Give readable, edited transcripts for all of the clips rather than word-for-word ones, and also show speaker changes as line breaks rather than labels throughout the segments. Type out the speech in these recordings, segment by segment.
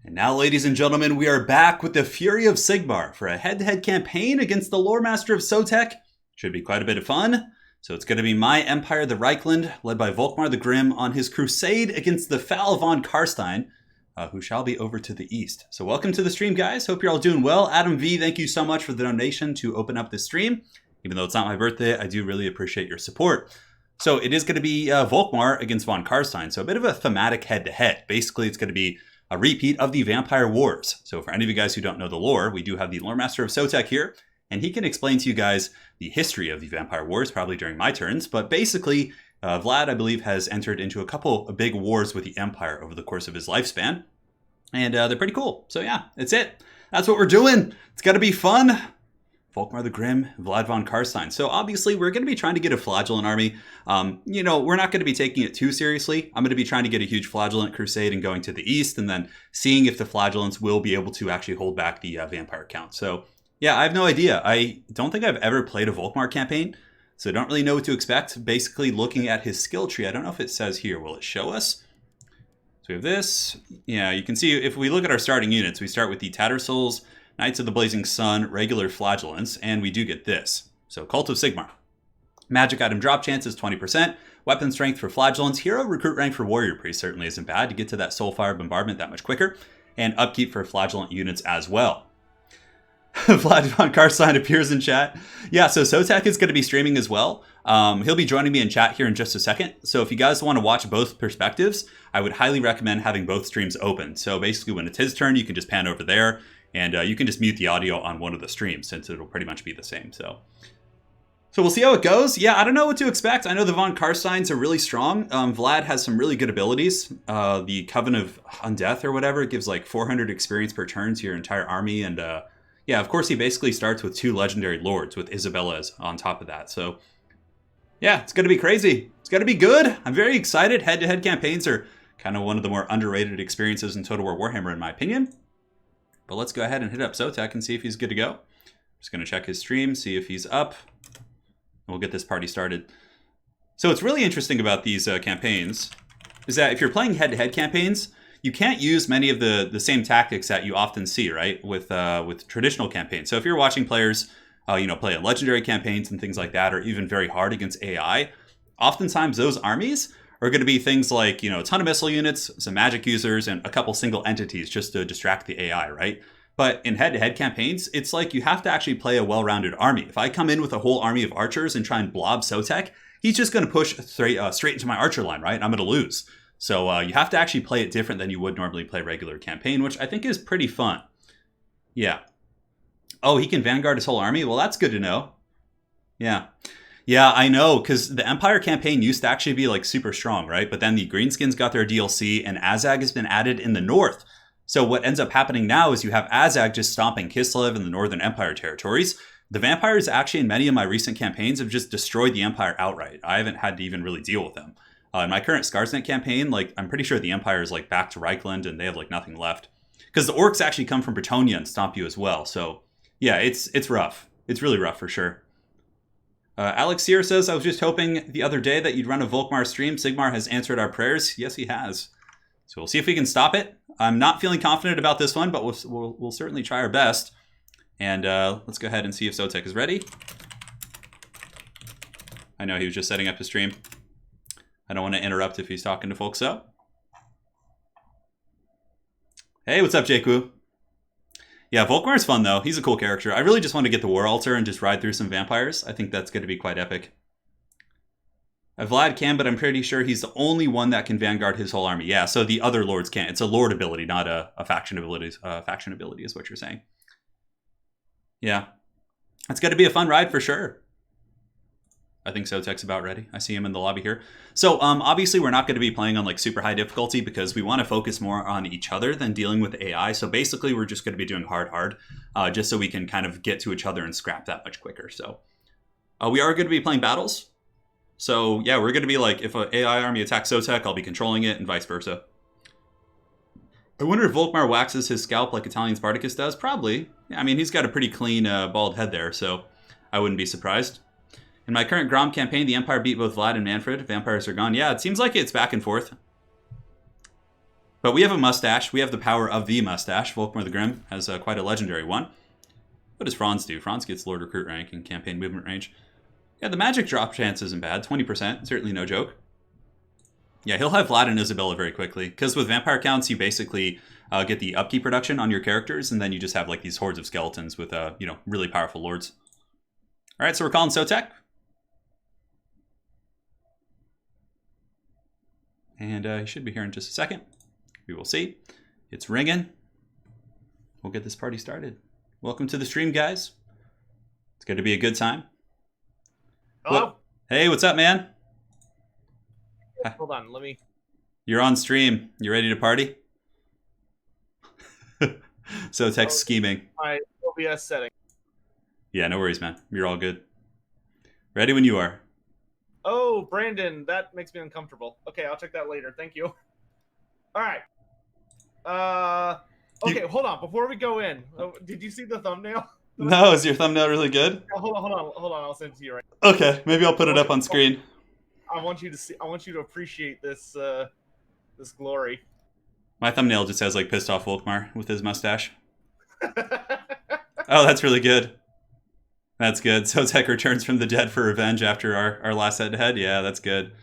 And now, ladies and gentlemen, we are back with the Fury of Sigmar for a head-to-head campaign against the Lore Master of Sotek. Should be quite a bit of fun. So it's going to be my empire, the Reichland, led by Volkmar the Grim on his crusade against the foul von Carstein, who shall be over to the east. So welcome to the stream, guys. Hope you're all doing well. Adam V, thank you so much for the donation to open up this stream. Even though it's not my birthday, I do really appreciate your support. So it is going to be Volkmar against von Carstein. So a bit of a thematic head-to-head. Basically, it's going to be a repeat of the Vampire Wars. So for any of you guys who don't know the lore, we do have the Lore Master of Sotek here, and he can explain to you guys the history of the Vampire Wars, probably during my turns. But basically, Vlad, I believe, has entered into a couple of big wars with the Empire over the course of his lifespan. And they're pretty cool. So yeah, that's it. That's what we're doing. It's got to be fun. Volkmar the Grim, Vlad von Carstein. So obviously we're going to be trying to get a Flagellant army. We're not going to be taking it too seriously. I'm going to be trying to get a huge Flagellant crusade and going to the east and then seeing if the Flagellants will be able to actually hold back the vampire count. So yeah, I have no idea. I don't think I've ever played a Volkmar campaign, so I don't really know what to expect. Basically looking at his skill tree, I don't know if it says here. Will it show us? So we have this. Yeah, you can see if we look at our starting units, we start with the Tattersouls, Knights of the Blazing Sun, regular Flagellants, and we do get this. So Cult of Sigmar. Magic item drop chance is 20%. Weapon strength for Flagellants. Hero recruit rank for Warrior Priest certainly isn't bad to get to that Soulfire bombardment that much quicker. And upkeep for Flagellant units as well. Vlad von Carstein appears in chat. Yeah, so Sotek is going to be streaming as well. He'll be joining me in chat here in just a second. So if you guys want to watch both perspectives, I would highly recommend having both streams open. So basically when it's his turn, you can just pan over there. And you can just mute the audio on one of the streams since it'll pretty much be the same. So we'll see how it goes. Yeah, I don't know what to expect. I know the von Carsteins are really strong. Vlad has some really good abilities. The Coven of Undeath or whatever, it gives like 400 experience per turn to your entire army. And yeah, of course, he basically starts with 2 legendary lords with Isabella on top of that. So yeah, it's going to be crazy. It's going to be good. I'm very excited. Head-to-head campaigns are kind of one of the more underrated experiences in Total War Warhammer, in my opinion. But let's go ahead and hit up Sotek and see if he's good to go. Just going to check his stream, see if he's up. We'll get this party started. So what's really interesting about these campaigns is that if you're playing head-to-head campaigns, you can't use many of the same tactics that you often see, right, with traditional campaigns. So if you're watching players, play legendary campaigns and things like that, or even very hard against AI, oftentimes those armies are going to be things like, a ton of missile units, some magic users, and a couple single entities just to distract the AI, right? But in head-to-head campaigns, it's like you have to actually play a well-rounded army. If I come in with a whole army of archers and try and blob Sotek, he's just going to push straight into my archer line, right? And I'm going to lose. So you have to actually play it different than you would normally play regular campaign, which I think is pretty fun. Yeah. Oh, he can vanguard his whole army? Well, that's good to know. Yeah. Yeah, I know, because the Empire campaign used to actually be like super strong, right? But then the Greenskins got their DLC and Azag has been added in the north. So what ends up happening now is you have Azag just stomping Kislev in the Northern Empire territories. The vampires actually in many of my recent campaigns have just destroyed the Empire outright. I haven't had to even really deal with them. In my current Skarsnet campaign, I'm pretty sure the Empire is back to Reichland and they have nothing left. Because the Orcs actually come from Bretonnia and stomp you as well. So yeah, it's rough. It's really rough for sure. Alex Sear says, I was just hoping the other day that you'd run a Volkmar stream. Sigmar has answered our prayers. Yes, he has. So we'll see if we can stop it. I'm not feeling confident about this one, but we'll certainly try our best. And let's go ahead and see if Sotek is ready. I know he was just setting up his stream. I don't want to interrupt if he's talking to folks, so. Hey, what's up, Jaku? Yeah, Volkmar's fun, though. He's a cool character. I really just want to get the War Altar and just ride through some vampires. I think that's going to be quite epic. Vlad can, but I'm pretty sure he's the only one that can vanguard his whole army. Yeah, so the other lords can't. It's a lord ability, not a faction ability. Faction ability is what you're saying. Yeah. It's going to be a fun ride for sure. I think Sotek's about ready. I see him in the lobby here. So obviously we're not going to be playing on super high difficulty because we want to focus more on each other than dealing with AI. So basically we're just going to be doing hard, just so we can kind of get to each other and scrap that much quicker. So we are going to be playing battles. So yeah, we're going to be if an AI army attacks Sotek, I'll be controlling it and vice versa. I wonder if Volkmar waxes his scalp like Italian Spartacus does. Probably. I mean, he's got a pretty clean bald head there, so I wouldn't be surprised. In my current Grom campaign, the Empire beat both Vlad and Mannfred. Vampires are gone. Yeah, it seems like it's back and forth. But we have a mustache. We have the power of the mustache. Volkmar the Grim has quite a legendary one. What does Franz do? Franz gets Lord Recruit rank and campaign movement range. Yeah, the magic drop chance isn't bad. 20%, certainly no joke. Yeah, he'll have Vlad and Isabella very quickly. Because with vampire counts, you basically get the upkeep production on your characters, and then you just have like these hordes of skeletons with, really powerful lords. All right, so we're calling Sotek. And he should be here in just a second. We will see. It's ringing. We'll get this party started. Welcome to the stream, guys. It's going to be a good time.
Hello?
Hey, what's up, man?
Hold on, let me...
You're on stream. You ready to party? Sotek's scheming.
My OBS setting.
Yeah, no worries, man. You're all good. Ready when you are.
Oh, Brandon, that makes me uncomfortable. Okay, I'll check that later. Thank you. All right. Okay, hold on. Before we go in, did you see the thumbnail?
No, is your thumbnail really good?
Oh, hold on. I'll send it to you right
Okay, maybe I'll put it up on screen.
now. I want you to see. I want you to appreciate this. This glory.
My thumbnail just says like pissed off Volkmar with his mustache. Oh, that's really good. That's good. Sotek returns from the dead for revenge after our last head-to-head. Yeah, that's good.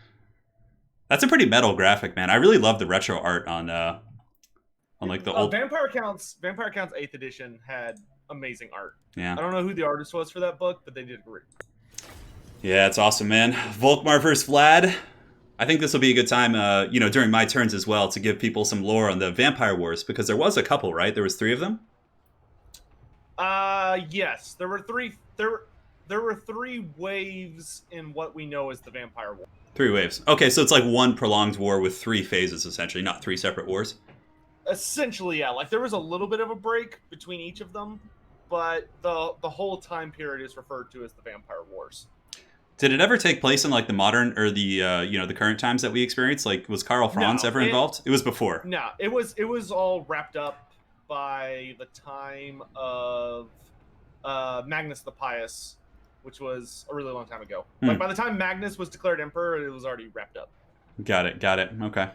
That's a pretty metal graphic, man. I really love the retro art on like the old
Vampire Counts 8th edition had amazing art.
Yeah.
I don't know who the artist was for that book, but they did great.
Yeah, it's awesome, man. Volkmar versus Vlad. I think this will be a good time, during my turns as well, to give people some lore on the Vampire Wars, because there was a couple, right? There was 3 of them?
Yes. There were 3 there were 3 waves in what we know as the Vampire War.
3 waves. Okay, so it's like one prolonged war with 3 phases, essentially, not 3 separate wars.
Essentially, yeah. Like, there was a little bit of a break between each of them, but the whole time period is referred to as the Vampire Wars.
Did it ever take place in like the modern or the the current times that we experience? Like, was Karl Franz ever involved? It was before.
No, it was all wrapped up by the time of Magnus the Pious, which was a really long time ago. Like, by the time Magnus was declared emperor, it was already wrapped up. Got it.
Okay.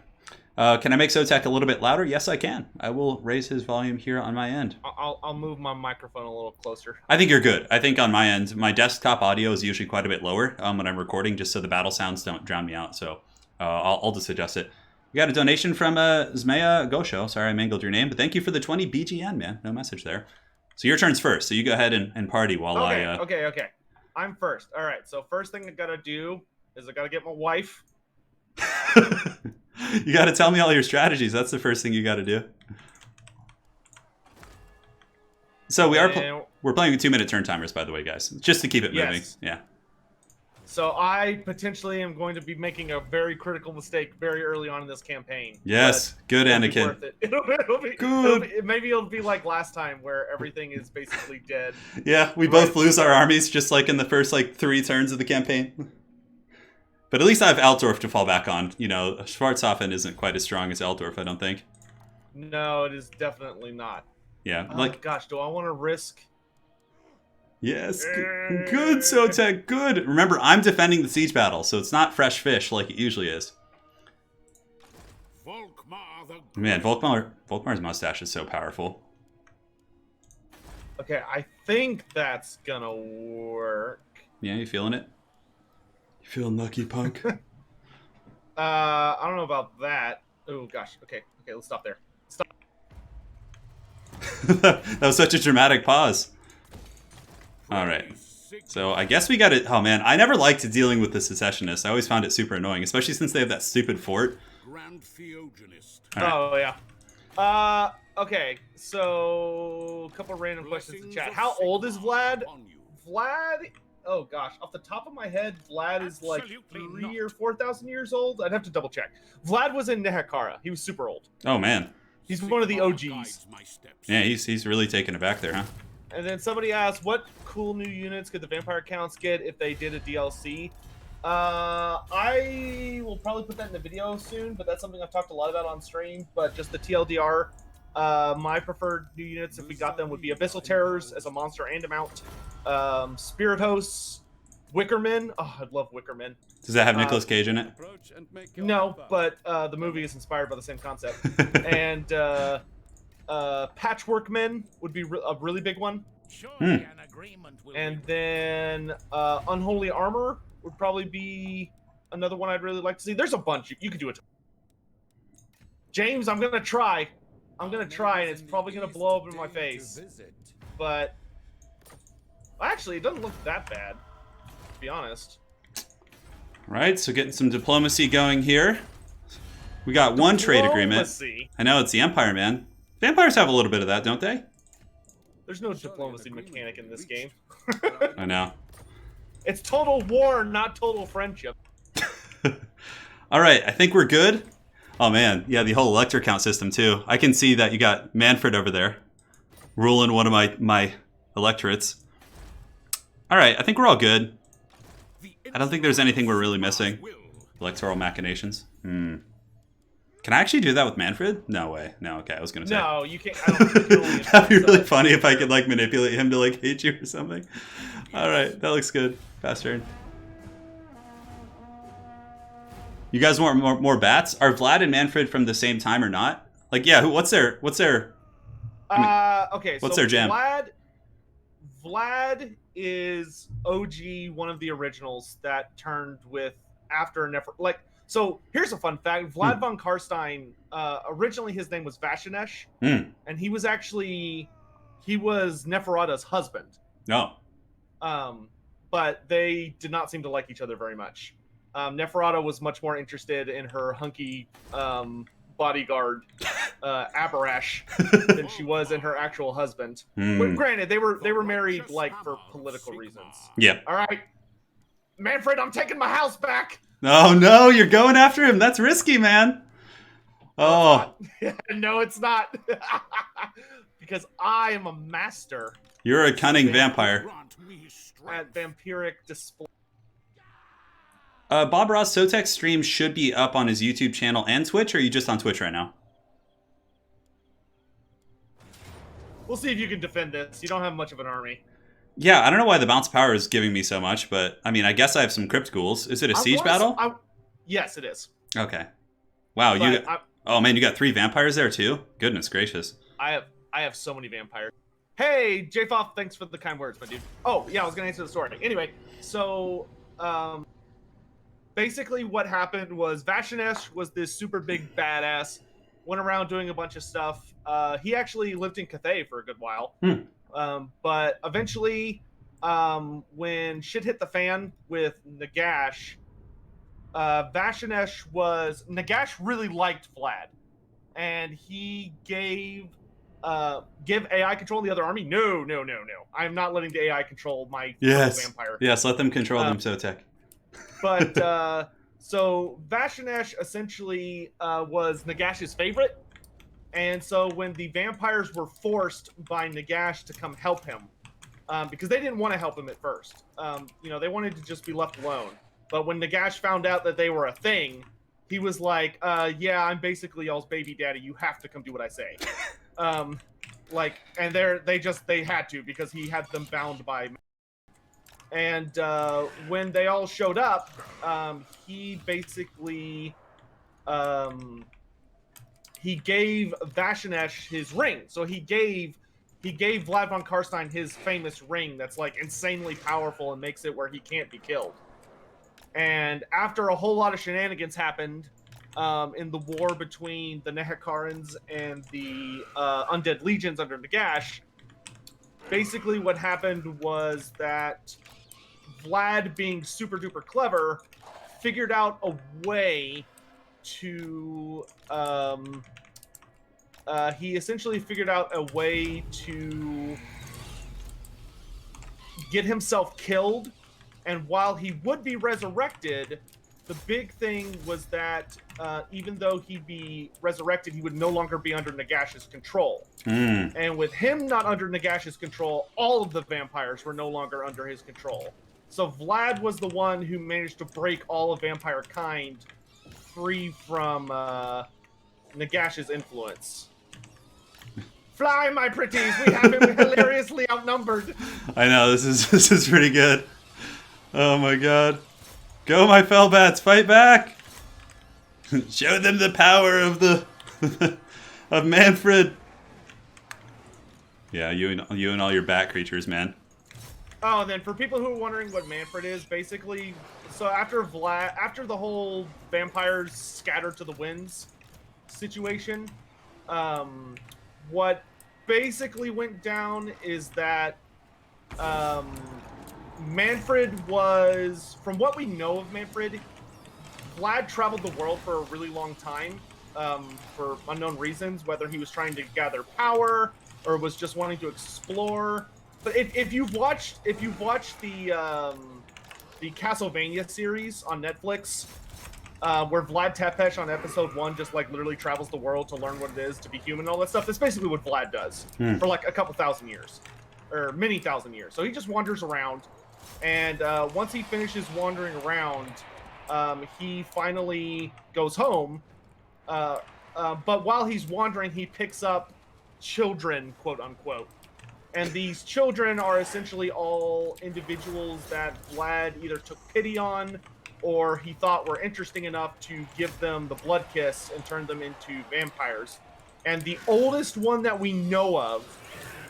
Can I make Sotek a little bit louder? Yes, I can. I will raise his volume here on my end.
I'll move my microphone a little closer.
I think you're good. I think on my end, my desktop audio is usually quite a bit lower when I'm recording, just so the battle sounds don't drown me out. So I'll just adjust it. We got a donation from Zmeya Gosho. Sorry, I mangled your name, but thank you for the 20 BGN, man. No message there. So your turn's first. So you go ahead and party while
Okay. I'm first. All right. So first thing I gotta do is I gotta get my wife.
You got to tell me all your strategies. That's the first thing you got to do. So we're playing with 2-minute turn timers, by the way, guys, just to keep it moving. Yeah.
So I potentially am going to be making a very critical mistake very early on in this campaign.
Yes, good, Anakin.
Maybe it'll be like last time where everything is basically dead.
Yeah, we both lose our armies just like in the first 3 turns of the campaign. But at least I have Altdorf to fall back on. Schwarzhofen isn't quite as strong as Altdorf, I don't think.
No, it is definitely not.
Yeah.
Oh, gosh, do I want to risk?
Yes. Good, Sotek, good. Remember, I'm defending the siege battle, so it's not fresh fish like it usually is. Man, Volkmar's mustache is so powerful.
Okay, I think that's gonna work.
Yeah, you feeling it? Feeling lucky, punk?
I don't know about that. Oh, gosh. Okay, let's stop there. Stop.
That was such a dramatic pause. All right. So I guess we got it. Oh, man. I never liked dealing with the secessionists. I always found it super annoying, especially since they have that stupid fort.
Right. Oh, yeah. Okay, so a couple random questions in chat. How old is Vlad? Vlad... Oh gosh, off the top of my head, Vlad is like 3,000 or 4,000 years old. I'd have to double check. Vlad was in Nehekara. He was super old.
Oh man,
he's one of the OGs.
Yeah, he's really taken it back there, huh?
And then somebody asked, what cool new units could the Vampire Counts get if they did a DLC? I will probably put that in the video soon, but that's something I've talked a lot about on stream. But just the TLDR, my preferred new units, if we got them, would be Abyssal Terrors as a monster and a mount. Spirit Hosts, Wickerman. Oh, I'd love Wickerman.
Does that have Nicolas Cage in it?
No, but the movie is inspired by the same concept. And Patchworkmen would be a really big one. And then Unholy Armor would probably be another one I'd really like to see. There's a bunch. You could do it. James, I'm going to try. I'm going to try, and it's probably going to blow up in my face. But actually, it doesn't look that bad, to be honest.
Right, so getting some diplomacy going here. We got one trade agreement. I know, it's the Empire, man. Vampires have a little bit of that, don't they?
There's no diplomacy mechanic in this game.
I know.
It's total war, not total friendship.
All right, I think we're good. Oh, man. Yeah, the whole elector count system, too. I can see that you got Mannfred over there ruling one of my electorates. All right, I think we're all good. I don't think there's anything we're really missing. Electoral machinations. Can I actually do that with Mannfred? No way. No, okay, I was going to say.
No, you can't. I don't think you can only
That'd be really funny if I could, like, manipulate him to, like, hate you or something. All right, that looks good. Fast turn. You guys want more bats? Are Vlad and Mannfred from the same time or not? Like, yeah, what's their
okay,
what's
so
their jam?
Vlad is OG, one of the originals that turned with after like. So here's a fun fact: Vlad von Carstein. Originally, his name was Vashinesh, and he was Neferata's husband.
No.
But they did not seem to like each other very much. Neferata was much more interested in her hunky bodyguard Abarash than she was in her actual husband. But granted, they were married like for political reasons.
Yeah.
All right, Mannfred, I'm taking my house back.
Oh no, you're going after him. That's risky, man. Oh.
No, it's not. Because I am a master.
You're a cunning vampire.
At vampiric display.
Bob Ross Sotek's stream should be up on his YouTube channel and Twitch, or are you just on Twitch right now?
We'll see if you can defend this. You don't have much of an army.
Yeah, I don't know why the bounce power is giving me so much, but I mean, I guess I have some crypt ghouls. Is it a siege battle?
Yes, it is.
Okay. Wow, oh man, you got 3 vampires there too? Goodness gracious.
I have so many vampires. Hey, JFoff, thanks for the kind words, my dude. Oh, yeah, I was going to answer the story. Anyway, so basically what happened was Vashinesh was this super big badass, went around doing a bunch of stuff. He actually lived in Cathay for a good while. But eventually, when shit hit the fan with Nagash, Nagash really liked Vlad, and he give AI control the other army. No. I'm not letting the AI control my vampire.
Yes, let them control them, Sotek.
But so Vashinesh essentially was Nagash's favorite. And so when the vampires were forced by Nagash to come help him, because they didn't want to help him at first, they wanted to just be left alone. But when Nagash found out that they were a thing, he was like, yeah, I'm basically y'all's baby daddy. You have to come do what I say. And they had to, because he had them bound by. And when they all showed up, he basically he gave Vashinesh his ring. So he gave Vlad von Carstein his famous ring that's like insanely powerful and makes it where he can't be killed. And after a whole lot of shenanigans happened in the war between the Nehekarans and the Undead Legions under Nagash, basically what happened was that Vlad, being super duper clever, figured out a way to he essentially figured out a way to get himself killed, and while he would be resurrected, the big thing was that even though he'd be resurrected, he would no longer be under Nagash's control. And with him not under Nagash's control, all of the vampires were no longer under his control. So Vlad was the one who managed to break all of vampire kind free from Nagash's influence. Fly, my pretties! We have him hilariously outnumbered.
I know, this is pretty good. Oh my god. Go, my Fellbats, fight back! Show them the power of the of Mannfred. Yeah, you and all your bat creatures, man.
Oh, and then for people who are wondering what Mannfred is, basically, so after the whole vampires scattered to the winds situation, what basically went down is that Mannfred was, from what we know of Mannfred, Vlad traveled the world for a really long time, for unknown reasons, whether he was trying to gather power or was just wanting to explore. But if you've watched the Castlevania series on Netflix, where Vlad Tepes on episode 1 just like literally travels the world to learn what it is to be human and all that stuff, that's basically what Vlad does for like a couple thousand years, or many thousand years. So he just wanders around, and once he finishes wandering around, he finally goes home. But while he's wandering, he picks up children, quote unquote. And these children are essentially all individuals that Vlad either took pity on or he thought were interesting enough to give them the blood kiss and turn them into vampires. And the oldest one that we know of,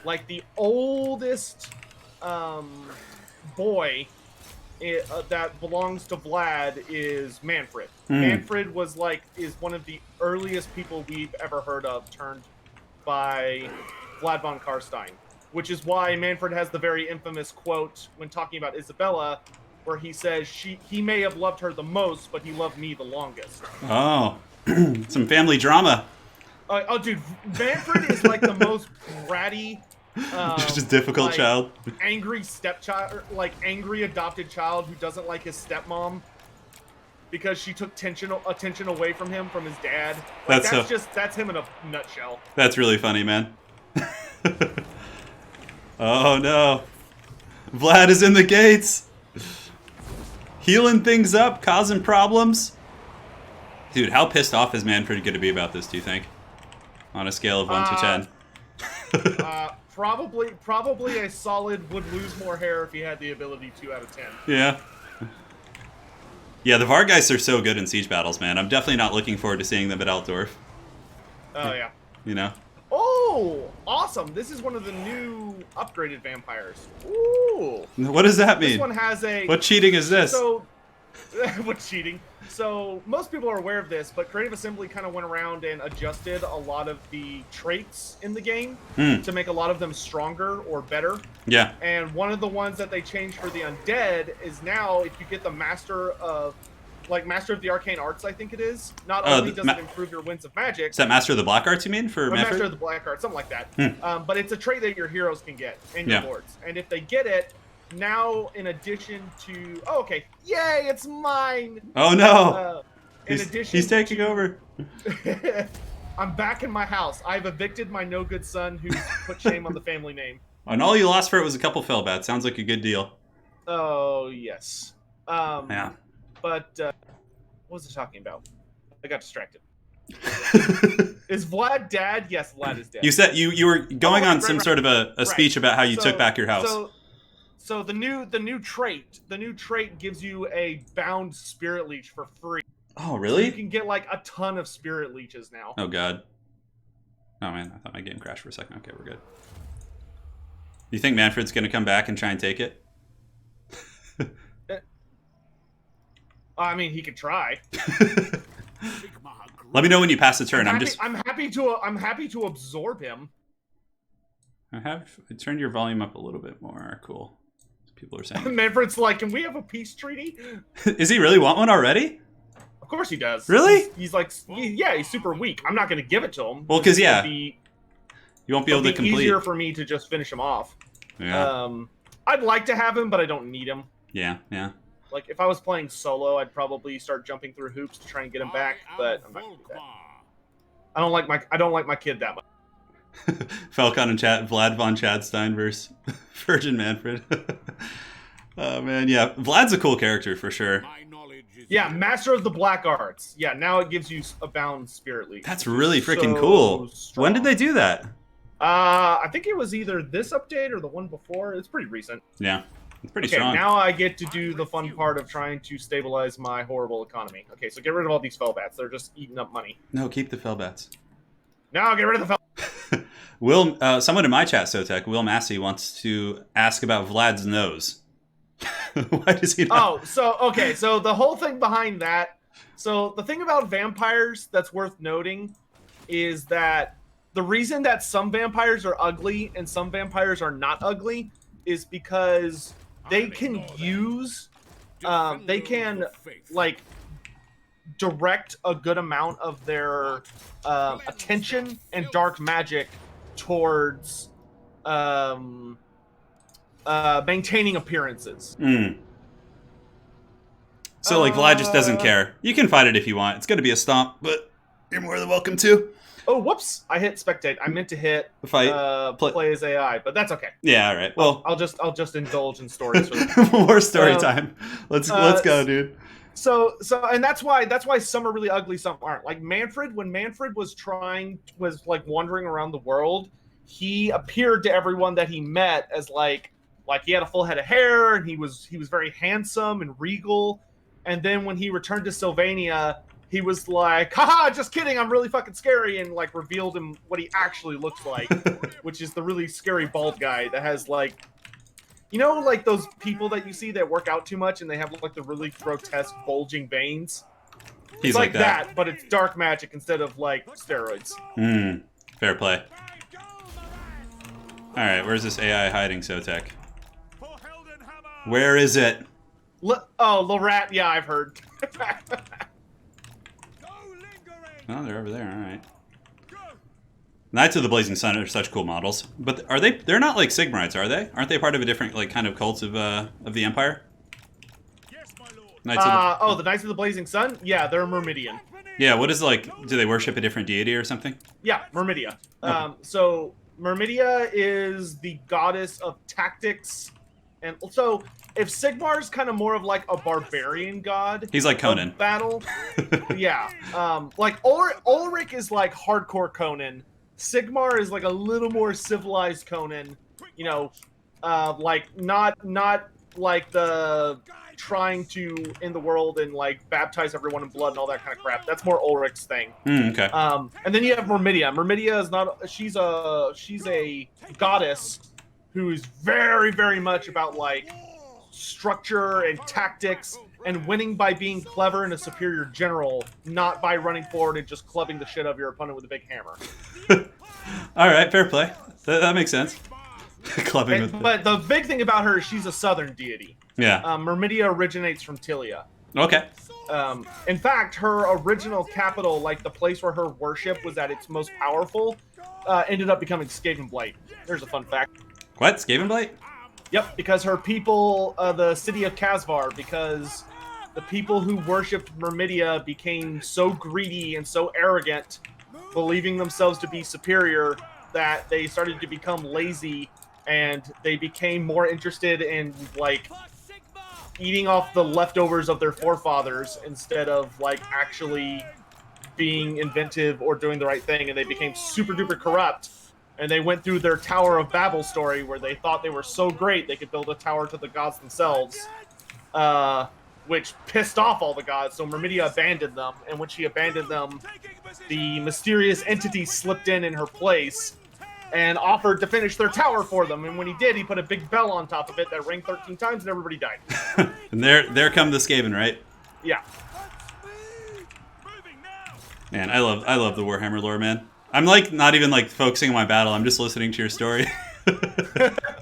like the oldest boy that belongs to Vlad, is Mannfred. Mannfred is one of the earliest people we've ever heard of turned by Vlad von Carstein. Which is why Mannfred has the very infamous quote when talking about Isabella, where he says he may have loved her the most, but he loved me the longest.
Oh, some family drama.
Oh, dude, Mannfred is like the most bratty,
just difficult child,
angry stepchild, like angry adopted child who doesn't like his stepmom because she took attention away from him from his dad. Like, that's him in a nutshell.
That's really funny, man. Oh no. Vlad is in the gates. Healing things up, causing problems. Dude, how pissed off is Mannfred going to be about this, do you think? On a scale of 1 to 10.
Probably a solid would lose more hair if he had the ability to out of 10.
Yeah. Yeah, the Vargeists are so good in siege battles, man. I'm definitely not looking forward to seeing them at Altdorf.
Oh, yeah.
You know?
Oh, awesome. This is one of the new upgraded vampires. Ooh.
What does that mean?
This one has a...
What cheating is this?
So, what cheating? So, most people are aware of this, but Creative Assembly kind of went around and adjusted a lot of the traits in the game to make a lot of them stronger or better.
Yeah.
And one of the ones that they changed for the undead is now, if you get the Master of the Arcane Arts, I think it is. Not only does it improve your Winds of Magic.
Is that Master of the Black Arts, you mean, for Mannfred?
Master of the Black Arts, something like that. But it's a trait that your heroes can get, and your lords. And if they get it, now in addition to... Oh, okay. Yay, it's mine!
Oh, no!
He's
taking over.
I'm back in my house. I've evicted my no-good son who's put shame on the family name.
And all you lost for it was a couple Fellbats. Sounds like a good deal.
Oh, yes.
Yeah.
But, what was I talking about? I got distracted. Is Vlad dead? Yes, Vlad is dead.
You said you were going on some sort of a speech about how you took back your house.
So the new trait gives you a bound spirit leech for free.
Oh, really?
So you can get like a ton of spirit leeches now.
Oh god. Oh man, I thought my game crashed for a second. Okay, we're good. You think Mannfred's gonna come back and try and take it?
I mean, he could try.
Let me know when you pass the turn.
I'm happy to absorb him.
I turned your volume up a little bit more. Cool. People are saying.
Mannfred's like, can we have a peace treaty?
Is he really want one already?
Of course he does.
Really?
He's like, he's super weak. I'm not going to give it to him.
Well, because you won't be able to complete. It's
easier for me to just finish him off.
Yeah.
I'd like to have him, but I don't need him.
Yeah, yeah.
Like, if I was playing solo, I'd probably start jumping through hoops to try and get him back, but I'm not going to do that. I don't like my kid that much.
Falcon and Vlad von Chadstein versus Virgin Mannfred. Oh man, yeah, Vlad's a cool character for sure.
Yeah, Master of the Black Arts. Yeah, now it gives you a bound spirit leech.
That's really freaking cool.
Strong.
When did they do that?
I think it was either this update or the one before. It's pretty recent.
Yeah. It's pretty
Okay,
strong.
now I get to do the fun part of trying to stabilize my horrible economy. Okay, so get rid of all these fellbats. They're just eating up money.
No, keep the fellbats.
Now get rid of the
Will, someone in my chat, Sotek, Will Massey, wants to ask about Vlad's nose. Why does he not?
Oh, so the whole thing behind that. So the thing about vampires that's worth noting is that the reason that some vampires are ugly and some vampires are not ugly is because they can use, they can like direct a good amount of their attention and dark magic towards maintaining appearances.
So, like, Vlad just doesn't care. You can fight it if you want. It's going to be a stomp, but you're more than welcome to.
Oh, whoops! I hit spectate. I meant to hit
fight.
Play as AI, but that's okay.
Yeah, all right. Well,
I'll just indulge in stories.
More story time. Let's go, dude.
So, and that's why some are really ugly, some aren't. Like Mannfred, when Mannfred was like wandering around the world, he appeared to everyone that he met as like he had a full head of hair and he was very handsome and regal. And then when he returned to Sylvania, he was like, haha, just kidding, I'm really fucking scary, and like revealed him what he actually looks like, which is the really scary bald guy that has like, you know, like those people that you see that work out too much and they have like the really grotesque bulging veins?
He's like that,
but it's dark magic instead of like steroids.
Fair play. Alright, where's this AI hiding, Sotek? Where is it?
Lorat, yeah, I've heard.
Oh, they're over there, alright. Knights of the Blazing Sun are such cool models. But are they? They're not like Sigmarites, are they? Aren't they part of a different like kind of cult of the Empire?
Yes, my lord.
The Knights of the Blazing Sun? Yeah, they're Myrmidian.
Yeah, what is like, do they worship a different deity or something?
Yeah, Myrmidia.
Okay.
So Myrmidia is the goddess of tactics. And so if Sigmar's kind of more of like a barbarian god.
He's like Conan.
Battle. Yeah. Like Ulrich is like hardcore Conan. Sigmar is like a little more civilized Conan. You know, like not like the trying to end the world and like baptize everyone in blood and all that kind of crap. That's more Ulrich's thing.
Okay.
And then you have Myrmidia. Myrmidia is not. She's a goddess who's very, very much about like structure and tactics and winning by being clever and a superior general, not by running forward and just clubbing the shit out of your opponent with a big hammer.
All right, fair play. That makes sense. Clubbing
But the big thing about her is she's a southern deity.
Yeah.
Myrmidia originates from Tilia.
Okay.
In fact, her original capital, like the place where her worship was at its most powerful, ended up becoming Skaven Blight. There's a fun fact.
What? Skavenblight?
Yep, because her people, the city of Kasvar, because the people who worshipped Myrmidia became so greedy and so arrogant, believing themselves to be superior, that they started to become lazy, and they became more interested in, like, eating off the leftovers of their forefathers instead of, like, actually being inventive or doing the right thing, and they became super duper corrupt. And they went through their Tower of Babel story where they thought they were so great they could build a tower to the gods themselves, which pissed off all the gods. So Myrmidia abandoned them, and when she abandoned them, the mysterious entity slipped in her place and offered to finish their tower for them. And when he did, he put a big bell on top of it that rang 13 times, and everybody died.
And there come the Skaven, right?
Yeah.
Man, I love the Warhammer lore, man. I'm like not even like focusing on my battle. I'm just listening to your story.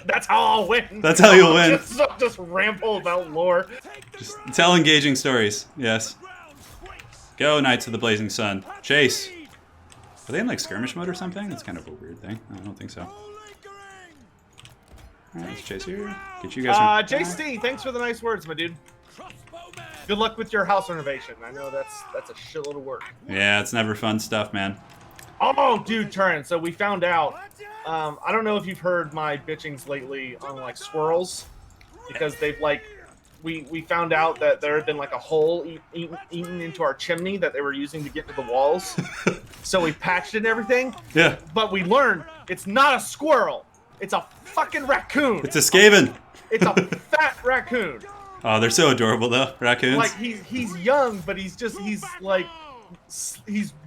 That's how I'll win.
That's how you'll win.
Just ramble about lore.
Just tell engaging stories. Yes. Go, Knights of the Blazing Sun. Chase. Are they in like skirmish mode or something? That's kind of a weird thing. I don't think so. Alright, let's chase here. Get you guys.
JC, thanks for the nice words, my dude. Good luck with your house renovation. I know that's a shitload of work.
Yeah, it's never fun stuff, man.
Oh, dude, Turin. So we found out. I don't know if you've heard my bitchings lately on like squirrels, because they've like we found out that there had been like a hole eaten into our chimney that they were using to get to the walls. So we patched it and everything.
Yeah.
But we learned it's not a squirrel. It's a fucking raccoon.
It's a Skaven.
It's a fat raccoon.
Oh, they're so adorable though, raccoons.
Like he's young, but he's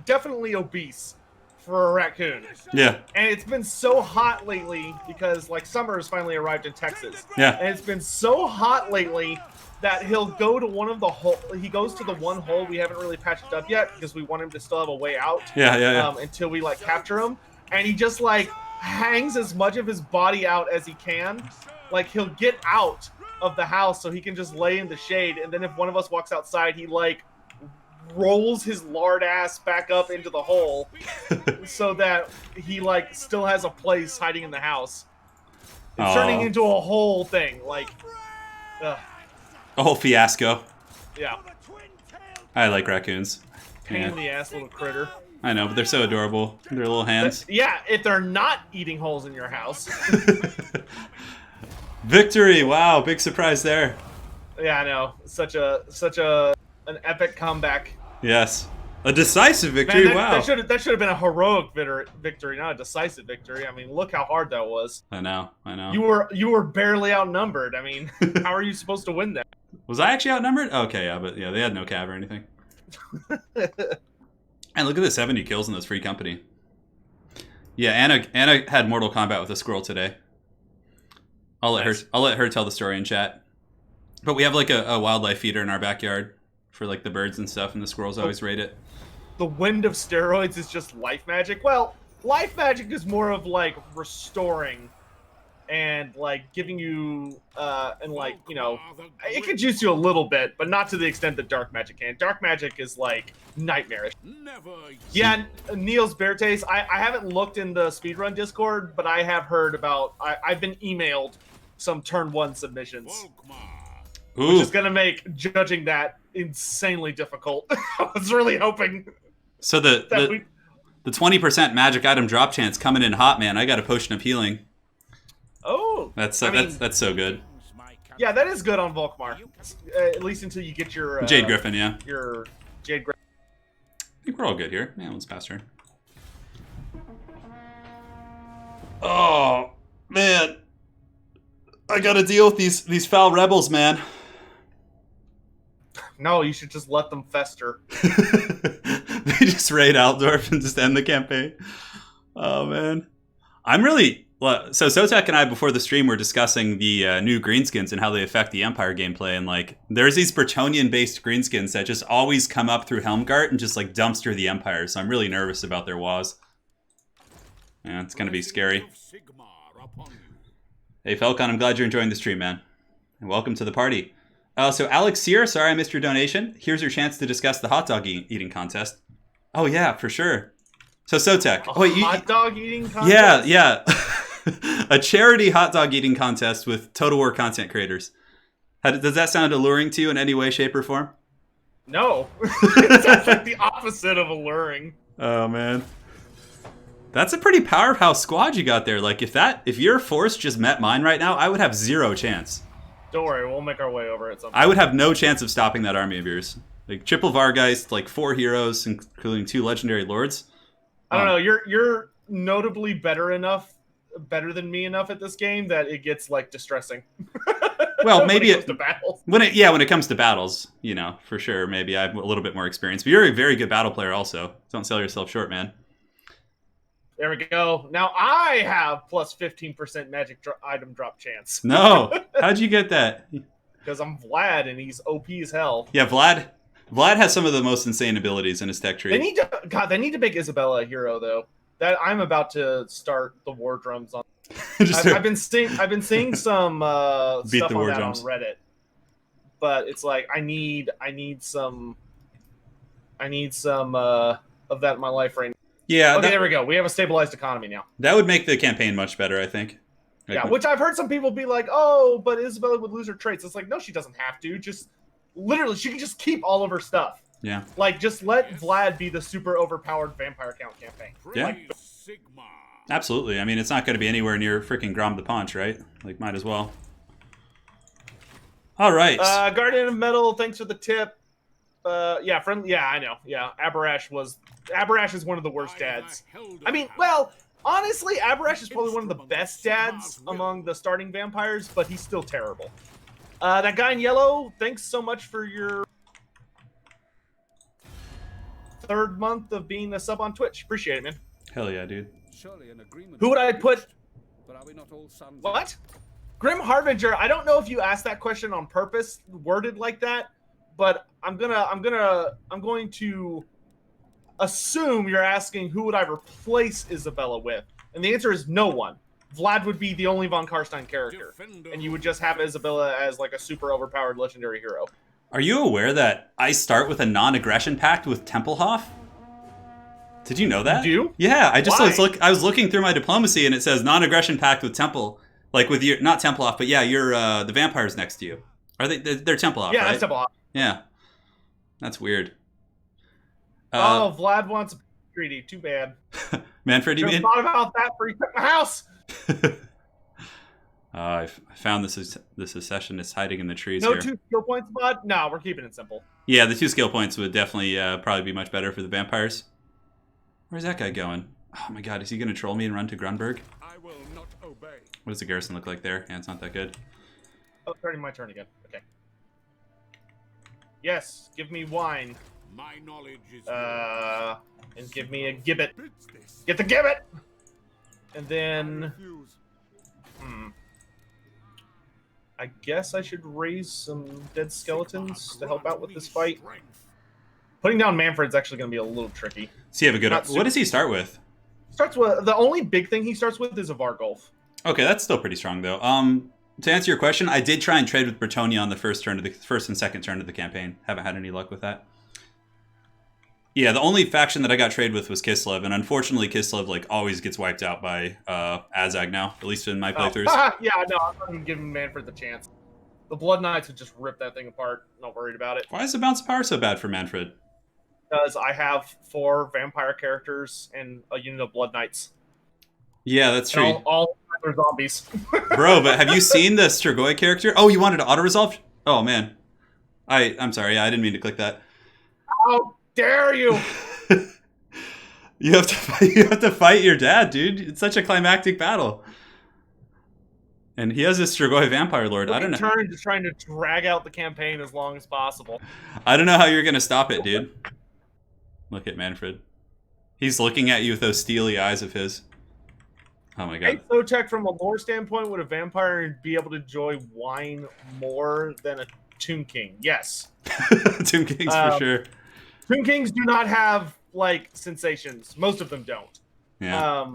definitely obese for a raccoon.
Yeah.
And it's been so hot lately because like summer has finally arrived in Texas.
Yeah.
And it's been so hot lately that he'll go to one of the hole. He goes to the one hole we haven't really patched up yet because we want him to still have a way out.
Yeah.
Until we like capture him, and he just like hangs as much of his body out as he can. Like he'll get out of the house so he can just lay in the shade, and then if one of us walks outside, he like rolls his lard ass back up into the hole so that he like still has a place hiding in the house. It's turning into a whole thing, like a
whole fiasco.
Yeah.
I like raccoons.
Pain in the ass little critter.
I know, but they're so adorable. Their little hands.
But, yeah, if they're not eating holes in your house.
Victory! Wow, big surprise there.
Yeah, I know. Such an epic comeback.
Yes, a decisive victory.
Man,
wow.
That should have been a heroic victory, not a decisive victory. I mean, look how hard that was.
I know.
You were barely outnumbered. I mean, how are you supposed to win that?
Was I actually outnumbered? Okay, yeah, but yeah, they had no cav or anything. And look at the 70 kills in this free company. Yeah, Anna had Mortal Kombat with a squirrel today. I'll let her tell the story in chat. But we have like a wildlife feeder in our backyard for like the birds and stuff, and the squirrels always raid it.
The wind of steroids is just life magic. Well, life magic is more of like restoring and like giving you and like, you know, it can juice you a little bit, but not to the extent that dark magic can. Dark magic is like nightmarish. Yeah, Niels Bertes, I haven't looked in the speedrun Discord, but I have heard about, I've been emailed some turn 1 submissions.
Ooh.
Which is going to make judging that insanely difficult. I was really hoping.
So the 20% magic item drop chance coming in hot, man. I got a potion of healing.
Oh,
that's so good.
Yeah, that is good on Volkmar. At least until you get your
Jade Griffin, yeah.
Your Jade Griffin.
I think we're all good here. Man, let's pass her. Oh man, I got to deal with these foul rebels, man.
No, you should just let them fester.
They just raid Altdorf and just end the campaign. Oh man, I'm really. So Sotek and I, before the stream, were discussing the new greenskins and how they affect the Empire gameplay. And like, there's these Bretonnian-based greenskins that just always come up through Helmgart and just like dumpster the Empire. So I'm really nervous about their WAs. Yeah, it's gonna be scary. Hey Falcon, I'm glad you're enjoying the stream, man. And welcome to the party. So Alex Sear, sorry I missed your donation. Here's your chance to discuss the hot dog eating contest. Oh yeah, for sure. So Sotek.
Hot dog eating contest?
Yeah. A charity hot dog eating contest with Total War content creators. Does that sound alluring to you in any way, shape, or form?
No. It sounds like the opposite of alluring.
Oh man. That's a pretty powerhouse squad you got there. Like if your force just met mine right now, I would have zero chance.
Don't worry, we'll make our way over at some point.
I would have no chance of stopping that army of yours. Like triple Vargeist, like 4 heroes, including 2 legendary lords.
I don't know. You're notably better than me enough at this game that it gets like distressing.
Well, maybe
when it comes to battles.
when it comes to battles, you know, for sure, maybe I have a little bit more experience. But you're a very good battle player, also. Don't sell yourself short, man.
There we go. Now I have plus 15% magic item drop chance.
No, how'd you get that?
Because I'm Vlad and he's OP as hell.
Yeah, Vlad has some of the most insane abilities in his tech tree.
They need to make Isabella a hero though. That I'm about to start the war drums on. I've been seeing some stuff on that on Reddit, but it's like I need some of that in my life right now.
Yeah.
Okay, there we go. We have a stabilized economy now.
That would make the campaign much better, I think.
Yeah, which I've heard some people be like, "Oh, but Isabella would lose her traits." It's like, no, she doesn't have to. Just literally, she can just keep all of her stuff.
Yeah.
Like, just let Vlad be the super overpowered vampire count campaign.
Yeah.
Like,
absolutely. I mean, it's not going to be anywhere near freaking Grom the Paunch, right? Like, might as well. All right.
Guardian of Metal, thanks for the tip. Yeah, friendly. Yeah, I know. Yeah, Abarash is one of the worst dads. I mean, well, Honestly, Aberash is probably one of the best dads among the starting vampires, but he's still terrible. That guy in yellow, thanks so much for your 3rd month of being a sub on Twitch. Appreciate it, man.
Hell yeah, dude.
Who would I put?
But are we not all sons?
What? Grim Harbinger. I don't know if you asked that question on purpose, worded like that, but I'm going to assume you're asking who would I replace Isabella with, and the answer is no one. Vlad would be the only von Carstein character, and you would just have Isabella as like a super overpowered legendary hero.
Are you aware that I start with a non-aggression pact with Tempelhof? Did you know that?
You do?
Yeah, I just
Why?
I was looking through my diplomacy and it says non-aggression pact with Temple, like with your not Tempelhof, but yeah, you're the vampires next to you. Are they're Tempelhof,
Yeah,
right?
that's Tempelhof.
Yeah, that's weird.
Oh, Vlad wants a treaty. Too bad.
Mannfred, you
Just
mean?
thought about that before he took my house.
I found this secessionist hiding in the trees
No
here.
2 skill points, bud? No, we're keeping it simple.
Yeah, the 2 skill points would definitely probably be much better for the vampires. Where's that guy going? Oh my god, is he going to troll me and run to Grunberg?
I will not obey.
What does the garrison look like there? Yeah, it's not that good.
Oh, starting my turn again. Okay. Yes, give me wine.
My knowledge is
And give me a gibbet. Get the gibbet! And then... I guess I should raise some dead skeletons to help out with this fight. Putting down Mannfred's actually going to be a little tricky.
So you have a good...
Not
What does he start with?
Starts with the only big thing he starts with is a Vargolf.
Okay, that's still pretty strong though. To answer your question, I did try and trade with Bretonia on the first and second turn of the campaign. Haven't had any luck with that. Yeah, the only faction that I got traded with was Kislev, and unfortunately Kislev like always gets wiped out by Azag now, at least in my playthroughs.
Yeah, no, I'm not even giving Mannfred the chance. The Blood Knights would just rip that thing apart. Not worried about it.
Why is the bounce of power so bad for Mannfred?
Because I have 4 vampire characters and a unit of Blood Knights.
Yeah, that's true.
All are zombies.
Bro, but have you seen the Strigoi character? Oh, you wanted to auto-resolve? Oh, man. I'm sorry, yeah, I didn't mean to click that.
How dare you!
You have to fight your dad, dude. It's such a climactic battle. And he has this Strigoi Vampire Lord. I don't know.
Turn to trying to drag out the campaign as long as possible.
I don't know how you're going to stop it, dude. Look at Mannfred. He's looking at you with those steely eyes of his. Oh my god.
Hey, so check from a lore standpoint, would a vampire be able to enjoy wine more than a Tomb King? Yes.
Tomb Kings for sure.
Tomb Kings do not have, like, sensations. Most of them don't.
Yeah.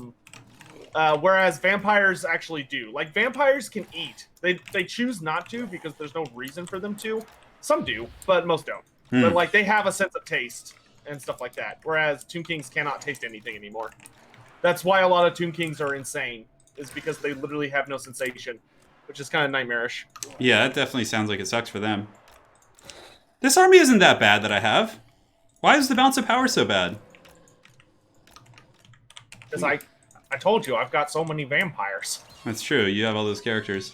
Whereas vampires actually do. Like, vampires can eat. They choose not to because there's no reason for them to. Some do, but most don't. But, like, they have a sense of taste and stuff like that. Whereas Tomb Kings cannot taste anything anymore. That's why a lot of Tomb Kings are insane, is because they literally have no sensation, which is kind of nightmarish.
Yeah, that definitely sounds like it sucks for them. This army isn't that bad that I have. Why is the bounce of power so bad?
Because I told you, I've got so many vampires.
That's true, you have all those characters.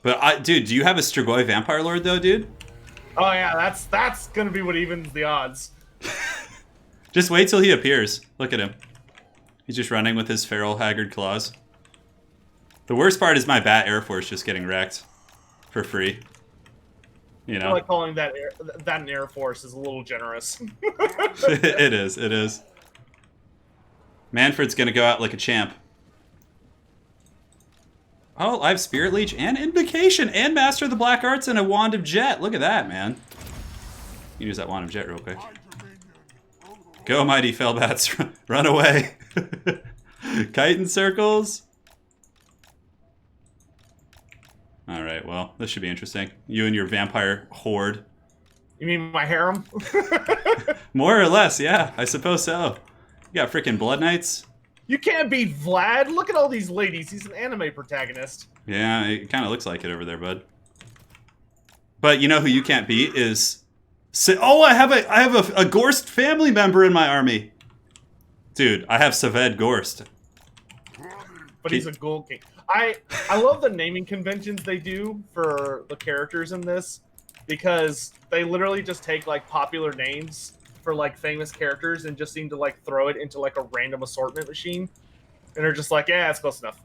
But, dude, do you have a Strigoi Vampire Lord, though, dude?
Oh, yeah, that's going to be what evens the odds.
Just wait till he appears. Look at him. He's just running with his feral, haggard claws. The worst part is my Bat Air Force just getting wrecked for free. You
I
know?
feel like calling that an Air Force is a little generous.
It is, it is. Mannfred's gonna go out like a champ. Oh, I have Spirit Leech and Invocation and Master of the Black Arts and a Wand of Jet. Look at that, man. You can use that Wand of Jet real quick. Go, mighty Fellbats, run away. Kite in circles. Alright, well, this should be interesting. You and your vampire horde.
You mean my harem?
More or less, yeah, I suppose so. You got freaking Blood Knights.
You can't beat Vlad. Look at all these ladies. He's an anime protagonist.
Yeah, it kind of looks like it over there, bud. But you know who you can't beat is... Oh, I have a Gorst family member in my army. Dude, I have Saved Gorst.
But he's a Gold King. I love the naming conventions they do for the characters in this, because they literally just take, like, popular names for, like, famous characters and just seem to, like, throw it into, like, a random assortment machine. And they're just like, yeah, it's close enough.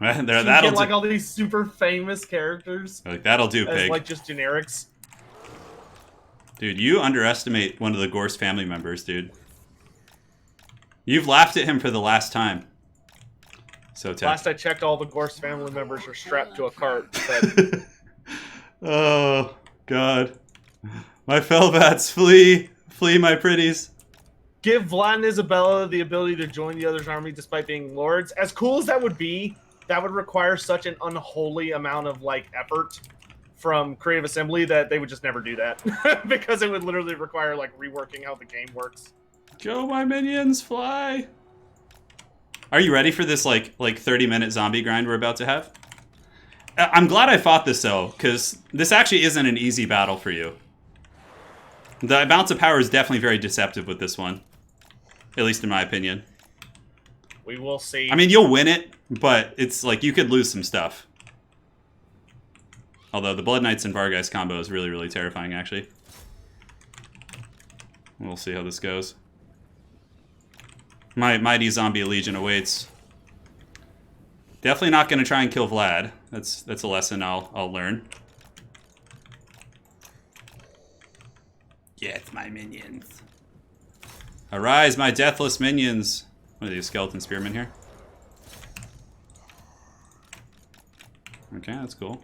That'll
get,
do.
like all these super famous characters.
Like, that'll do,
as,
pig.
like just generics.
Dude, you underestimate one of the Gorse family members, dude. You've laughed at him for the last time. So
Last I checked, all the Gorse family members are strapped to a cart. But...
Oh, God. My Felbats, flee. Flee, my pretties.
Give Vlad and Isabella the ability to join the other's army despite being lords. As cool as that would be, that would require such an unholy amount of, like, effort from Creative Assembly that they would just never do that. Because it would literally require, like, reworking how the game works.
Go, my minions, fly. Are you ready for this, like 30-minute zombie grind we're about to have? I'm glad I fought this, though, because this actually isn't an easy battle for you. The bounce of power is definitely very deceptive with this one. At least in my opinion.
We will see.
I mean, you'll win it, but it's like you could lose some stuff. Although the Blood Knights and Vargeist combo is really, really terrifying, actually. We'll see how this goes. My mighty zombie legion awaits. Definitely not going to try and kill Vlad. That's a lesson I'll learn. Yes, my minions. Arise, my deathless minions. What are these, skeleton spearmen here? Okay, that's cool.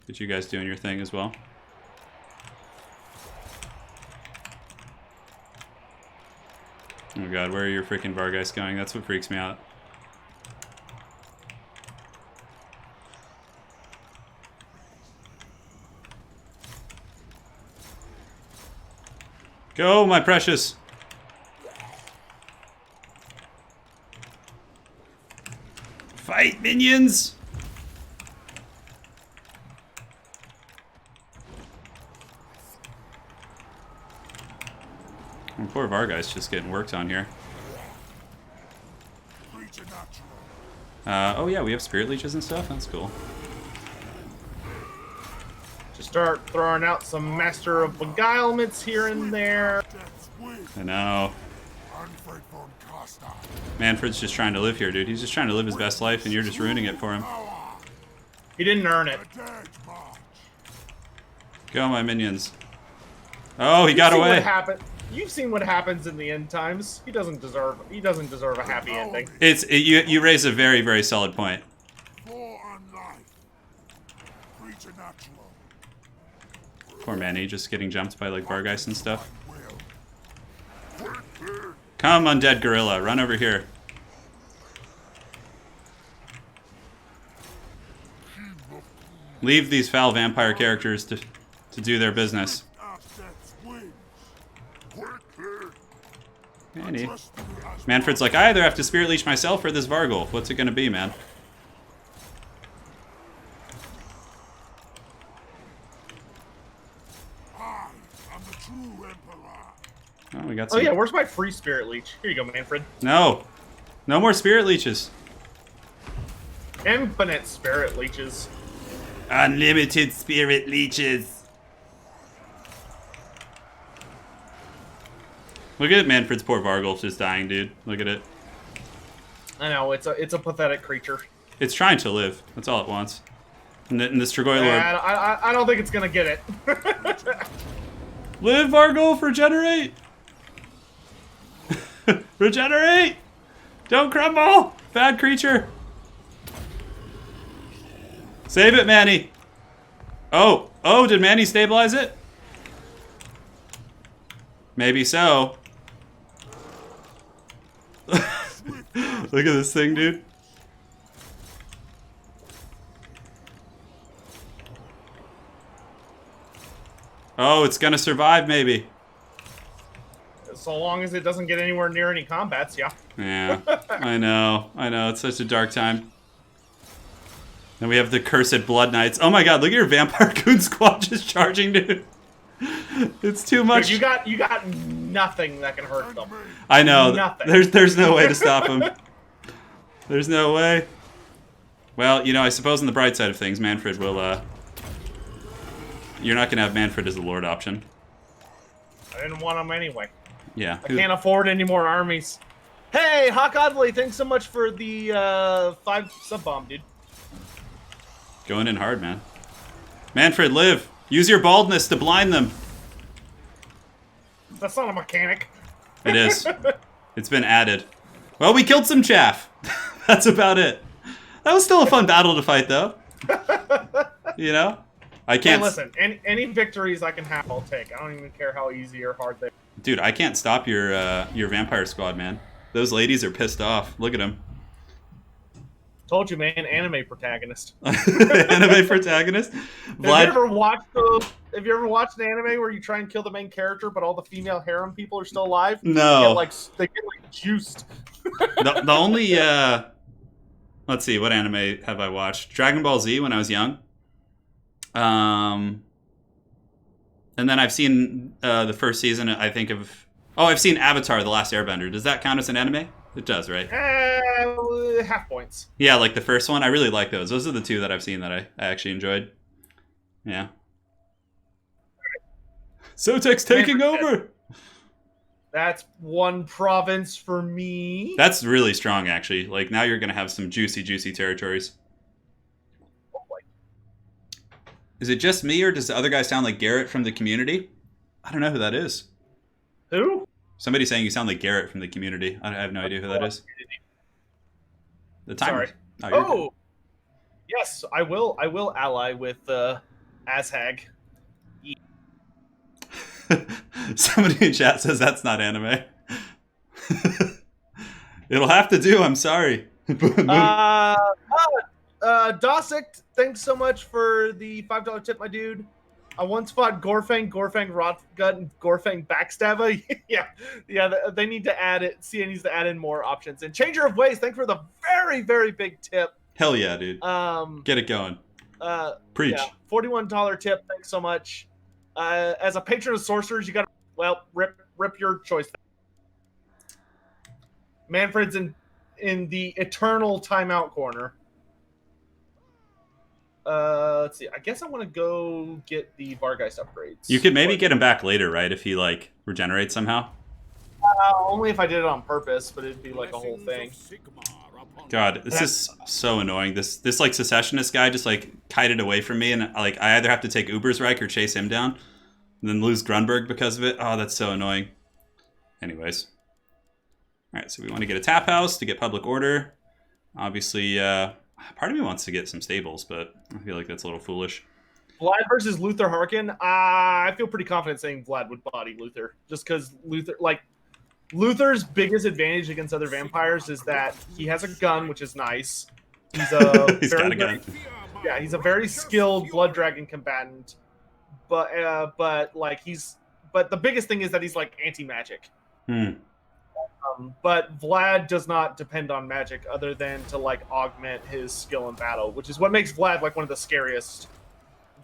Get you guys doing your thing as well. Oh god, where are your freaking Vargeist going? That's what freaks me out. Go, my precious! Fight, minions! Oh, poor Vargeist just getting worked on here. Oh yeah, we have spirit leeches and stuff? That's cool.
Just start throwing out some Master of Beguilements here and there.
I know. Mannfred's just trying to live here, dude. He's just trying to live his best life, and you're just ruining it for him.
He didn't earn it.
Go, my minions. Oh, he got away.
You've seen what happens in the end times. He doesn't deserve a happy ending.
You raise a very, very solid point. Poor Manny, just getting jumped by like Vargeist and stuff. Come, undead gorilla, run over here. Leave these foul vampire characters to do their business. Manny. Mannfred's like, I either have to spirit leech myself or this Vargul. What's it gonna be, man? Oh, we got some...
Oh yeah, where's my free spirit leech? Here you go, Mannfred.
No. No more spirit leeches.
Infinite spirit leeches.
Unlimited spirit leeches. Look at Mannfred's poor Vargul just dying, dude. Look at it.
I know, it's a pathetic creature.
It's trying to live. That's all it wants. And the Strigoi Lord...
I don't think it's gonna get it.
Live, Vargul! Regenerate! Regenerate! Don't crumble! Bad creature! Save it, Manny! Oh! Oh, did Manny stabilize it? Maybe so. Look at this thing, dude. Oh, it's gonna survive, maybe.
So long as it doesn't get anywhere near any combats, yeah.
Yeah, I know. I know. It's such a dark time. Then we have the cursed Blood Knights. Oh my god, look at your Vampire Goon Squad just charging, dude. It's too much.
Dude, you got nothing that can hurt them.
I know.
Nothing.
There's no way to stop them. There's no way. Well, you know, I suppose on the bright side of things, Mannfred will, you're not gonna have Mannfred as the Lord option.
I didn't want them anyway.
Yeah.
I can't afford any more armies. Hey, Hawk Oddly, thanks so much for the 5 sub bomb, dude.
Going in hard, man. Mannfred, live. Use your baldness to blind them.
That's not a mechanic.
It is. It's been added. Well, we killed some chaff. That's about it. That was still a fun battle to fight, though. You know? I can't...
Hey, listen, any victories I can have, I'll take. I don't even care how easy or hard they are.
Dude, I can't stop your vampire squad, man. Those ladies are pissed off. Look at them.
Told you, man, anime protagonist.
Anime protagonist? Vlad...
Have you ever watched an anime where you try and kill the main character, but all the female harem people are still alive?
No.
They get juiced.
The only... Let's see, what anime have I watched? Dragon Ball Z when I was young. And then I've seen the first season, I think, of... Oh, I've seen Avatar, The Last Airbender. Does that count as an anime? It does, right?
Half points.
Yeah, like the first one. I really like those. Those are the two that I've seen that I actually enjoyed. Yeah. Sotek's taking over!
That's 1 province for me.
That's really strong, actually. Like, now you're going to have some juicy, juicy territories. Is it just me, or does the other guy sound like Garrett from the Community? I don't know who that is.
Who?
Somebody's saying you sound like Garrett from the Community. I have no idea who that is. The timer.
Sorry.
Oh,
yes, I will ally with Ashag.
Somebody in chat says that's not anime. It'll have to do. I'm sorry.
Dosick, thanks so much for the $5 tip, my dude. I once fought Gorfang Rotgut, and Gorfang Backstabber. yeah. They need to add it. CN needs to add in more options. And Changer of Ways, thanks for the very, very big tip.
Hell yeah, dude. Get it going. Preach.
Yeah, $41 tip. Thanks so much. As a patron of sorcerers, you got to rip your choice. Mannfred's in the eternal timeout corner. Let's see. I guess I want to go get the Vargeist upgrades.
You could maybe get him back later, right? If he like regenerates somehow.
Only if I did it on purpose, but it'd be like a whole thing.
God, this is so annoying. This like secessionist guy just like kited away from me, and like I either have to take Ubersreich or chase him down, and then lose Grunberg because of it. Oh, that's so annoying. Anyways, all right. So we want to get a tap house to get public order. Obviously, part of me wants to get some stables, but I feel like that's a little foolish.
Vlad versus Luther Harkin. I feel pretty confident saying Vlad would body Luther, just because Luther's biggest advantage against other vampires is that he has a gun, which is nice. He's
He's got a gun.
Yeah, he's a very skilled blood dragon combatant, but the biggest thing is that he's like anti-magic. But Vlad does not depend on magic other than to like augment his skill in battle, which is what makes Vlad like one of the scariest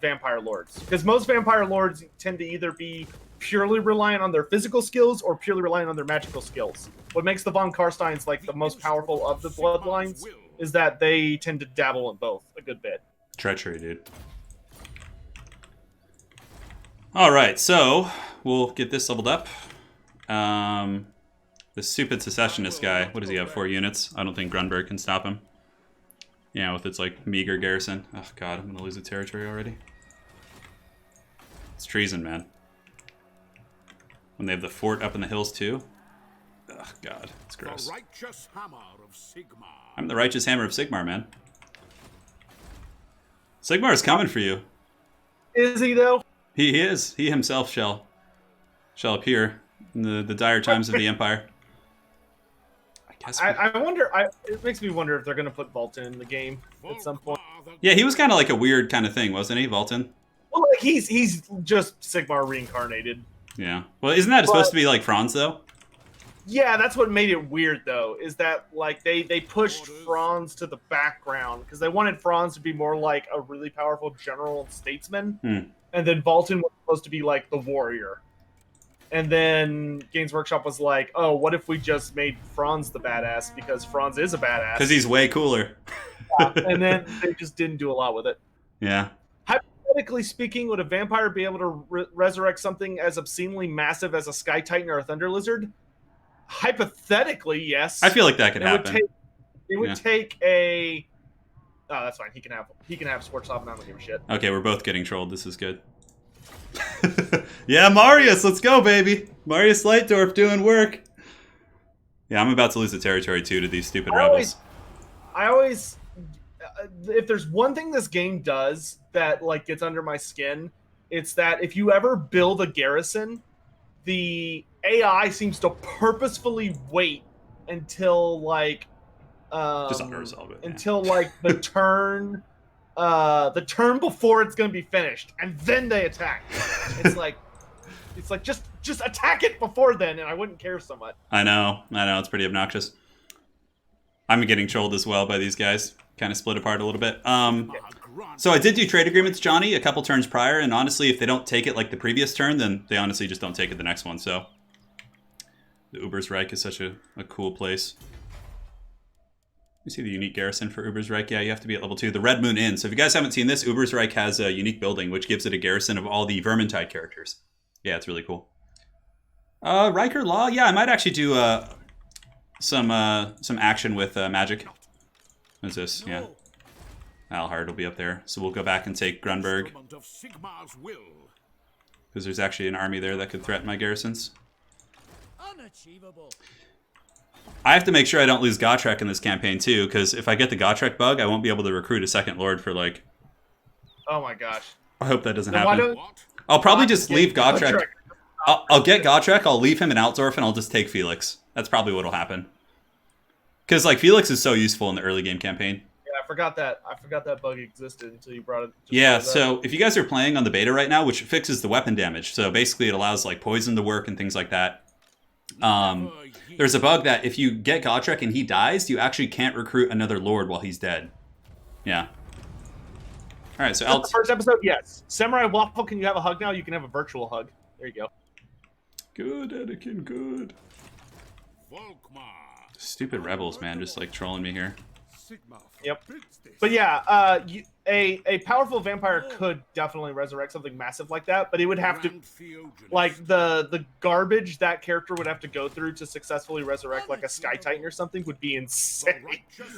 vampire lords. Because most vampire lords tend to either be purely reliant on their physical skills or purely reliant on their magical skills. What makes the von Carsteins like the most powerful of the bloodlines is that they tend to dabble in both a good bit.
Treachery, dude. All right, so we'll get this leveled up. The stupid secessionist guy, what does he have, 4 units? I don't think Grunberg can stop him. Yeah, with its like meager garrison. Oh god, I'm gonna lose the territory already. It's treason, man. When they have the fort up in the hills too. Oh god, it's gross.
The righteous hammer of Sigmar.
I'm the righteous hammer of Sigmar, man. Sigmar is coming for you.
Is he though?
He is. He himself shall appear in the dire times of the Empire.
I wonder. It makes me wonder if they're going to put Volton in the game at some point.
Yeah, he was kind of like a weird kind of thing, wasn't he, Volton?
Well, like he's just Sigmar reincarnated.
Yeah. Well, isn't that supposed to be like Franz though?
Yeah, that's what made it weird though. Is that like they pushed Franz to the background because they wanted Franz to be more like a really powerful general and statesman, and then Volton was supposed to be like the warrior. And then Games Workshop was like, oh, what if we just made Franz the badass because Franz is a badass.
Because he's way cooler.
And then they just didn't do a lot with it.
Yeah.
Hypothetically speaking, would a vampire be able to resurrect something as obscenely massive as a Sky Titan or a Thunder Lizard? hypothetically, yes.
I feel like that could happen.
It would take a. Oh, that's fine. He can have sports off, and I don't give a shit.
Okay, we're both getting trolled. This is good. Yeah, Marius, let's go, baby. Marius Leitdorf doing work. Yeah, I'm about to lose the territory too to these stupid rebels.
I always, if there's one thing this game does that like gets under my skin, it's that if you ever build a garrison, the AI seems to purposefully wait until like
just unresolve it.
Until like the turn before it's gonna be finished, and then they attack. It's like just attack it before then, and I wouldn't care so much.
I know, it's pretty obnoxious. I'm getting trolled as well by these guys. Kind of split apart a little bit. So I did do trade agreements, Johnny, a couple turns prior, and honestly, if they don't take it like the previous turn, then they honestly just don't take it the next one. So the Ubersreich is such a cool place. You see the unique garrison for Ubersreich? Yeah, you have to be at level 2. The Red Moon Inn. So if you guys haven't seen this, Ubersreich has a unique building, which gives it a garrison of all the Vermintide characters. Yeah, it's really cool. Riker Law? Yeah, I might actually do some action with magic. What's this? Yeah. Alhard will be up there. So we'll go back and take Grunberg. Because there's actually an army there that could threaten my garrisons.
Unachievable.
I have to make sure I don't lose Gotrek in this campaign too, because if I get the Gotrek bug, I won't be able to recruit a second lord for like...
Oh my gosh.
I hope that doesn't happen. I'll probably just leave Gotrek. I'll get Gotrek, I'll leave him in Altdorf, and I'll just take Felix. That's probably what'll happen. Because like Felix is so useful in the early game campaign.
Yeah, I forgot that bug existed until you brought it.
Yeah, so if you guys are playing on the beta right now, which fixes the weapon damage, so basically it allows like poison to work and things like that. There's a bug that if you get Gotrek and he dies, you actually can't recruit another lord while he's dead. Yeah. All right, so
the first episode, yes. Samurai Waffle, can you have a hug now? You can have a virtual hug. There you go.
Good, Anakin, good.
Volkmar.
Stupid rebels, man, just like trolling me here.
Yep. But yeah, a powerful vampire could definitely resurrect something massive like that, but it would have to, like the garbage that character would have to go through to successfully resurrect like a Sky Titan or something would be insane.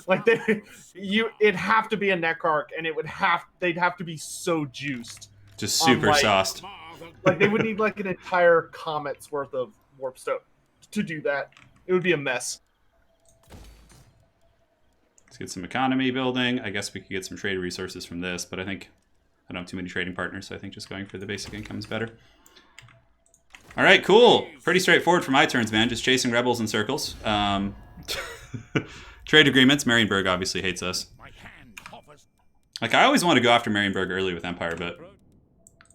Like it'd have to be a Necrarch, and they'd have to be so juiced,
just super sauced.
Like they would need like an entire comet's worth of warp stone to do that. It would be a mess.
Let's get some economy building. I guess we could get some trade resources from this, but I think I don't have too many trading partners, so I think just going for the basic income is better. All right, cool. Pretty straightforward for my turns, man. Just chasing rebels in circles. Trade agreements. Maranburg obviously hates us. Like, I always want to go after Maranburg early with Empire, but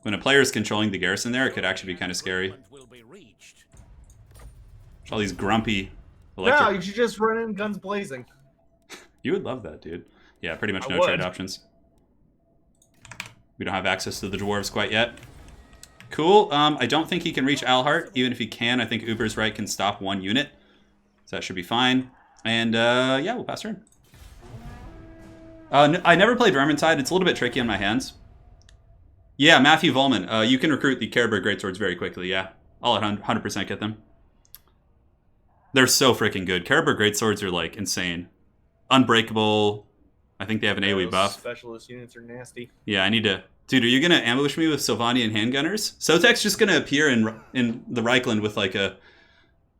when a player is controlling the garrison there, it could actually be kind of scary. All these grumpy electric...
No, you should just run in guns blazing.
You would love that, dude. Yeah, pretty much no trade options. We don't have access to the dwarves quite yet. Cool. I don't think he can reach Alhart. Even if he can, I think Ubersreich can stop one unit. So that should be fine. And yeah, we'll pass turn. I never played Vermintide. It's a little bit tricky on my hands. Yeah, Matthew Volman. You can recruit the Carberg Greatswords very quickly, yeah. I'll 100% get them. They're so freaking good. Carberg Greatswords are, like, insane. Unbreakable. I think they have an AoE buff.
Specialist units are nasty.
Yeah, I need to... Dude, are you going to ambush me with Sylvania and handgunners? Sotek's just going to appear in the Reichland with, like, a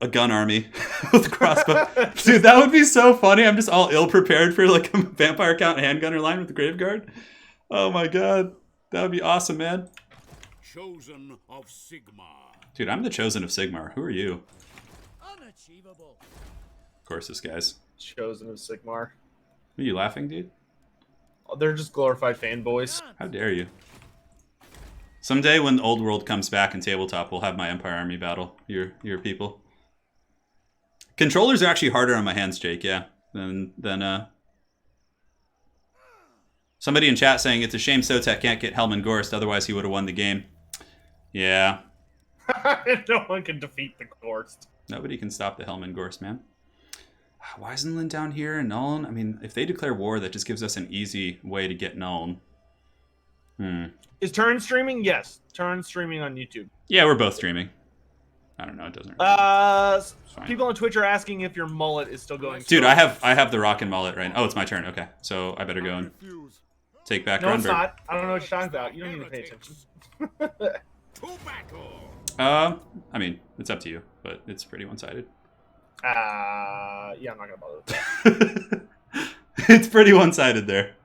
gun army with a crossbow. Dude, that would be so funny. I'm just all ill-prepared for, like, a vampire count handgunner line with the Graveguard. Oh, my God. That would be awesome, man.
Chosen of Sigmar.
Dude, I'm the Chosen of Sigmar. Who are you?
Unachievable.
Of course, this guy's.
Chosen of Sigmar.
Are you laughing, dude?
Oh, they're just glorified fanboys.
How dare you? Someday when Old World comes back in tabletop, we'll have my Empire Army battle. Your people. Controllers are actually harder on my hands, Jake, yeah. Than somebody in chat saying it's a shame Sotek can't get Helmengart, otherwise he would have won the game. Yeah.
No one can defeat the Gorst.
Nobody can stop the Helmengart, man. Weisenland down here and Nuln. I mean, if they declare war, that just gives us an easy way to get Nuln.
Is Turin streaming? Yes. Turin's streaming on YouTube.
Yeah, we're both streaming. I don't know. It doesn't. Really
people on Twitch are asking if your mullet is still going.
Dude, I have the rockin' mullet right now. Oh, it's my turn. Okay, so I better go and take back.
No, it's not. I don't know what you're talking about. You don't need to pay attention.
I mean, it's up to you, but it's pretty one-sided.
Yeah, I'm not gonna bother with that.
It's pretty one-sided there.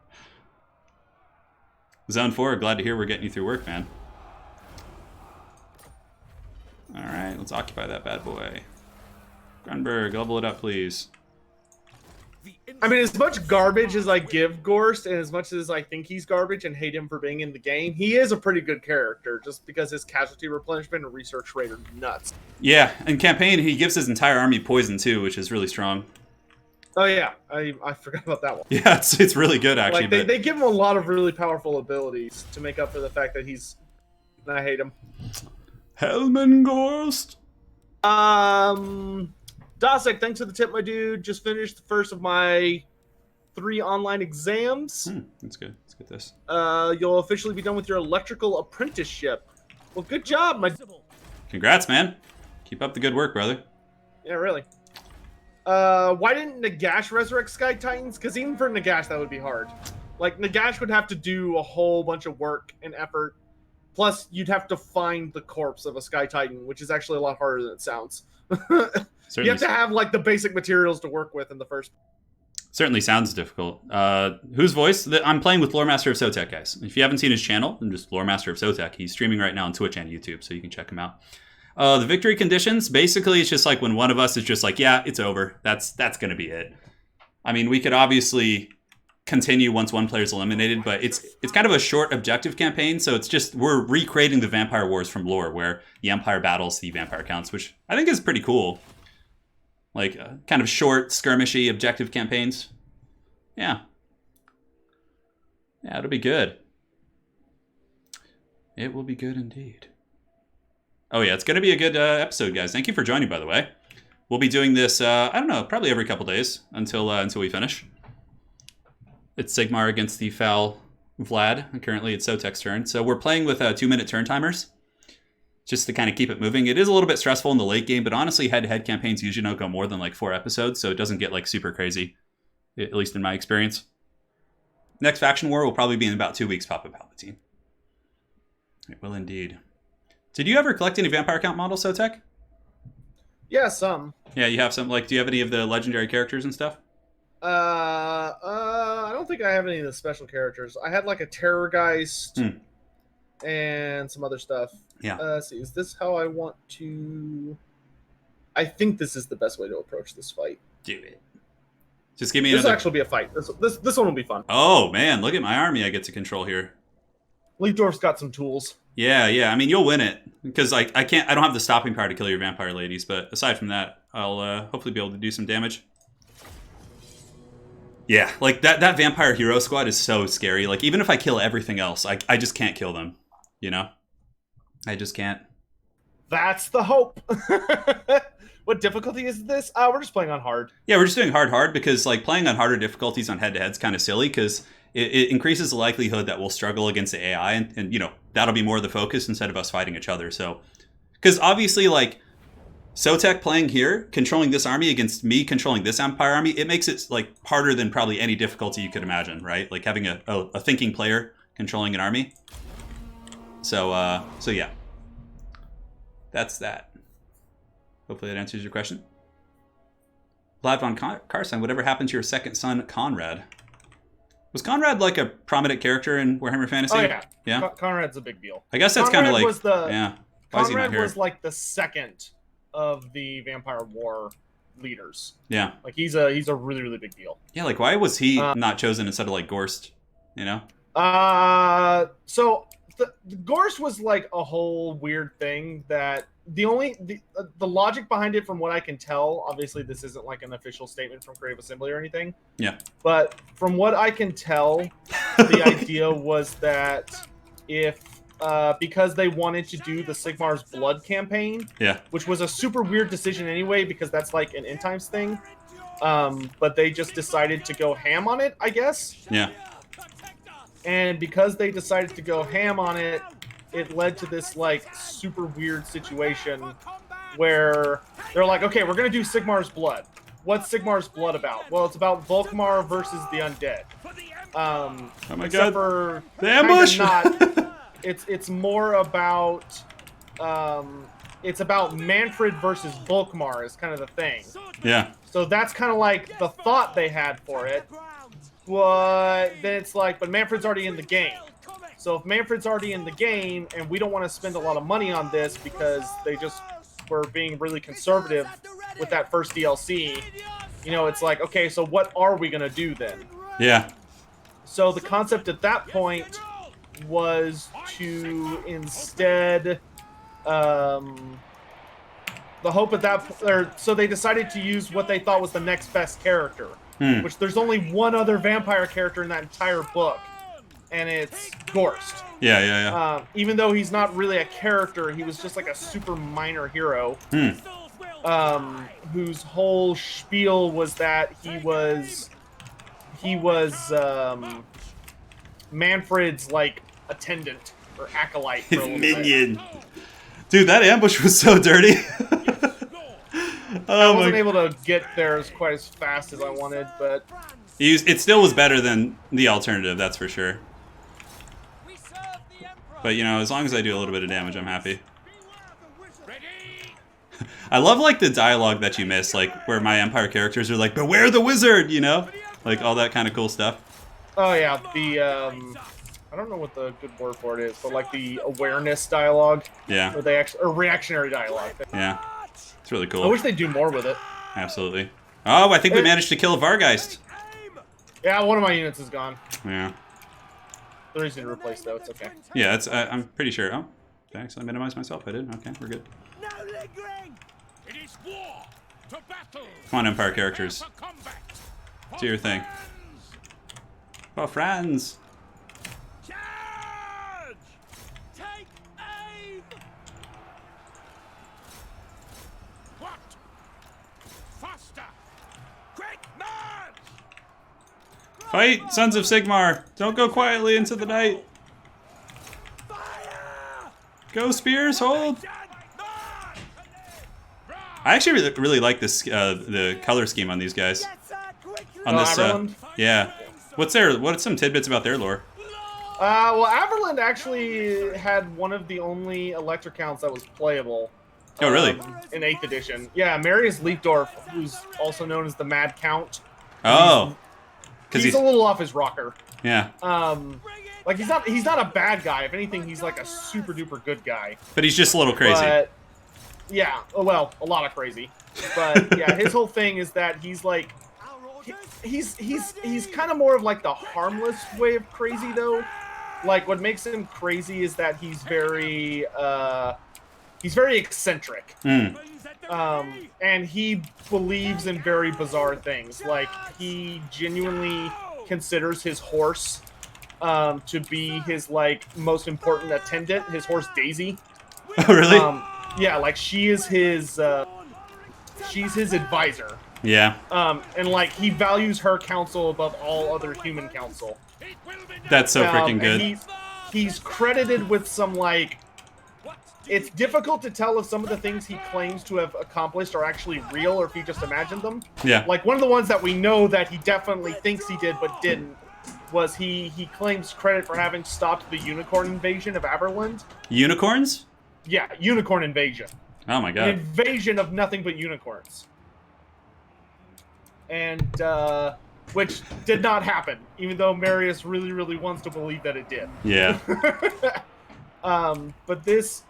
Zone 4, glad to hear we're getting you through work, man. Alright, let's occupy that bad boy. Grunberg, level it up, please.
I mean, as much garbage as I give Gorst, and as much as I think he's garbage and hate him for being in the game, he is a pretty good character, just because his casualty replenishment and research rate are nuts.
Yeah, in campaign, he gives his entire army poison, too, which is really strong.
Oh, yeah. I forgot about that one.
Yeah, it's really good, actually.
Like, they give him a lot of really powerful abilities to make up for the fact that he's... I hate him.
Helmgart.
Dosek, thanks for the tip, my dude. Just finished the first of my 3 online exams.
That's good. Let's get this.
You'll officially be done with your electrical apprenticeship. Well, good job, my...
Congrats, man. Keep up the good work, brother.
Yeah, really. Why didn't Nagash resurrect Sky Titans? Because even for Nagash, that would be hard. Like, Nagash would have to do a whole bunch of work and effort. Plus, you'd have to find the corpse of a Sky Titan, which is actually a lot harder than it sounds. You have to have, like, the basic materials to work with in the first.
Certainly sounds difficult. Whose voice? I'm playing with Loremaster of Sotek, guys. If you haven't seen his channel, I'm just Loremaster of Sotek. He's streaming right now on Twitch and YouTube, so you can check him out. The victory conditions, basically, it's just like when one of us is just like, yeah, it's over. That's going to be it. I mean, we could obviously continue once one player is eliminated, but it's kind of a short objective campaign, so it's just we're recreating the Vampire Wars from lore, where the Empire battles the Vampire Counts, which I think is pretty cool. Like, kind of short, skirmishy objective campaigns. Yeah. Yeah, it'll be good. It will be good indeed. Oh yeah, it's going to be a good episode, guys. Thank you for joining, by the way. We'll be doing this, I don't know, probably every couple days until we finish. It's Sigmar against the foul Vlad, and currently it's Sotek's turn. So we're playing with 2-minute turn timers, just to kind of keep it moving. It is a little bit stressful in the late game, but honestly, head-to-head campaigns usually don't go more than like 4 episodes, so it doesn't get like super crazy, at least in my experience. Next faction war will probably be in about 2 weeks, Papa Palpatine. It will indeed. Did you ever collect any Vampire Count models, Sotek?
Yeah, some.
Yeah, you have some. Like, do you have any of the legendary characters and stuff?
I don't think I have any of the special characters. I had like a Terrorgeist and some other stuff.
Yeah.
Let's see, is this how I want to... I think this is the best way to approach this fight.
Do it. Just give me
This
another...
will actually be a fight. This one will be fun.
Oh, man, look at my army I get to control here.
Leitdorf's got some tools.
Yeah. I mean, you'll win it because I don't have the stopping power to kill your vampire ladies. But aside from that, I'll hopefully be able to do some damage. Yeah, like that vampire hero squad is so scary. Like even if I kill everything else, I just can't kill them. You know, I just can't.
That's the hope. What difficulty is this? We're just playing on hard.
Yeah, we're just doing hard because like playing on harder difficulties on head-to-head is kind of silly because it increases the likelihood that we'll struggle against the AI, and you know that'll be more of the focus instead of us fighting each other. So, because obviously like Sotek playing here, controlling this army against me controlling this Empire army, it makes it like harder than probably any difficulty you could imagine, right? Like having a thinking player controlling an army. So yeah, that's that. Hopefully that answers your question. Vlad von Carstein, whatever happened to your second son, Conrad? Was Conrad like a prominent character in Warhammer Fantasy?
Oh yeah,
yeah.
Conrad's a big deal.
I guess that's kind of like
yeah.
Why is he not
Conrad
here?
was like the second of the Vampire War leaders.
Yeah,
like he's a really really big deal.
Yeah, like why was he not chosen instead of like Gorst? You know?
So the Gorst was like a whole weird thing that the logic behind it, from what I can tell, obviously this isn't like an official statement from Creative Assembly or anything.
Yeah.
But from what I can tell, the idea was that if because they wanted to do the Sigmar's Blood campaign,
yeah,
which was a super weird decision anyway because that's like an end times thing. But they just decided to go ham on it, I guess.
Yeah.
And because they decided to go ham on it, it led to this like super weird situation where they're like, okay, we're gonna do Sigmar's blood. What's Sigmar's blood about? Well, it's about Volkmar versus the undead.
Oh my
Except
god!
for
The ambush.
not. It's more about it's about Mannfred versus Volkmar is kind of the thing.
Yeah.
So that's kind of like the thought they had for it. But then it's like, but Manfred's already in the game. So if Manfred's already in the game, and we don't want to spend a lot of money on this because they just were being really conservative with that first DLC, you know, it's like, okay, so what are we going to do then?
Yeah.
So the concept at that point was to instead, the hope at that, so they decided to use what they thought was the next best character, which there's only one other vampire character in that entire book, and it's Gorst.
Yeah.
Even though he's not really a character, he was just like a super minor hero, whose whole spiel was that he was Manfred's like attendant or acolyte for a little
Minion.
bit.
Dude, that ambush was so dirty.
I wasn't able to get there quite as fast as I wanted, but
it still was better than the alternative, that's for sure. But you know, as long as I do a little bit of damage, I'm happy. I love like the dialogue that you miss, like where my Empire characters are like, "Beware the wizard," you know, like all that kind of cool stuff.
Oh yeah, the I don't know what the good word for it is, but like the awareness dialogue.
Yeah.
Or they or reactionary dialogue.
Yeah. It's really cool.
I wish they'd do more with it.
Absolutely. Oh, I think we managed to kill a Vargeist.
Yeah, one of my units is gone.
Yeah.
They're easy to replace though. It's okay.
Yeah, it's. I'm pretty sure. Oh, did I actually minimize myself? I did. Okay, we're good.
No lingering.
It is war to battle.
Come on, Empire characters.
For combat.
Do your thing. For friends.
Charge! Take aim!
What? Faster. Quick march.
Fight, Sons of Sigmar! Don't go quietly into the night.
Fire!
Go spears, hold! I actually really like this the color scheme on these guys.
Yes, sir, quickly!
On this,
Averland?
yeah. What's some tidbits about their lore?
Well, Averland actually had one of the only electric counts that was playable.
Oh, really?
In 8th edition. Yeah, Marius Leitdorf, who's also known as the Mad Count.
Oh, because
He's a little off his rocker.
yeah.
Like he's not a bad guy. If anything, he's like a super duper good guy.
But he's just a little crazy.
But, yeah, well, a lot of crazy. But yeah, his whole thing is that he's like, he's kind of more of like the harmless way of crazy though. Like what makes him crazy is that he's very eccentric. And he believes in very bizarre things. Like he genuinely considers his horse to be his like most important attendant. His horse Daisy.
Oh, really?
Yeah, like she is his. She's his advisor.
Yeah.
And like he values her counsel above all other human counsel.
That's so freaking
And
good.
he's credited with some like. It's difficult to tell if some of the things he claims to have accomplished are actually real or if he just imagined them.
Yeah.
Like one of the ones that we know that he definitely thinks he did but didn't was he claims credit for having stopped the unicorn invasion of Averland.
Unicorns?
Yeah, unicorn invasion.
Oh my
An
god.
invasion of nothing but unicorns. And, which did not happen, even though Marius really, really wants to believe that it did.
Yeah.
But this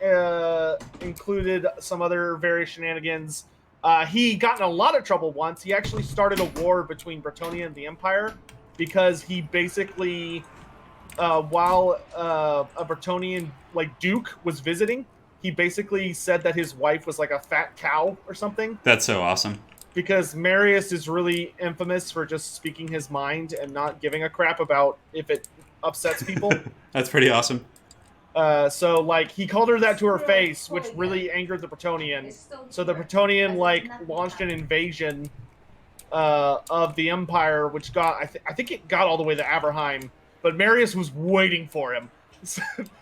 included some other various shenanigans. He got in a lot of trouble once. He actually started a war between Bretonnia and the Empire because he basically, while a Bretonian like duke was visiting, he basically said that his wife was like a fat cow or something.
That's so awesome.
Because Marius is really infamous for just speaking his mind and not giving a crap about if it upsets people.
That's pretty awesome.
So, like, he called her that to her face, which really angered the Bretonian. So the Bretonian, like, launched an invasion of the Empire, which got, I think it got all the way to Averheim. But Marius was waiting for him.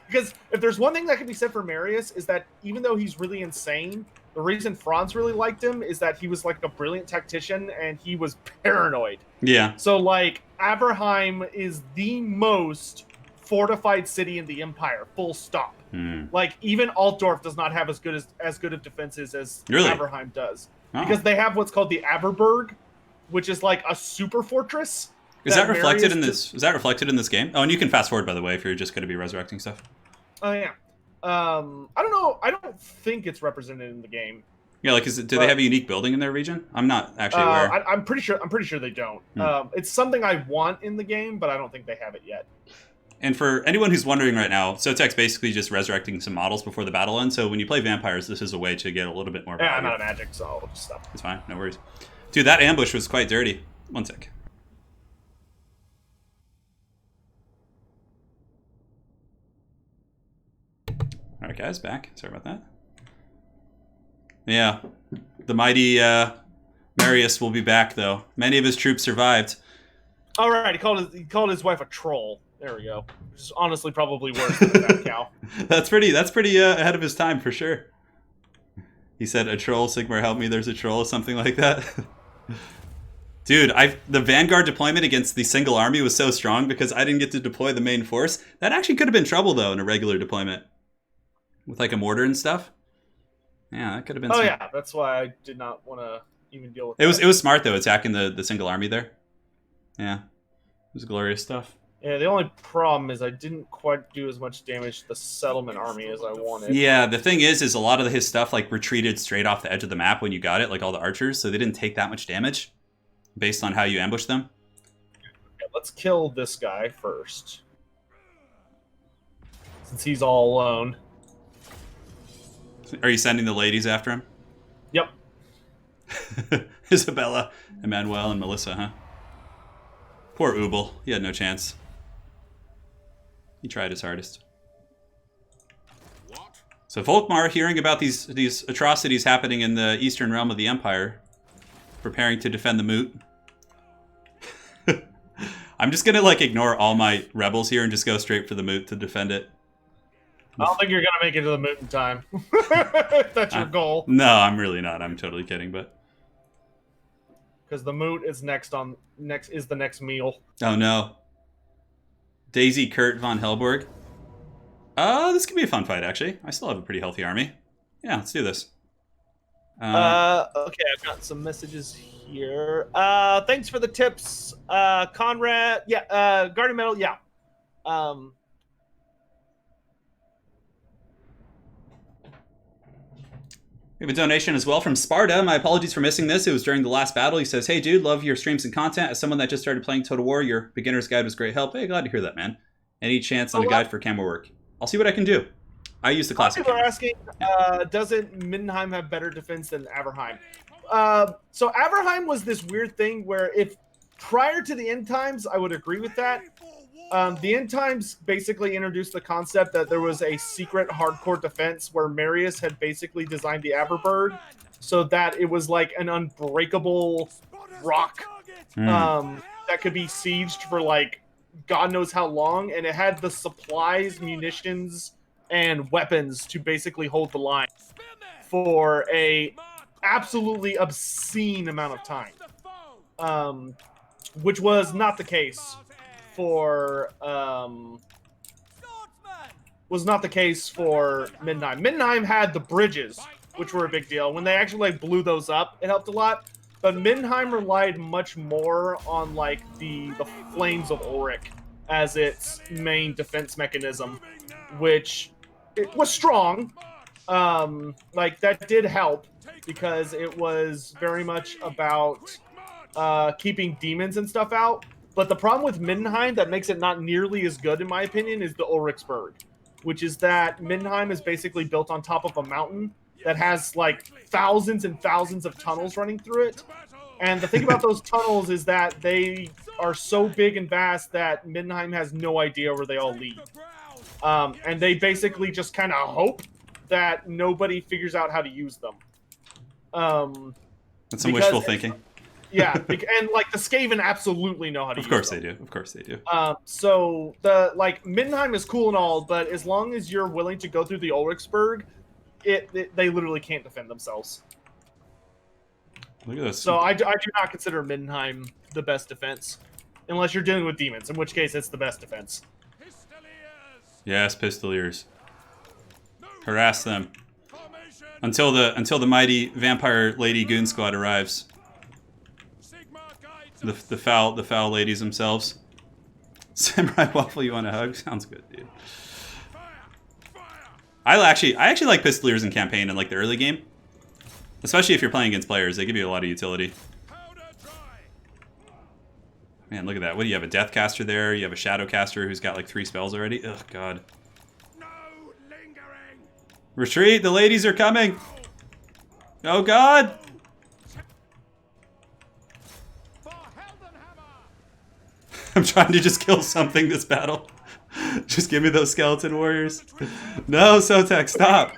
Because if there's one thing that can be said for Marius is that even though he's really insane, the reason Franz really liked him is that he was like a brilliant tactician and he was paranoid.
Yeah.
So like Averheim is the most fortified city in the Empire, full stop. Like even Altdorf does not have as good of defenses as Averheim does. Because they have what's called the Averburg, which is like a super fortress.
Is that reflected in this? Is that reflected in this game? Oh, and you can fast forward, by the way, if you're just going to be resurrecting stuff.
Oh yeah. I don't know. I don't think it's represented in the game.
Yeah, like, do they have a unique building in their region? I'm not actually aware.
I'm pretty sure they don't. It's something I want in the game, but I don't think they have it yet.
And for anyone who's wondering right now, Sotek's basically just resurrecting some models before the battle ends. So when you play vampires, this is a way to get a little bit more value.
Yeah, I'm not a magic, so I'll just stop.
It's fine, no worries. Dude, that ambush was quite dirty. One sec. All right, guys, back. Sorry about that. Yeah, the mighty Marius will be back, though. Many of his troops survived.
All right, he called his wife a troll. There we go. Which is honestly probably worse than a fat cow.
That's pretty ahead of his time for sure. He said, "A troll, Sigmar, help me. There's a troll," something like that. Dude, the Vanguard deployment against the single army was so strong because I didn't get to deploy the main force. That actually could have been trouble though in a regular deployment with like a mortar and stuff. Yeah, that could have been.
Oh yeah, that's why I did not want to even deal with.
It was smart though, attacking the single army there. Yeah, it was glorious stuff.
Yeah, the only problem is I didn't quite do as much damage to the settlement army as I wanted.
Yeah, the thing is a lot of his stuff like retreated straight off the edge of the map when you got it, like all the archers, so they didn't take that much damage based on how you ambushed them.
Okay, let's kill this guy first, since he's all alone.
Are you sending the ladies after him?
Yep.
Isabella, Emmanuel, and Melissa, huh? Poor Ubel. He had no chance. He tried his hardest.
What?
So Volkmar, hearing about these atrocities happening in the eastern realm of the Empire, preparing to defend the moot. I'm just gonna like ignore all my rebels here and just go straight for the moot to defend it.
I don't think you're gonna make it to the moot in time. If that's your goal.
No, I'm really not. I'm totally kidding, but
because the moot is is the next meal.
Oh no. Daisy Kurt von Helborg. This could be a fun fight, actually. I still have a pretty healthy army. Yeah, let's do this.
Okay, I've got some messages here. Thanks for the tips, Conrad. Yeah, Guardian Medal. Yeah.
We have a donation as well from Sparta. My apologies for missing this. It was during the last battle. He says, "Hey, dude, love your streams and content. As someone that just started playing Total War, your beginner's guide was great help." Hey, glad to hear that, man. Any chance on a guide for camo work? I'll see what I can do. I use the classic.
People are asking, doesn't Mindenheim have better defense than Averheim? So Averheim was this weird thing where if prior to the end times, I would agree with that. The end times basically introduced the concept that there was a secret hardcore defense where Marius had basically designed the Averburg so that it was like an unbreakable rock that could be sieged for like God knows how long, and it had the supplies, munitions, and weapons to basically hold the line for a absolutely obscene amount of time, which was not the case for Mindenheim. Mindenheim had the bridges, which were a big deal. When they actually like blew those up, it helped a lot. But Mindenheim relied much more on like the flames of Ulrich as its main defense mechanism, which it was strong. Like that did help because it was very much about keeping demons and stuff out. But the problem with Mindenheim that makes it not nearly as good, in my opinion, is the Ulrichsburg, which is that Mindenheim is basically built on top of a mountain that has like thousands and thousands of tunnels running through it. And the thing about those tunnels is that they are so big and vast that Mindenheim has no idea where they all lead. And they basically just kind of hope that nobody figures out how to use them.
That's some wishful thinking.
Yeah, and like the Skaven absolutely know how to use them.
Of course they do. Of course they do.
So the like Mindenheim is cool and all, but as long as you're willing to go through the Ulrichsburg, they literally can't defend themselves.
Look at this.
So I do not consider Mindenheim the best defense, unless you're dealing with demons, in which case it's the best defense.
Yes, Pistoliers. Harass them until the mighty vampire lady goon squad arrives. The foul ladies themselves. Samurai Waffle, you want a hug? Sounds good, dude. I actually like Pistoliers in campaign in like the early game, especially if you're playing against players. They give you a lot of utility. Man, look at that. What do you have? A Deathcaster there. You have a Shadowcaster who's got like 3 spells already. Ugh, God. Retreat! The ladies are coming! Oh, God! I'm trying to just kill something this battle. Just give me those skeleton warriors. No, Sotek, stop!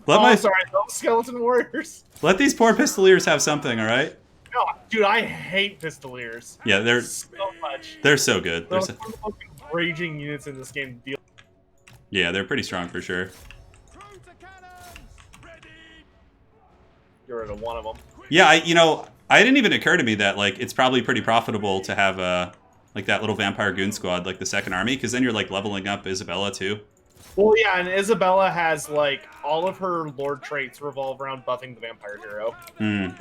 Sorry, those skeleton warriors.
Let these poor Pistoliers have something, alright?
No, dude, I hate Pistoliers.
Yeah, they're
so much.
They're so good.
They're some of the most raging units in this game to deal.
Yeah, they're pretty strong for sure.
You're rid of one of them.
Yeah, it didn't even occur to me that like it's probably pretty profitable to have like that little vampire goon squad, like the second army, because then you're like leveling up Isabella too.
Well, yeah, and Isabella has like all of her lord traits revolve around buffing the vampire hero.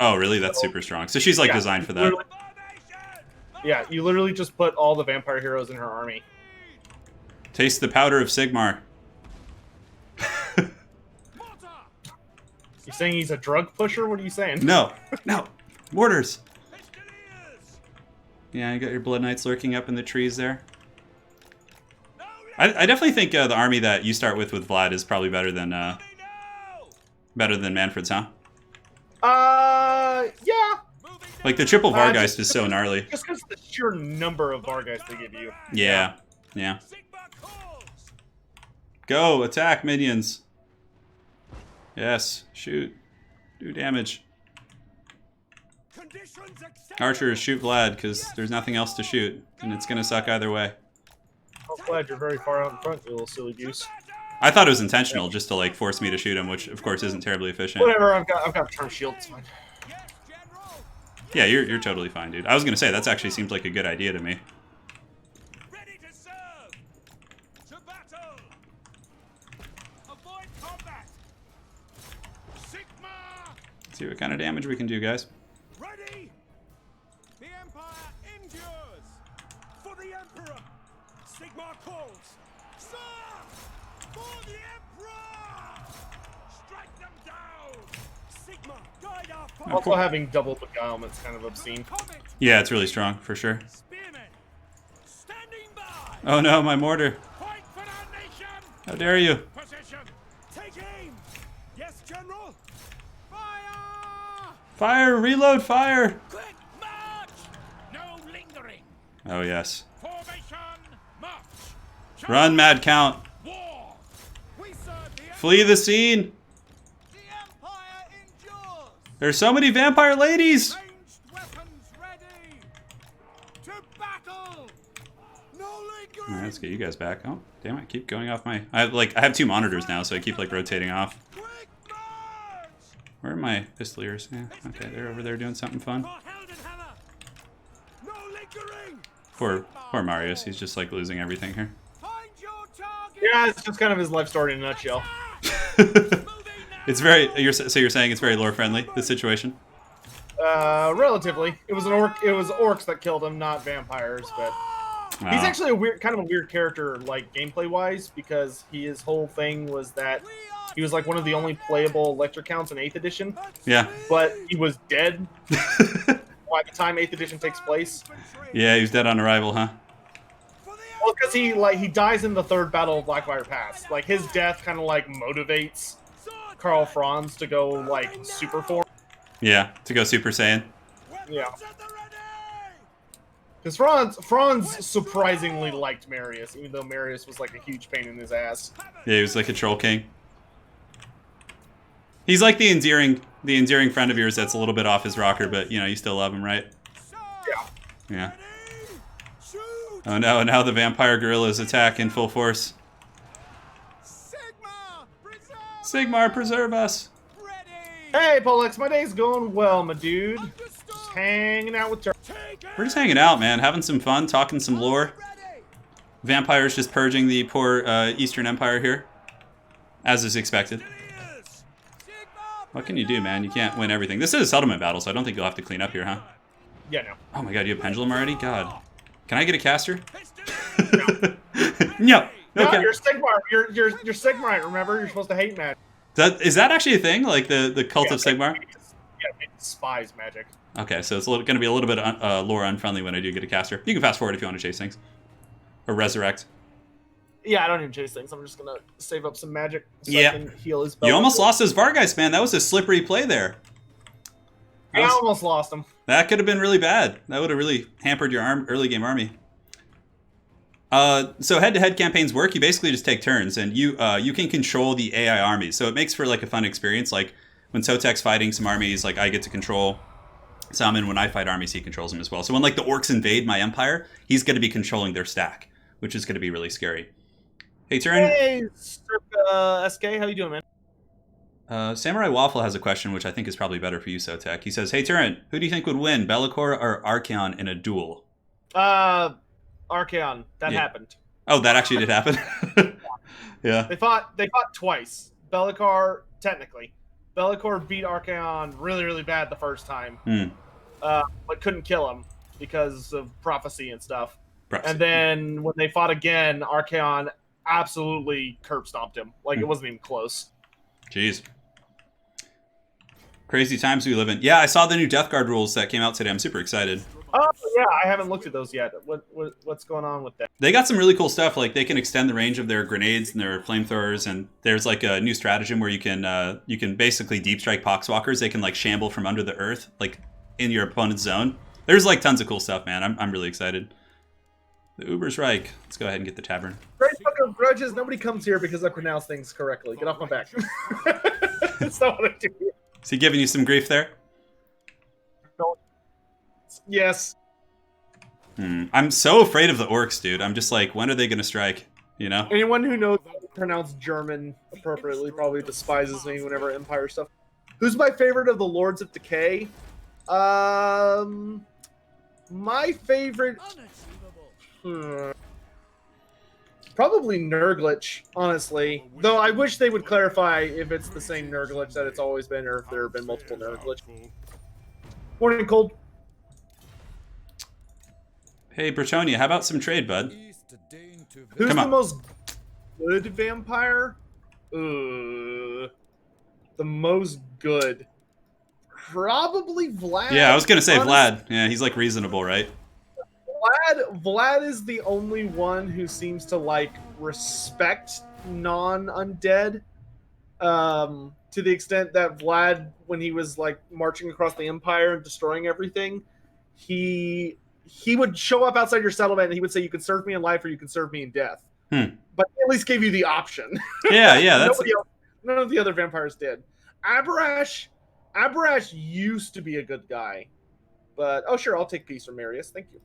Oh, really? That's super strong. So she's like designed for that.
Yeah, you literally just put all the vampire heroes in her army.
Taste the powder of Sigmar.
You saying he's a drug pusher? What are you saying?
No. Mortars. Yeah, you got your Blood Knights lurking up in the trees there. I definitely think the army that you start with Vlad is probably better than Mannfred's, huh?
Yeah.
Like the triple Vargeist is so gnarly.
Just because of the sheer number of Vargeist they give you.
Yeah. Go, attack minions. Yes, shoot. Do damage. Archers, shoot Vlad, because there's nothing else to shoot, and it's gonna suck either way.
I'm glad you're very far out in front, you little silly goose.
I thought it was intentional, just to like force me to shoot him, which of course isn't terribly efficient.
Whatever, I've got charm shield, it's fine.
Yeah, you're totally fine, dude. I was gonna say that actually seems like a good idea to me.
Ready to serve. To battle. Avoid combat. Sigma.
Let's see what kind of damage we can do, guys.
Ready. The Empire endures. For the Emperor. Sigma calls. Sir! For the Emperor! Strike them down! Sigma, guide our fight!
Also, having double beguilement's kind of obscene.
Yeah, it's really strong, for sure.
Spearmen, standing by!
Oh no, my mortar.
Fight for our nation!
How dare you?
Position! Take aim! Yes, General! Fire!
Fire, reload, fire!
Quick march! No lingering!
Oh yes.
Formation, march!
Run, Mad Count.
War! We serve the
Flee the scene.
The Empire endures!
There's so many vampire ladies.
ranged weapons ready! To battle! No lingering!
All right, let's get you guys back. Oh, damn it! Keep going off my. I have 2 monitors now, so I keep like rotating off.
Quick march!
Where are my Pistoliers? Yeah, okay, they're over there doing something fun.
For Heldenhammer! No lingering!
Poor Marius. He's just like losing everything here.
Find your target!
Yeah, it's just kind of his life story in a nutshell.
It's very. So you're saying it's very lore friendly, this situation?
Relatively. It was orcs that killed him, not vampires, but he's actually kind of a weird character, like gameplay wise, because his whole thing was that he was like one of the only playable lecture counts in 8th edition.
Yeah.
But he was dead by the time 8th edition takes place.
Yeah, he was dead on arrival, huh?
Well, because he dies in the 3rd Battle of Blackfire Pass. Like his death kind of like motivates Karl Franz to go like super form.
Yeah, to go Super Saiyan.
Yeah. Because Franz surprisingly liked Marius, even though Marius was like a huge pain in his ass.
Yeah, he was like a troll king. He's like the endearing friend of yours that's a little bit off his rocker, but you still love him, right? Yeah. Oh no, now the vampire gorillas attack in full force. Sigmar, preserve us.
Hey, Polex, my day's going well, my dude. Just hanging out with
We're just hanging out, man, having some fun, talking some lore. Vampires just purging the poor Eastern Empire here, as is expected. What can you do, man? You can't win everything. This is a settlement battle, so I don't think you'll have to clean up here, huh?
Yeah, no.
Oh my god, you have pendulum already? God. Can I get a caster? No.
No, you're Sigmar. You're Sigmarite, remember? You're supposed to hate magic.
Is that actually a thing? Like the cult of Sigmar?
Yeah, they despise magic.
Okay, so it's going to be a little bit lore unfriendly when I do get a caster. You can fast forward if you want to chase things. Or resurrect.
Yeah, I don't even chase things. I'm just going to save up some magic so I can heal Isabella.
You almost lost those Vargeist, man. That was a slippery play there.
I almost lost them.
That could have been really bad. That would have really hampered your early game army. So head-to-head campaigns work. You basically just take turns, and you can control the AI armies. So it makes for like a fun experience. Like when Sotek's fighting some armies, like I get to control some, and when I fight armies, he controls them as well. So when like the orcs invade my empire, he's going to be controlling their stack, which is going to be really scary. Hey, Turin.
Hey, SK, how you doing, man?
Samurai Waffle has a question, which I think is probably better for you, Sotek. He says, "Hey, Turin, who do you think would win, Bellicor or Archaon in a duel?"
Archaon. That happened.
Oh, that actually did happen. Yeah.
They fought twice. Bellicor, technically. Bellicor beat Archaon really, really bad the first time. But couldn't kill him because of prophecy and stuff. And then when they fought again, Archaon absolutely curb stomped him. Like it wasn't even close.
Jeez. Crazy times we live in. Yeah, I saw the new Death Guard rules that came out today. I'm super excited.
Oh, yeah, I haven't looked at those yet. What's going on with that?
They got some really cool stuff. Like they can extend the range of their grenades and their flamethrowers, and there's like a new stratagem where you can basically deep strike poxwalkers. They can like shamble from under the earth, like in your opponent's zone. There's like tons of cool stuff, man. I'm really excited. The Uber's Reich. Let's go ahead and get the tavern.
Great fucking grudges. Nobody comes here because I pronounce things correctly. Get off my back. That's not what I do.
Is he giving you some grief there?
No. Yes.
I'm so afraid of the orcs, dude. I'm just like, when are they going to strike? You know?
Anyone who knows how to pronounce German appropriately probably despises me whenever Empire stuff. Who's my favorite of the Lords of Decay? My favorite... Probably Nurglich, honestly. Though I wish they would clarify if it's the same Nurglich that it's always been, or if there have been multiple Nurglich. Morning, Cold.
Hey, Bretonia, how about some trade, bud?
Who's the most good vampire? The most good. Probably Vlad.
Yeah, I was going to say Vlad. Yeah, he's like reasonable, right?
Vlad is the only one who seems to like respect non-undead, to the extent that Vlad, when he was like marching across the empire and destroying everything, he would show up outside your settlement and he would say, "You can serve me in life or you can serve me in death." But he at least gave you the option.
Yeah, that's
none of the other vampires did. Abrash used to be a good guy, but oh sure, I'll take peace from Marius. Thank you.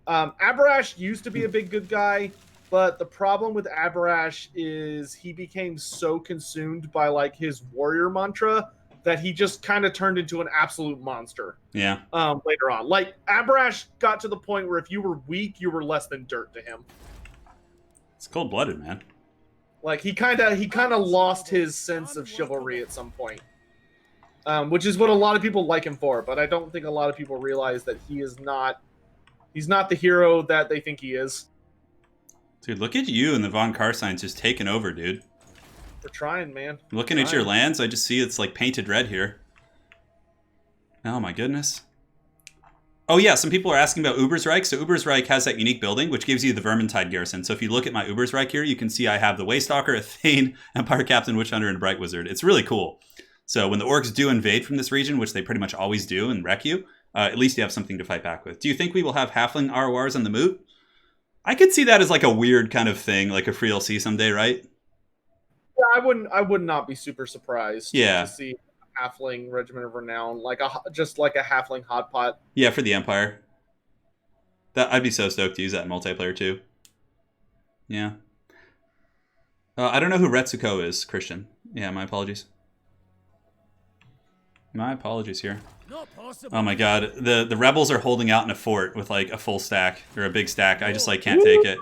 Abrash used to be a big good guy, but the problem with Abrash is he became so consumed by like his warrior mantra that he just kind of turned into an absolute monster.
Yeah.
Later on, like Abrash got to the point where if you were weak, you were less than dirt to him.
It's cold-blooded, man.
Like he kind of lost his sense of chivalry at some point, which is what a lot of people like him for. But I don't think a lot of people realize that he's not the hero that they think he is.
Dude, look at you and the Von Carsteins just taking over, dude.
We're trying, man.
Looking at your lands, I just see it's like painted red here. Oh my goodness. Oh yeah, some people are asking about Ubersreich. So Ubersreich has that unique building, which gives you the Vermintide garrison. So if you look at my Ubersreich here, you can see I have the Waystalker, a Thane, Empire Captain, Witch Hunter, and Bright Wizard. It's really cool. So when the orcs do invade from this region, which they pretty much always do and wreck you, at least you have something to fight back with. Do you think we will have halfling RORs on the moot? I could see that as like a weird kind of thing, like a free LC someday, right?
Yeah, I would not be super surprised
Yeah.
to see a halfling regiment of renown, like just like a halfling hot pot.
Yeah, for the Empire. I'd be so stoked to use that in multiplayer too. Yeah. I don't know who Retsuko is, Christian. Yeah, my apologies. My apologies here. Oh my god, the rebels are holding out in a fort with like a full stack or a big stack. I just like can't take it.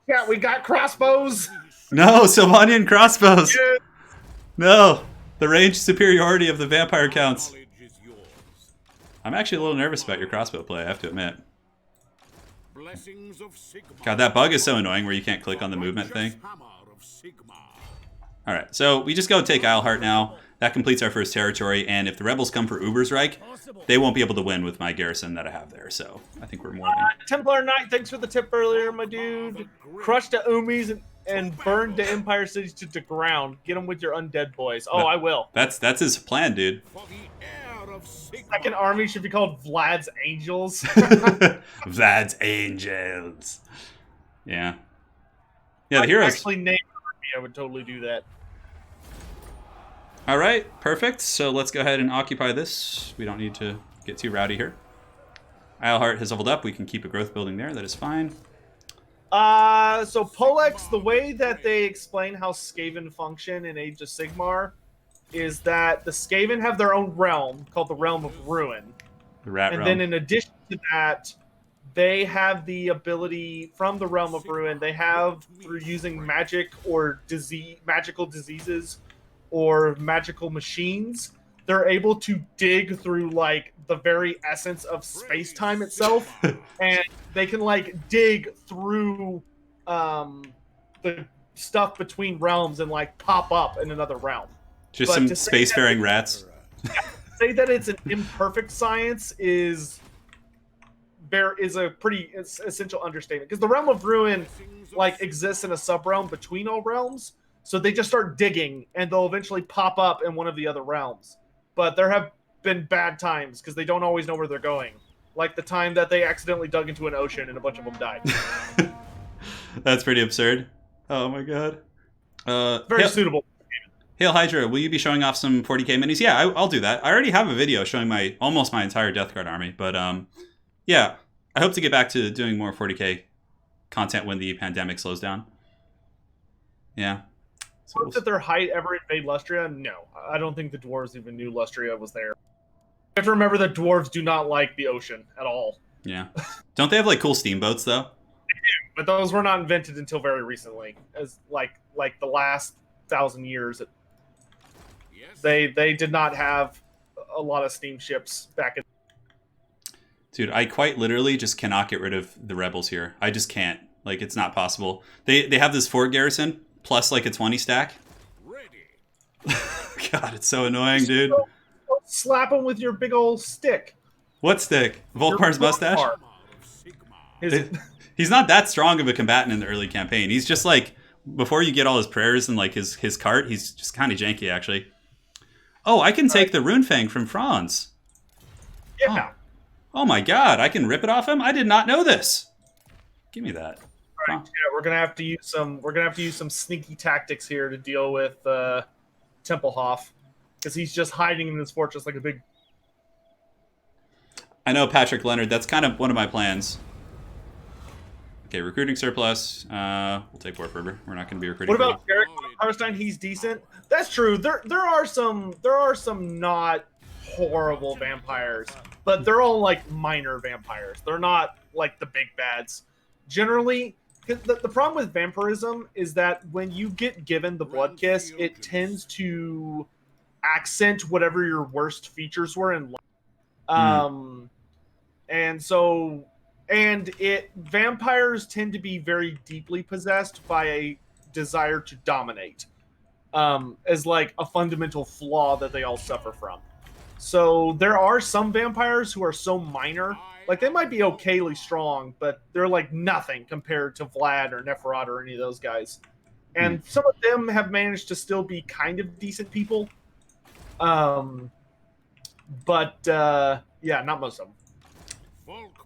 Yeah, we got crossbows.
No, Sylvanian crossbows.
Yeah.
No, the range superiority of the vampire counts. I'm actually a little nervous about your crossbow play, I have to admit. God, that bug is so annoying where you can't click on the movement thing. Alright, so we just go take Eilhart now. That completes our first territory, and if the rebels come for Ubersreich, they won't be able to win with my garrison that I have there, so I think we're more than...
Templar Knight, thanks for the tip earlier, my dude. Crush the Umis and burn the Empire cities to the ground. Get them with your undead boys. Oh, I will.
That's his plan, dude.
Second army should be called Vlad's Angels.
Vlad's Angels. Yeah. Yeah, the heroes...
Actually, name army, I would totally do that.
All right, perfect. So let's go ahead and occupy this. We don't need to get too rowdy here. Eilhart has leveled up. We can keep a growth building there. That is fine.
So Polex, the way that they explain how Skaven function in Age of Sigmar is that the Skaven have their own realm called the Realm of Ruin.
The Rat
and
Realm.
then in addition to that, they have the ability from the Realm of Ruin, they have, through using magic or magical diseases or magical machines, they're able to dig through like the very essence of space-time itself, and they can like dig through the stuff between realms and like pop up in another realm.
Just some spacefaring rats.
Say that it's an imperfect science is a pretty essential understatement, because the Realm of Ruin like exists in a sub-realm between all realms. So they just start digging, and they'll eventually pop up in one of the other realms. But there have been bad times, because they don't always know where they're going. Like the time that they accidentally dug into an ocean, and a bunch of them died.
That's pretty absurd. Oh my god.
Very suitable.
Hail Hydra, will you be showing off some 40k minis? Yeah, I'll do that. I already have a video showing almost my entire Death Guard army. But yeah, I hope to get back to doing more 40k content when the pandemic slows down. Yeah.
So that their height ever invade Lustria? No, I don't think the dwarves even knew Lustria was there. You have to remember that dwarves do not like the ocean at all.
Yeah. Don't they have like cool steamboats though?
They do, but those were not invented until very recently, as like the last 1,000 years. They did not have a lot of steamships back in.
Dude, I quite literally just cannot get rid of the rebels here. I just can't. Like, it's not possible. They have this fort garrison plus like a 20 stack. God, it's so annoying, dude.
Slap him with your big old stick.
What stick? Volkmar's mustache? He's not that strong of a combatant in the early campaign. He's just like, before you get all his prayers and like his cart, he's just kind of janky, actually. Oh, I can take the Runefang from Franz.
Yeah.
Oh my god, I can rip it off him? I did not know this. Give me that.
Right. Yeah, we're gonna have to use some sneaky tactics here to deal with Tempelhof, because he's just hiding in his fortress like a big.
I know, Patrick Leonard. That's kind of one of my plans. Okay, recruiting surplus. We'll take War Fervor. We're not going to be recruiting.
What about Derek Carstein? He's decent. That's true. There are some not horrible vampires, but they're all like minor vampires. They're not like the big bads. Generally, the problem with vampirism is that when you get given the Blood Kiss, it tends to accent whatever your worst features were in life. And vampires tend to be very deeply possessed by a desire to dominate, as like a fundamental flaw that they all suffer from. So there are some vampires who are so minor, like they might be okayly strong, but they're like nothing compared to Vlad or Neferat or any of those guys. And some of them have managed to still be kind of decent people. Yeah, not most of them.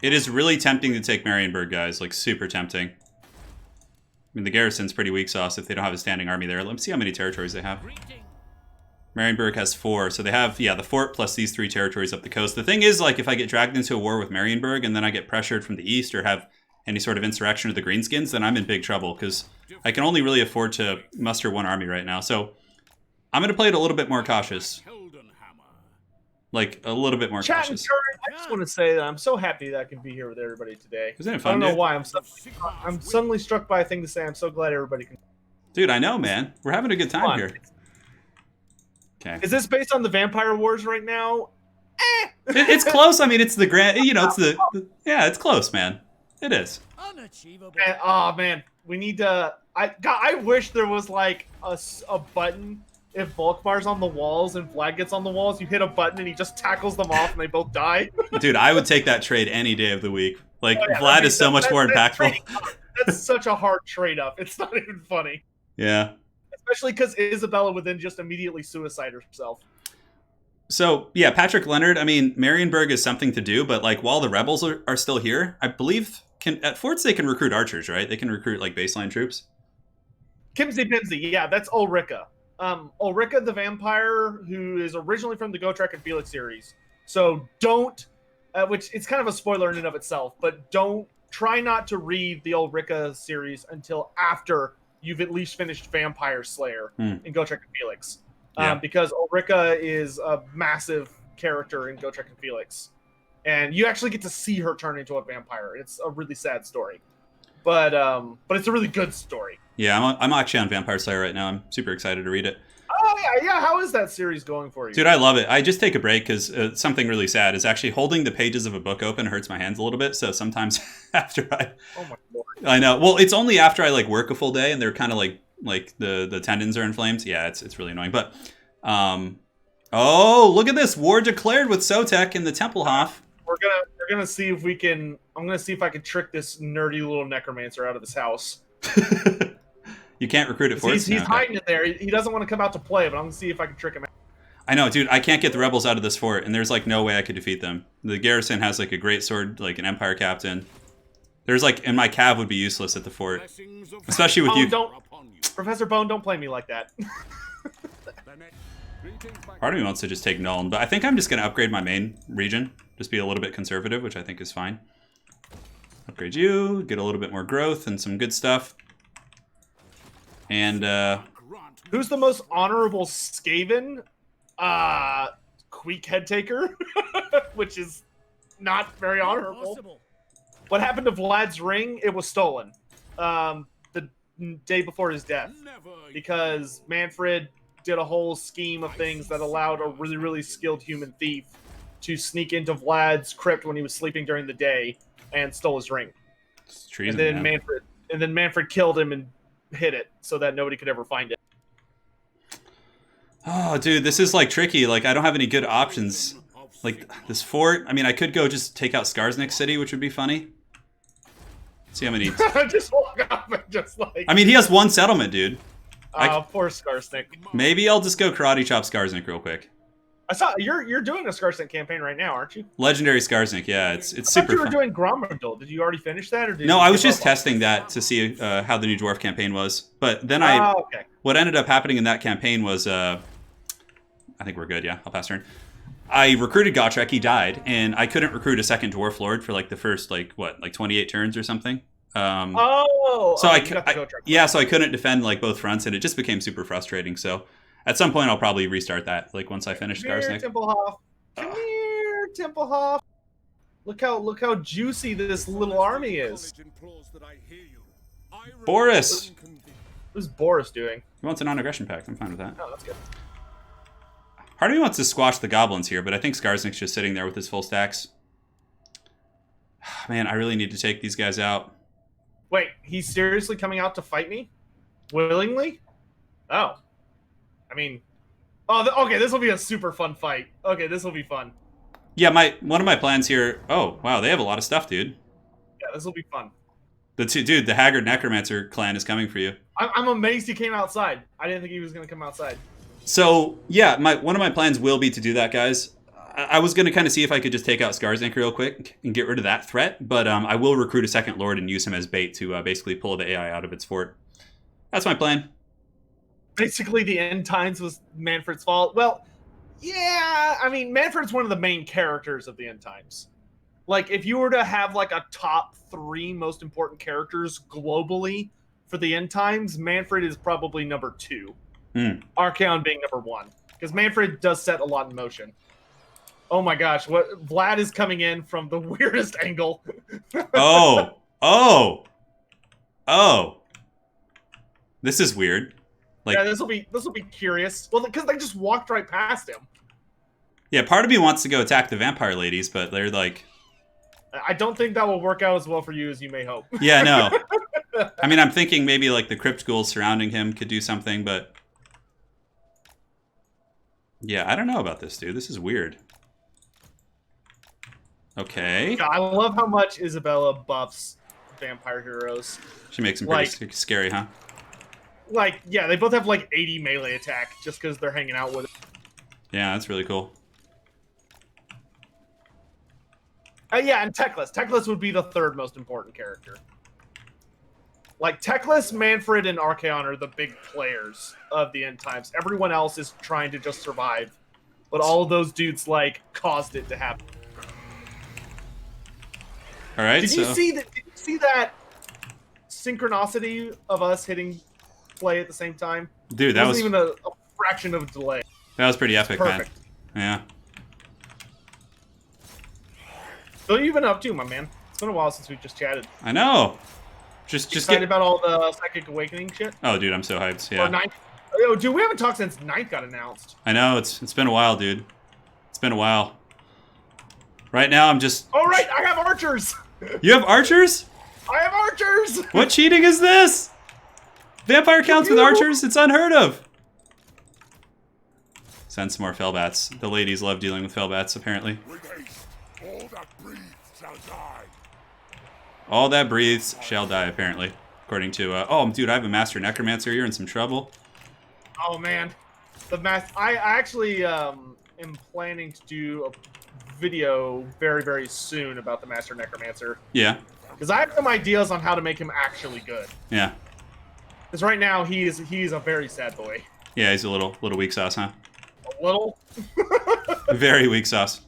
It is really tempting to take Maranburg, guys. Like, super tempting. mean, the garrison's pretty weak sauce if they don't have a standing army there. Let's see how many territories they have. Marienburg has 4, so they have, yeah, the fort plus these 3 territories up the coast. The thing is, like, if I get dragged into a war with Marienburg and then I get pressured from the east or have any sort of insurrection of the Greenskins, then I'm in big trouble because I can only really afford to muster 1 army right now. So I'm going to play it a little bit more cautious. Like, a little bit more
Chat
cautious.
I just want to say that I'm so happy that I can be here with everybody today.
Isn't it
I
fun,
don't know
dude?
why. I'm suddenly struck by a thing to say. I'm so glad everybody can.
Dude, I know, man. We're having a good time here. Okay.
Is this based on the Vampire Wars right now?
It's close. I mean, it's the grand, you know, it's yeah, it's close, man. It is.
Unachievable.
And, oh man, we need to. I wish there was like a button. If Volkmar's on the walls and Vlad gets on the walls, you hit a button and he just tackles them off and they both die.
Dude, I would take that trade any day of the week. Like,
Oh, yeah,
Vlad is so much more impactful.
That's such a hard trade-up. It's not even funny.
Yeah.
Especially because Isabella would then just immediately suicide herself.
So, yeah, Patrick Leonard, I mean, Marienburg is something to do, but, like, while the rebels are still here, I believe at forts they can recruit archers, right? They can recruit, like, baseline troops.
Kimsey Pimsey, yeah, that's Ulrika. Ulrika the Vampire, who is originally from the Gotrek and Felix series. So don't, which it's kind of a spoiler in and of itself, but try not to read the Ulrika series until after you've at least finished Vampire Slayer in Gotrek and Felix.
Yeah.
Because Ulrika is a massive character in Gotrek and Felix. And you actually get to see her turn into a vampire. It's a really sad story. But it's a really good story.
Yeah, I'm actually on Vampire Slayer right now. I'm super excited to read it.
Oh, yeah. How is that series going for you?
Dude, I love it. I just take a break because something really sad is actually holding the pages of a book open hurts my hands a little bit. So sometimes after
Oh my lord.
I know. Well, it's only after I like work a full day and they're kind of like the tendons are inflamed. Yeah, it's really annoying. But oh, look at this. War declared with Sotek in the Templehof.
We're gonna see if we can. I'm gonna see if I can trick this nerdy little necromancer out of his house.
You can't recruit at forts.
He's hiding it there. He doesn't want to come out to play, but I'm gonna see if I can trick him out.
I know, dude. I can't get the rebels out of this fort, and there's like no way I could defeat them. The garrison has like a great sword, like an Empire captain. There's like, and my cav would be useless at the fort, especially with you.
Professor Bone, don't play me like that.
Part of me wants to just take Nuln, but I think I'm just gonna upgrade my main region. Just be a little bit conservative, which I think is fine. Upgrade you, get a little bit more growth and some good stuff. And
who's the most honorable Skaven? Queek head taker, which is not very honorable. What happened to Vlad's ring? It was stolen the day before his death because Mannfred did a whole scheme of things that allowed a really, really skilled human thief to sneak into Vlad's crypt when he was sleeping during the day and stole his ring.
Treason,
and then Mannfred killed him and hid it so that nobody could ever find it.
Oh, dude, this is like tricky. Like, I don't have any good options. Like this fort. I mean, I could go just take out Skarsnik City, which would be funny. See how many.
Just walk up and just like.
I mean, he has 1 settlement, dude.
Poor Skarsnik.
Maybe I'll just go karate chop Skarsnik real quick.
I saw you're doing a Skarsnik campaign right now, aren't you?
Legendary Skarsnik, yeah, it's
I
super
thought you were
fun.
doing Gromerdal. Did you already finish that, or did
No,
you
I was
give
just
up on it?
testing that to see how the new dwarf campaign was. But then
okay.
what ended up happening in that campaign was, I think we're good. Yeah, I'll pass turn. I recruited Gotrek, he died, and I couldn't recruit a second dwarf lord for like the first 28 turns or something. So
so
I couldn't defend like both fronts, and it just became super frustrating. So at some point, I'll probably restart that. Like once I finish Skarsnik.
Come here, Templehof. Look how juicy this little army is.
Boris.
What's Boris doing?
He wants a non-aggression pact. I'm fine with that.
Oh, that's good.
Part of me wants to squash the goblins here, but I think Skarsnik's just sitting there with his full stacks. Man, I really need to take these guys out.
Wait, he's seriously coming out to fight me? Willingly? Oh. I mean... Oh, okay, this will be a super fun fight. Okay, this will be fun.
Yeah, one of my plans here... Oh, wow, they have a lot of stuff, dude.
Yeah, this will be fun.
The Haggard Necromancer clan is coming for you.
I'm amazed he came outside. I didn't think he was going to come outside.
So, yeah, one of my plans will be to do that, guys. I was going to kind of see if I could just take out Scarzank real quick and get rid of that threat, but I will recruit a second lord and use him as bait to basically pull the AI out of its fort. That's my plan.
Basically, the end times was Mannfred's fault. Well, yeah, I mean, Mannfred's one of the main characters of the end times. Like, if you were to have like a top 3 most important characters globally for the end times, Mannfred is probably number 2. Archaon being number 1, because Mannfred does set a lot in motion. Oh my gosh, what Vlad is coming in from the weirdest angle.
Oh. This is weird. Like,
yeah, this will be curious. Well, because they just walked right past him.
Yeah, part of me wants to go attack the vampire ladies, but they're like...
I don't think that will work out as well for you as you may hope.
Yeah, no. I mean, I'm thinking maybe like the crypt ghouls surrounding him could do something, but... Yeah, I don't know about this, dude. This is weird. Okay.
I love how much Isabella buffs vampire heroes.
She makes them pretty scary, huh?
Like, yeah, they both have like 80 melee attack just because they're hanging out with it.
Yeah, that's really cool.
Yeah, and Teclis. Teclis would be the 3rd most important character. Like, Teclis, Mannfred, and Archaon are the big players of the end times. Everyone else is trying to just survive. But all of those dudes, like, caused it to happen.
All right,
Did you see that synchronicity of us hitting play at the same time?
Dude, that was
even a fraction of a delay.
That was pretty epic,
Perfect.
Man. Yeah.
So what have you been up to, my man? It's been a while since we just chatted.
I know. Just
excited about all the Psychic Awakening shit?
Oh, dude, I'm so hyped. Yeah.
Or Ninth. Oh, dude, we haven't talked since Ninth got announced.
I know. It's been a while, dude. It's been a while. Right now, I'm just...
Oh, right! I have archers!
You have archers?
I have archers!
What cheating is this? Vampire counts with archers? It's unheard of. Send some more Fellbats. The ladies love dealing with Fellbats, apparently.
All that breathes shall die.
All that breathes shall die, apparently. According to... oh, dude, I have a Master Necromancer. You're in some trouble.
Oh, man. I actually am planning to do a video very, very soon about the Master Necromancer.
Yeah.
Because I have some ideas on how to make him actually good.
Yeah.
Because right now, he's a very sad boy.
Yeah, he's a little weak sauce, huh?
A little?
Very weak sauce.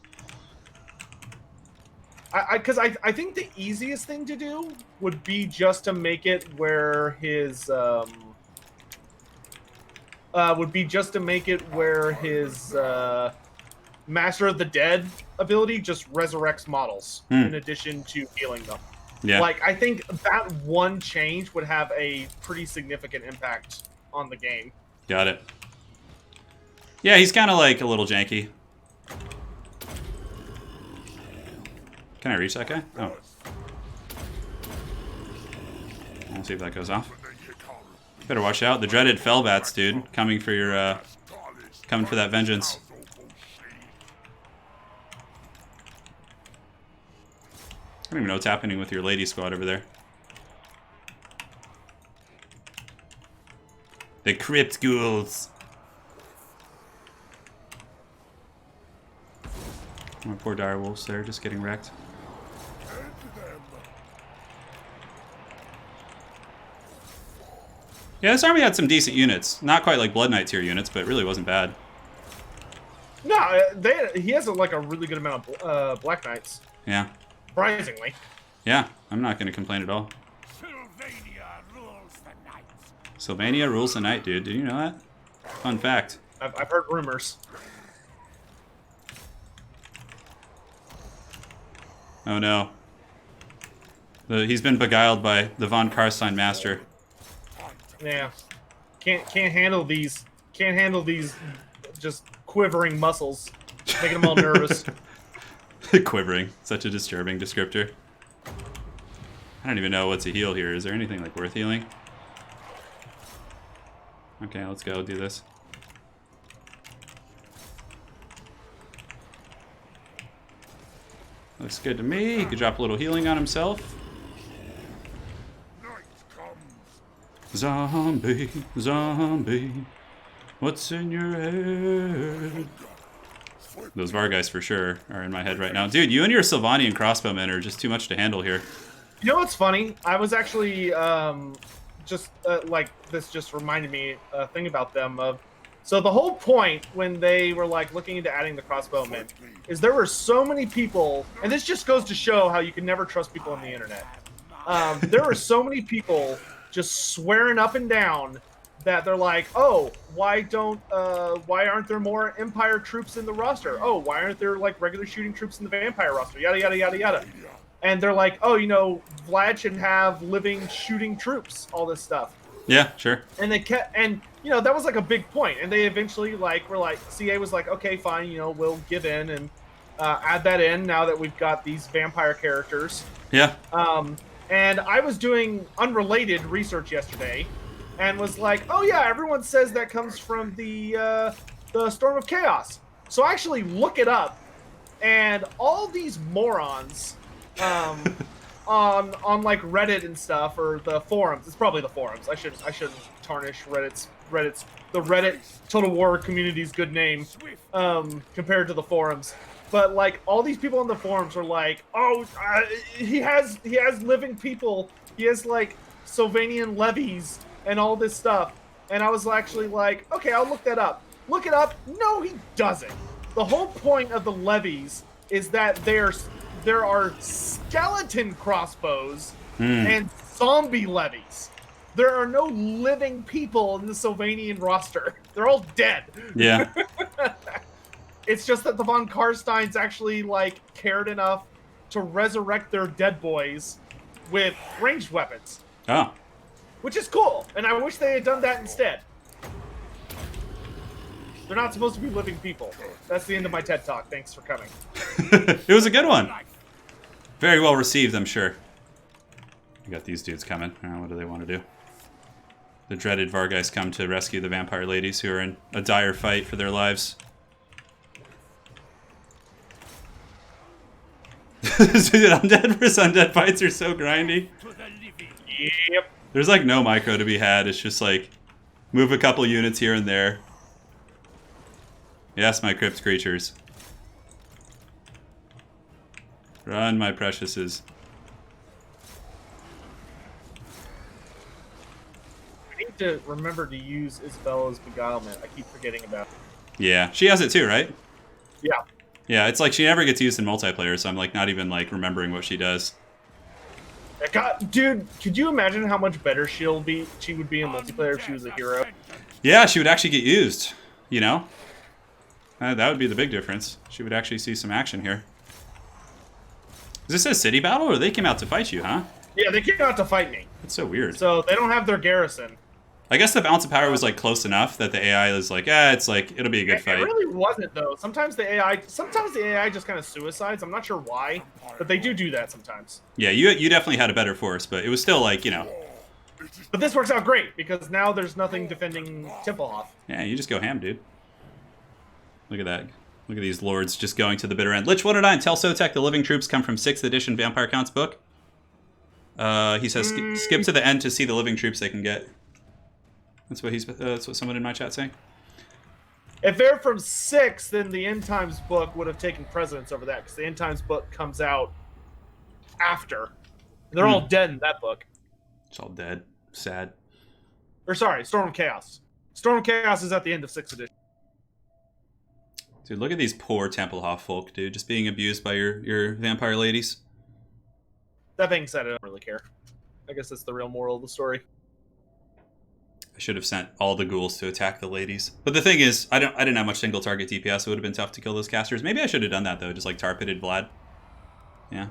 Because I think the easiest thing to do would be just to make it where his Master of the Dead ability just resurrects models in addition to healing them.
Yeah.
Like, I think that one change would have a pretty significant impact on the game.
Got it. Yeah, he's kind of like a little janky. Can I reach that guy? Oh. We'll see if that goes off. Better watch out. The dreaded Fellbats, dude. Coming for your, coming for that vengeance. I don't even know what's happening with your lady squad over there. The crypt ghouls. My poor direwolves there, just getting wrecked. Yeah, this army had some decent units. Not quite like Blood Knight tier units, but it really wasn't bad.
No, he has like a really good amount of Black Knights.
Yeah.
Surprisingly.
Yeah, I'm not going to complain at all.
Sylvania rules the night.
Sylvania rules the night, dude. Did you know that? Fun fact.
I've heard rumors.
Oh no. He's been beguiled by the von Carstein master.
Yeah. Can't handle these just quivering muscles. Making them all nervous.
Quivering. Such a disturbing descriptor. I don't even know what's a heal here. Is there anything like worth healing? Okay, let's go do this. Looks good to me. He could drop a little healing on himself. Zombie, zombie, what's in your head? Those Vargeist for sure are in my head right now. Dude, you and your Sylvanian crossbowmen are just too much to handle here.
You know what's funny? I was actually like this just reminded me a thing about them of. So the whole point when they were like looking into adding the crossbowmen is there were so many people, and this just goes to show how you can never trust people on the internet. There were so many people just swearing up and down that they're like, oh, why aren't there more Empire troops in the roster? Oh, why aren't there like regular shooting troops in the Vampire roster? Yada yada yada yada. And they're like, oh, you know, Vlad should have living shooting troops. All this stuff.
Yeah, sure.
And they kept, and you know, that was like a big point. And they eventually like were like, CA was like, okay, fine, you know, we'll give in and add that in now that we've got these vampire characters.
Yeah.
And I was doing unrelated research yesterday, and was like, oh yeah, everyone says that comes from the Storm of Chaos. So I actually look it up, and all these morons on like Reddit and stuff, or the forums. It's probably the forums. I shouldn't tarnish the Reddit Total War community's good name compared to the forums. But like all these people on the forums are like, oh, he has living people. He has like Sylvanian levies and all this stuff. And I was actually like, okay, I'll look that up. Look it up. No, he doesn't. The whole point of the levies is that there are skeleton crossbows and zombie levies. There are no living people in the Sylvanian roster. They're all dead.
Yeah.
It's just that the von Carsteins actually like cared enough to resurrect their dead boys with ranged weapons.
Oh.
Which is cool, and I wish they had done that instead. They're not supposed to be living people. That's the end of my TED Talk. Thanks for coming.
It was a good one. Very well received, I'm sure. We got these dudes coming. What do they want to do? The dreaded Vargeist come to rescue the vampire ladies who are in a dire fight for their lives. Dude, undead versus undead fights are so grindy.
Yep.
There's like no micro to be had. It's just like move a couple units here and there. Yes, my crypt creatures. Run, my preciouses.
I need to remember to use Isabella's beguilement. I keep forgetting about it.
Yeah, she has it too, right?
Yeah.
Yeah, it's like she never gets used in multiplayer, so I'm like not even like remembering what she does.
God, dude, could you imagine how much better she would be in multiplayer if she was a hero?
Yeah, she would actually get used, you know? That would be the big difference. She would actually see some action here. Is this a city battle, or they came out to fight you, huh?
Yeah, they came out to fight me.
That's so weird.
So they don't have their garrison.
I guess the balance of power was like close enough that the AI is like, it's like, it'll be a good fight.
It really wasn't, though. Sometimes the AI just kind of suicides. I'm not sure why, but they do that sometimes.
Yeah, you definitely had a better force, but it was still like, you know.
But this works out great, because now there's nothing defending Tempelhof.
Yeah, you just go ham, dude. Look at that. Look at these lords just going to the bitter end. Lich109, tell Sotek the living troops come from 6th edition Vampire Counts book. He says skip to the end to see the living troops they can get. That's what someone in my chat saying.
If they're from 6, then the End Times book would have taken precedence over that, because the End Times book comes out after. They're all dead in that book.
It's all dead. Sad.
Or sorry, Storm of Chaos. Storm of Chaos is at the end of 6th edition.
Dude, look at these poor Tempelhof folk, dude. Just being abused by your vampire ladies.
That being said, I don't really care. I guess that's the real moral of the story.
I should have sent all the ghouls to attack the ladies. But the thing is, I didn't have much single target DPS, so it would have been tough to kill those casters. Maybe I should have done that, though. Just like tar pitted Vlad. Yeah.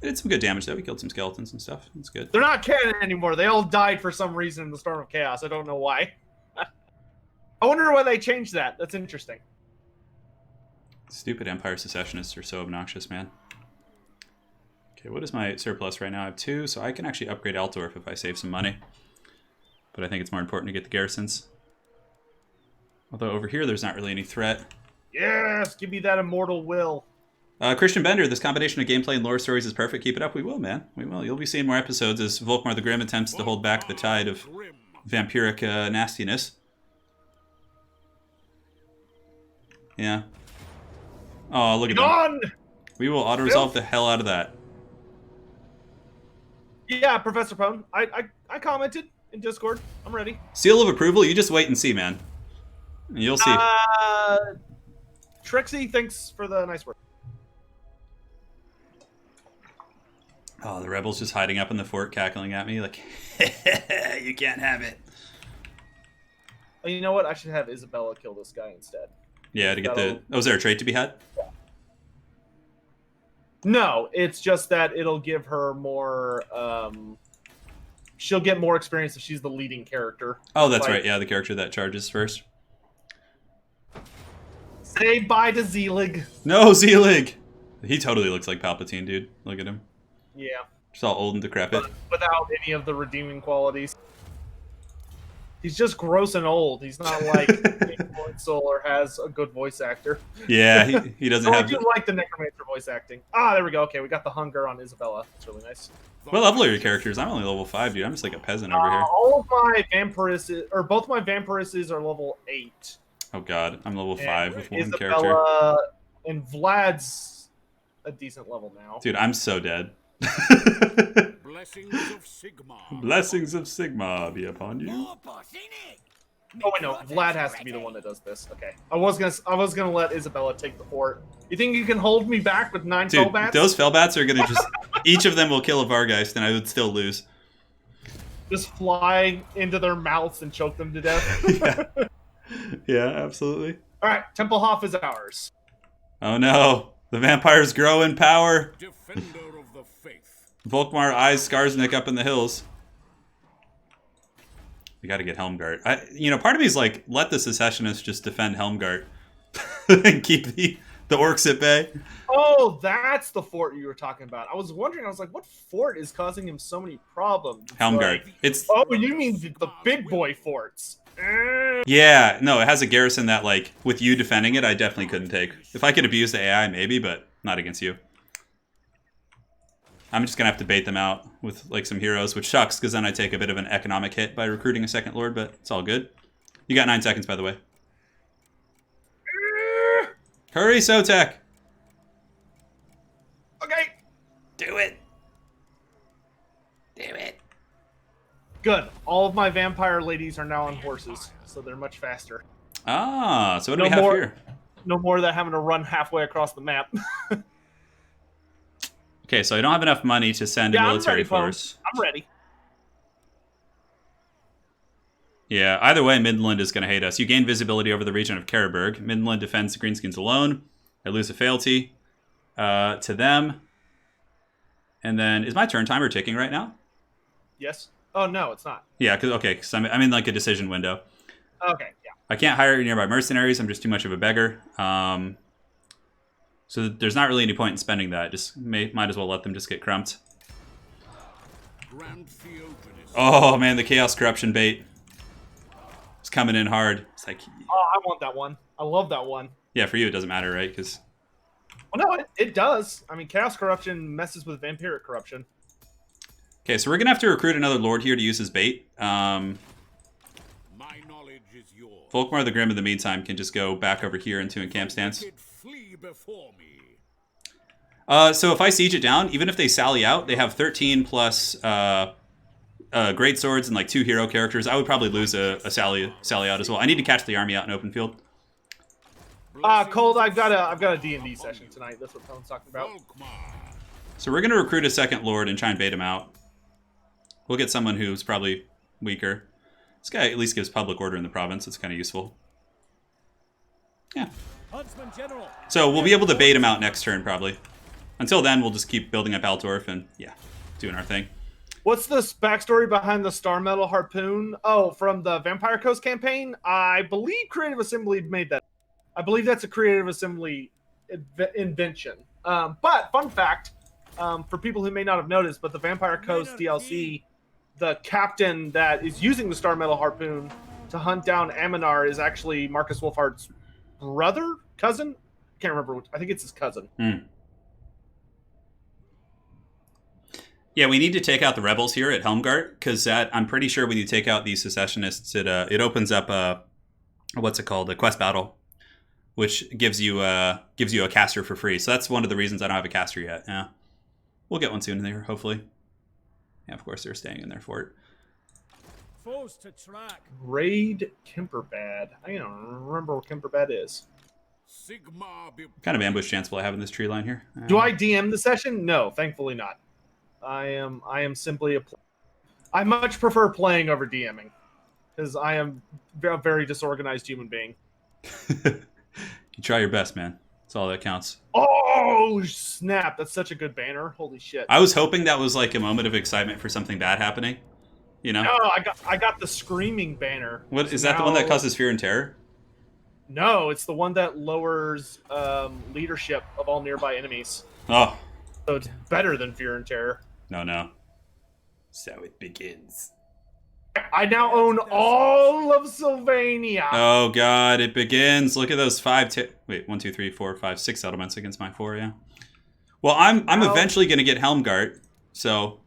It did some good damage, though. We killed some skeletons and stuff. That's good.
They're not canon anymore. They all died for some reason in the Storm of Chaos. I don't know why. I wonder why they changed that. That's interesting.
Stupid Empire secessionists are so obnoxious, man. Okay, what is my surplus right now? I have 2, so I can actually upgrade Altdorf if I save some money. But I think it's more important to get the garrisons. Although over here, there's not really any threat.
Yes, give me that immortal will.
Christian Bender, this combination of gameplay and lore stories is perfect. Keep it up. We will, man. We will. You'll be seeing more episodes as Volkmar the Grim attempts to hold back the tide of vampiric nastiness. Yeah. Oh, look at
Gone!
them. We will auto-resolve the hell out of that.
Yeah, Professor Pone. I commented in Discord. I'm ready.
Seal of approval, you just wait and see, man. You'll see.
Trixie, thanks for the nice work.
Oh, the rebels just hiding up in the fort, cackling at me like, you can't have it.
Oh, you know what? I should have Isabella kill this guy instead.
Yeah, to get the... Oh, is there a trait to be had?
No, it's just that it'll give her more... she'll get more experience if she's the leading character.
Oh, that's right. Yeah, the character that charges first.
Say bye to Zelig.
No, Zelig! He totally looks like Palpatine, dude. Look at him.
Yeah.
Just all old and decrepit.
But without any of the redeeming qualities. He's just gross and old. He's not like Soul or has a good voice actor.
Yeah, he doesn't have...
I do like the Necromancer voice acting. Ah, there we go. Okay, we got the hunger on Isabella. That's really nice.
What level are your characters? I'm only level 5, dude. I'm just like a peasant over here.
All of my vampiresses, or both my vampiresses are level 8.
Oh god, I'm level 5 with one
Isabella
character.
And Vlad's a decent level now.
Dude, I'm so dead.
Blessings of Sigmar.
Blessings of Sigmar be upon you.
More boss, innit?
Oh wait, no, Vlad has to be the one that does this. Okay, I was gonna let Isabella take the fort. You think you can hold me back with 9
Dude,
Felbats?
those Felbats are gonna just... each of them will kill a Vargeist, and I would still lose.
Just fly into their mouths and choke them to death.
Yeah, absolutely.
All right, Templehof is ours.
Oh no, the vampires grow in power.
Defender of the faith.
Volkmar eyes Skarsnik up in the hills. We gotta get Helmgart. Part of me is like, let the secessionists just defend Helmgart and keep the orcs at bay.
Oh, that's the fort you were talking about. I was wondering. I was like, what fort is causing him so many problems? It's
Helmgart.
like,
It's...
Oh, you mean the big boy forts?
Yeah, no, it has a garrison that, like, with you defending it, I definitely couldn't take. If I could abuse the AI, maybe, but not against you. I'm just gonna have to bait them out with, like, some heroes, which sucks, because then I take a bit of an economic hit by recruiting a second lord, but it's all good. You got 9 seconds, by the way. Hurry, Sotek!
Okay.
Do it! Do it!
Good. All of my vampire ladies are now on horses, so they're much faster.
Ah, so what do
No
we have
more-
here?
No more of that having to run halfway across the map.
Okay, so I don't have enough money to send a
I'm
military
ready, Pone.
force.
I'm ready.
Yeah, either way, Midland is going to hate us. You gain visibility over the region of Maranburg. Midland defends the Greenskins alone. I lose a fealty to them. And then, is my turn timer ticking right now?
Yes. Oh no, it's not.
Yeah, because I'm in like a decision window.
Okay. Yeah.
I can't hire nearby mercenaries. I'm just too much of a beggar. So there's not really any point in spending that. Just might as well let them just get crumped.
Grand Theogenes.
Oh man, the Chaos Corruption bait. It's coming in hard. It's like,
Oh, I want that one. I love that one.
yeah, for you it doesn't matter, right? Because
Well, no, it does. I mean, Chaos Corruption messes with Vampiric Corruption.
okay, so we're gonna have to recruit another lord here to use his bait.
My knowledge is yours.
Volkmar the Grim in the meantime can just go back over here into encamp stance.
Wicked flee before me.
So if I siege it down, even if they sally out, they have 13 plus great swords and like 2 hero characters. I would probably lose a sally out as well. I need to catch the army out in open field.
Cold, I've got a D&D session tonight. That's what Pone's talking about.
Volkmar.
So we're gonna recruit a second lord and try and bait him out. We'll get someone who's probably weaker. This guy at least gives public order in the province. It's kind of useful. Yeah.
Huntsman General.
So we'll be able to bait him out next turn probably. Until then, we'll just keep building up Altdorf and yeah, doing our thing.
What's the backstory behind the Star Metal Harpoon? Oh, from the Vampire Coast campaign? I believe Creative Assembly made that. I believe that's a Creative Assembly invention. But, fun fact, for people who may not have noticed, but the Vampire Coast DLC, the captain that is using the Star Metal Harpoon to hunt down Aminar is actually Marcus Wolfhardt's brother? Cousin? Can't remember. I think it's his cousin.
Yeah, we need to take out the rebels here at Helmgart, because I'm pretty sure when you take out these secessionists, it opens up a, what's it called, a quest battle which gives you a caster for free. So that's one of the reasons I don't have a caster yet. Yeah, we'll get one soon there, hopefully. Yeah, of course they're staying in their fort.
Foes to track.
Raid Kemperbad. I don't remember where Kemperbad is.
Sigma be
What kind of ambush chance will I have in this tree line here?
Do I DM the session? No, thankfully not. I am simply I much prefer playing over DMing because I am a very disorganized human being.
You try your best, man. That's all that counts.
Oh snap! That's such a good banner. Holy shit!
I was hoping that was like a moment of excitement for something bad happening. You know?
No, I got the screaming banner.
What
So
is that? The one that
now-
causes fear and terror?
No, it's the one that lowers leadership of all nearby enemies.
Oh,
So it's better than Fear and Terror.
no. So it begins.
I now own all of Sylvania.
Oh god, it begins. Look at those 1, 2, 3, 4, 5, 6 settlements against my 4. Yeah. Well, I'm eventually gonna get helmgart, so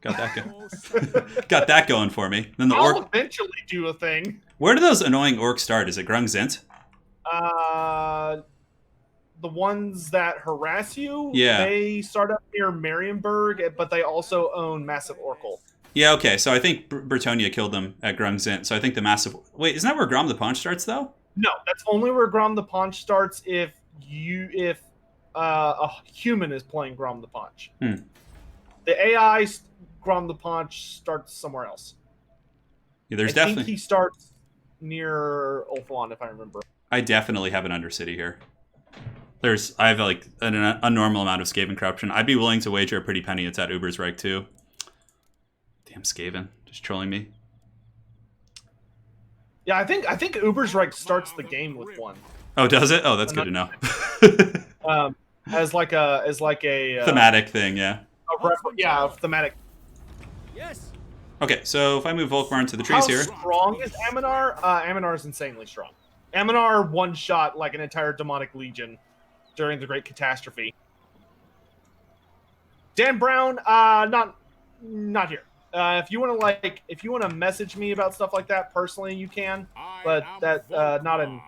got that going for me. Then the
I'll
orc.
eventually do a thing.
Where do those annoying orcs start? Is it Grungzint?
The ones that harass you,
Yeah.
they start up near Maranburg, but they also own Massive Oracle.
Yeah. Okay. So I think Bretonia killed them at Grungzint. So I think the massive. Wait, isn't that where Grom the Paunch starts though?
No, that's only where Grom the Paunch starts if a human is playing Grom the Paunch.
Hmm.
The AI Grom the Paunch starts somewhere else.
Yeah, there's
I
definitely.
think he starts near Ulfwan, if I remember.
I definitely have an Undercity here. I have like an abnormal amount of Skaven corruption. I'd be willing to wager a pretty penny it's at Ubersreich too. Damn Skaven, just trolling me.
Yeah, I think Ubersreich starts the game with one.
Oh, does it? Oh, that's good to know.
As like a
Thematic thing, yeah.
a thematic.
Yes.
Okay, so if I move Volkmar into the trees here.
How strong is Aminar? Aminar is insanely strong. Aminar one-shot like an entire demonic legion during the Great Catastrophe. Dan Brown, not here. If you want to message me about stuff like that personally, you can. But that not in.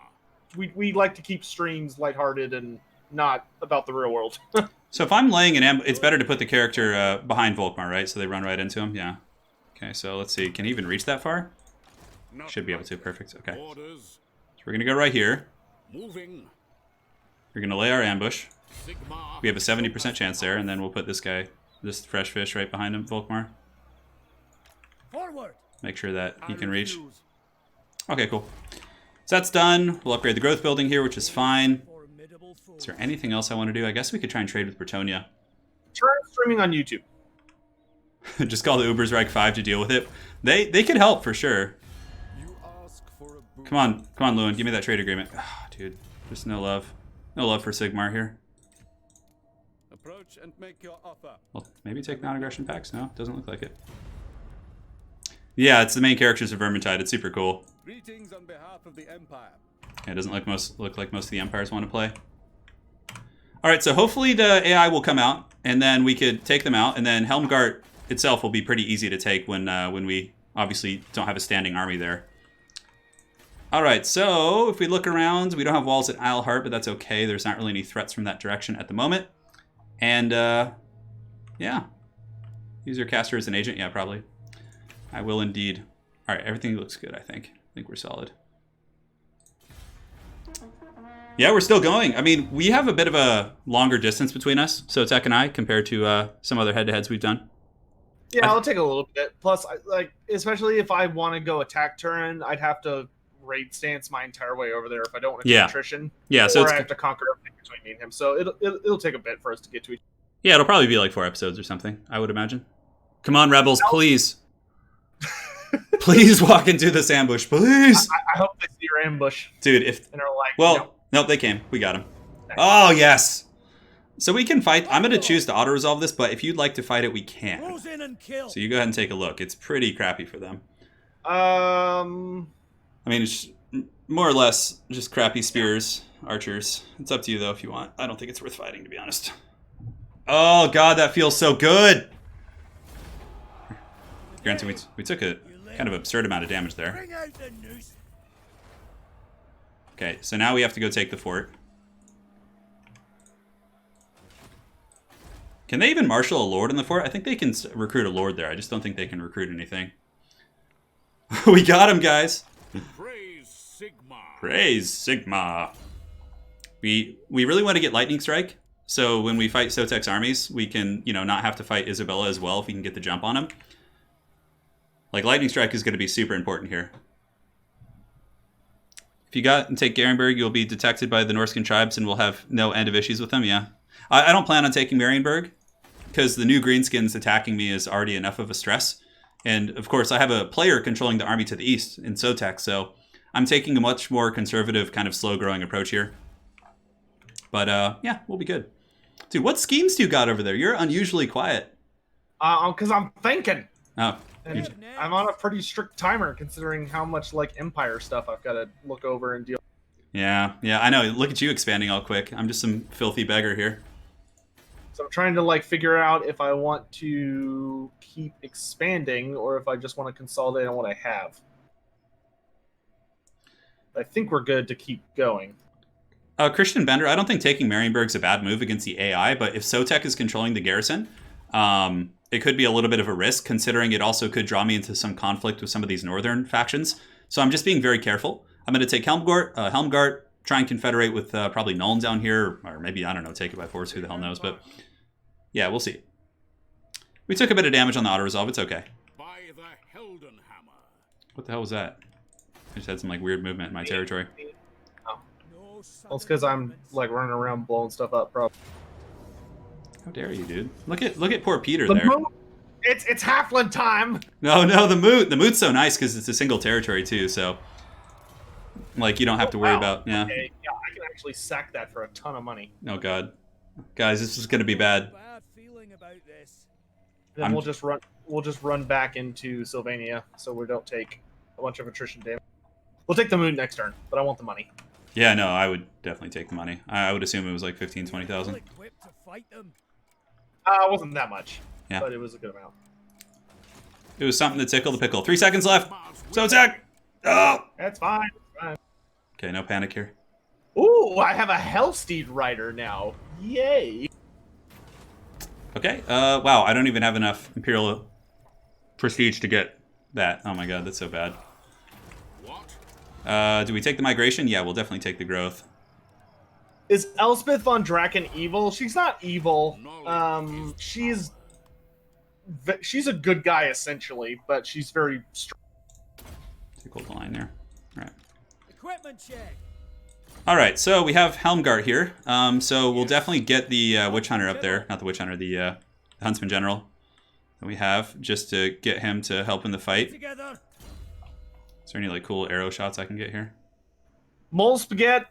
We like to keep streams lighthearted and not about the real world.
So if I'm laying an it's better to put the character behind Volkmar, right? So they run right into him. Yeah. Okay, so let's see. Can he even reach that far? Should be able to. Perfect. Okay.
orders.
So we're gonna go right here.
Moving.
We're gonna lay our ambush.
Sigma.
We have a 70% chance there, and then we'll put this guy, this fresh fish, right behind him, Volkmar.
Forward.
Make sure that he can reach. Okay, cool. So that's done. We'll upgrade the growth building here, which is fine.
Formidable foe.
Is there anything else I want to do? I guess we could try and trade with Bretonia.
Try streaming on YouTube.
Just call the Ubersreich 5 to deal with it. They could help for sure.
You ask for a boon.
Come on, Lewin, give me that trade agreement. Oh, dude, just no love. No love for Sigmar here.
Approach and make your offer.
Well, maybe take non-aggression packs? No, doesn't look like it. Yeah, it's the main characters of Vermintide. It's super cool.
Greetings on behalf of the Empire.
Yeah, it doesn't look like most of the Empires want to play. All right, so hopefully the AI will come out, and then we could take them out, and then Helmgart itself will be pretty easy to take when we obviously don't have a standing army there. All right, so if we look around, we don't have walls at Isleheart, but that's okay. There's not really any threats from that direction at the moment. And yeah, use your caster as an agent. Yeah, probably. I will indeed. All right, everything looks good, I think. I think we're solid. Yeah, we're still going. I mean, we have a bit of a longer distance between us, Sotek and I, compared to some other head-to-heads we've done.
Yeah, I'll take a little bit. Plus, especially if I want to go attack Turin, I'd have to raid stance my entire way over there if I don't want to do attrition.
Yeah, so
or
it's,
I have to conquer everything between me and him. So it'll take a bit for us to get to each.
yeah, it'll probably be like 4 episodes or something, I would imagine. Come on, rebels, please. Please walk into this ambush, please.
I hope they see your ambush
Dude, if...
and are like,
Well, nope, they came. We got him. Oh, yes. So we can fight. I'm going to choose to auto-resolve this, but if you'd like to fight it, we can.
Close in and kill.
So you go ahead and take a look. It's pretty crappy for them. I mean, it's more or less just crappy spears, archers. It's up to you, though, if you want. I don't think it's worth fighting, to be honest. Oh, God, that feels so good. Granted, we took a kind of absurd amount of damage there.
Bring out the noose.
Okay, so now we have to go take the fort. Can they even marshal a lord in the fort? I think they can recruit a lord there. I just don't think they can recruit anything. We got him, guys.
Praise Sigma.
Praise Sigma. We really want to get lightning strike. So when we fight Sotek's armies, we can, you know, not have to fight Isabella as well if we can get the jump on him. Like, lightning strike is going to be super important here. If you got and take Garenberg, you'll be detected by the Norscan tribes and we'll have no end of issues with them, yeah. I don't plan on taking Marienburg because the new greenskins attacking me is already enough of a stress. And, of course, I have a player controlling the army to the east in Sotek, so I'm taking a much more conservative, kind of slow-growing approach here. But, yeah, we'll be good. Dude, what schemes do you got over there? You're unusually quiet.
Because I'm thinking.
Oh.
And I'm on a pretty strict timer considering how much like Empire stuff I've got to look over and deal.
Yeah, I know. Look at you expanding all quick. I'm just some filthy beggar here.
So I'm trying to like figure out if I want to keep expanding or if I just want to consolidate on what I have. I think we're good to keep going.
Christian Bender, I don't think taking Marienburg's a bad move against the AI, but if Sotek is controlling the garrison, it could be a little bit of a risk, considering it also could draw me into some conflict with some of these northern factions. So I'm just being very careful. I'm going to take helmgart, try and confederate with probably Nuln down here, or maybe, I don't know, take it by force, who the hell knows, but yeah, we'll see. We took a bit of damage on the auto-resolve, it's okay.
By the Heldenhammer.
What the hell was that? I just had some like weird movement in my territory.
Oh. Well, it's because I'm like running around blowing stuff up, probably.
How dare you, dude? Look at poor Peter there.
Moot, it's halfling time.
No, the moot. The moot's so nice because it's a single territory too, so like you don't have to worry about. Yeah.
Okay. Yeah, I can actually sack that for a ton of money.
Oh god, guys, this is gonna be bad.
Bad feeling about this.
Then we'll just run back into Sylvania, so we don't take a bunch of attrition damage. We'll take the moot next turn, but I want the money.
Yeah, no, I would definitely take the money. I would assume it was like 15, 20,000.
Equipped to fight them.
It wasn't that much,
Yeah.
but it was a good amount.
It was something to tickle the pickle. 3 seconds left. So attack. Oh.
That's fine. It's fine.
Okay, no panic here.
Ooh, I have a Hellsteed rider now. Yay!
Okay. Wow, I don't even have enough Imperial prestige to get that. Oh my god, that's so bad.
What?
Do we take the migration? Yeah, we'll definitely take the growth.
Is Elspeth von Draken evil? She's not evil. She's a good guy essentially, but she's very strong.
Take hold the line there. All right.
Equipment check.
All right, so we have Helmgart here. So we'll definitely get the Witch Hunter up there. Not the Witch Hunter, the Huntsman General that we have, just to get him to help in the fight.
Together.
Is there any like cool arrow shots I can get here?
Mole spaghetti.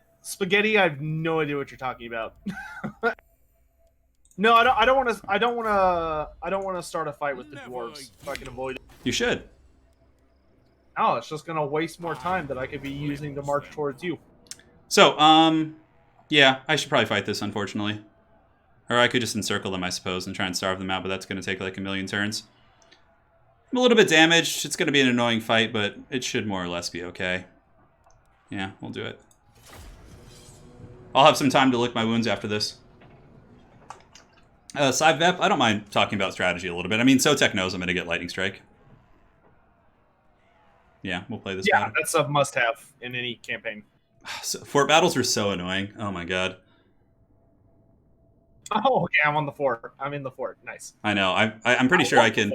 I have no idea what you're talking about. No, I don't want to start a fight with the dwarves if I can avoid it.
You should.
No, it's just gonna waste more time that I could be using to march towards you.
So, yeah, I should probably fight this, unfortunately. Or I could just encircle them, I suppose, and try and starve them out, but that's going to take like a million turns. I'm a little bit damaged. It's going to be an annoying fight, but it should more or less be okay. Yeah, we'll do it. I'll have some time to lick my wounds after this. Sivep, I don't mind talking about strategy a little bit. I mean, Sotek knows I'm going to get Lightning Strike. Yeah, we'll play this battle.
That's a must-have in any campaign.
So, fort battles are so annoying. Oh my god.
Oh, okay, I'm on the fort. I'm in the fort. Nice.
I know. I'm pretty sure I can.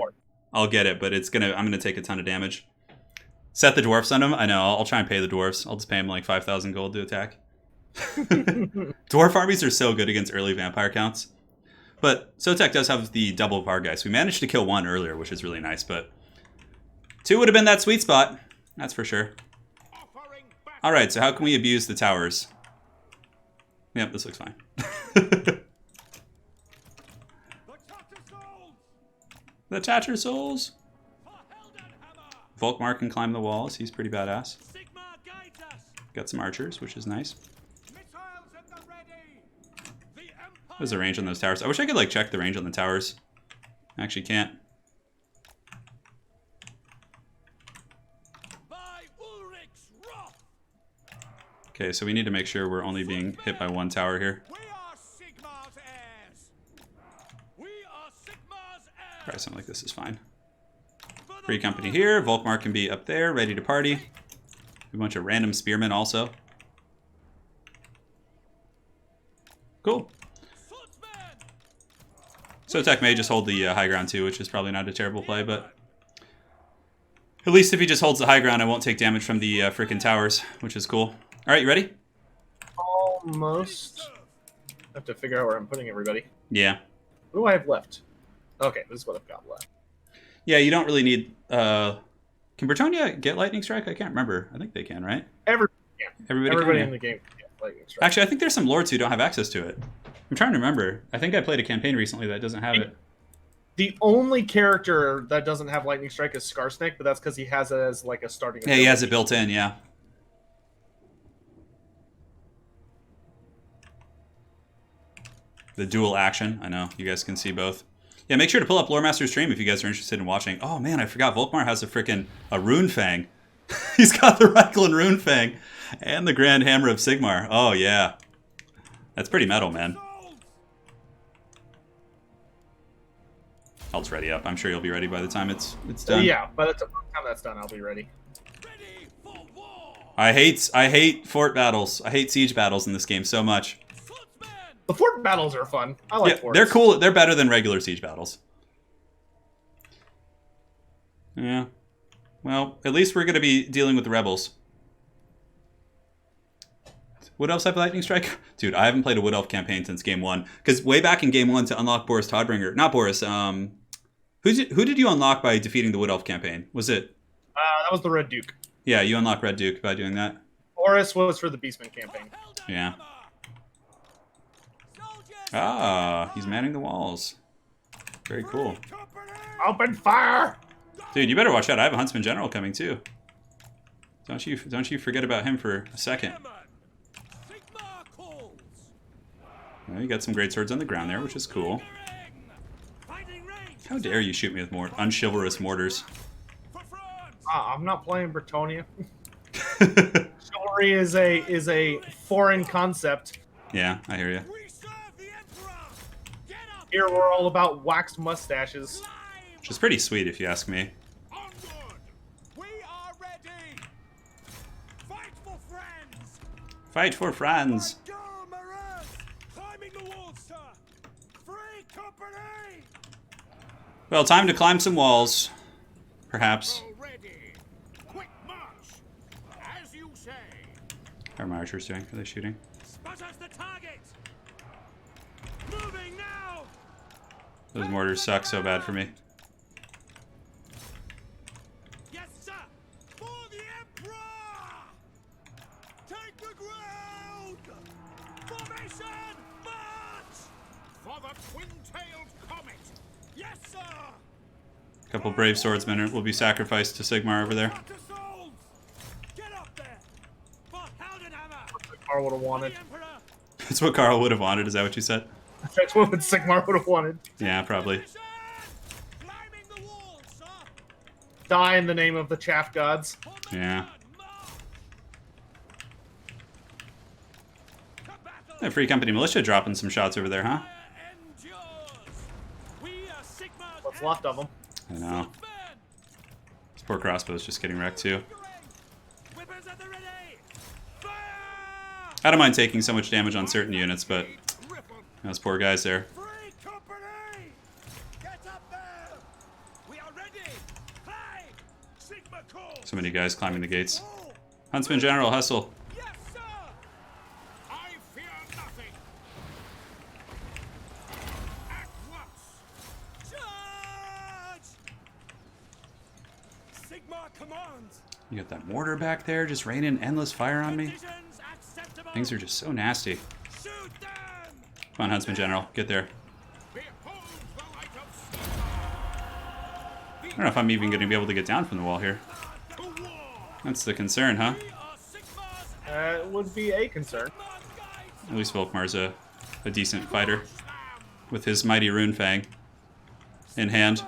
I'll get it, but I'm gonna take a ton of damage. Set the dwarfs on him. I know. I'll try and pay the dwarfs. I'll just pay him like 5,000 gold to attack. Dwarf armies are so good against early vampire counts. But Sotek does have the double Vargeist. We managed to kill one earlier, which is really nice, but 2 would have been that sweet spot. That's for sure. Alright, so how can we abuse the towers? Yep, this looks fine. The Tatcher Souls! Volkmar can climb the walls. He's pretty badass. Got some archers, which is nice. What's the range on those towers? I wish I could like check the range on the towers. I actually can't. Okay, so we need to make sure we're only being hit by one tower here.
We are Sigmar's heirs. We are Sigmar's heirs.
Probably something like this is fine. Free company here. Volkmar can be up there, ready to party. A bunch of random spearmen also. Cool. Sotek may just hold the high ground too, which is probably not a terrible play, but at least if he just holds the high ground, I won't take damage from the freaking towers, which is cool. All right, you ready?
Almost. I have to figure out where I'm putting everybody.
Yeah.
What do I have left? Okay, this is what I've got left.
Yeah, you don't really need... can Bretonia get Lightning Strike? I can't remember. I think they can, right?
Everybody
Everybody
in
can,
the game can get Lightning Strike.
Actually, I think there's some lords who don't have access to it. I'm trying to remember. I think I played a campaign recently that doesn't have it.
The only character that doesn't have Lightning Strike is Skarsnik, but that's because he has it as like a starting
Yeah, he has it built in, yeah. The dual action. I know, you guys can see both. Yeah, make sure to pull up Loremaster's stream if you guys are interested in watching. Oh man, I forgot Volkmar has a Rune Fang. He's got the Reichland Rune Fang and the Grand Hammer of Sigmar. Oh yeah. That's pretty metal, man. Help's ready up. I'm sure you'll be ready by the time it's done.
Yeah, by the time that's done, I'll be ready.
I hate fort battles. I hate siege battles in this game so much.
The fort battles are fun. I like forts.
They're cool. They're better than regular siege battles. Yeah. Well, at least we're going to be dealing with the rebels. Wood Elves have Lightning Strike? Dude, I haven't played a Wood Elf campaign since game 1. Because way back in game 1 to unlock Boris Todbringer... Not Boris, who did you unlock by defeating the Wood Elf campaign? Was it...
that was the Red Duke.
Yeah, you unlocked Red Duke by doing that.
Boris was for the Beastman campaign.
Yeah. Ah, he's manning the walls. Very cool.
Open fire!
Dude, you better watch out. I have a Huntsman General coming too. Don't you forget about him for a second. Well, you got some great swords on the ground there, which is cool. How dare you shoot me with more unchivalrous mortars?
I'm not playing Bretonia. Chivalry is a foreign concept.
Yeah, I hear you.
Here we're all about waxed mustaches.
Which is pretty sweet if you ask me.
We are ready. Fight for friends.
Fight for friends.
Climbing the walls, sir. Free company.
Well, time to climb some walls. Perhaps.
Ready. Quick march. As you say.
How are my archers doing? Are they shooting?
Spot us the target. Moving now.
Those mortars suck so bad for me.
Yes, sir. For the Emperor. Take the ground. Formation. March. For the twin-tailed comet. Yes, sir.
A couple brave swordsmen will be sacrificed to Sigmar over there.
Get up there. For Heldenhammer.
Carl would have wanted.
That's what Carl would have wanted. Is that what you said?
That's what Sigmar would have wanted.
Yeah, probably.
Climbing the walls, sir.
Die in the name of the chaff gods.
Yeah. That Free Company Militia dropping some shots over there, huh?
What's left of them?
I know. This poor crossbow's just getting wrecked too. I don't mind taking so much damage on certain units, but those poor guys there. So many guys climbing the gates. Huntsman General, hustle. You got that mortar back there just raining endless fire on me. Things are just so nasty. Come on, Huntsman General, get there. I don't know if I'm even going to be able to get down from the wall here. That's the concern, huh?
It would be a concern.
At least Volkmar's a decent fighter with his mighty Rune Fang in hand.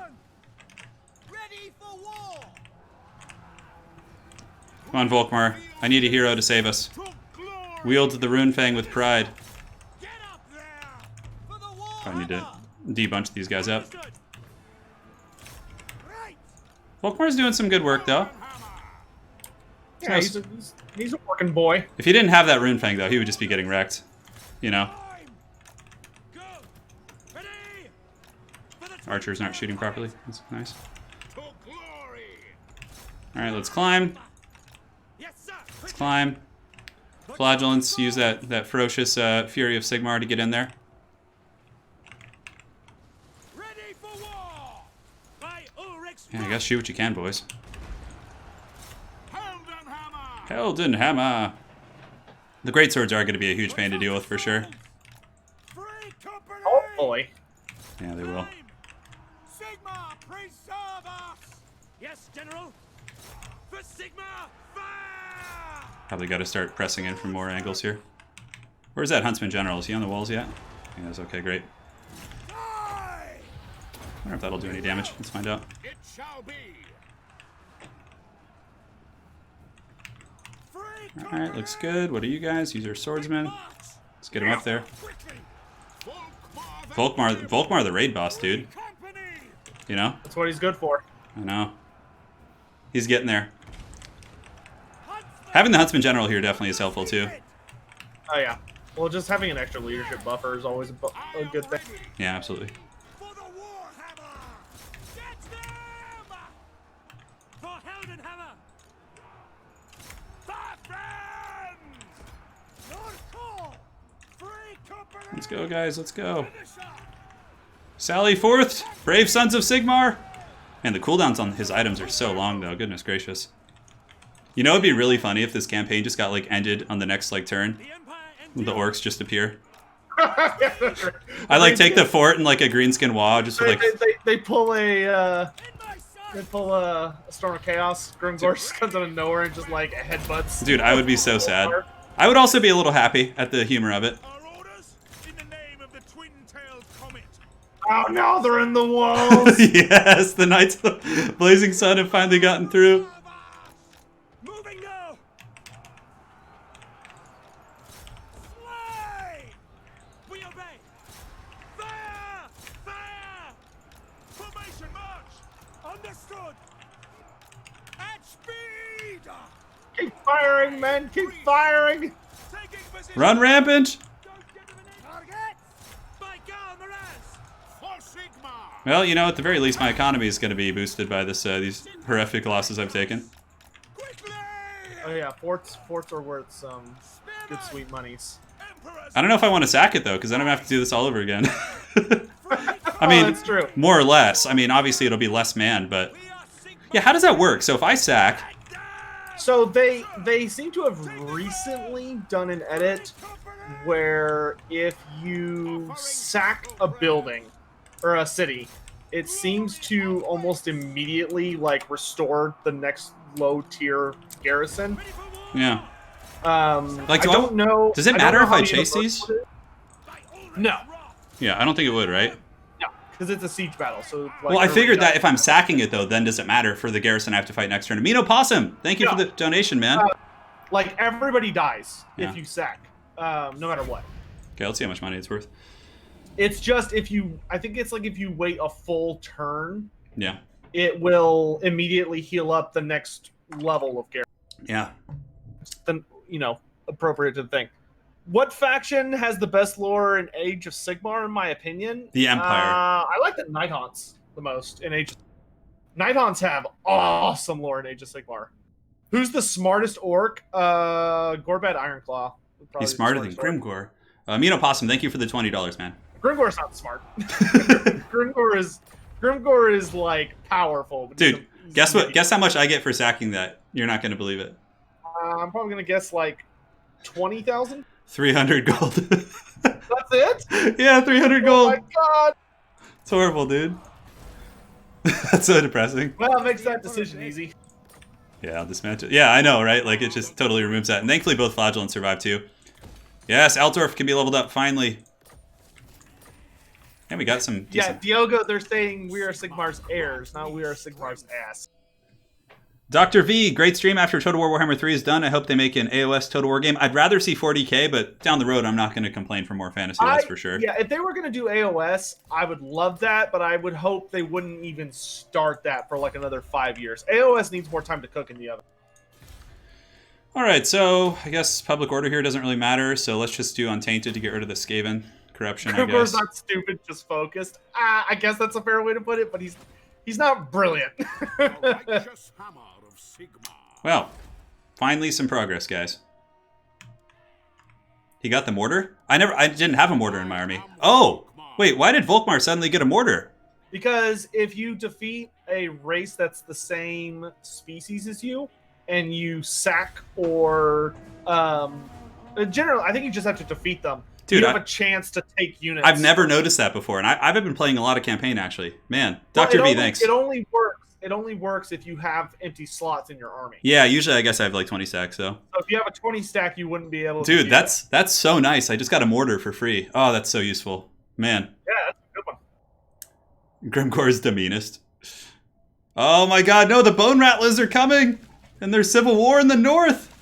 Come on, Volkmar. I need a hero to save us. Wield the Rune Fang with pride.
Get up there! For the
I need to
Warhammer!
debunch these guys up.
Right!
Volkmar's doing some good work, though.
Yeah, he's a working boy.
If he didn't have that Rune Fang, though, he would just be getting wrecked. You know?
Time! Go! Ready! For the
Archers aren't shooting properly. That's nice.
to glory!
Alright, let's climb.
Yes, sir!
Let's climb. Flagellants, use that ferocious Fury of Sigmar to get in there.
Ready for war! By Ulrich's
Yeah, I guess shoot what you can, boys.
Heldenhammer!
Heldenhammer! The greatswords are going to be a huge pain to deal with for sure.
Free company!
Oh boy.
Yeah, they will.
Time! Sigma, preserve us! Yes, General! For Sigma, fire!
Probably got to start pressing in from more angles here. Where's that Huntsman General? Is he on the walls yet? He is. Okay, great.
Die!
I wonder if that'll do any damage. Let's find out.
It shall be! Free
Alright, looks good. What are you guys? Use your swordsmen. Let's get him up there. Volkmar the raid boss, dude. You know?
That's what he's good for.
I know. He's getting there. Having the Huntsman General here definitely is helpful, too.
Oh yeah. Well, just having an extra leadership buffer is always a good thing.
Yeah, absolutely.
For the Warhammer! Get them! For Heldenhammer! For friends! Your call! Free company!
Let's go, guys. Let's go.
Finish up!
Sally forth! Brave sons of Sigmar! Man, the cooldowns on his items are so long, though. Goodness gracious. You know, it'd be really funny if this campaign just got, like, ended on the next, like, turn.
The Empire
The orcs just appear.
I
I, like, take the fort and, like, a greenskin wall, just with, like...
They pull a
in my sight!
Storm of Chaos. Grimgor just comes out of nowhere and just like headbutts.
Dude, I would be so sad. I would also be a little happy at the humor of it.
Our orders in the name of the twin-tailed comet.
Oh no, they're in the walls.
Yes, the Knights of the Blazing Sun have finally gotten through.
Moving now. Slay! We obey. Fire! Fire! Formation march. Understood. At speed.
Keep firing, men. Keep firing.
Taking position.
Run rampant!
Don't give them an target. By Gal Miraz. For Sigma.
Well, you know, at the very least, my economy is going to be boosted by this these horrific losses I've taken.
Quickly.
Oh yeah, forts are worth some good sweet monies.
Emperor's
I don't know if I want to sack it, though, because then I'm going to have to do this all over again. I mean,
that's true.
more or less. I mean, obviously it'll be less man, but...
We are Sigma.
Yeah, how does that work? So if I sack...
So they seem to have recently done an edit where if you sack a building or a city, it seems to almost immediately like restore the next low tier garrison.
Yeah. Like,
I don't know.
does it
I don't
matter
know
if
how
I
you
chase
approach
these?
it. No,
Yeah, I don't think it would, right?
no, because it's a siege battle. So like,
Well, I
everybody
figured that
dies.
if I'm sacking it, though, then does it matter for the garrison I have to fight next turn? Amino Possum, thank you for the donation, man.
like everybody dies
Yeah.
if you sack, no matter what.
Okay, let's see how much money it's worth.
It's just if you, I think it's like if you wait a full turn,
Yeah.
it will immediately heal up the next level of garrison.
Yeah.
Then, you know, appropriate to the thing. What faction has the best lore in Age of Sigmar, in my opinion?
The Empire.
I like the Nighthaunts the most in Age. Nighthaunts have awesome lore in Age of Sigmar. Who's the smartest orc? Gorbad Ironclaw. would probably
He's
be the
smarter than
smartest orc.
Grimgor. Amino Possum, thank you for the $20, man.
Grimgor's not smart. Grimgor is like powerful. But
Dude,
he's
guess
an
what?
idiot.
Guess how much I get for sacking that? You're not going to believe it.
I'm probably gonna guess like 20,000.
300 gold.
That's it.
Yeah, 300
Oh
gold.
my god.
It's horrible, dude. That's so depressing.
Well, it makes that decision easy.
Yeah, I'll dismantle. Yeah, I know, right? Like, it just totally removes that. And thankfully, both Flagellants survive, too. Yes, Altdorf can be leveled up, finally. And we got some
Yeah,
decent...
Diogo, they're saying we are Sigmar's heirs, not we are Sigmar's ass.
Dr. V, great stream after Total War Warhammer 3 is done. I hope they make an AOS Total War game. I'd rather see 40k, but down the road, I'm not going to complain for more fantasy, that's for sure.
Yeah, if they were going to do AOS, I would love that, but I would hope they wouldn't even start that for like another 5 years. AOS needs more time to cook in the oven.
All right, so I guess public order here doesn't really matter, so let's just do Untainted to get rid of the Skaven corruption, I guess.
Not stupid, just focused. I guess that's a fair way to put it, but he's not brilliant.
Well, finally some progress, guys. He got the mortar? I didn't have a mortar in my army. Oh, wait, why did Volkmar suddenly get a mortar?
Because if you defeat a race that's the same species as you, and you sack or generally, I think you just have to defeat them. Dude, you have a chance to take units.
I've never noticed that before, and I've been playing a lot of campaign actually. Man, Dr. V, thanks.
It only works. It only works if you have empty slots in your army.
Yeah, usually I guess I have like 20 stacks, so.
So if you have a 20 stack, you wouldn't be able to.
Dude, that's so nice. I just got a mortar for free. Oh, that's so useful. Man.
Yeah, that's a good one.
Grimcore is the meanest. Oh my god, no, the Bone Rattlers are coming! And there's civil war in the north!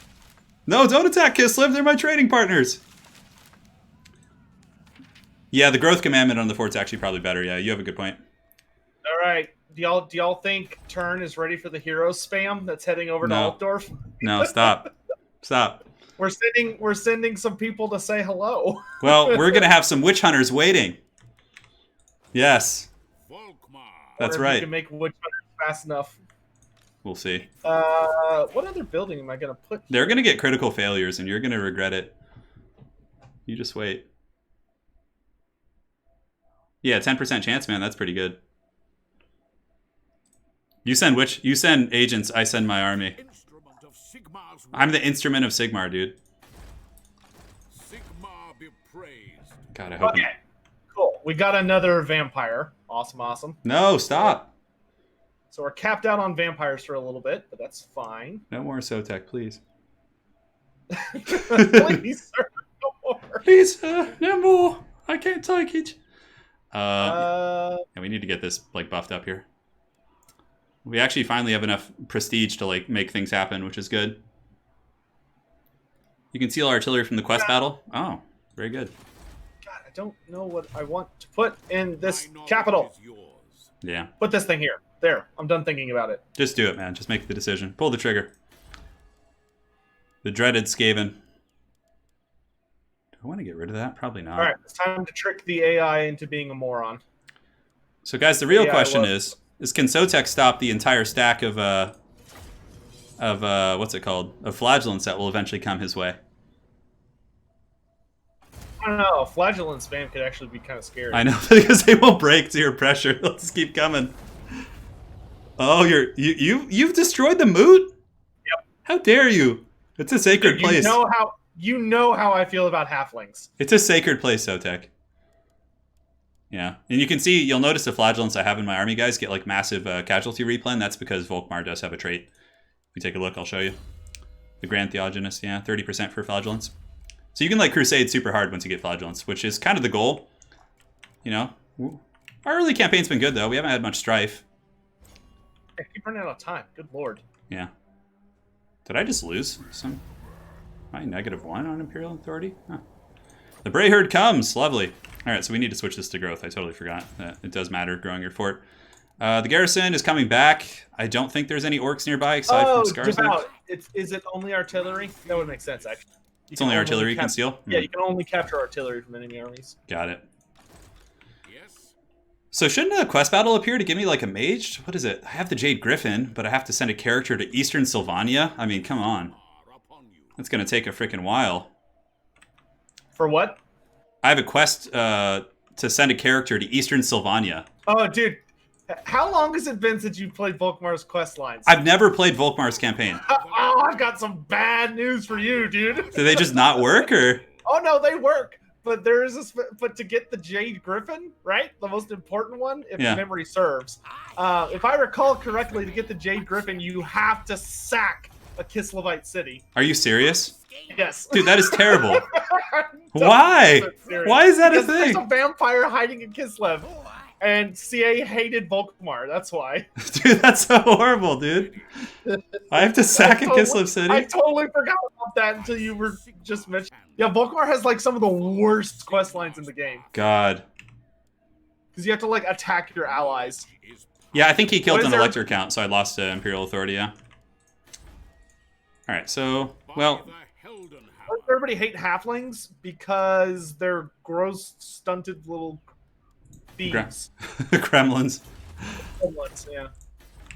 No, don't attack Kislev, they're my trading partners! Yeah, the growth commandment on the fort's actually probably better. Yeah, you have a good point.
All right. Do y'all think Turin is ready for the heroes spam that's heading over to Altdorf?
No, stop. Stop.
We're sending some people to say hello.
Well, we're gonna have some witch hunters waiting. Yes.
Volkmar.
That's right.
You can make witch hunters fast enough.
We'll see.
What other building am I gonna put?
They're gonna get critical failures, and you're gonna regret it. You just wait. Yeah, 10% chance, man. That's pretty good. You send agents, I send my army. I'm the instrument of Sigmar, dude.
Sigmar be praised.
God, I hope.
Okay, cool. We got another vampire. Awesome, awesome.
No, stop.
So we're capped out on vampires for a little bit, but that's fine.
No more Sotek, please.
Please, sir, no more.
Please, no more. I can't take it. Yeah, we need to get this like buffed up here. We actually finally have enough prestige to like make things happen, which is good. You can steal artillery from the quest battle. Oh, very good.
God, I don't know what I want to put in this capital.
Yeah.
Put this thing here. There. I'm done thinking about it.
Just do it, man. Just make the decision. Pull the trigger. The dreaded Skaven. Do I want to get rid of that? Probably not.
All right. It's time to trick the AI into being a moron.
So, guys, the real question is can Sotek stop the entire stack of what's it called? Of flagellants that will eventually come his way?
I don't know. Flagellant spam could actually be kind of scary.
I know, because they won't break to your pressure. They'll just keep coming. Oh, you've destroyed the moot?
Yep.
How dare you? It's a sacred place.
You know how I feel about halflings.
It's a sacred place, Sotek. Yeah, and you can see, you'll notice the flagellants I have in my army, guys, get like massive casualty replan. That's because Volkmar does have a trait. If you take a look, I'll show you. The Grand Theogenist, yeah, 30% for flagellants. So you can like crusade super hard once you get flagellants, which is kind of the goal. You know, our early campaign's been good though. We haven't had much strife.
I keep running out of time. Good lord.
Yeah. Did I just lose some? Am I -1 on Imperial Authority? Huh. The Bray Herd comes. Lovely. All right, so we need to switch this to growth. I totally forgot that it does matter growing your fort. The garrison is coming back. I don't think there's any orcs nearby aside from Scars.
Is it only artillery? That would make sense, actually.
It's only artillery you can steal?
Yeah, you can only capture artillery from enemy armies.
Got it. So shouldn't a quest battle appear to give me like a mage? What is it? I have the Jade Griffin, but I have to send a character to Eastern Sylvania? I mean, come on. That's going to take a freaking while.
For what?
I have a quest to send a character to Eastern Sylvania.
Oh, dude. How long has it been since you played Volkmar's quest lines?
I've never played Volkmar's campaign.
Oh, I've got some bad news for you, dude.
Do they just not work, or?
Oh, no, they work. But there is but to get the Jade Griffin, right? The most important one, if memory serves. If I recall correctly, to get the Jade Griffin, you have to sack a Kislevite city.
Are you serious?
Yes.
Dude, that is terrible. Why? Why is that a thing?
There's a vampire hiding in Kislev. And CA hated Volkmar. That's why.
Dude, that's so horrible, dude. I have to sack a Kislev City.
I totally forgot about that until you were just mentioning. Yeah, Volkmar has like some of the worst quest lines in the game.
God.
Because you have to like attack your allies.
Yeah, I think he killed an elector count, so I lost to Imperial Authority, yeah. Alright, so, well...
Why does everybody hate halflings? Because they're gross, stunted little thieves.
Kremlins.
Gremlins, yeah.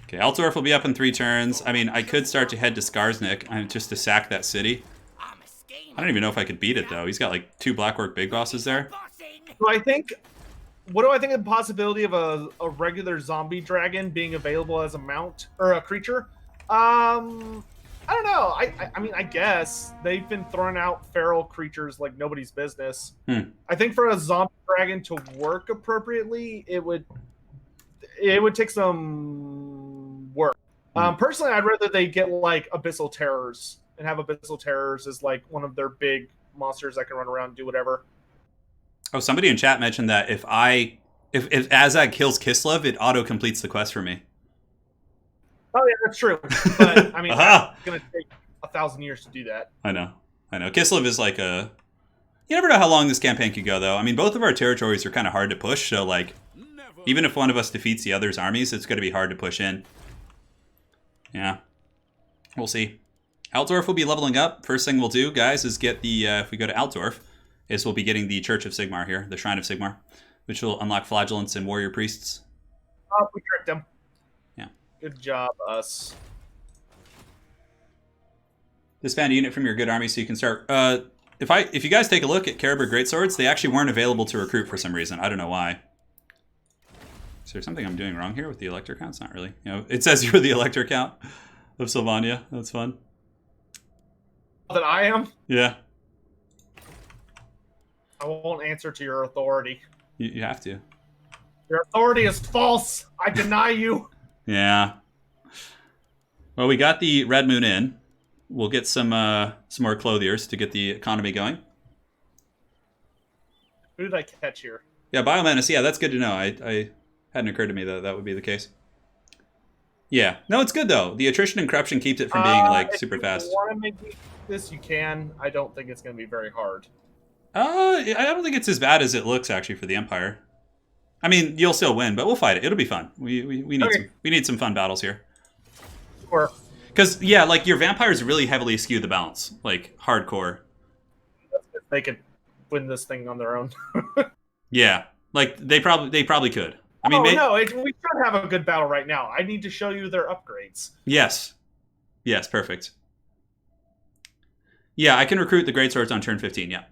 Okay, Altdorf will be up in 3 turns. I mean, I could start to head to Skarsnik just to sack that city. I don't even know if I could beat it, though. He's got, like, 2 Blackwork big bosses there.
So I think... What do I think of the possibility of a regular zombie dragon being available as a mount? Or a creature? I don't know. I mean, I guess. They've been throwing out feral creatures like nobody's business. I think for a zombie dragon to work appropriately, it would take some work. Personally, I'd rather they get like Abyssal Terrors and have Abyssal Terrors as like one of their big monsters that can run around and do whatever.
Oh, somebody in chat mentioned that if Azag kills Kislev, it auto-completes the quest for me.
Oh, yeah, that's true. But, I mean, it's going to take 1,000 years to do that.
I know. Kislev is like a... You never know how long this campaign could go, though. I mean, both of our territories are kind of hard to push, so, like, even if one of us defeats the other's armies, it's going to be hard to push in. Yeah. We'll see. Altdorf will be leveling up. First thing we'll do, guys, is get the... if we go to Altdorf, is we'll be getting the Church of Sigmar here, the Shrine of Sigmar, which will unlock flagellants and warrior priests.
Oh, we tricked him.
Yeah.
Good job, us.
Disband a unit from your good army so you can start... if you guys take a look at Caribou Greatswords, they actually weren't available to recruit for some reason. I don't know why. Is there something I'm doing wrong here with the elector counts? Not really. You know, it says you're the elector count of Sylvania. That's fun.
That I am?
Yeah.
I won't answer to your authority.
You have to.
Your authority is false. I deny you.
Yeah. Well, we got the Red Moon in. We'll get some more clothiers to get the economy going.
Who did I catch here?
Yeah, Biomenace. Yeah, that's good to know. I hadn't occurred to me that that would be the case. Yeah. No, it's good, though. The attrition and corruption keeps it from being, like, super fast.
If you want to make this, you can. I don't think it's going to be very hard.
I don't think it's as bad as it looks, actually, for the Empire. I mean, you'll still win, but we'll fight it. It'll be fun. We need some fun battles here.
Sure.
Because, yeah, like, your vampires really heavily skew the balance. Like, hardcore.
They could win this thing on their own.
Yeah. Like, they probably could. I mean,
we should have a good battle right now. I need to show you their upgrades.
Yes. Yes, perfect. Yeah, I can recruit the Greatswords on turn 15, yeah.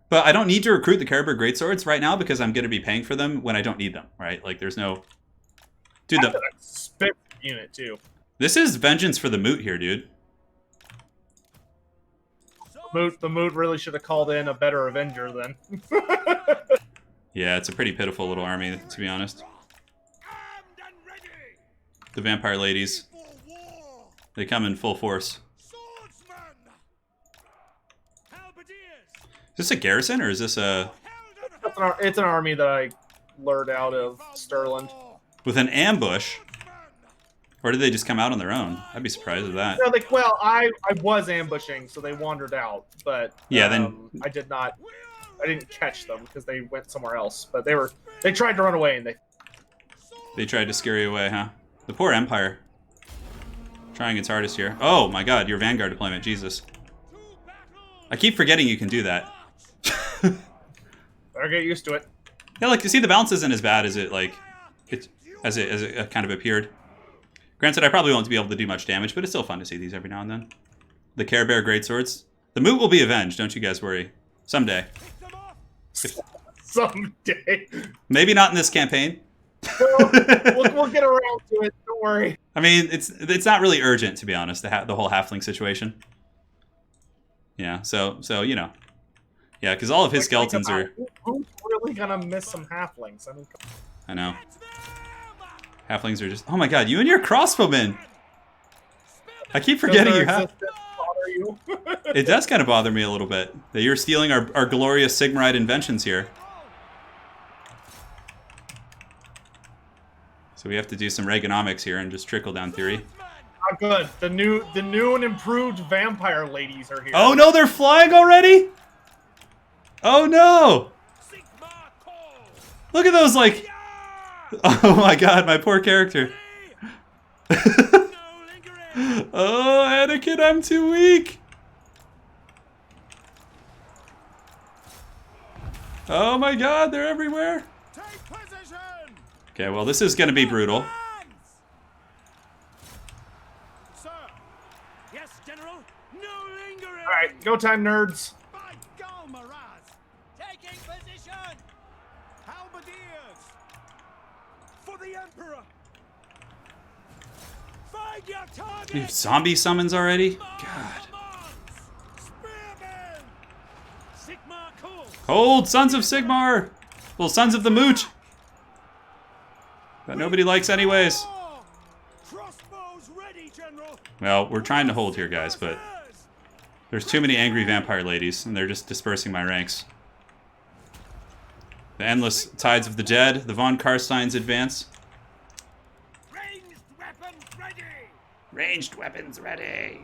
But I don't need to recruit the Caribou Greatswords right now because I'm going to be paying for them when I don't need them, right? Like, there's no... Dude,
the spit unit, too.
This is vengeance for the moot here, dude.
The moot really should have called in a better Avenger then.
Yeah, it's a pretty pitiful little army, to be honest. The vampire ladies. They come in full force. Is this a garrison, or is this a...
It's an army that I lured out of sterland.
With an ambush? Or did they just come out on their own? I'd be surprised at that.
No, well, I was ambushing, so they wandered out. But
yeah, then
I didn't catch them because they went somewhere else. But they tried to run away, and they
tried to scare you away, huh? The poor Empire. Trying its hardest here. Oh my god, your Vanguard deployment, Jesus. I keep forgetting you can do that.
Better get used to it.
Yeah, like, you see, the balance isn't as bad as it kind of appeared. Granted, I probably won't be able to do much damage, but it's still fun to see these every now and then. The Care Bear Greatswords. The moot will be avenged, don't you guys worry. Someday.
Someday.
Maybe not in this campaign.
We'll get around to it, don't worry.
I mean, it's not really urgent, to be honest, the whole halfling situation. Yeah, so you know. Yeah, because all of his skeletons are...
Who's really gonna miss some halflings?
I know. Halflings are just... Oh my god, you and your crossbowmen! I keep forgetting you have... It does kind of bother me a little bit that you're stealing our glorious Sigmarite inventions here. So we have to do some Reaganomics here and just trickle down theory.
Oh, good. The new and improved vampire ladies are here.
Oh no, they're flying already? Oh no! Look at those, like... Oh my god, my poor character. Oh, Anakin, I'm too weak. Oh my god, they're everywhere. Okay, well, this is gonna be brutal.
Sir. Yes, General. No lingering.
All right, go time, nerds.
By Galmaraz. Taking position. Halberdiers. For the Emperor. Find your target.
We have zombie summons already? God.
Spearmen. Sigmar calls.
Hold, Sons of Sigmar! Well, Sons of the Moot! That nobody likes anyways.
Crossbows ready, General.
Well, we're trying to hold here, guys, but there's too many angry vampire ladies, and they're just dispersing my ranks. The endless tides of the dead, the von Carsteins advance.
Ranged weapons ready.
Ranged weapons ready.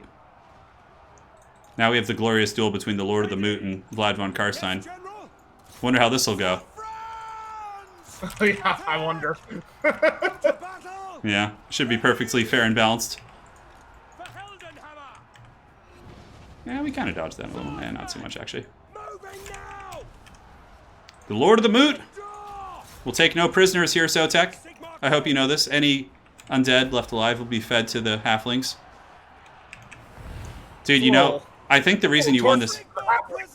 Now we have the glorious duel between the Lord of the Moot and Vlad von Carstein.
General.
Wonder how this will go.
Oh, yeah, I wonder.
Battle.
Yeah, should be perfectly fair and balanced.
For Heldenhammer.
Yeah, we kind of dodged that a little. Yeah, not so much, actually.
Moving now.
The Lord of the Moot
Draw.
will take no prisoners here, Sotek. I hope you know this. Any undead left alive will be fed to the halflings. Dude, you know, I think the reason you won this...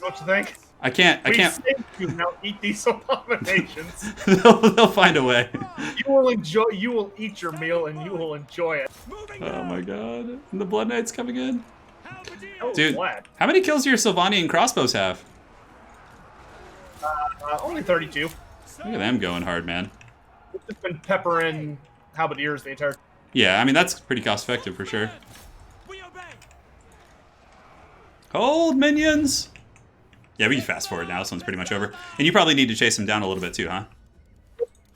Don't you think?
I can't...
We saved you. Now eat these abominations.
they'll find a way.
You will enjoy. You will eat your meal and you will enjoy it.
Moving
Oh
now.
my god. And the Blood Knight's coming in.
Halberdiers.
Oh,
Dude,
Vlad.
how many kills do your Sylvanian crossbows have?
Only 32.
Look at them going hard, man.
We've just been peppering halberdiers the entire.
Yeah, I mean, that's pretty cost-effective for sure.
We obey.
Hold, minions! Yeah, we can fast forward now. This one's pretty much over. And you probably need to chase him down a little bit too, huh?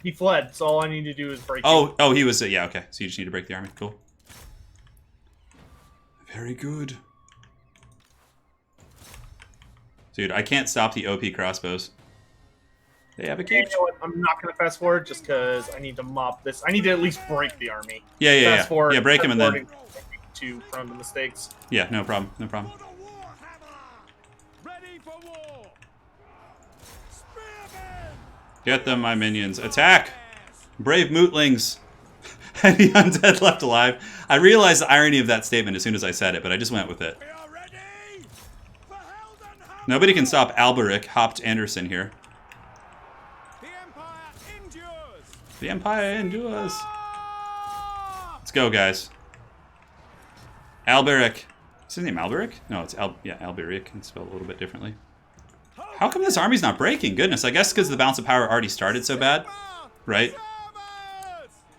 He fled, so all I need to do is break.
Oh, he was... yeah, okay. So you just need to break the army. Cool. Very good. Dude, I can't stop the OP crossbows. They have a
You
cage.
know what? I'm not gonna fast forward just because I need to mop this. I need to at least break the army.
Yeah.
Fast forward.
Yeah, break him and then...
fast forwarding to from the mistakes.
Yeah, no problem. No problem.
For the Warhammer. Ready for war. Spearmen.
Get them, my minions. Attack! Brave mootlings. Any undead left alive. I realized the irony of that statement as soon as I said it, but I just went with it.
We are ready. For Heldenhammer.
Nobody can stop Alberic Hopped Anderson here.
The Empire endures.
The Empire endures.
Ah!
Let's go, guys. Alberic. Is his name Alberic? No, it's Alberic. It's spelled a little bit differently. How come this army's not breaking? Goodness, I guess because the balance of power already started so bad, right?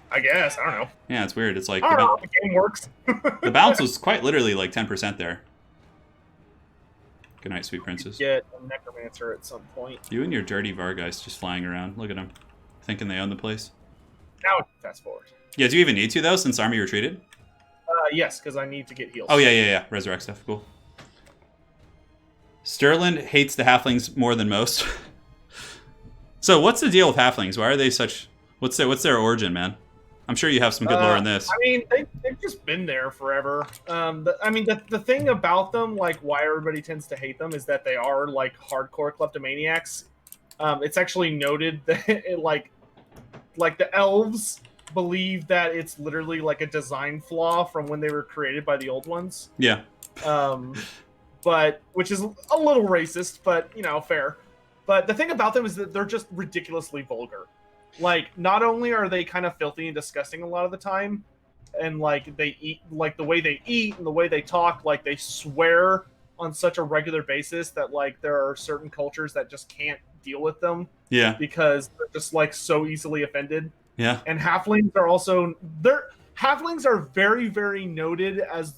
I guess. I don't know.
Yeah, it's weird. It's like
I don't know how the game works.
the balance was quite literally like 10% there. Good night, sweet princess.
Get a necromancer at some point.
You and your dirty Vargeist just flying around. Look at them. Thinking they own the place.
Now fast forward.
Yeah, do you even need to, though, since army retreated?
Yes, because I need to get heals.
Oh, yeah. Resurrect stuff. Cool. Sterland hates the halflings more than most. So, what's the deal with halflings? Why are they such... What's their origin, man? I'm sure you have some good lore in this.
I mean, they've just been there forever. The thing about them, like, why everybody tends to hate them is that they are, like, hardcore kleptomaniacs. It's actually noted that, like the elves believe that it's literally, like, a design flaw from when they were created by the old ones.
Yeah.
But, which is a little racist, but, you know, fair. But the thing about them is that they're just ridiculously vulgar. Like, not only are they kind of filthy and disgusting a lot of the time, and, like, they eat, like, the way they eat and the way they talk, like, they swear on such a regular basis that, like, there are certain cultures that just can't deal with them.
Yeah.
Because they're just, like, so easily offended.
Yeah.
And halflings are also, halflings are very, very noted as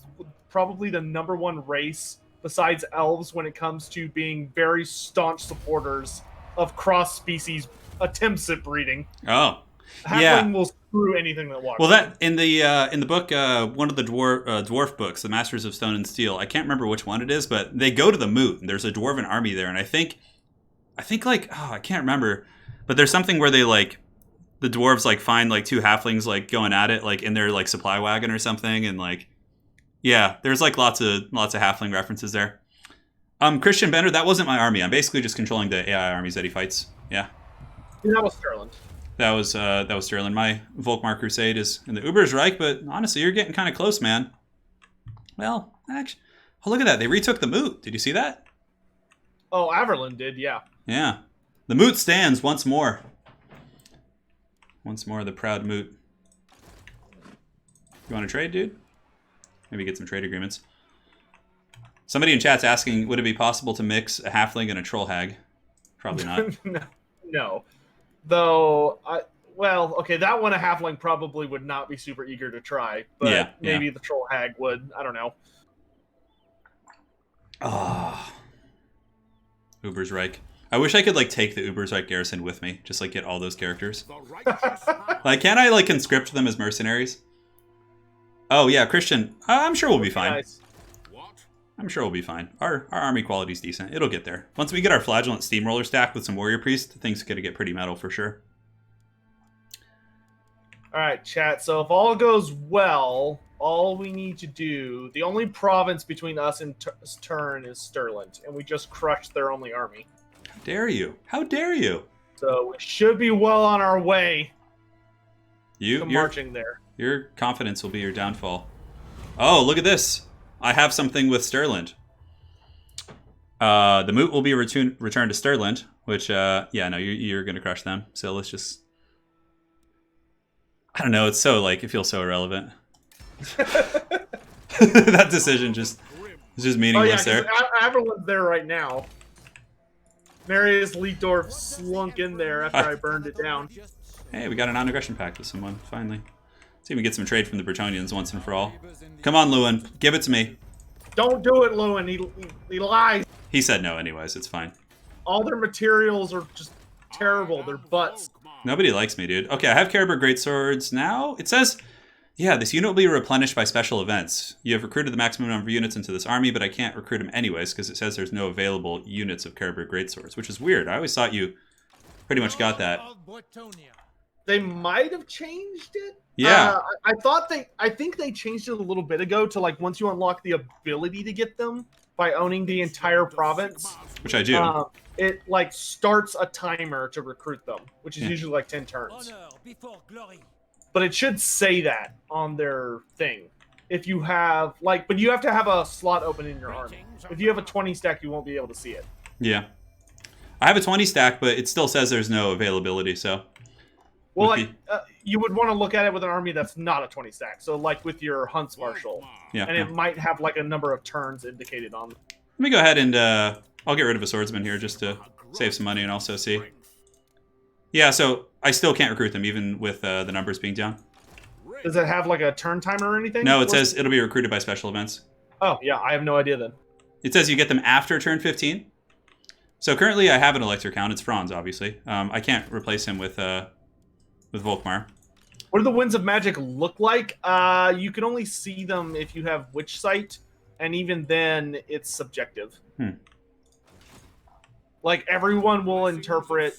probably the number1 race besides elves when it comes to being very staunch supporters of cross-species attempts at breeding.
Oh.
Halfling
Yeah.
will through anything that walks.
Well, that in the book, one of the dwarf books, the Masters of Stone and Steel. I can't remember which one it is, but they go to the moot. And there's a dwarven army there, and I think like I can't remember, but there's something where they like the dwarves like find like two halflings like going at it like in their like supply wagon or something, and like yeah, there's like lots of halfling references there. Christian Bender, that wasn't my army. I'm basically just controlling the AI armies that he fights. Yeah.
That was sterland.
That was sterland. My Volkmar Crusade is in the Ubersreich, but honestly, you're getting kind of close, man. Well, actually, oh look at that. They retook the moot. Did you see that?
Oh, Averland did, yeah.
Yeah. The moot stands once more. Once more, the proud moot. You want to trade, dude? Maybe get some trade agreements. Somebody in chat's asking, would it be possible to mix a halfling and a troll hag? Probably not.
No. Though, well, okay, that one a halfling probably would not be super eager to try, but
yeah,
maybe the troll hag would. I don't know.
Ah. Ubersreich. I wish I could like take the Ubersreich garrison with me, just like get all those characters. Like, can't I like conscript them as mercenaries? Oh yeah, Christian. I'm sure we'll be fine.
Nice.
I'm sure we'll be fine. Our army quality's decent. It'll get there. Once we get our flagellant steamroller stack with some warrior priest, things are gonna get pretty metal for sure.
All right, chat. So if all goes well, all we need to do, the only province between us and Turin is Sterland, and we just crushed their only army.
How dare you? How dare you?
So we should be well on our way to
You're
marching there.
Your confidence will be your downfall. Oh, look at this. I have something with Sterland. The moot will be returned to Sterland, which, yeah, no, you're going to crush them. So let's just... I don't know, it's so, like, it feels so irrelevant. That decision is just meaningless there.
Averland's there right now. Marius Leitdorf slunk in there after I burned it down.
Hey, we got a non-aggression pact with someone, finally. See if we get some trade from the Bretonians once and for all. Come on, Lewin. Give it to me.
Don't do it, Lewin. He lies.
He said no anyways. It's fine.
All their materials are just terrible. They're butts.
Nobody likes me, dude. Okay, I have Caribou Greatswords now. It says, yeah, this unit will be replenished by special events. You have recruited the maximum number of units into this army, but I can't recruit them anyways because it says there's no available units of Caribou Greatswords, which is weird. I always thought you pretty much got that.
They might have changed it.
Yeah.
I think they changed it a little bit ago to like once you unlock the ability to get them by owning the entire province,
which I do.
It like starts a timer to recruit them, which is usually like 10 turns. But it should say that on their thing. If you have like, but you have to have a slot open in your army. If you have a 20 stack, you won't be able to see it.
Yeah. I have a 20 stack, but it still says there's no availability, so.
Well, like, you would want to look at it with an army that's not a 20 stack. So, like with your Hunts Marshal.
Yeah.
And it might have like a number of turns indicated on.
Let me go ahead and I'll get rid of a swordsman here just to save some money and also see. Yeah, so I still can't recruit them even with the numbers being down.
Does it have like a turn timer or anything?
No, it says it'll be recruited by special events.
Oh, yeah, I have no idea then.
It says you get them after turn 15. So currently I have an elector count. It's Franz, obviously. I can't replace him with Volkmar.
What do the Winds of Magic look like? You can only see them if you have Witch Sight, and even then, it's subjective. Like, everyone will interpret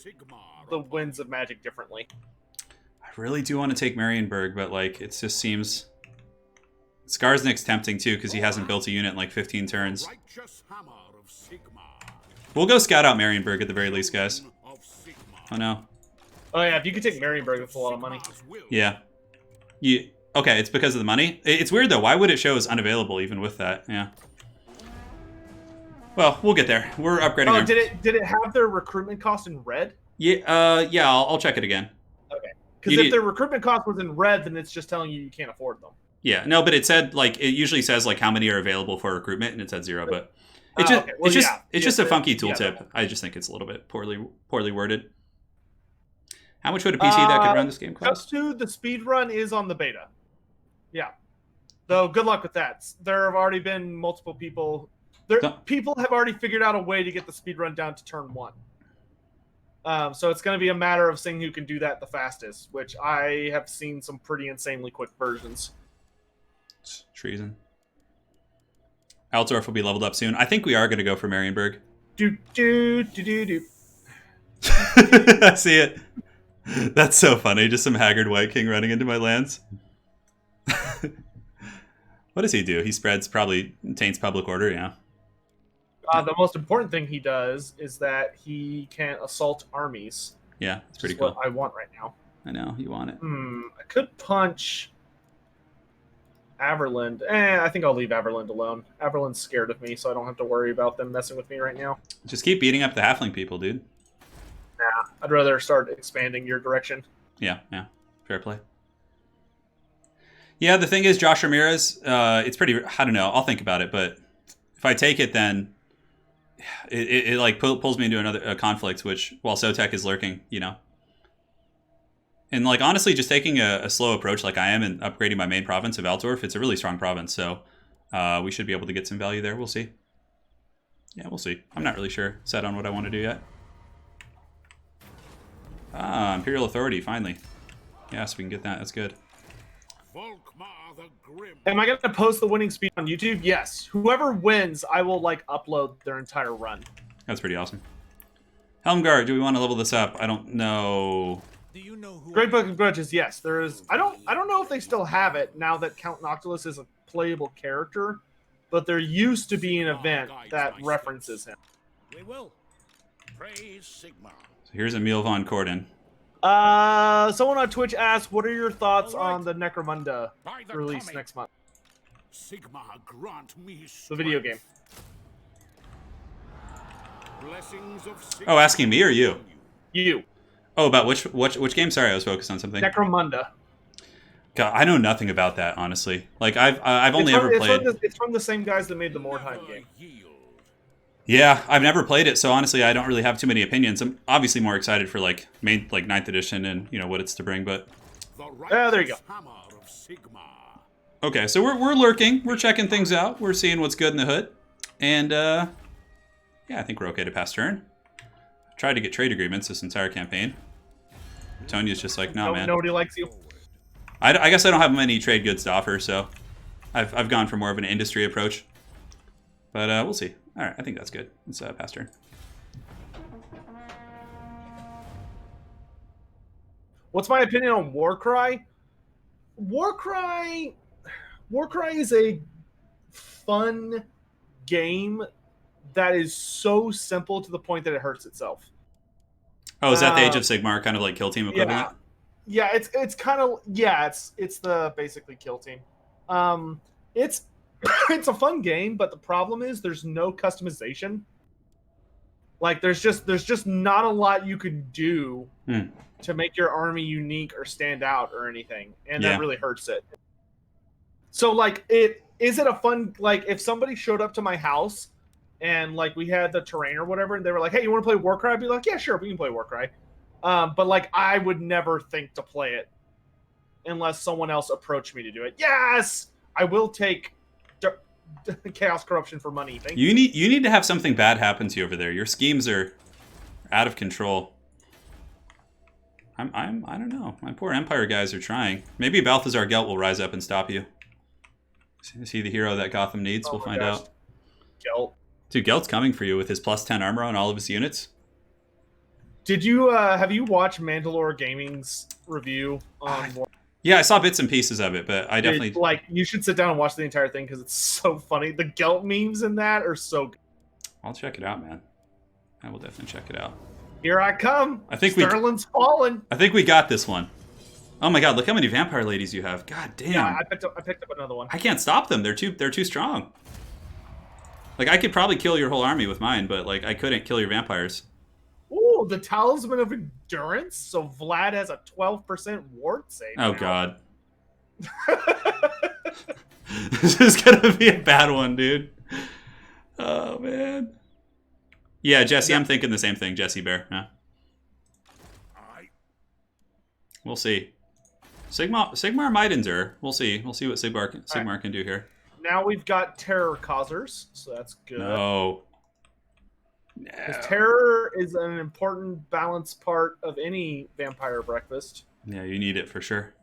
the Winds of Magic differently.
I really do want to take Maranburg, but, like, it just seems... Skarsnik's tempting, too, because he hasn't built a unit in, like, 15 turns. We'll go scout out Maranburg at the very least, guys. Oh, no.
Oh, yeah, if you could take Maranburg, that's a lot of money.
Yeah. Okay, it's because of the money? It's weird, though. Why would it show as unavailable, even with that? Yeah. Well, we'll get there. We're upgrading our...
did it have their recruitment cost in red?
Yeah, yeah, I'll check it again.
Okay. Because if their recruitment cost was in red, then it's just telling you can't afford them.
Yeah, no, but it said, like, it usually says, like, how many are available for recruitment, and it said 0, but... It's just a funky tooltip. Yeah, I just think it's a little bit poorly worded. How much would a PC that could run this game cost?
Just the speed run is on the beta. Yeah. Though, good luck with that. There have already been multiple people... People have already figured out a way to get the speed run down to turn 1. So it's going to be a matter of seeing who can do that the fastest, which I have seen some pretty insanely quick versions.
It's treason. Altdorf will be leveled up soon. I think we are going to go for Maranburg.
Do do do do do.
I see it. That's so funny. Just some haggard White King running into my lands. What does he do? He spreads, probably taints public order, yeah.
The most important thing he does is that he can assault armies.
Yeah, it's pretty
cool.
cool.
What I want right now.
I know, you want it.
I could punch Averland. I think I'll leave Averland alone. Averland's scared of me, so I don't have to worry about them messing with me right now.
Just keep beating up the halfling people, dude.
Nah, I'd rather start expanding your direction.
Yeah, fair play. Yeah, the thing is, Josh Ramirez, it's pretty, I don't know, I'll think about it, but if I take it, then it like pulls me into a conflict, which, while Sotek is lurking, you know. And like, honestly, just taking a slow approach like I am and upgrading my main province of Altdorf, it's a really strong province, so we should be able to get some value there. We'll see. Yeah, we'll see. I'm not really sure, set on what I want to do yet. Ah, Imperial Authority, finally. Yes, we can get that, that's good.
Volkmar the Grim.
Am I going to post the winning speed on YouTube? Yes. Whoever wins, I will like upload their entire run.
That's pretty awesome. Helmgart, do we want to level this up? I don't know.
Do you know who
Great Book of Grudges, yes. There is. I don't know if they still have it now that Count Noctilus is a playable character, but there used to be an event that references him.
We will. Praise Sigmar.
So here's Emil von Corden.
Someone on Twitch asked, what are your thoughts on the Necromunda
By the
release
coming.
next month?
Sigmar grant me
The video game.
Blessings of Sigmar.
Oh, asking me or you?
You.
Oh, about which game? Sorry, I was focused on something.
Necromunda.
God, I know nothing about that, honestly. Like, I've only ever played...
It's from the same guys that made the Mordheim game.
Yeah, I've never played it, so honestly, I don't really have too many opinions. I'm obviously more excited for, like, 9th edition and, you know, what it's to bring, but...
there you go.
Okay, so we're lurking. We're checking things out. We're seeing what's good in the hood. And, yeah, I think we're okay to pass turn. Tried to get trade agreements this entire campaign. Tonia's just like, no, man.
Nobody likes you.
I guess I don't have many trade goods to offer, so I've gone for more of an industry approach. But we'll see. All right, I think that's good. Let's pass turn.
What's my opinion on Warcry? Warcry is a fun game that is so simple to the point that it hurts itself.
Oh, is that the Age of Sigmar kind of like kill team equivalent?
Yeah, it's kind of it's the basically kill team. It's it's a fun game, but the problem is there's no customization. Like there's just not a lot you could do to make your army unique or stand out or anything, and that really hurts it. So like is it a fun, like if somebody showed up to my house and like we had the terrain or whatever and they were like, hey, you want to play Warcry? I'd be like, yeah, sure, we can play Warcry. But like I would never think to play it unless someone else approached me to do it. Yes, I will take Chaos Corruption for money. Thank you.
You need to have something bad happen to you over there. Your schemes are out of control. I don't know. My poor Empire guys are trying. Maybe Balthazar Gelt will rise up and stop you. Is he the hero that Gotham needs? We'll find out.
Gelt.
Dude, Gelt's coming for you with his +10 armor on all of his units.
Did you have you watched Mandalore Gaming's review on
Yeah, I saw bits and pieces of it, but I definitely...
Like, you should sit down and watch the entire thing because it's so funny. The Gelt memes in that are so good.
I'll check it out, man. I will definitely check it out.
Here I come.
I think
Sterland's fallen.
I think we got this one. Oh my god, look how many vampire ladies you have. God damn.
Yeah, I picked up another one.
I can't stop them. They're too strong. Like, I could probably kill your whole army with mine, but like I couldn't kill your vampires.
Ooh, the Talisman of Endurance. So Vlad has a 12% ward save.
Oh
now.
god. This is gonna be a bad one, dude. Oh man. Yeah, Jesse, I'm thinking the same thing, Jesse Bear. Yeah. We'll see. Sigmar might endure. We'll see. We'll see what Sigmar can do here.
Now we've got Terror Causers, so that's good.
No.
Because terror is an important balance part of any vampire breakfast.
Yeah, you need it for sure.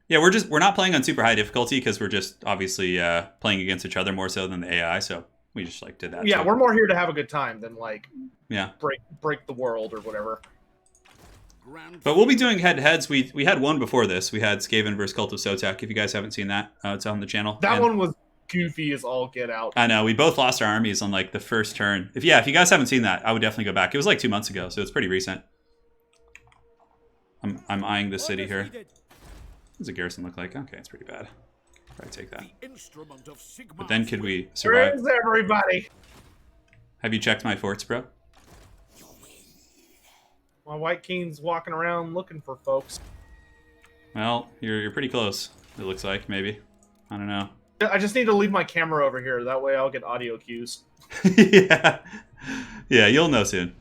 Yeah, we're not playing on super high difficulty because we're just obviously playing against each other more so than the AI. So we just like did that.
Yeah,
too.
we're more here to have a good time than like
yeah
break the world or whatever.
But we'll be doing head-to-heads. We had one before this. We had Skaven versus Cult of Sotek. If you guys haven't seen that, it's on the channel.
That one was goofy as all get out.
I know. We both lost our armies on like the first turn. If you guys haven't seen that, I would definitely go back. It was like 2 months ago, so it's pretty recent. I'm eyeing the city here. What does a garrison look like? Okay, it's pretty bad. Probably take that. But then could we survive?
Where's everybody?
Have you checked my forts, bro?
My White King's walking around looking for folks.
Well, you're pretty close. It looks like maybe. I don't know.
I just need to leave my camera over here. That way I'll get audio cues.
yeah, you'll know soon.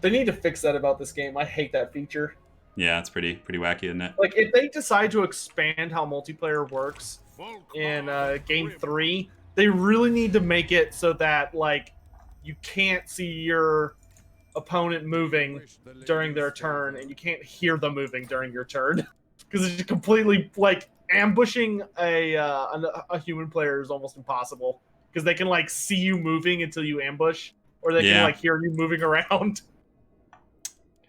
They need to fix that about this game. I hate that feature.
Yeah, it's pretty wacky, isn't it?
Like if they decide to expand how multiplayer works in Game 3, they really need to make it so that like you can't see your opponent moving during their turn and you can't hear them moving during your turn because it's completely like ambushing a human player is almost impossible because they can like see you moving until you ambush or they can like hear you moving around.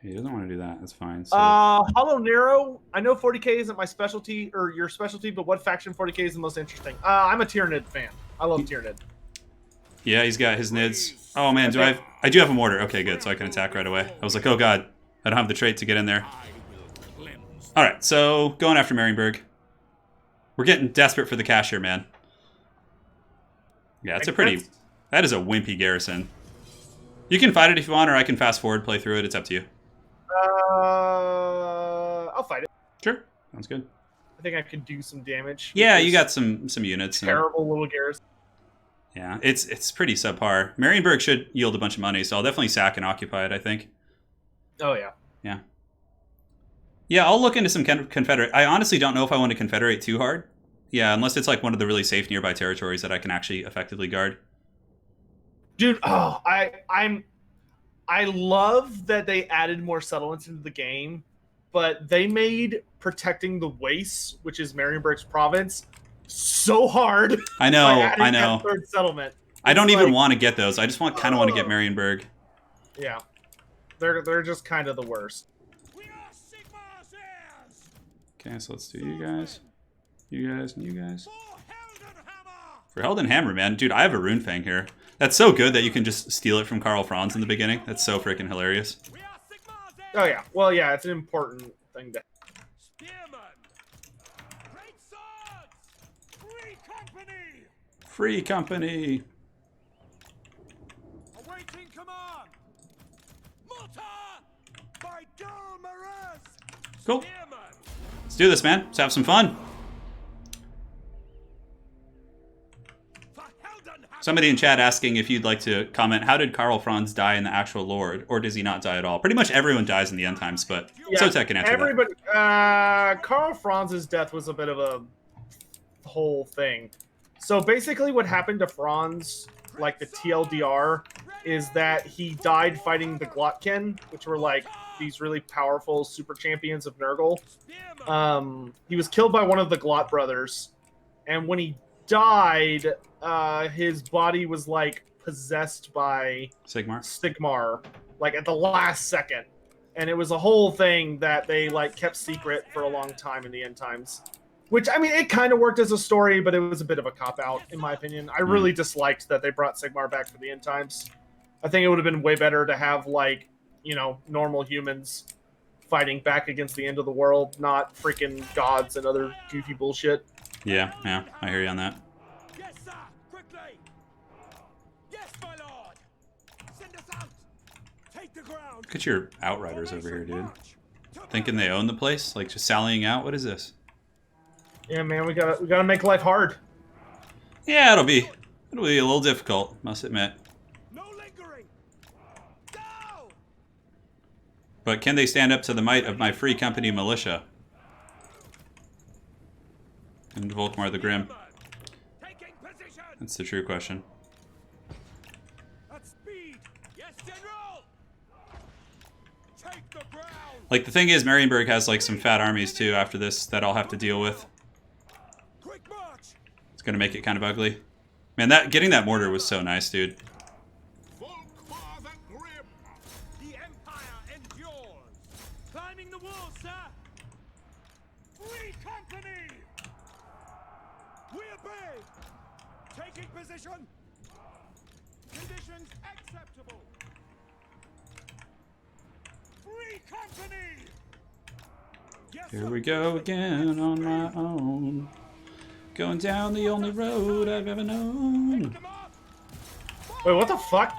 He doesn't want to do that. That's fine. So.
Hollow Nero. I know 40k isn't my specialty or your specialty, but what faction 40k is the most interesting? I'm a Tyranid fan. I love Tyranid.
Yeah, he's got his nids. Oh man, I do have a mortar. Okay, good. So I can attack right away. I was like, oh god, I don't have the trait to get in there. All right, so going after Maranburg. We're getting desperate for the cash here, man. Yeah, it's that is a wimpy garrison. You can fight it if you want, or I can fast forward, play through it. It's up to you.
I'll fight it.
Sure, sounds good.
I think I could do some damage.
Yeah, you got some units.
Terrible little garrison.
Yeah, it's pretty subpar. Maranburg should yield a bunch of money, so I'll definitely sack and occupy it, I think.
Oh, yeah.
Yeah. Yeah, I'll look into some Confederate. I honestly don't know if I want to Confederate too hard. Yeah, unless it's like one of the really safe nearby territories that I can actually effectively guard.
Dude, I love that they added more settlements into the game, but they made protecting the wastes, which is Marienburg's province, so hard.
I know.
That third settlement.
I don't even want to get those. I just kind of want to get Marienburg.
Yeah, they're just kind of the worst.
Okay, so let's do you guys, and you guys. For Heldenhammer, man, dude, I have a Runefang here. That's so good that you can just steal it from Karl Franz in the beginning. That's so freaking hilarious.
Oh yeah, well yeah, it's an important thing to.
Free company.
Awaiting command. By
Cool. Let's do this, man. Let's have some fun. Somebody in chat asking if you'd like to comment, how did Karl Franz die in the actual lore, or does he not die at all? Pretty much everyone dies in the end times, but
yeah,
Sotek can answer
that. Karl Franz's death was a bit of a whole thing. So basically what happened to Franz, like the TLDR, is that he died fighting the Glotken, which were like these really powerful super champions of Nurgle. He was killed by one of the Glot brothers, and when he died, his body was like possessed by Sigmar, like at the last second, and it was a whole thing that they like kept secret for a long time in the end times. Which, I mean, it kind of worked as a story, but it was a bit of a cop-out, in my opinion. I really disliked that they brought Sigmar back for the end times. I think it would have been way better to have, like, you know, normal humans fighting back against the end of the world, not freaking gods and other goofy bullshit.
Yeah, I hear you on that.
Yes, sir. Quickly. Yes, my lord. Send us out. Take the ground.
Look at your Outriders over here, dude. Thinking they own the place? Like, just sallying out? What is this?
Yeah, man, we gotta make life hard.
Yeah, it'll be a little difficult, must admit.
No lingering. Go!
But can they stand up to the might of my free company militia? And Volkmar the Grim. That's the true question.
Yes, General. Take the ground.
Like, the thing is, Maranburg has, like, some fat armies, too, after this that I'll have to deal with.
Quick march.
It's gonna make it kind of ugly. Man, getting that mortar was so nice, dude.
Volkmar the Grim. The Empire endures. Climbing the wall, sir. Free company. We obey. Taking position. Conditions acceptable. Free company. Yes,
Here
sir.
we go again on my own. Going down the only road I've ever known.
Come on.
Wait, what the fuck?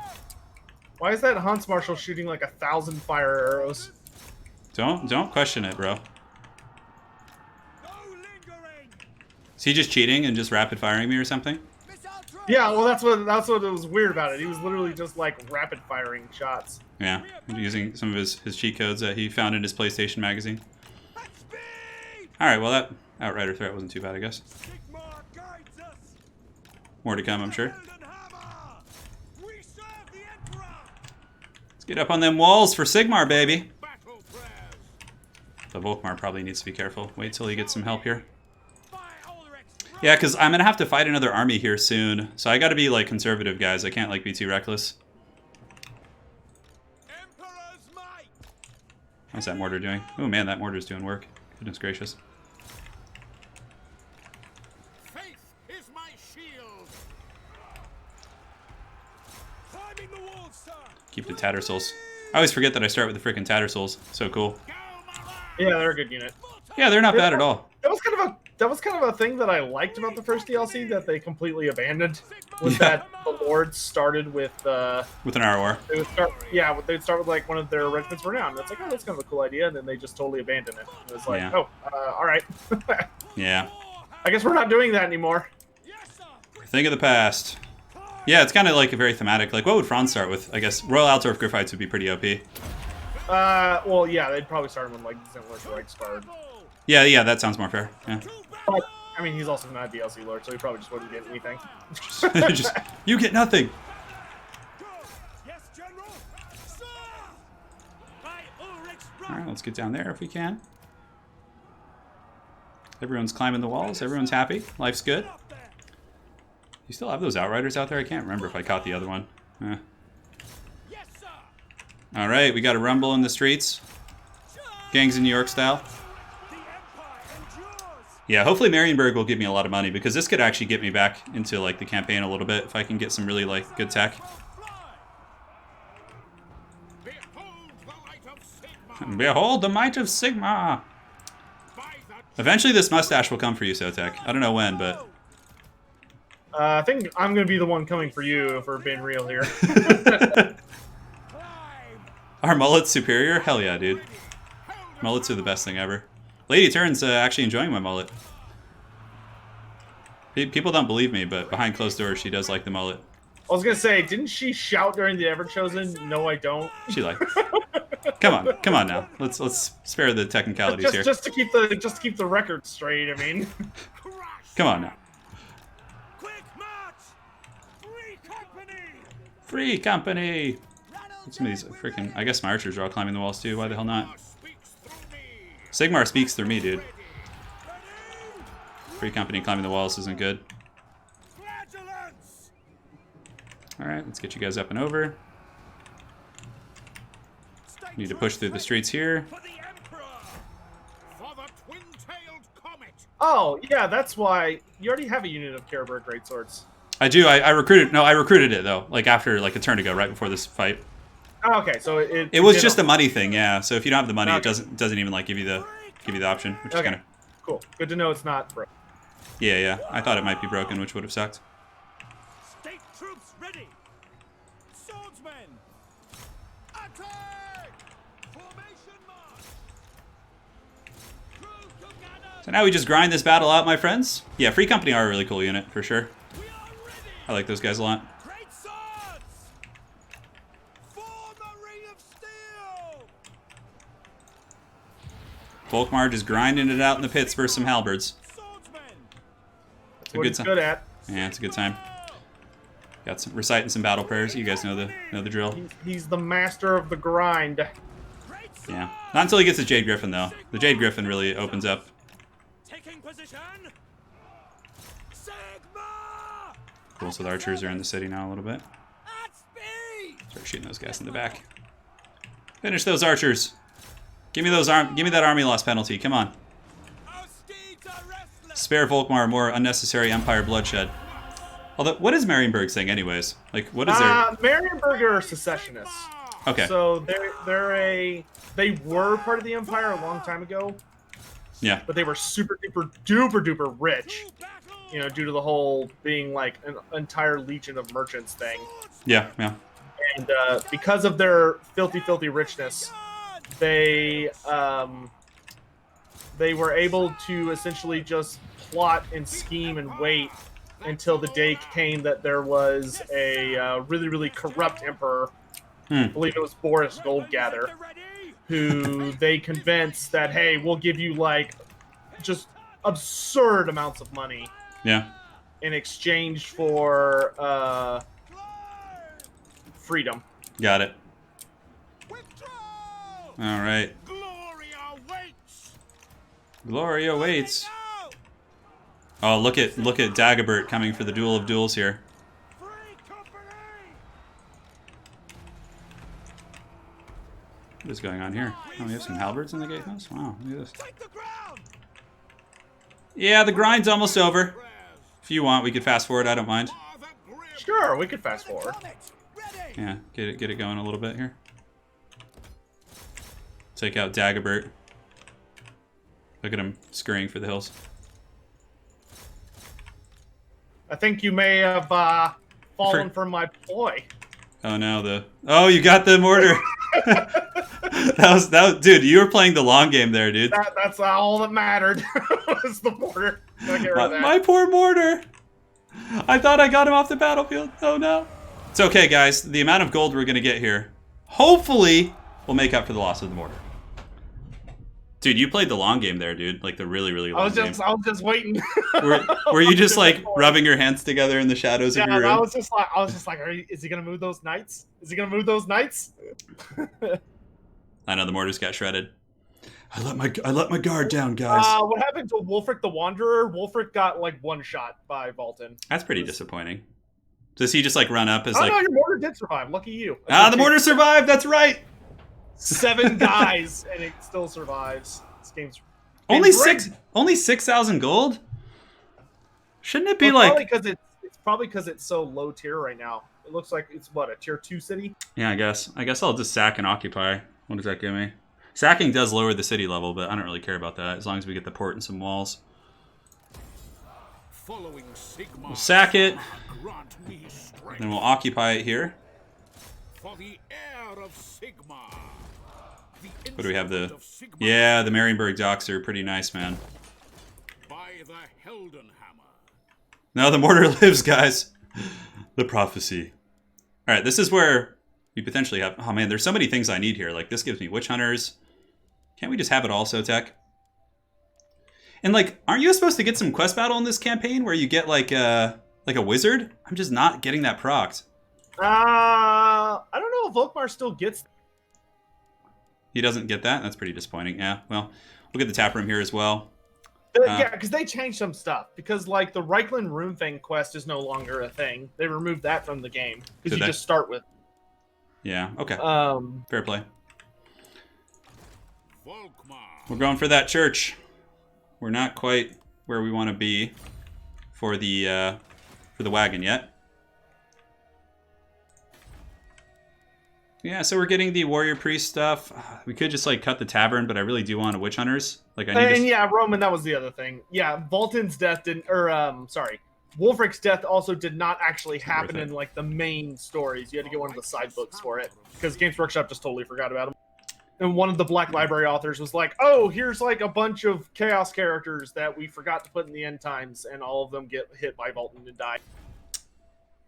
Why is that Hans Marshal shooting like 1,000 fire arrows?
Don't question it, bro.
No lingering.
Is he just cheating and just rapid firing me or something?
Missile throw.
Yeah, well, that's what was weird about it. He was literally just like rapid firing shots.
Yeah, using some of his cheat codes that he found in his PlayStation magazine.
At speed.
All right, well, that Outrider threat wasn't too bad, I guess.
Sigmar guides us.
More to come, I'm sure.
Shield and hammer. We serve the Emperor.
Let's get up on them walls for Sigmar, baby.
Battle prayers.
But Volkmar probably needs to be careful. Wait till he gets some help here.
Fire Ulrich's front.
Yeah, because I'm going to have to fight another army here soon. So I got to be, like, conservative, guys. I can't, like, be too reckless.
Emperor's might.
How's that mortar doing? Oh, man, that mortar's doing work. Goodness gracious.
Faith is my shield. Climbing the wall, sir.
Keep the Tattersouls. I always forget that I start with the freaking Tattersouls. So cool.
Go, Maranburg.
Yeah, they're a good unit.
Yeah, they're not bad at all.
That was kind of a thing that I liked about the first DLC that they completely abandoned. Was
Yeah.
that the Lords started with
With an ROR.
they'd start with like one of their regiments renowned. It's like, oh, that's kind of a cool idea, and then they just totally abandoned it. It was like,
Yeah.
oh, all right.
Yeah.
I guess we're not doing that anymore.
Yes, sir.
Think of the past. Yeah, it's kind of like a very thematic. Like, what would Franz start with? I guess Royal Altdorf Griffites would be pretty OP.
Well, yeah, they'd probably start with like similar to like Scarred.
Yeah, that sounds more fair. Yeah.
But I mean, he's also not a DLC Lord, so he probably just wouldn't get anything.
Just, you get nothing.
Yes, General. Sir. By Ulrich's
All
front.
right, let's get down there if we can. Everyone's climbing the walls. Everyone's happy. Life's good.
Up there.
You still have those Outriders out there? I can't remember if I caught the other one.
Yes, sir.
All right, we got a rumble in the streets. Gangs in New York style.
The Empire endures.
Yeah, hopefully Marienburg will give me a lot of money because this could actually get me back into like the campaign a little bit if I can get some really like good tech.
Behold the light of Sigmar.
Behold the might of Sigma.
By the
Eventually this mustache will come for you, Sotek. I don't know when, but
I think I'm gonna be the one coming for you if we're being real here.
climb.
our mullet's superior? Hell yeah, dude. Mullets are the best thing ever. Lady Turin's actually enjoying my mullet. People don't believe me, but behind closed doors, she does like the mullet.
I was gonna say, didn't she shout during the Everchosen? No, I don't.
She like. Come on now. Let's spare the technicalities here.
Just to keep the record straight. I mean,
Crush.
Come on now.
Quick march. Free company.
Free company. Some of these freaking. I guess my archers are all climbing the walls too. Why the hell not?
Speaks through me.
Sigmar speaks through me, dude.
Ready.
Free company climbing the walls isn't good.
Flagellants.
All right, let's get you guys up and over.
Stay
Need to push through the streets here.
For the Emperor. For the twin-tailed comet.
oh yeah, that's why you already have a unit of Caribou greatswords.
I do. I recruited. No, I recruited it though. Like after like a turn ago, right before this fight.
Oh, okay, so
It was
did
just a
all-
money thing, yeah. So if you don't have the money, it
Okay.
doesn't even like give you the option, which is
Okay.
kind of
cool. Good to know it's not broke.
yeah. I thought it might be broken, which would have sucked.
State troops ready. Swordsmen. Attack. Formation march. Crew together.
So now we just grind this battle out, my friends. Yeah, Free Company are a really cool unit for sure.
We are ready.
I like those guys a lot.
Great swords. Form a ring of steel.
Volkmar just grinding it out in the pits versus some halberds.
Swordsmen.
It's a
What
good
he's
time.
good at.
Yeah, it's a good time. Got some reciting some battle prayers. You guys know the drill.
He's the master of the grind.
Yeah. Not until he gets the Jade Griffin though. The Jade Griffin really opens up.
Taking position.
Cool, so the archers are in the city now a little bit.
At speed.
Start shooting those guys in the back. Finish those archers. Give me that army loss penalty. Come on.
Our steeds are restless.
Spare Volkmar more unnecessary Empire bloodshed. Although, what is Maranburg saying anyways? Like, what is their...
Maranburg are secessionists.
Okay.
So they were part of the Empire a long time ago.
Yeah.
But they were super duper rich. You know, due to the whole being like an entire legion of merchants thing.
Yeah, yeah.
And because of their filthy richness, they were able to essentially just plot and scheme and wait until the day came that there was a really corrupt emperor. I believe it was Boris Goldgather, who they convinced that, hey, we'll give you like just absurd amounts of money.
Yeah.
In exchange for freedom.
Got it.
Withdraw.
All right.
Glory awaits.
Glory awaits. Oh, look at Dagobert coming for the duel of duels here.
Free company.
What is going on here? Oh, we have some halberds in the gatehouse? Wow, look at this.
Take the ground.
Yeah, the grind's almost over. If you want, we could fast forward. I don't mind.
Sure, we could fast forward.
Ready.
Yeah, get it going a little bit here. Take out Dagobert. Look at him scurrying for the hills.
I think you may have fallen for my ploy.
Oh no, oh, you got the mortar. that was dude. You were playing the long game there, dude.
That's all that mattered. Was the mortar. Gotta get rid of that.
My poor mortar. I thought I got him off the battlefield. Oh no. It's okay, guys. The amount of gold we're gonna get here, hopefully, will make up for the loss of the mortar. Dude, you played the long game there, dude. Like the really long game.
I was just waiting.
Were you just like rubbing your hands together in the shadows of your room?
I was just like, is he gonna move those knights? Is he gonna move those knights?
I know the mortars got shredded. I let my guard down, guys.
What happened to Wulfric the Wanderer? Wulfric got like one shot by Vultan.
That's pretty disappointing. Does he just like run up as
no,
like?
your mortar did survive. Lucky you.
The mortar survived. That's right.
7 guys and it still survives. This game's
only great. Only 6,000 gold. Shouldn't it be
it's probably because it's so low tier right now. It looks like it's what, a tier 2 city?
Yeah, I guess I'll just sack and occupy. What does that give me? Sacking does lower the city level, but I don't really care about that as long as we get the port and some walls. We'll sack it, then we'll occupy it here.
For the heir of Sigmar.
What do we have? The Maranburg docks are pretty nice, man.
By the Heldenhammer.
Now the mortar lives, guys. The prophecy. All right, this is where we potentially have. Oh man, there's so many things I need here. Like this gives me witch hunters. Can't we just have it all, Sotek? And like, aren't you supposed to get some quest battle in this campaign where you get like a wizard? I'm just not getting that procced.
I don't know if Volkmar still gets.
He doesn't get that? That's pretty disappointing. Yeah, well, we'll get the tap room here as well.
Yeah, because they changed some stuff. Because, like, the Reichland Rune Thing quest is no longer a thing. They removed that from the game. Because you just start with.
Yeah, okay. Fair play.
Volkmar.
We're going for that church. We're not quite where we want to be for the wagon yet. Yeah, so we're getting the warrior priest stuff. We could just like cut the tavern, but I really do want a witch hunters. Like I need.
And yeah, Roman, that was the other thing. Yeah, Vultan's death didn't, Wulfric's death also did not actually happen in like the main stories. You had to get one of the side books for it because Games Workshop just totally forgot about him. And one of the Black Library authors was like, "Oh, here's like a bunch of chaos characters that we forgot to put in the end times, and all of them get hit by Vultan and die."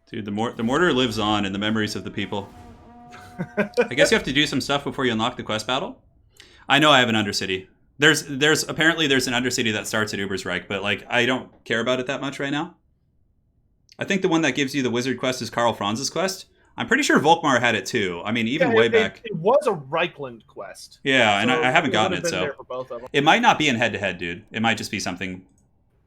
Dude, the mortar lives on in the memories of the people. I guess you have to do some stuff before you unlock the quest battle. I know I have an Undercity. There's apparently an Undercity that starts at Ubersreich, but like I don't care about it that much right now. I think the one that gives you the wizard quest is Karl Franz's quest. I'm pretty sure Volkmar had it too. I mean, even way back.
It was a Reichland quest.
Yeah, and I haven't gotten it, so
there for both of them.
it might not be in head-to-head, dude. It might just be something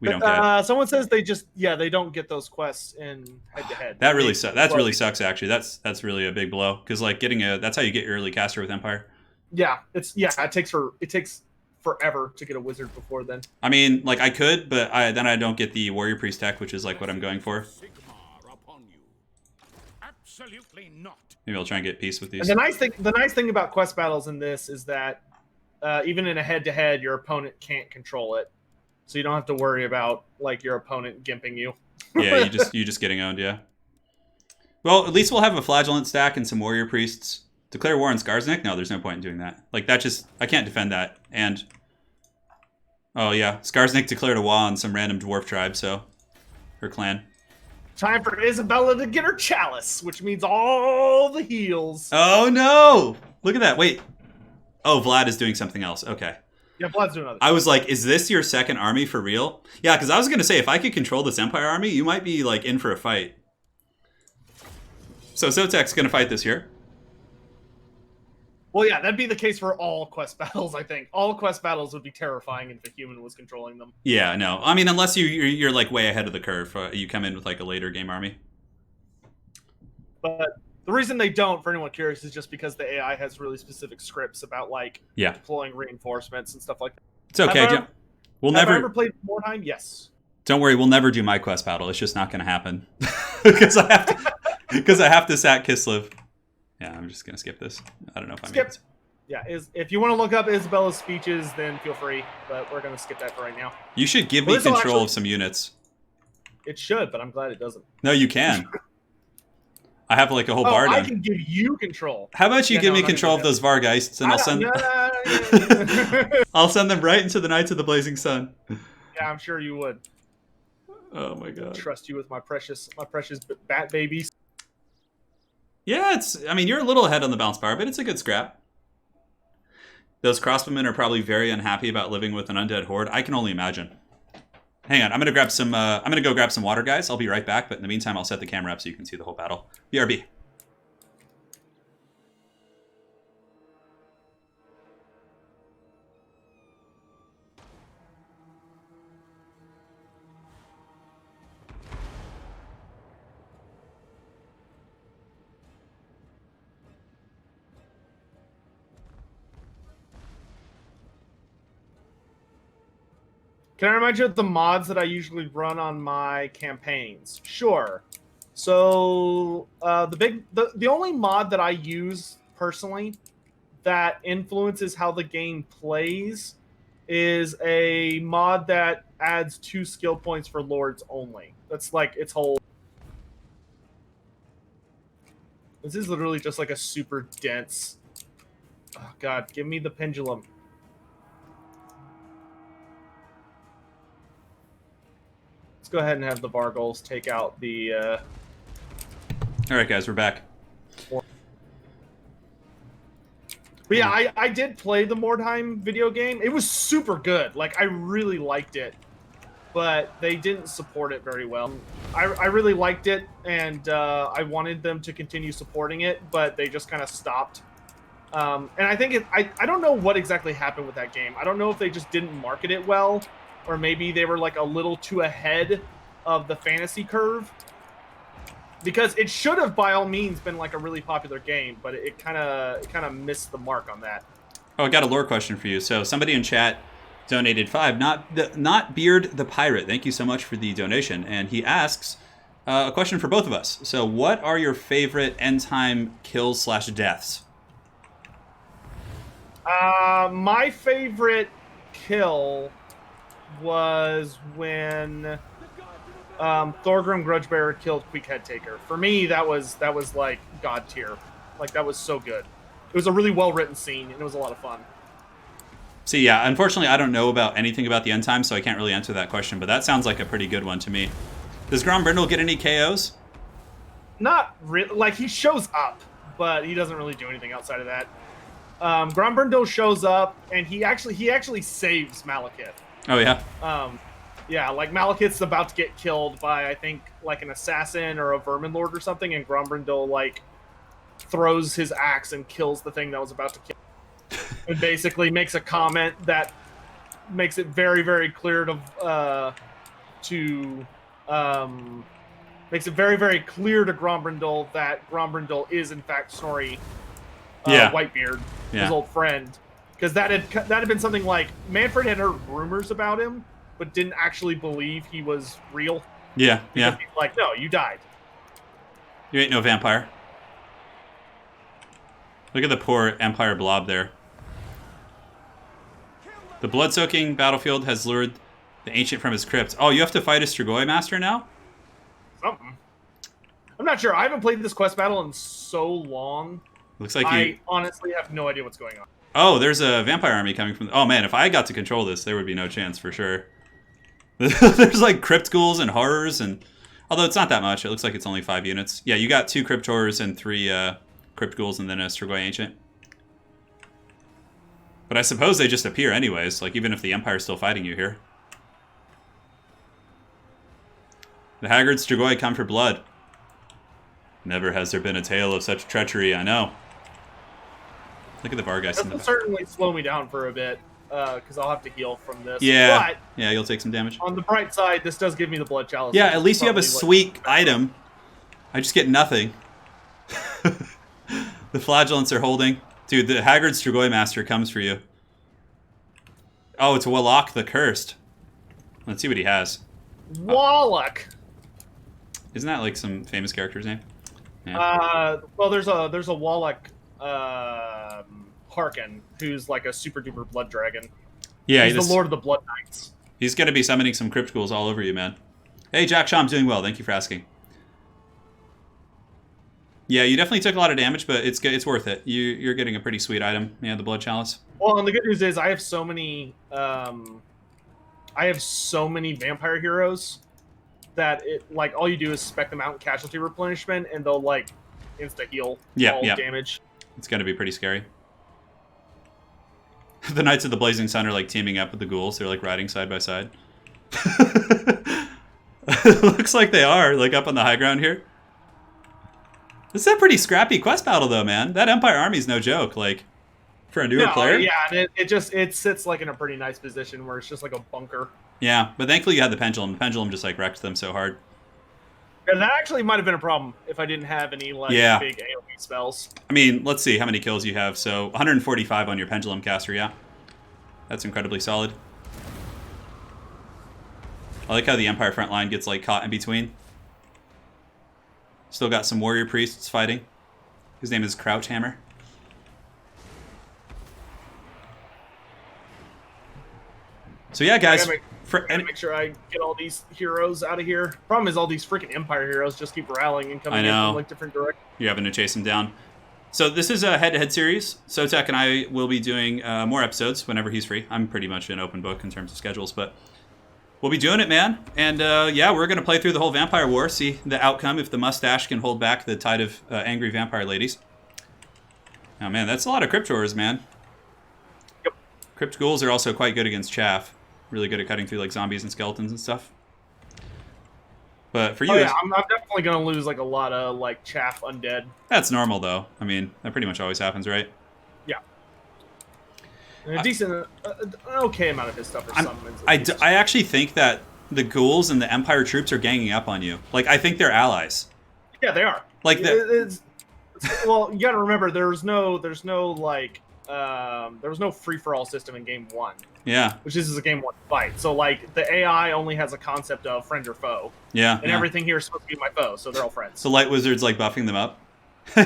we don't get.
Someone says they don't get those quests in head-to-head.
That really sucks. That really sucks, actually. That's really a big blow because like that's how you get your early caster with Empire.
Yeah, it takes forever to get a wizard before then.
I mean, like I could, but then I don't get the warrior priest tech, which is like what I'm going for.
Absolutely not.
Maybe I'll try and get peace with these.
And the nice thing about quest battles in this is that even in a head-to-head, your opponent can't control it, so you don't have to worry about like your opponent gimping you.
Yeah, you just getting owned. Yeah. Well, at least we'll have a flagellant stack and some warrior priests. Declare war on Skarsnik? No, there's no point in doing that. Like that I can't defend that. And oh yeah, Skarsnik declared a war on some random dwarf tribe, so her clan.
Time for Isabella to get her chalice, which means all the heals.
Oh no! Look at that. Wait. Oh, Vlad is doing something else. Okay.
Yeah, Vlad's doing other
I was like, is this your second army for real? Yeah, because I was going to say, if I could control this Empire army, you might be like in for a fight. So Sotek's going to fight this year.
Well, yeah, that'd be the case for all quest battles, I think. All quest battles would be terrifying if a human was controlling them.
Yeah, no. I mean, unless you're like way ahead of the curve. You come in with like a later game army.
But the reason they don't, for anyone curious, is just because the AI has really specific scripts about like deploying reinforcements and stuff like that.
It's okay.
Have I ever played Warhammer? Yes.
Don't worry, we'll never do my quest battle. It's just not going to happen because I have to sack Kislev. Yeah, I'm just going to skip this. I don't know if I made it.
Yeah, if you want to look up Isabella's speeches, then feel free. But we're going to skip that for right now.
You should give me control of some units.
It should, but I'm glad it doesn't.
No, you can. I have like a whole bar
I
done.
can give you control.
How about you give me control of those Vargeists, and I'll send them right into the Knights of the Blazing Sun.
Yeah, I'm sure you would.
Oh my god.
Trust you with my precious bat babies.
Yeah, I mean, you're a little ahead on the bounce bar, but it's a good scrap. Those crossbowmen are probably very unhappy about living with an undead horde. I can only imagine. Hang on, I'm gonna go grab some water, guys. I'll be right back, but in the meantime, I'll set the camera up so you can see the whole battle. BRB.
Can I remind you of the mods that I usually run on my campaigns? Sure. So the only mod that I use personally that influences how the game plays is a mod that adds 2 skill points for lords only. That's like its whole. This is literally just like a super dense. Oh god, give me the pendulum. Let's go ahead and have the Vargols take out the...
Alright guys, we're back.
But yeah, I did play the Mordheim video game. It was super good. Like, I really liked it. But they didn't support it very well. I really liked it, and I wanted them to continue supporting it, but they just kind of stopped. And I think I don't know what exactly happened with that game. I don't know if they just didn't market it well, or maybe they were like a little too ahead of the fantasy curve. Because it should have, by all means, been like a really popular game, but it kind of missed the mark on that.
Oh, I got a lore question for you. So somebody in chat donated 5. Not Beard the Pirate. Thank you so much for the donation. And he asks a question for both of us. So, what are your favorite end time kills / deaths?
My favorite kill was when Thorgrim Grudgebearer killed Queek Headtaker. For me, that was like god tier. Like, that was so good. It was a really well written scene, and it was a lot of fun.
See, yeah, unfortunately, I don't know about anything about the end time, so I can't really answer that question. But that sounds like a pretty good one to me. Does Grombrindle get any KOs?
Not really. Like, he shows up, but he doesn't really do anything outside of that. Grombrindle shows up, and he actually saves Malekith.
Oh yeah.
Yeah, like Malekith's about to get killed by, I think, like an assassin or a vermin lord or something, and Grombrindal like throws his axe and kills the thing that was about to kill him. And basically makes a comment that makes it very, very clear makes it very, very clear to Grombrindal that Grombrindal is in fact Snorri Whitebeard, his old friend. Because that had been something like Mannfred had heard rumors about him, but didn't actually believe he was real.
Yeah,
He's like, no, you died.
You ain't no vampire. Look at the poor Empire blob there. The blood-soaking battlefield has lured the ancient from his crypt. Oh, you have to fight a Strigoi master now?
Something. I'm not sure. I haven't played this quest battle in so long.
Looks like
I honestly have no idea what's going on.
Oh, there's a vampire army coming from... Oh, man, if I got to control this, there would be no chance for sure. There's like crypt ghouls and horrors, and... Although it's not that much. It looks like it's only 5 units. Yeah, you got 2 crypt horrors and 3 crypt ghouls and then a Strigoi ancient. But I suppose they just appear anyways, like even if the Empire's still fighting you here. The haggard Strigoi come for blood. Never has there been a tale of such treachery, I know. Look at the Vargeist in the back.
This will certainly slow me down for a bit, because I'll have to heal from this.
Yeah,
but
yeah, you'll take some damage.
on the bright side, this does give me the blood chalice.
Yeah, at least you have a sweet item. I just get nothing. The flagellants are holding. Dude, the haggard Strigoi master comes for you. Oh, it's Wallach the Cursed. Let's see what he has.
Wallach.
Isn't that like some famous character's name? Yeah.
Well, there's a Wallach Harkin, who's like a super duper blood dragon.
Yeah,
he's the Lord of the Blood Knights.
He's gonna be summoning some crypt ghouls all over you, man. Hey, Jack Shaw, I'm doing well. Thank you for asking. Yeah, you definitely took a lot of damage, but it's good. It's worth it. You're getting a pretty sweet item. Yeah, the blood chalice.
Well, and the good news is I have so many vampire heroes that it like all you do is spec them out in casualty replenishment, and they'll like insta heal all damage.
It's gonna be pretty scary. The Knights of the Blazing Sun are like teaming up with the ghouls. They're like riding side by side. Looks like they are, like up on the high ground here. This is a pretty scrappy quest battle though, man. That Empire army's no joke, like for a newer player.
Yeah, and it sits like in a pretty nice position where it's just like a bunker.
Yeah, but thankfully you had the pendulum. The pendulum just like wrecked them so hard.
And that actually might have been a problem if I didn't have any like big AoE spells.
I mean, let's see how many kills you have. So 145 on your pendulum caster, yeah. That's incredibly solid. I like how the Empire front line gets like caught in between. Still got some warrior priests fighting. His name is Crouchhammer. So yeah, guys.
I gotta make sure I get all these heroes out of here. Problem is all these freaking Empire heroes just keep rallying and coming in from like different directions.
You're having to chase them down. So this is a head-to-head series. Sotek and I will be doing more episodes whenever he's free. I'm pretty much an open book in terms of schedules, but we'll be doing it, man. And yeah, we're going to play through the whole Vampire War, see the outcome, if the mustache can hold back the tide of angry vampire ladies. Oh, man, that's a lot of Crypt Horrors, man.
Yep.
Crypt Ghouls are also quite good against chaff. Really good at cutting through like zombies and skeletons and stuff. But for you,
I'm definitely gonna lose like a lot of like chaff undead.
That's normal though. I mean, that pretty much always happens, right?
Yeah. And a decent, an okay amount of his stuff are summons.
I actually think that the ghouls and the Empire troops are ganging up on you. Like, I think they're allies.
Yeah, they are.
Like
well, you gotta remember, there was no free for all system in game 1.
Yeah.
Which is a game 1 fight. So like the AI only has a concept of friend or foe.
Yeah.
And everything here is supposed to be my foe, so they're all friends.
So Light Wizard's like buffing them up.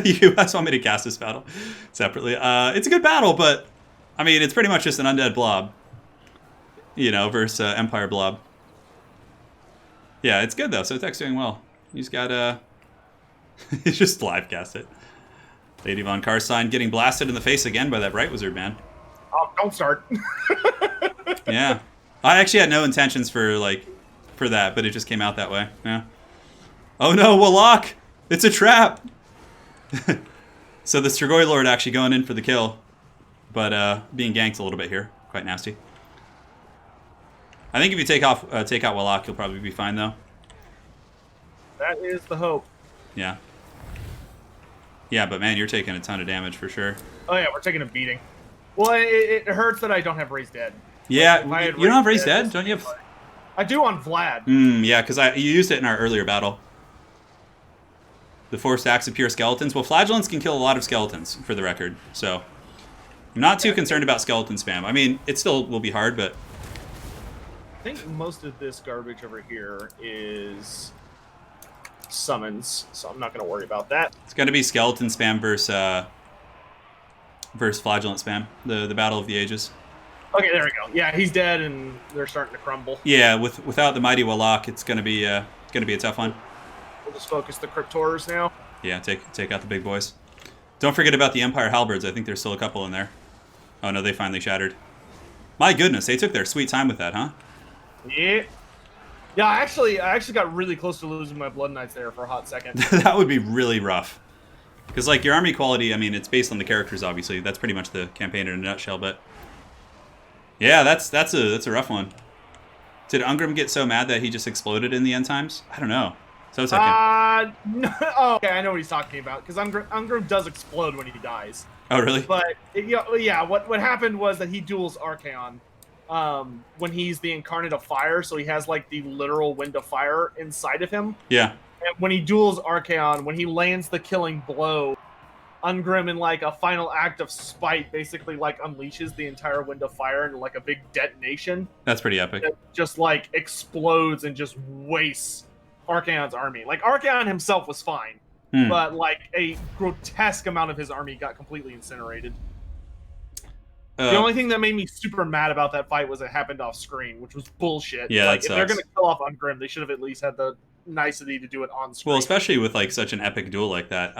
You guys want me to cast this battle separately? It's a good battle, but I mean, it's pretty much just an undead blob. You know, versus Empire blob. Yeah, it's good though. So Tech's doing well. He's got he's just live cast it. Lady Von Carstein getting blasted in the face again by that Bright Wizard, man.
Oh, don't start.
Yeah. I actually had no intentions for that, but it just came out that way. Yeah. Oh no, Wallach! It's a trap! So the Strigoi Lord actually going in for the kill, but being ganked a little bit here. Quite nasty. I think if you take out Wallach, you'll probably be fine though.
That is the hope.
Yeah. Yeah, but man, you're taking a ton of damage for sure.
Oh yeah, we're taking a beating. Well, it hurts that I don't have raised dead.
Yeah, like, you don't have raised dead, don't you? Have...
I do on Vlad.
Yeah, because you used it in our earlier battle. The 4 stacks of pure skeletons. Well, flagellants can kill a lot of skeletons, for the record. So, I'm not too concerned about skeleton spam. I mean, it still will be hard, but...
I think most of this garbage over here is summons, so I'm not going to worry about that.
It's going to be skeleton spam versus flagellant spam. The Battle of the Ages.
Okay, there we go. Yeah, he's dead, and they're starting to crumble.
Yeah, without the mighty Wallach, it's going to be a tough one.
We'll just focus the Cryptors now.
Yeah, take out the big boys. Don't forget about the Empire Halberds. I think there's still a couple in there. Oh no, they finally shattered. My goodness, they took their sweet time with that, huh?
Yeah. Yeah, I actually got really close to losing my Blood Knights there for a hot second.
That would be really rough. Because like your army quality, I mean, it's based on the characters, obviously. That's pretty much the campaign in a nutshell. But yeah, that's a rough one. Did Ungrim get so mad that he just exploded in the end times? I don't know. So
no, oh, okay, I know what he's talking about. Because Ungrim does explode when he dies.
Oh, really?
But yeah, what happened was that he duels Archaon when he's the incarnate of fire, so he has like the literal wind of fire inside of him.
Yeah.
And when he duels Archaon, when he lands the killing blow, Ungrim, in like a final act of spite, basically like unleashes the entire wind of fire into like a big detonation.
That's pretty epic.
It just like explodes and just wastes Archaon's army. Like Archaon himself was fine, but like a grotesque amount of his army got completely incinerated. The only thing that made me super mad about that fight was it happened off screen, which was bullshit.
Yeah,
like
that
if they're
sucks.
gonna kill off Ungrim, they should have at least had the nicety to do it on screen.
Well, especially with like such an epic duel like that.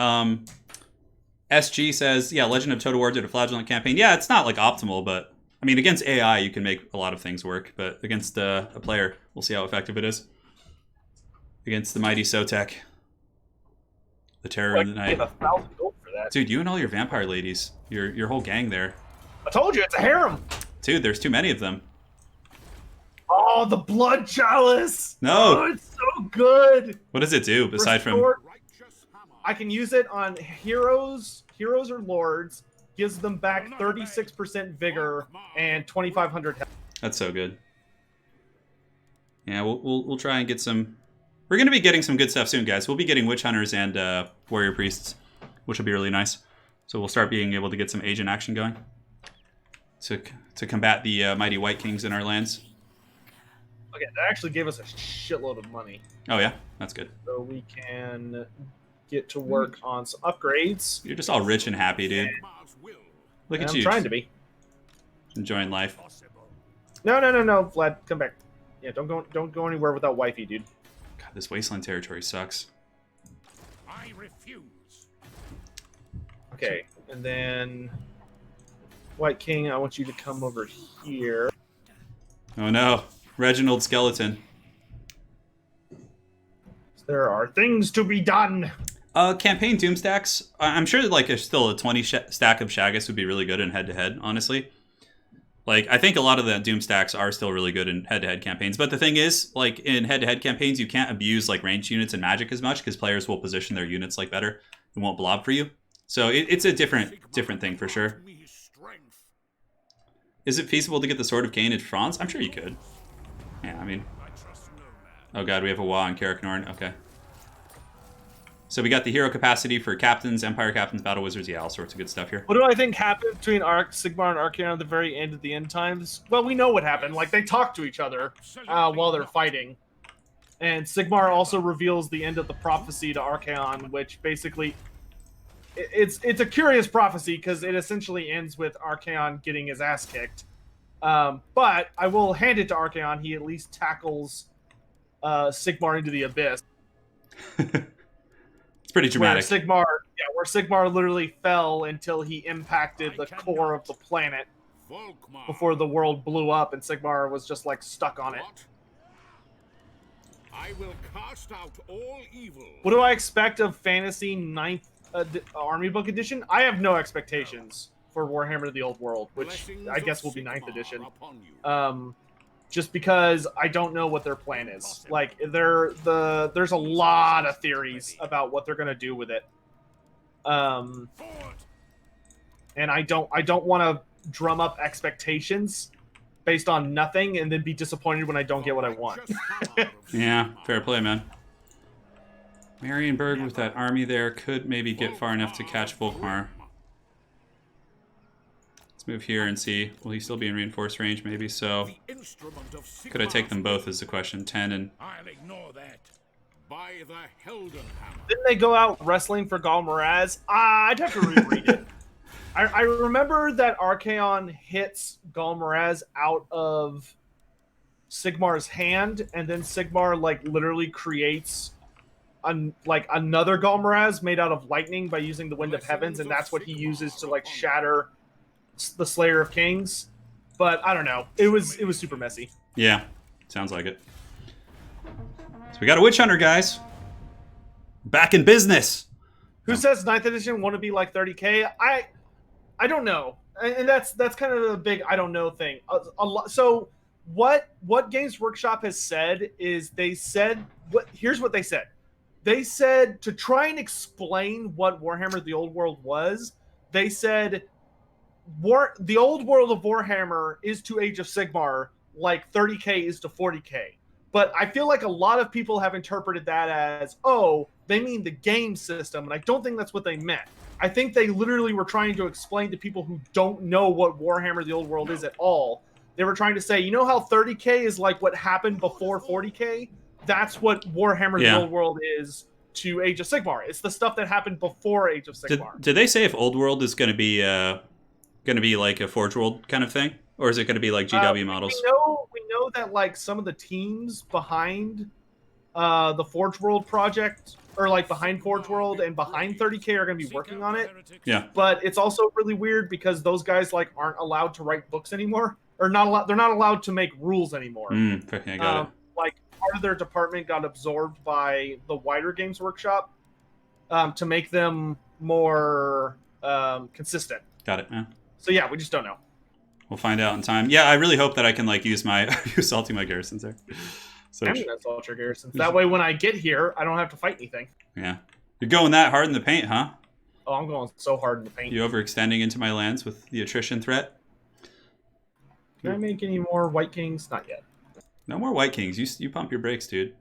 SG says, yeah, Legend of Total War did a flagellant campaign. Yeah, it's not like optimal, but I mean, against AI, you can make a lot of things work, but against a player, we'll see how effective it is. Against the mighty Sotek, the Terror of the Night.
1,000 gold for that.
Dude, you and all your vampire ladies, your whole gang there.
I told you, it's a harem.
Dude, there's too many of them.
Oh, the blood chalice.
No.
Oh, it's so good.
What does it do aside from?
I can use it on heroes or lords. Gives them back 36% vigor and 2,500 health.
That's so good. Yeah, we'll try and get some. We're gonna be getting some good stuff soon, guys. We'll be getting witch hunters and warrior priests, which will be really nice. So we'll start being able to get some agent action going to combat the mighty White Kings in our lands.
Okay, that actually gave us a shitload of money.
Oh yeah, that's good.
So we can get to work on some upgrades.
You're just all rich and happy, dude. Look at you.
I'm trying to be.
Enjoying life.
No, Vlad, come back. Yeah, don't go anywhere without wifey, dude.
God, this wasteland territory sucks.
I refuse.
Okay, and then White King, I want you to come over here.
Oh no, Reginald Skeleton.
There are things to be done.
Campaign doom stacks. I'm sure that, like still a 20 stack of Shaggus would be really good in head-to-head, honestly. Like, I think a lot of the doom stacks are still really good in head-to-head campaigns. But the thing is, like, in head-to-head campaigns, you can't abuse, like, ranged units and magic as much because players will position their units, like, better and won't blob for you. So it's a different thing for sure. Is it feasible to get the Sword of Cain in France? I'm sure you could. Yeah, I mean... Oh god, we have a Wa and Carrick Norn. Okay. So we got the hero capacity for captains, Empire captains, battle wizards, yeah, all sorts of good stuff here.
What do I think happened between Sigmar and Archaon at the very end of the end times? Well, we know what happened. Like, they talk to each other while they're fighting. And Sigmar also reveals the end of the prophecy to Archaon, which basically... It's a curious prophecy, because it essentially ends with Archaon getting his ass kicked. But I will hand it to Archaon. He at least tackles Sigmar into the abyss.
It's pretty dramatic.
Where Sigmar literally fell until he impacted the core of the planet
Volkmar.
before the world blew up, and Sigmar was just like stuck on it.
I will cast out all evil.
What do I expect of Fantasy 9th Army Book Edition? I have no expectations for Warhammer: The Old World, which I guess will be 9th edition. just because I don't know what their plan is. Like there's a lot of theories about what they're gonna do with it. And I don't want to drum up expectations based on nothing and then be disappointed when I don't get what I want.
Yeah, fair play, man. Maranburg with that army there could maybe get far enough to catch Volkmar. Let's move here and see. Will he still be in reinforced range? Maybe so. Could I take them both is the question. 10 and...
I'll ignore that. By the Heldenhammer.
Didn't they go out wrestling for Galmaraz? I'd have to reread it. I remember that Archaon hits Galmaraz out of Sigmar's hand, and then Sigmar like literally creates another Galmaraz made out of lightning by using the Wind of Heavens, and that's what he uses to like shatter the Slayer of Kings. But I don't know. It was super messy.
Yeah, sounds like it. So we got a Witch Hunter, guys. Back in business.
Who says 9th edition want to be like 30k? I don't know, and that's kind of a big I don't know thing. So what Games Workshop has said is they said here's what they said. They said to try and explain what Warhammer: The Old World was. They said the old world of Warhammer is to Age of Sigmar like 30k is to 40k. But I feel like a lot of people have interpreted that as, oh, they mean the game system, and I don't think that's what they meant. I think they literally were trying to explain to people who don't know what Warhammer: The Old World is at all. They were trying to say, you know how 30k is like what happened before 40k? That's what Warhammer: The Old World is to Age of Sigmar. It's the stuff that happened before Age of Sigmar.
Did they say if Old World is going to be like a Forge World kind of thing? Or is it going to be like GW models?
We know that like some of the teams behind the Forge World project, or like behind Forge World and behind 30k, are going to be working on it.
Yeah.
But it's also really weird because those guys like aren't allowed to write books anymore, or not allowed. They're not allowed to make rules anymore.
Okay, got it.
Like part of their department got absorbed by the wider Games Workshop to make them more consistent.
Got it. Yeah.
So yeah, we just don't know.
We'll find out in time. Yeah, I really hope that I can like use salting my garrisons there. So
I'm gonna assault your garrisons. That way, when I get here, I don't have to fight anything.
Yeah, you're going that hard in the paint, huh?
Oh, I'm going so hard in the paint.
You overextending into my lands with the attrition threat?
Can I make any more White Kings? Not yet.
No more White Kings. You pump your brakes, dude.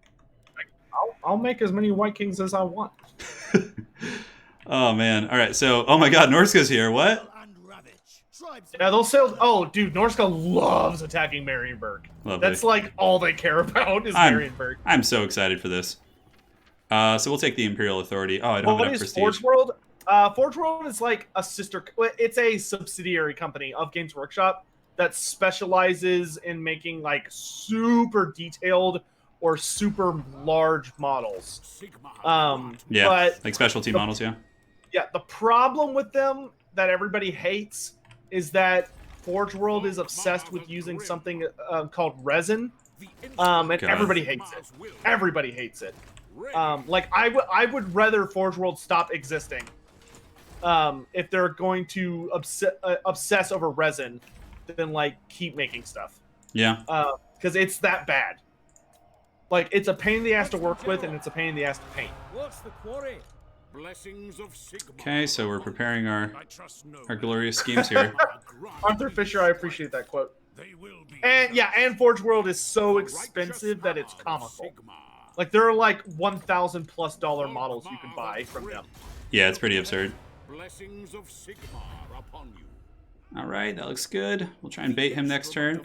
I'll make as many White Kings as I want.
Oh man! All right, so oh my God, Norska's here. What?
Yeah, they'll sail. Oh, dude, Norska loves attacking Maranburg.
Lovely.
That's like all they care about is Maranburg.
I'm so excited for this. So we'll take the Imperial Authority. Oh, I don't have enough prestige.
Forge World? Forge World is like a sister. It's a subsidiary company of Games Workshop that specializes in making like super detailed or super large models.
Yeah,
but
like specialty models. Yeah.
Yeah, the problem with them that everybody hates is that Forge World is obsessed with using something called resin, and everybody hates it. Everybody hates it. Like I would rather Forge World stop existing if they're going to obsess over resin than like keep making stuff.
Yeah.
Because it's that bad. Like it's a pain in the ass to work with, and it's a pain in the ass to paint.
What's the quarry? Blessings of Sigmar.
Okay, so we're preparing our glorious schemes here.
Arthur Fisher, I appreciate that quote. And yeah, and Forge World is so expensive that it's comical. Like there are like $1,000+ models you can buy from them.
Yeah, it's pretty absurd.
Blessings of Sigmar upon you.
All right, that looks good. We'll try and bait him next turn.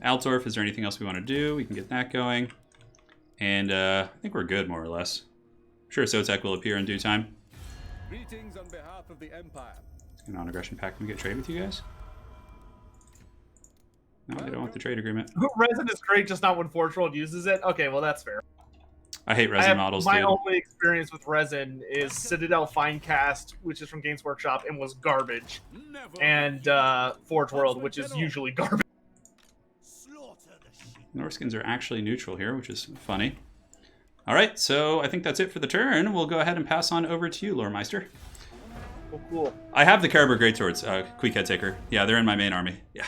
Altdorf, is there anything else we want to do? We can get that going. And I think we're good, more or less. I'm sure Sotek will appear in due time.
Greetings on behalf of the Empire.
Non-aggression pact. Can we get trade with you guys? No, I don't want the trade agreement.
Resin is great, just not when Forge World uses it. Okay, well that's fair.
I hate resin models,
my
dude.
only experience with resin is Citadel Finecast, which is from Games Workshop, and was garbage. And Forge World, which is usually garbage.
Norskins are actually neutral here, which is funny. All right, so I think that's it for the turn. We'll go ahead and pass on over to you, Loremeister.
Oh, cool.
I have the Caribou Greatswords, Quick Head Taker. Yeah, they're in my main army. Yeah.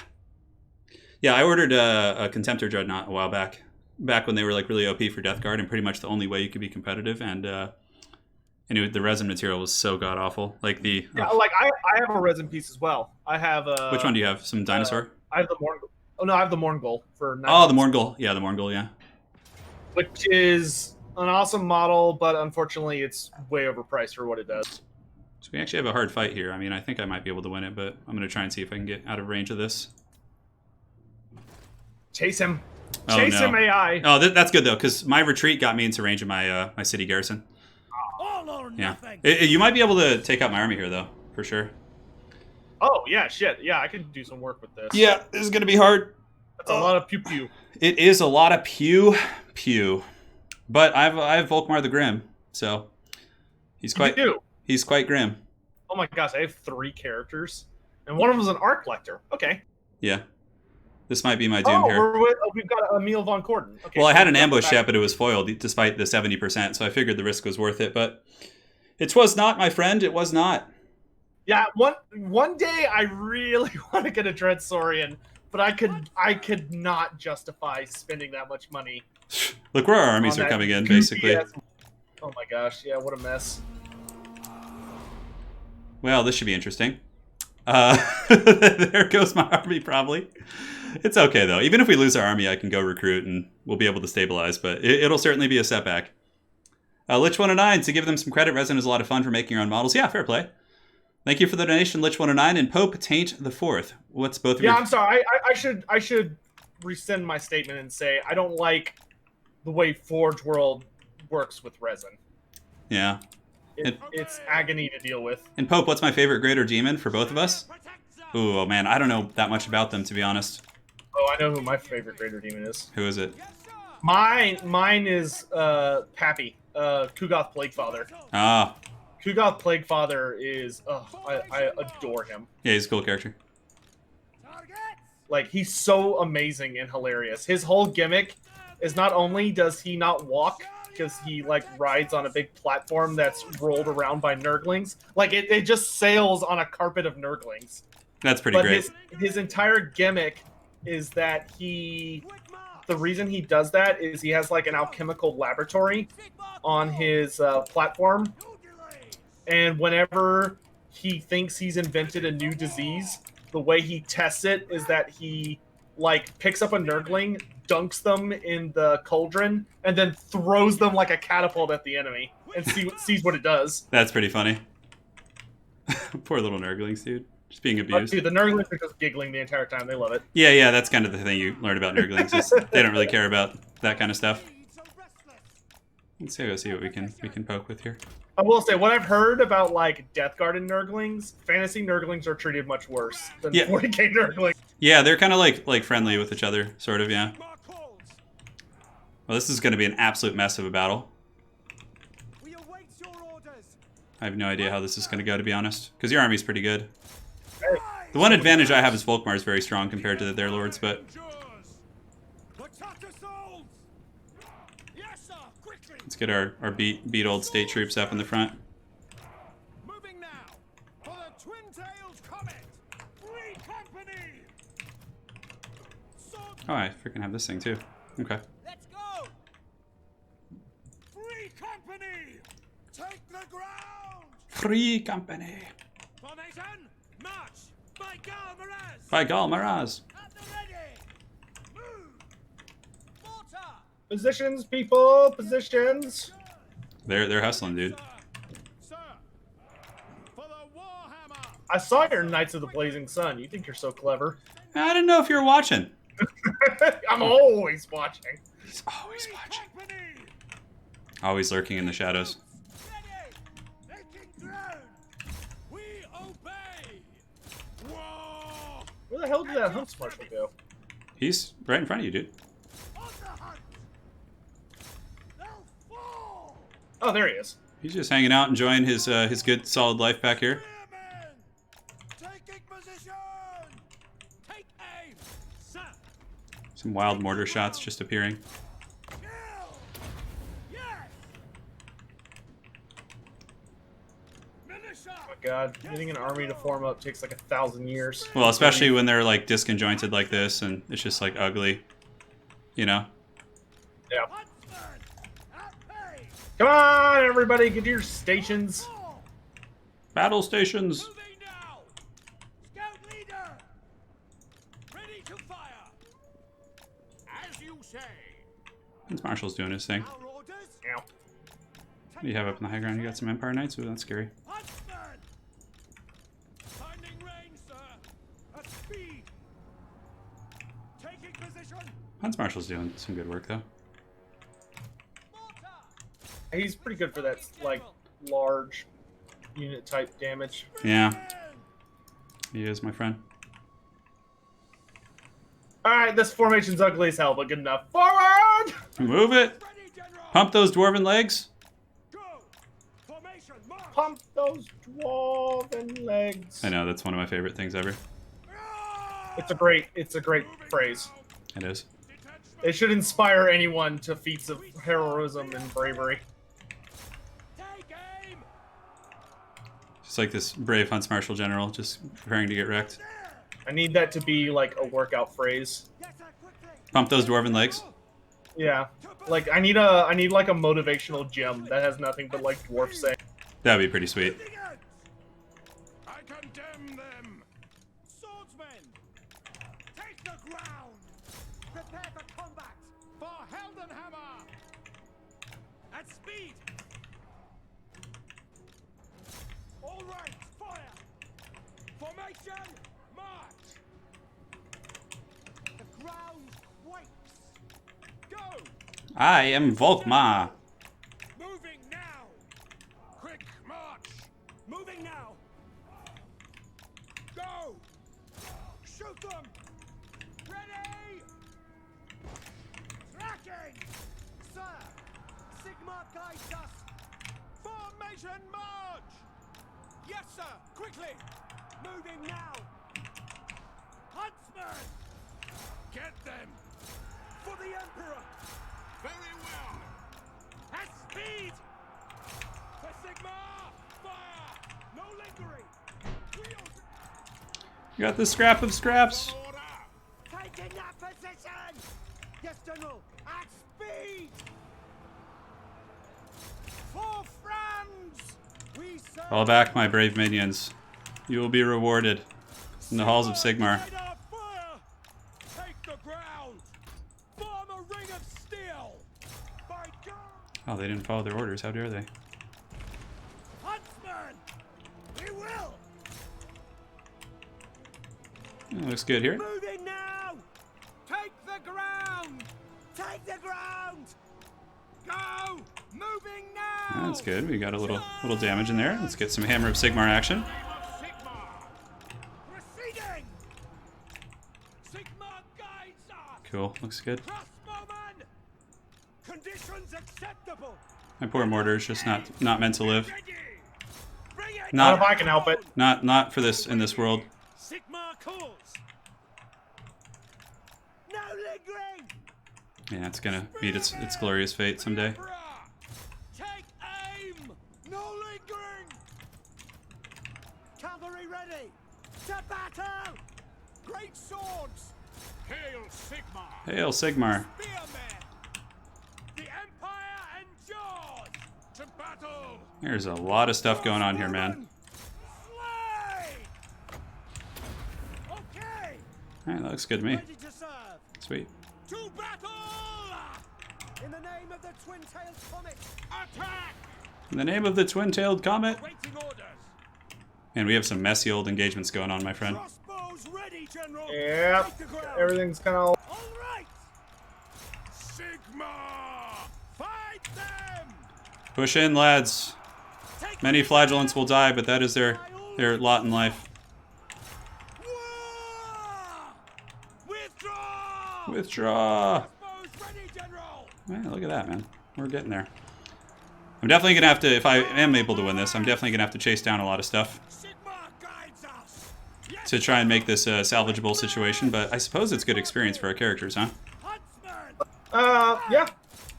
Yeah, I ordered a Contemptor Dreadnought a while back when they were like really OP for Death Guard, and pretty much the only way you could be competitive. And the resin material was so god awful. Like the
like I have a resin piece as well. I have
which one do you have? Some dinosaur?
I have the Morngul. Oh no, I have the Morngul for.
The Morngul. Yeah, the Morngul. Yeah.
Which is an awesome model, but unfortunately, it's way overpriced for what it does.
So we actually have a hard fight here. I mean, I think I might be able to win it, but I'm going to try and see if I can get out of range of this.
Chase him.
Oh,
Chase
no.
him, AI.
Oh, that's good, though, because my retreat got me into range of my my city garrison.
All or
Yeah.
nothing.
You might be able to take out my army here, though, for sure.
Oh, yeah, shit. Yeah, I could do some work with this.
Yeah, this is going to be hard.
That's a lot of pew-pew.
It is a lot of pew. But I have Volkmar the Grim, so he's quite grim.
Oh my gosh, I have 3 characters, and one of them is an art collector. Okay.
Yeah. This might be my doom here.
We've got Emil von Corden. Okay,
Well,
so
I had an ambush yet, but it was foiled despite the 70%, so I figured the risk was worth it, but it was not, my friend. It was not.
Yeah, one day I really want to get a Dreadsaurian, but I could not justify spending that much money.
Look where our armies are coming in, basically.
Oh my gosh, yeah, what a mess.
Well, this should be interesting. There goes my army, probably. It's okay, though. Even if we lose our army, I can go recruit, and we'll be able to stabilize, but it'll certainly be a setback. Lich109, to give them some credit, Resin is a lot of fun for making your own models. Yeah, fair play. Thank you for the donation, Lich109, and Pope Taint the Fourth. What's both of your...
Yeah, I'm sorry. I should rescind my statement and say I don't like the way Forge World works with resin.
Yeah.
It's agony to deal with.
And Pope, what's my favorite Greater Demon for both of us? Ooh, oh man, I don't know that much about them, to be honest.
Oh, I know who my favorite Greater Demon is.
Who is it?
Mine is Pappy, Kugoth Plaguefather.
Ah.
Kugoth Plaguefather is, I adore him.
Yeah, he's a cool character.
Like, he's so amazing and hilarious. His whole gimmick is not only does he not walk, because he, like, rides on a big platform that's rolled around by Nurglings. Like, it just sails on a carpet of Nurglings.
That's pretty great.
His entire gimmick is that the reason he does that is he has, like, an alchemical laboratory on his platform. And whenever he thinks he's invented a new disease, the way he tests it is that he, like, picks up a Nurgling, dunks them in the cauldron, and then throws them like a catapult at the enemy and sees what it does.
That's pretty funny. Poor little Nurglings, dude. Just being abused.
Dude, the Nurglings are just giggling the entire time. They love it.
Yeah, that's kind of the thing you learn about Nurglings. Is they don't really care about that kind of stuff. Let's see what we can poke with here.
I will say, what I've heard about, like, Death Guard and Nurglings, fantasy Nurglings are treated much worse than 40k Nurglings.
Yeah, they're kind of like friendly with each other, sort of, yeah. Well, this is going to be an absolute mess of a battle. I have no idea how this is going to go, to be honest. Because your army's pretty good. The one advantage I have is Volkmar is very strong compared to their lords, but... Let's get our beat old state troops up in the front.
Moving now for the twin-tailed comet. Free company.
Oh, I freaking have this thing too. Okay.
Let's go. Free company. Take the ground.
Free company.
Formation. March. By Gal Maraz.
By Gal Maraz.
At the ready. Move. Mortar.
Positions, people, positions.
They're hustling, dude.
Sir. For the Warhammer.
I saw your Knights of the Blazing Sun. You think you're so clever.
I didn't know if you were watching.
I'm always watching.
He's always watching. Always lurking in the shadows.
Ready. Taking ground. We obey. War.
Where the hell did that Hunts Marshal go?
He's right in front of you, dude.
On the hunt. They'll fall.
Oh, there he is.
He's just hanging out, enjoying his good solid life back here.
Spearmen. Taking position. Take aim. Sir.
Some wild mortar shots just appearing.
Kill. Yes.
my god, getting an army to form up takes like 1,000 years.
Well, especially when they're like disconjointed like this and it's just like ugly, you know?
Yeah. Come on, everybody, get to your stations.
Battle stations.
Moving now. Scout leader. Ready to fire. As you say.
Prince Marshall's doing his thing.
Our orders.
Ow.
What do you have up in the high ground? You got some Empire Knights? Ooh, that's scary.
Huntsman. Finding range, sir. At speed. Taking position.
Prince Marshall's doing some good work, though.
Mortar.
He's pretty good for that, like, large unit type damage.
Yeah. He is, my friend.
Alright, this formation's ugly as hell, but good enough. Forward!
Move it!
Ready, General.
Pump those dwarven legs!
Go. Formation. March.
Pump those dwarven legs.
I know, that's one of my favorite things ever.
It's a great phrase.
It is.
It should inspire anyone to feats of heroism and bravery.
Take aim.
Just like this brave Hunts Marshal general just preparing to get wrecked.
I need that to be like a workout phrase.
Yes, sir, quickly.
Pump those dwarven legs.
Yeah. Like I need like a motivational gem that has nothing but like dwarf saying.
That would be pretty sweet.
Moving out. I condemn them. Swordsmen. Take the ground. Prepare for combat. For Heldenhammer. At speed. All right, fire. Formation, march. The ground quakes. Go.
I am Volkmar.
Moving now. Quick march. Moving now. Go. Shoot them. Ready. Tracking. Sir. Sigma guides us. Formation march. Yes, sir. Quickly. Moving now. Huntsman. Get them. For the Emperor. Very well. At speed. For Sigma. Fire. No lingering. Wheels.
You got the scrap of scraps.
Taking that position. Yes, General. At speed. For France. We serve.
Fall back, my brave minions. You will be rewarded in the halls of Sigmar.
Light our fire. Take the ground. Form a ring of steel. By God.
Oh, they didn't follow their orders. How dare they?
Huntsman. We will.
Yeah, looks good here.
Moving now. Take the ground. Take the ground. Go. Moving now.
That's good. We got a little damage in there. Let's get some Hammer of Sigmar action.
Proceeding. Sigma guides us.
Cool. Looks good.
Crossbowman. Conditions acceptable.
My poor mortar is just not meant to live.
Ready. Bring it
Not if
Not
I can help it.
not for this in this world.
Sigma calls. No lingering.
Yeah, it's gonna meet its glorious fate someday.
Take aim. No lingering. Cavalry ready. To battle. Great swords. Hail Sigma.
Hail Sigmar.
Spearmen. The Empire endures. To battle.
There's a lot of stuff going on here, man.
Slay. Okay.
Alright, that looks good to me.
Ready to serve.
Sweet.
To battle. In the name of the twin-tailed comet. Attack.
In the name of the twin-tailed comet.
Waiting orders.
And we have some messy old engagements going on, my friend.
Crossbows ready, General.
Yep.
Take the ground.
Everything's kind of.
All right. Sigma. Fight them.
Push in, lads.
Take
Many flagellants will die, but that is their lot in life.
War. Withdraw.
Withdraw.
Crossbows ready, General.
Man, look at that, man. We're getting there. I'm definitely gonna have to, if I am able to win this, I'm definitely gonna have to chase down a lot of stuff
Sigma guides us. Yes,
to try and make this a salvageable situation, but I suppose it's good experience for our characters, huh?
Huntsman.
Yeah.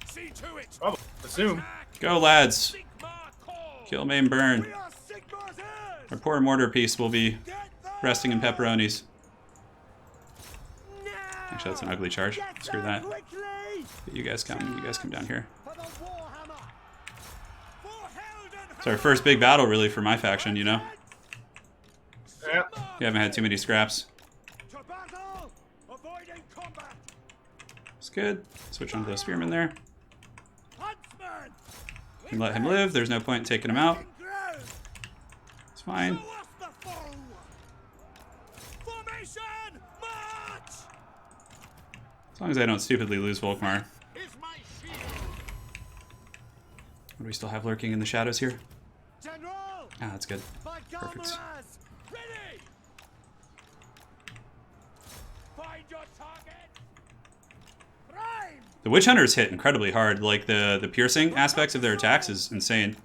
See to it.
I'll assume.
Attack.
Go, lads.
Sigma call.
Kill, maim, burn.
We are Sigma's
Our poor mortar piece will be resting in pepperonis. Actually, that's an ugly charge. Screw that. But you guys come down here. It's our first big battle, really, for my faction, you know?
Yep.
We haven't had too many scraps. It's good. Switch onto the spearman there. And let him live. There's no point in taking him out. It's fine. As long as I don't stupidly lose Volkmar. What do we still have lurking in the shadows here? Ah, that's good. Perfect. The witch hunters hit incredibly hard. Like the piercing aspects of their attacks is insane.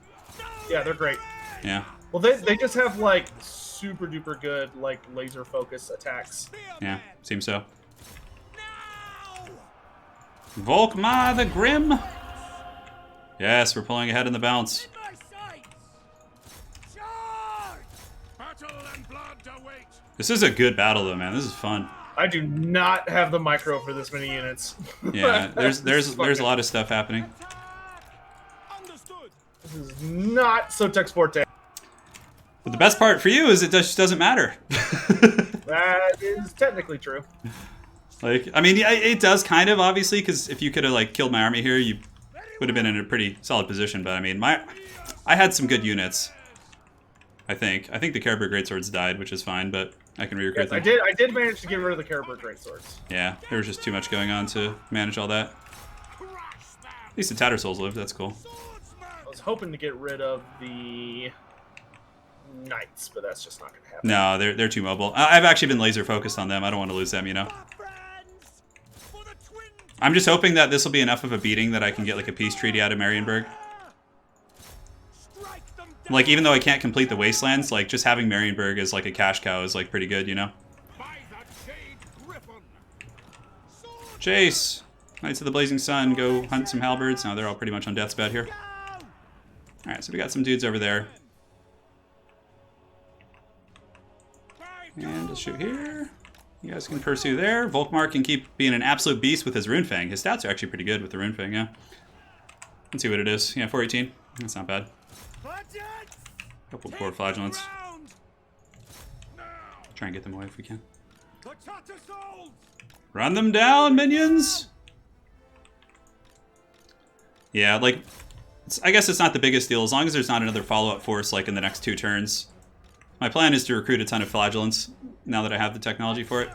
Yeah, they're great.
Yeah.
Well, they just have like super duper good like laser focus attacks.
Yeah, seems so. Volkmar the Grim. Yes, we're pulling ahead in the bounce. This is a good battle though, man. This is fun.
I do not have the micro for this many units.
Yeah, there's a lot of stuff happening.
This is not Sotek's forte.
But the best part for you is it just doesn't matter.
That is technically true.
Like, I mean, yeah, it does kind of, obviously, because if you could have like killed my army here, you would have been in a pretty solid position. But I mean, I had some good units. I think the Caribou Greatswords died, which is fine, but I can re-recruit them.
I did manage to get rid of the Caribou Greatswords.
Yeah, there was just too much going on to manage all that. At least the Tattersouls lived. That's cool.
I was hoping to get rid of the Knights, but that's just not going to happen.
No, they're too mobile. I've actually been laser focused on them. I don't want to lose them, you know. I'm just hoping that this will be enough of a beating that I can get like a peace treaty out of Maranburg. Like, even though I can't complete the wastelands, like just having Maranburg as like a cash cow is like pretty good, you know. Chase, Knights of the Blazing Sun, go hunt some halberds. No, they're all pretty much on death's bed here. All right, so we got some dudes over there. And let's shoot here. You guys can pursue there. Volkmar can keep being an absolute beast with his Runefang. His stats are actually pretty good with the Runefang, yeah. Let's see what it is. Yeah, 418. That's not bad. Couple poor flagellants. Try and get them away if we can. Run them down, minions! Yeah, like, I guess it's not the biggest deal as long as there's not another follow-up force like in the next 2 turns. My plan is to recruit a ton of flagellants now that I have the technology for it.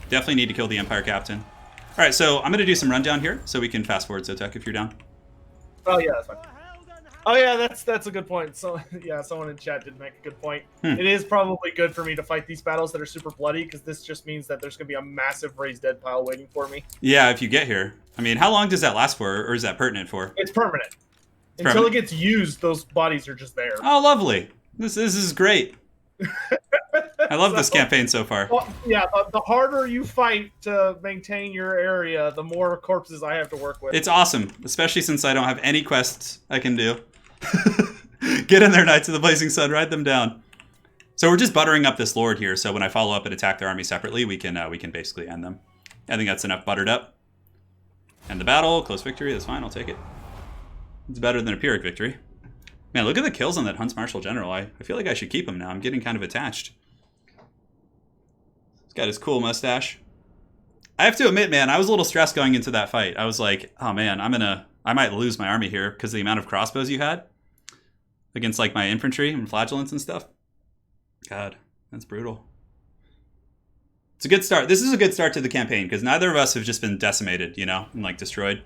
Definitely need to kill the Empire Captain. Alright, so I'm going to do some rundown here so we can fast forward Sotek if you're down.
Oh yeah, that's fine. Oh yeah, that's a good point. So yeah, someone in chat did make a good point. It is probably good for me to fight these battles that are super bloody because this just means that there's going to be a massive raised dead pile waiting for me. Yeah,
if you get here. I mean, how long does that last for, or is that pertinent for?
It's permanent. Until it gets used, those bodies are just there.
Oh, lovely. This is great. I love this campaign so far.
Well, yeah, the harder you fight to maintain your area, the more corpses I have to work with.
It's awesome, especially since I don't have any quests I can do. Get in there, Knights of the Blazing Sun, ride them down. So we're just buttering up this lord here, so when I follow up and attack their army separately, we can basically end them. I think that's enough buttered up. End the battle, close victory, that's fine, I'll take it. It's better than a Pyrrhic victory. Man, look at the kills on that Hunts Marshal General. I feel like I should keep him now. I'm getting kind of attached. He's got his cool mustache. I have to admit, man, I was a little stressed going into that fight. I was like, oh man, I might lose my army here because of the amount of crossbows you had against like my infantry and flagellants and stuff. God, that's brutal. It's a good start. This is a good start to the campaign because neither of us have just been decimated, you know, and like destroyed.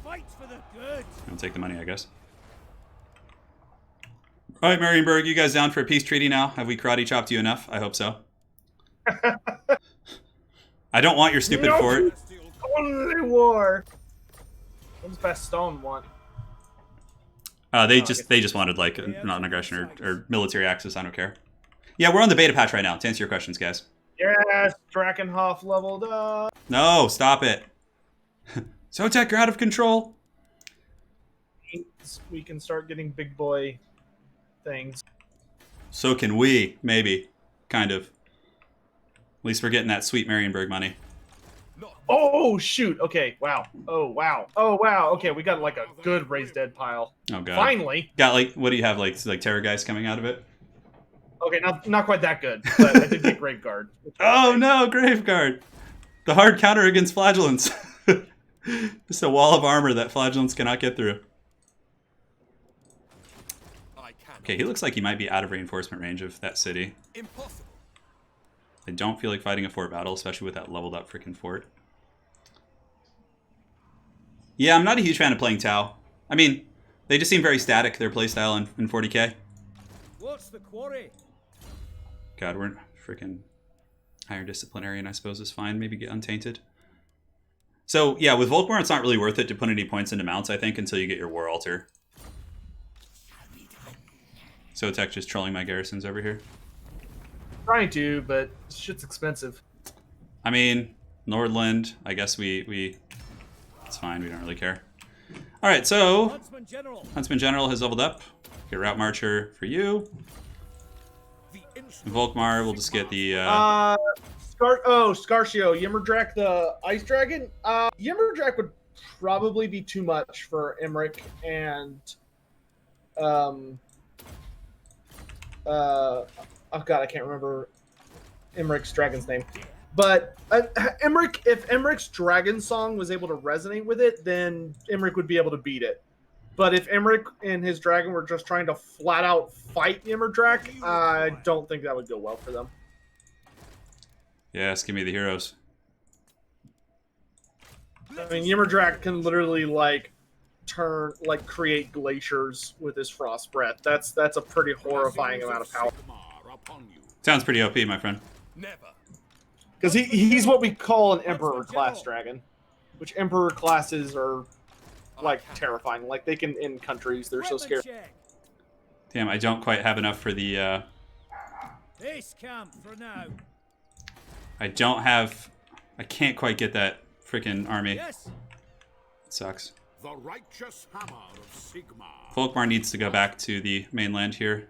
Fight for the good.
I'll take the money, I guess. All right, Maranburg, you guys down for a peace treaty now? Have we karate chopped you enough? I hope so. I don't want your stupid fort.
Only war. What's Bastogne want?
They just wanted like non-aggression or military access. I don't care. Yeah, we're on the beta patch right now. To answer your questions, guys.
Yes, Drakenhof leveled up.
No, stop it. Sotek, you're out of control.
We can start getting big boy things.
So can we, maybe. Kind of. At least we're getting that sweet Maranburg money.
Oh, shoot. Okay, wow. Oh, wow. Oh, wow. Okay, we got like a good raised dead pile.
Oh, God.
Finally.
Got like, what do you have, like terror guys coming out of it?
Okay, not quite that good, but I did get Grave Guard.
Oh, no, Grave Guard. The hard counter against flagellants. Just a wall of armor that flagellants cannot get through. Okay, he looks like he might be out of reinforcement range of that city.
Impossible.
I don't feel like fighting a fort battle, especially with that leveled up freaking fort. Yeah, I'm not a huge fan of playing Tau. I mean, they just seem very static, their playstyle in 40k.
What's the quarry?
God, we're freaking higher disciplinarian, I suppose, is fine. Maybe get untainted. So, yeah, with Volkmar, it's not really worth it to put any points into mounts, I think, until you get your War Altar. Sotek just trolling my garrisons over here.
Trying to, but shit's expensive.
I mean, Nordland, I guess we it's fine, we don't really care. Alright, so Huntsman General has leveled up. Get Route Marcher for you. Volkmar, we'll just get the
Scarcio, Yimmerdrak the Ice Dragon. Yimmerdrak would probably be too much for Emmerich and oh god, I can't remember Emmerich's dragon's name. But Emmerich, if Emmerich's dragon song was able to resonate with it, then Emmerich would be able to beat it. But if Emmerich and his dragon were just trying to flat out fight Yimmerdrak, I don't think that would go well for them.
Yes, give me the heroes.
I mean, Yimmerdrak can literally create glaciers with his frost breath. That's a pretty horrifying amount of power.
Sounds pretty OP, my friend.
Never.
Because he's what we call an Emperor class dragon, which Emperor classes are like terrifying. Like they can end countries. They're so scary.
Damn, I don't quite have enough for the.
Base camp for now.
I don't have. I can't quite get that freaking army.
Yes.
It sucks.
The righteous hammer of Sigmar.
Volkmar needs to go back to the mainland here.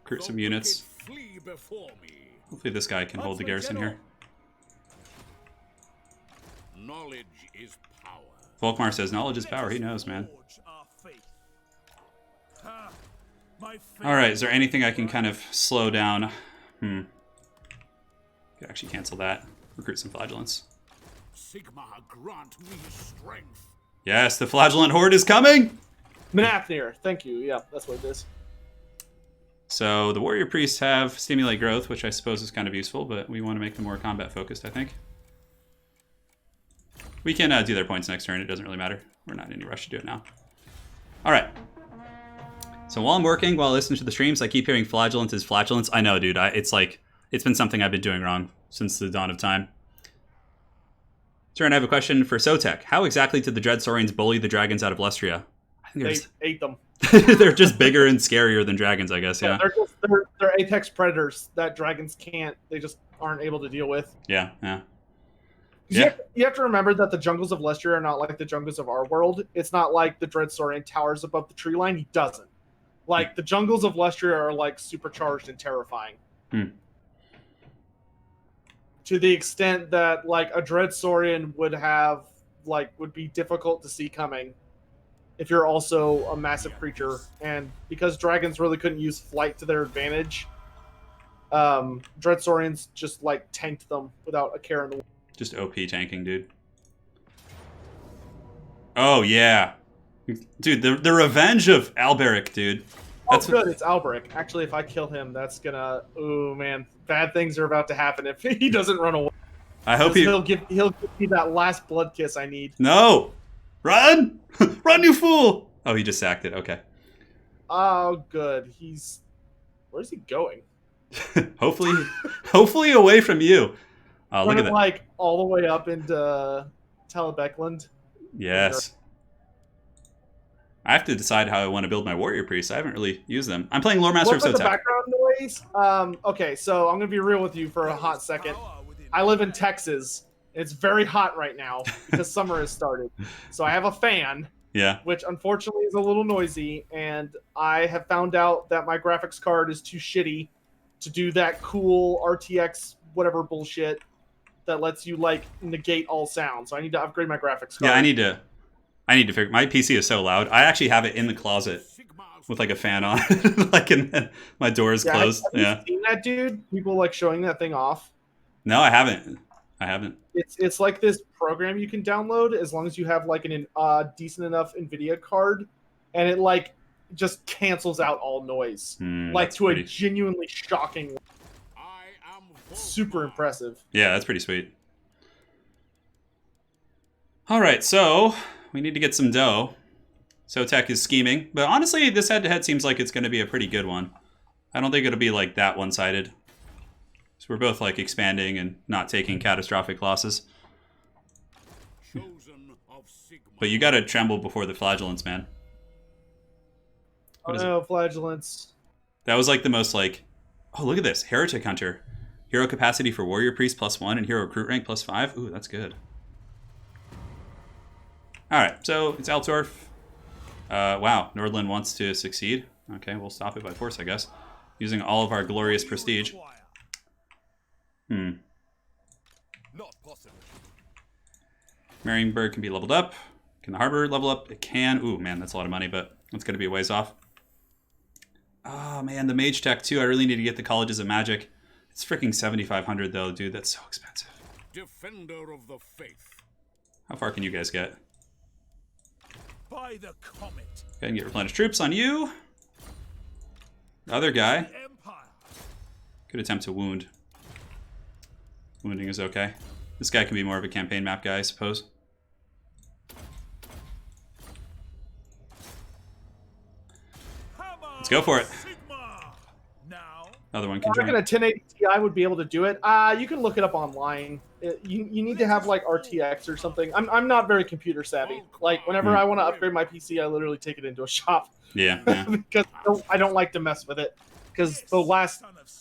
Recruit some units.
Flee before me.
Hopefully this guy can hold the garrison here.
Knowledge is power.
Volkmar says knowledge is power. He knows, man. Alright, is there anything I can kind of slow down? Could actually cancel that. Recruit some flagellants.
Sigmar, grant me strength.
Yes, the flagellant horde is coming!
Menathnir, thank you. Yeah, that's what it is.
So the warrior priests have stimulate growth, which I suppose is kind of useful, but we want to make them more combat focused, I think. We can do their points next turn. It doesn't really matter. We're not in any rush to do it now. All right. So while I'm working, while listening to the streams, I keep hearing flagellant is flatulence. I know, dude. It's been something I've been doing wrong since the dawn of time. Turn, I have a question for Sotek. How exactly did the Dreadsaurians bully the dragons out of Lustria? I think
they ate them.
They're just bigger and scarier than dragons, I guess. Yeah.
They're apex predators that dragons can't. They just aren't able to deal with.
Yeah.
You have to remember that the jungles of Lustria are not like the jungles of our world. It's not like the Dreadsaurian towers above the tree line. He doesn't. Like the jungles of Lustria are like supercharged and terrifying. To the extent that like a Dreadsaurian would be difficult to see coming. If you're also a massive creature, and because dragons really couldn't use flight to their advantage, Dreadsaurians just like tanked them without a care in the world.
Just OP tanking, dude. Oh yeah, dude, the revenge of Alberic, dude.
That's good. It's Alberic. Actually, if I kill him, that's gonna. Oh man, bad things are about to happen if he doesn't run away.
I hope
he'll give me that last blood kiss I need.
No. Run! Run, you fool! Oh, he just sacked it. Okay.
Oh, good. Where's he going?
hopefully away from you. Oh, look at that.
Like all the way up into Talabecland.
Yes. I have to decide how I want to build my warrior priests. I haven't really used them. I'm playing Lore Master of Sotek.
The background noise. Okay, so I'm gonna be real with you for a hot second. I live in Texas. It's very hot right now because summer has started. So I have a fan,
Yeah.
Which unfortunately is a little noisy, and I have found out that my graphics card is too shitty to do that cool RTX whatever bullshit that lets you like negate all sound. So I need to upgrade my graphics card.
Yeah, I need to figure. My PC is so loud. I actually have it in the closet with like a fan on, like, and my door is closed.
Have you seen that, dude? People like showing that thing off.
No, I haven't. I haven't.
It's like this program you can download as long as you have like an decent enough NVIDIA card, and it like just cancels out all noise, like to a genuinely shocking. Super impressive.
Yeah, that's pretty sweet. All right, so we need to get some dough. Sotek is scheming, but honestly, this head-to-head seems like it's going to be a pretty good one. I don't think it'll be like that one-sided. So we're both like expanding and not taking catastrophic losses. But you got to tremble before the flagellants, man.
Oh no, flagellants.
That was like the most like, oh, look at this. Heretic Hunter. Hero capacity for Warrior Priest +1 and Hero Recruit rank +5. Ooh, that's good. Alright, so it's Altdorf. Wow, Nordland wants to succeed. Okay, we'll stop it by force, I guess. Using all of our glorious prestige.
Not possible.
Maranburg can be leveled up. Can the harbor level up? It can. Ooh, man, that's a lot of money, but it's going to be a ways off. Oh, man, the Mage Tech, too. I really need to get the Colleges of Magic. It's freaking 7,500, though, dude. That's so expensive.
Defender of the faith.
How far can you guys get?
By the comet.
Go ahead and get replenished troops on you. The other guy could attempt to wound. Wounding is okay. This guy can be more of a campaign map guy, I suppose. Let's go for it. Another one can
I
join.
reckon a 1080 Ti would be able to do it. You can look it up online. You need to have like RTX or something. I'm not very computer savvy. Like whenever I want to upgrade my PC, I literally take it into a shop.
Yeah.
Because I don't like to mess with it. Because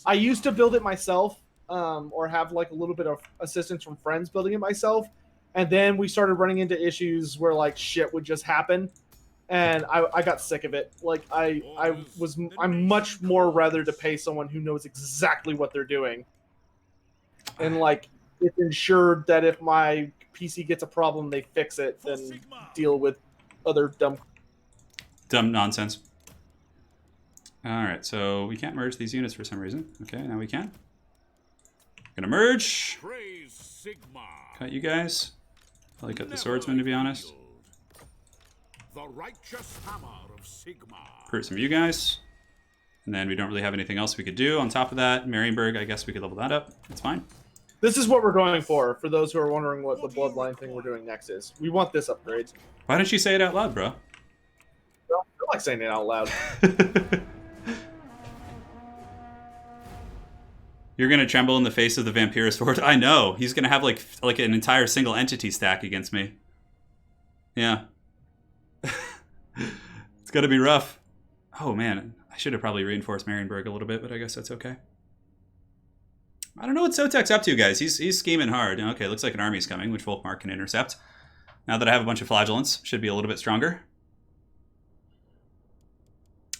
I used to build it myself, or have like a little bit of assistance from friends building it myself, and then we started running into issues where like shit would just happen. And I got sick of it. Like I'm much more rather to pay someone who knows exactly what they're doing, and like it's ensured that if my PC gets a problem, they fix it, than deal with other dumb
nonsense. All right, so we can't merge these units for some reason. Okay, now we can. Gonna merge. Cut you guys. Probably cut the swordsman, to be honest.
The righteous hammer of Sigmar.
Recruit some of you guys. And then we don't really have anything else we could do. On top of that, Maranburg, I guess we could level that up. That's fine.
This is what we're going for those who are wondering what the bloodline thing we're doing next is. We want this upgrade.
Why don't you say it out loud, bro?
Well, I like saying it out loud.
You're going to tremble in the face of the Vampirist Horde? I know. He's going to have like an entire single entity stack against me. Yeah. It's going to be rough. Oh, man. I should have probably reinforced Maranburg a little bit, but I guess that's okay. I don't know what Sotek's up to, guys. He's scheming hard. Okay, looks like an army's coming, which Volkmar can intercept. Now that I have a bunch of flagellants, should be a little bit stronger.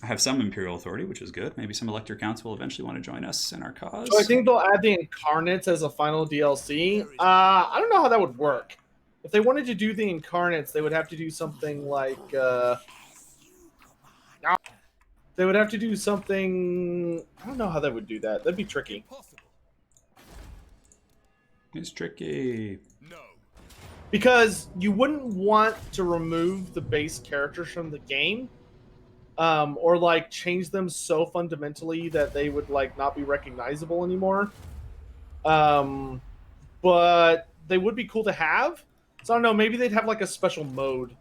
I have some Imperial Authority, which is good. Maybe some Elector Counts will eventually want to join us in our cause.
So I think they'll add the Incarnates as a final DLC. I don't know how that would work. If they wanted to do the Incarnates, they would have to do something like... they would have to do something... I don't know how they would do that. That'd be tricky.
It's tricky.
No.
Because you wouldn't want to remove the base characters from the game. Or like change them so fundamentally that they would like not be recognizable anymore. But they would be cool to have. So I don't know, maybe they'd have like a special mode.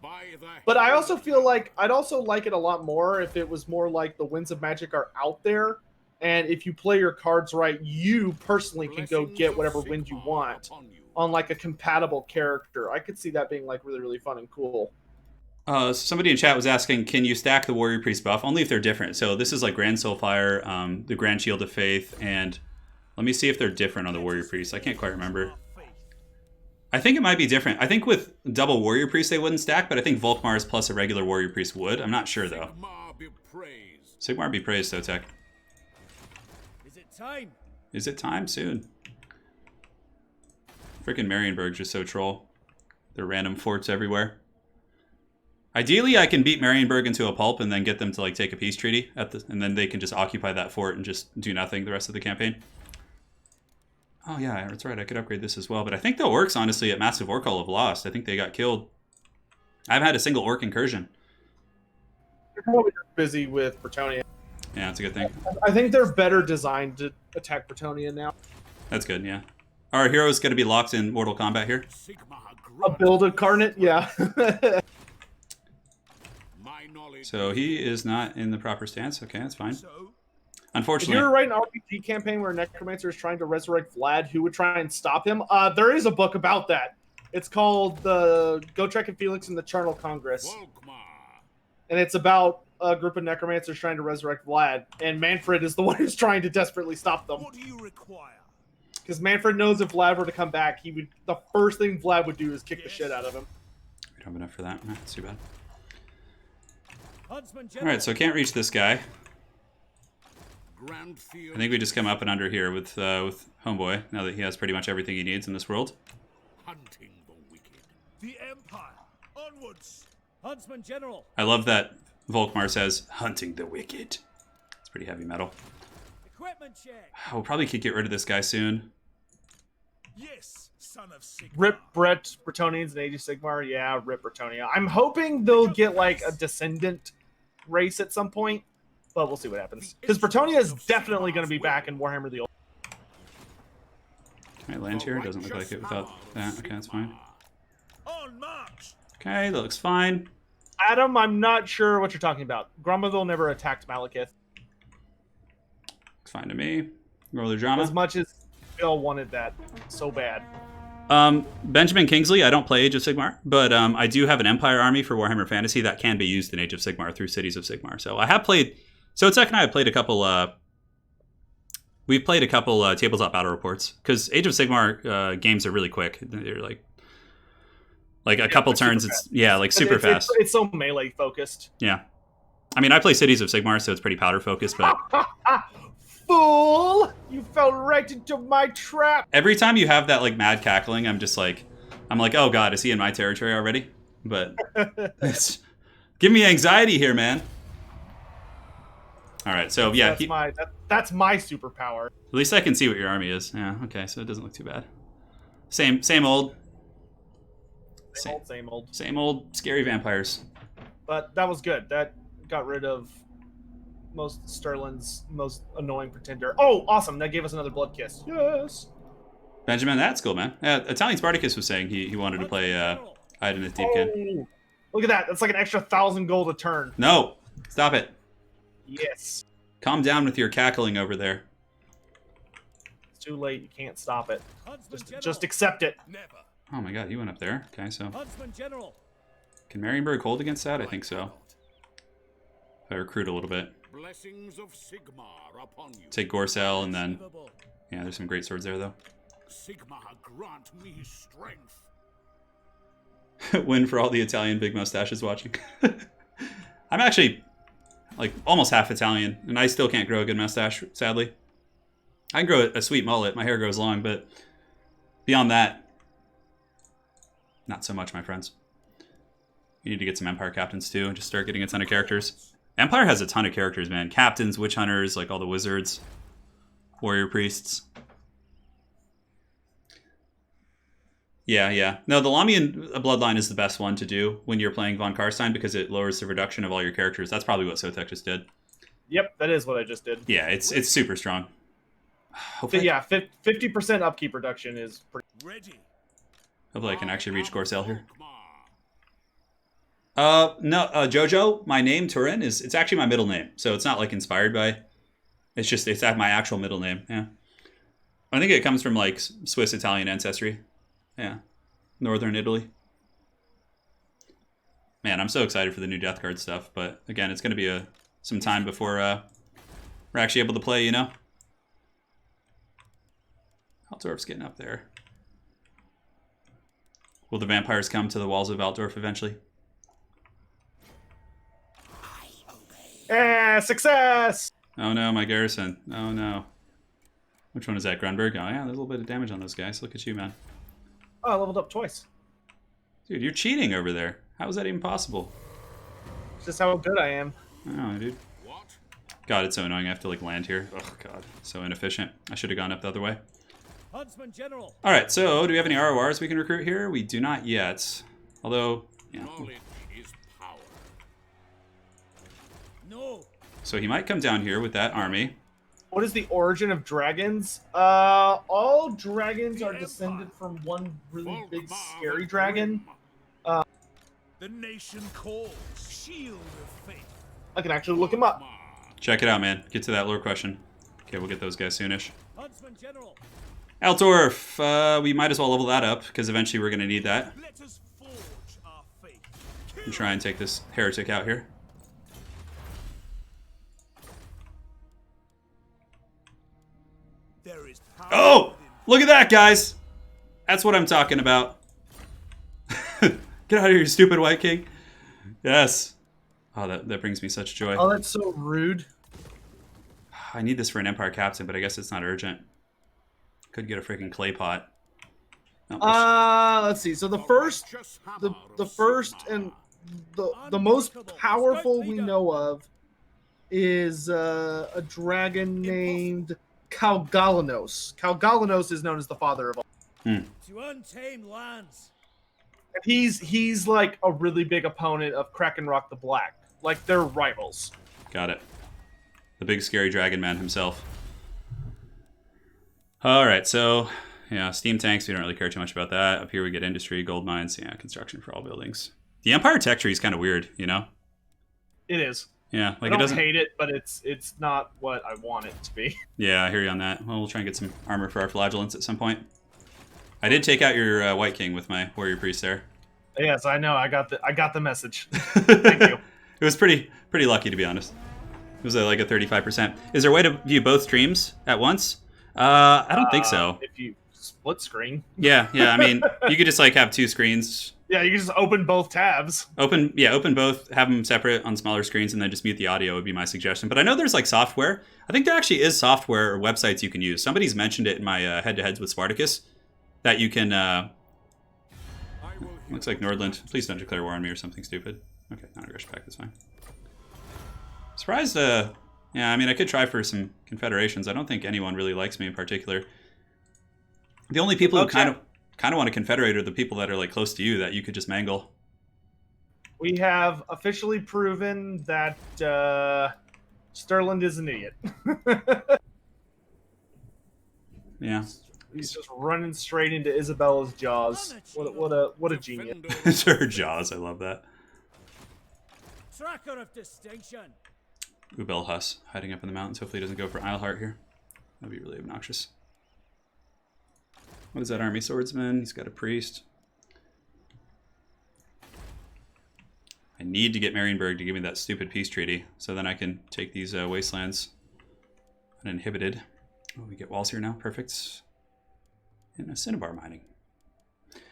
But I also feel like I'd also like it a lot more if it was more like the Winds of Magic are out there, and if you play your cards right, you personally can go get whatever wind you want on like a compatible character. I could see that being like really, really fun and cool.
Somebody in chat was asking, can you stack the Warrior Priest buff? Only if they're different. So this is like Grand Soulfire, the Grand Shield of Faith, and let me see if they're different on the Warrior Priest. I can't quite remember. I think it might be different. I think with double warrior priest they wouldn't stack, but I think Volkmar's plus a regular warrior priest would. I'm not sure though.
Sigmar be praised.
Sigmar be praised, Sotek.
Is it time?
Is it time? Soon. Freaking Maranburg's just so troll. There are random forts everywhere. Ideally, I can beat Maranburg into a pulp and then get them to like take a peace treaty, and then they can just occupy that fort and just do nothing the rest of the campaign. Oh yeah, that's right. I could upgrade this as well. But I think the orcs, honestly, at Massive Orc Hall have lost. I think they got killed. I haven't had a single orc incursion.
They're probably just busy with Bretonnia.
Yeah, that's a good thing.
I think they're better designed to attack Bretonnia now.
That's good, yeah. Our hero's going to be locked in Mortal Kombat here.
Sigmar
A build incarnate, yeah.
My knowledge.
So he is not in the proper stance. Okay, that's fine.
So,
If
Unfortunately,
you were writing an RPG campaign where a necromancer is trying to resurrect Vlad, who would try and stop him? There is a book about that. It's called the Gotrek and Felix and the Charnel Congress.
Volkmar.
And it's about a group of necromancers trying to resurrect Vlad. And Mannfred is the one who's trying to desperately stop them.
what do you require?
Because Mannfred knows if Vlad were to come back, the first thing Vlad would do is kick the shit out of him.
we don't have enough for that. That's too bad.
Huntsman
All
General.
right, so I can't reach this guy.
Grand field.
I think we just come up and under here with Homeboy, now that he has pretty much everything he needs in this world.
Hunting the wicked.
The Empire. Onwards. Huntsman General.
I love that Volkmar says, hunting the wicked. It's pretty heavy metal.
Equipment check.
We'll probably could get rid of this guy soon.
Yes, son of Sigmar.
Rip Bretonians and Age of Sigmar. Yeah, rip Bretonia. I'm hoping they'll get like a descendant race at some point, but we'll see what happens. Because Bretonia is definitely going to be back in Warhammer the Old.
Can I land here? It doesn't look like it without that. Okay, that's fine.
On march.
Okay, that looks fine.
Adam, I'm not sure what you're talking about. Gromaville never attacked Malekith
Looks fine to me. Roll the
as
drama.
much as Bill wanted that so bad.
Benjamin Kingsley, I don't play Age of Sigmar, but I do have an Empire army for Warhammer Fantasy that can be used in Age of Sigmar through Cities of Sigmar. So I have played... Sotek and I have played a couple... we've played a couple tabletop battle reports, because Age of Sigmar games are really quick. They're like a couple turns. It's super fast.
It's so melee focused.
Yeah. I mean, I play Cities of Sigmar, so it's pretty powder focused, but...
Fool! You fell right into my trap!
Every time you have that, like, mad cackling, I'm like, oh god, is he in my territory already? But it's... Give me anxiety here, man. Alright, so yeah.
That's my superpower.
At least I can see what your army is. Yeah, okay, so it doesn't look too bad. Same old. Same old scary vampires.
But that was good. That got rid of most Sterland's most annoying pretender. Oh, awesome! That gave us another blood kiss. Yes.
Benjamin, that's cool, man. Italian Spartacus was saying he wanted to play Idenith Deepkin.
Oh, look at that! That's like an extra 1,000 gold a turn.
No, stop it.
Yes.
Calm down with your cackling over there.
It's too late. You can't stop it.
Huntsman General.
Just accept it.
Never.
Oh my god, he went up there. Okay, so
Huntsman General.
can Maranburg hold against that? I think so. If I recruit a little bit.
Blessings of Sigmar upon you.
Take Gorsel and then...
Achievable.
Yeah, there's some great swords there, though.
Sigmar grant me strength.
Win for all the Italian big mustaches watching. I'm actually, like, almost half Italian, and I still can't grow a good mustache, sadly. I can grow a sweet mullet. My hair grows long, but beyond that, not so much, my friends. You need to get some Empire captains, too, and just start getting a ton of characters. Empire has a ton of characters, man. Captains, witch hunters, like all the wizards, warrior priests. Yeah. No, the Lamian bloodline is the best one to do when you're playing Von Carstein because it lowers the reduction of all your characters. That's probably what Sotek just did.
Yep, that is what I just did.
Yeah, it's super strong. Hopefully,
Yeah, 50% upkeep reduction is pretty.
Ready.
hopefully I can actually reach Gorsel here.
Volkmar.
No, Jojo, my name, Turin, it's actually my middle name. So it's not like inspired by, it's my actual middle name. Yeah. I think it comes from like Swiss-Italian ancestry. Yeah. Northern Italy. Man, I'm so excited for the new Death Guard stuff. But again, it's going to be some time before we're actually able to play, you know? Altdorf's getting up there. Will the vampires come to the walls of Altdorf eventually?
Success!
Oh no, my garrison. Oh no. Which one is that, Grunberg? Oh yeah, there's a little bit of damage on those guys. Look at you, man.
Oh, I leveled up twice.
Dude, you're cheating over there. How is that even possible?
It's just how good I am.
I don't know, dude. God, it's so annoying. I have to like land here. Oh god, so inefficient. I should have gone up the other way.
Huntsman General.
All right, so do we have any RORs we can recruit here? We do not yet. Although, yeah.
Knowledge is power.
No.
So he might come down here with that army.
What is the origin of dragons? All dragons are descended from one really big, scary dragon.
The nation calls. Shield of faith.
I can actually look him up.
Check it out, man. Get to that lore question. Okay, we'll get those guys soonish.
Huntsman General.
Altdorf, we might as well level that up, because eventually we're going to need that.
Let us forge our faith.
And try and take this heretic out here.
There is power.
Oh! Look at that, guys! That's what I'm talking about. Get out of here, you stupid White King. Yes. Oh, that brings me such joy.
Oh, that's so rude.
I need this for an Empire Captain, but I guess it's not urgent. Could get a freaking clay pot. Oh,
Let's see. So the first and the most powerful we know of is a dragon named Calgalanos. Calgalanos is known as the father of all.
To untamed lands.
And he's like a really big opponent of Krakenrock the Black. Like they're rivals.
got it. The big scary dragon man himself. All right, so yeah, steam tanks. We don't really care too much about that. Up here we get industry, gold mines, yeah, construction for all buildings. The Empire tech tree is kind of weird, you know?
It is.
Yeah, like
I
it doesn't
hate it, but it's not what I want it to be.
Yeah, I hear you on that. Well, we'll try and get some armor for our flagellants at some point. I did take out your White King with my warrior priest there.
Yes, I know. I got the message. Thank you.
It was pretty lucky, to be honest. It was like a 35%. Is there a way to view both streams at once? I don't think so.
If you split screen.
Yeah. I mean, you could just like have two screens.
Yeah, you can just open both tabs.
Open both, have them separate on smaller screens, and then just mute the audio would be my suggestion. But I know there's like software. I think there actually is software or websites you can use. Somebody's mentioned it in my head-to-heads with Spartacus that you can. Looks like Nordland. Please don't declare war on me or something stupid. Okay, not aggression pact. That's fine. Surprised. Yeah, I mean, I could try for some confederations. I don't think anyone really likes me in particular. The only people who kind of want to confederate are the people that are like close to you that you could just mangle.
We have officially proven that Sterland is an idiot.
Yeah.
He's just running straight into Isabella's jaws. What a genius.
It's her jaws. I love that.
Tracker of distinction.
Ubelhus hiding up in the mountains. Hopefully he doesn't go for Eilhart here. That'd be really obnoxious. What is that army swordsman? He's got a priest. I need to get Maranburg to give me that stupid peace treaty so then I can take these wastelands uninhibited. Oh, we get walls here now. Perfect. And a cinnabar mining.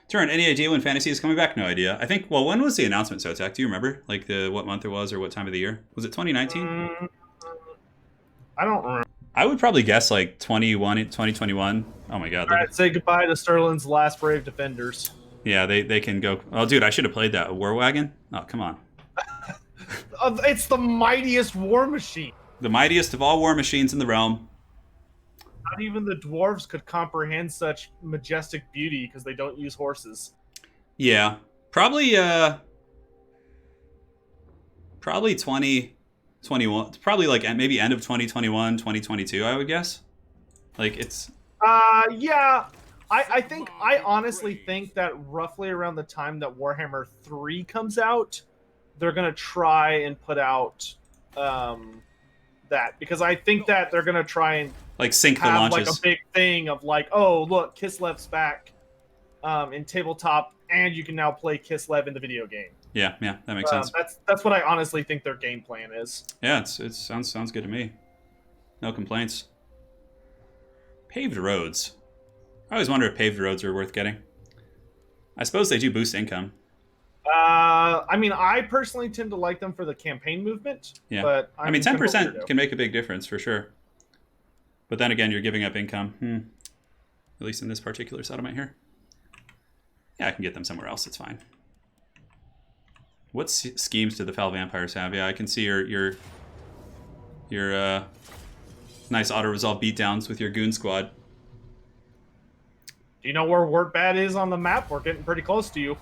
Turin, any idea when fantasy is coming back? No idea. I think, well, when was the announcement, Sotek? Do you remember? Like what month it was or what time of the year? Was it 2019?
I don't remember.
I would probably guess like 2021. Oh my god.
All right, say goodbye to Sterland's last brave defenders.
Yeah, they can go. Oh, dude, I should have played that. A war wagon? Oh, come on.
It's the mightiest war machine.
The mightiest of all war machines in the realm.
Not even the dwarves could comprehend such majestic beauty because they don't use horses.
Yeah, probably 2021. Probably like maybe end of 2021, 2022. I would guess. Like it's.
Yeah. I honestly think that roughly around the time that Warhammer 3 comes out, they're gonna try and put out that, because I think that they're gonna try and
like sync the
have
launches.
like a big thing of like, oh look, Kislev's back in tabletop, and you can now play Kislev in the video game.
Yeah, that makes sense.
That's what I honestly think their game plan is.
Yeah, it sounds good to me. No complaints. Paved roads. I always wonder if paved roads are worth getting. I suppose they do boost income.
I mean, I personally tend to like them for the campaign movement.
Yeah.
But
I mean, 10% can make a big difference for sure. But then again, you're giving up income. At least in this particular settlement here. Yeah, I can get them somewhere else. It's fine. What schemes do the foul vampires have? Yeah, I can see your nice auto-resolve beatdowns with your goon squad.
Do you know where Wartbad is on the map? We're getting pretty close to you.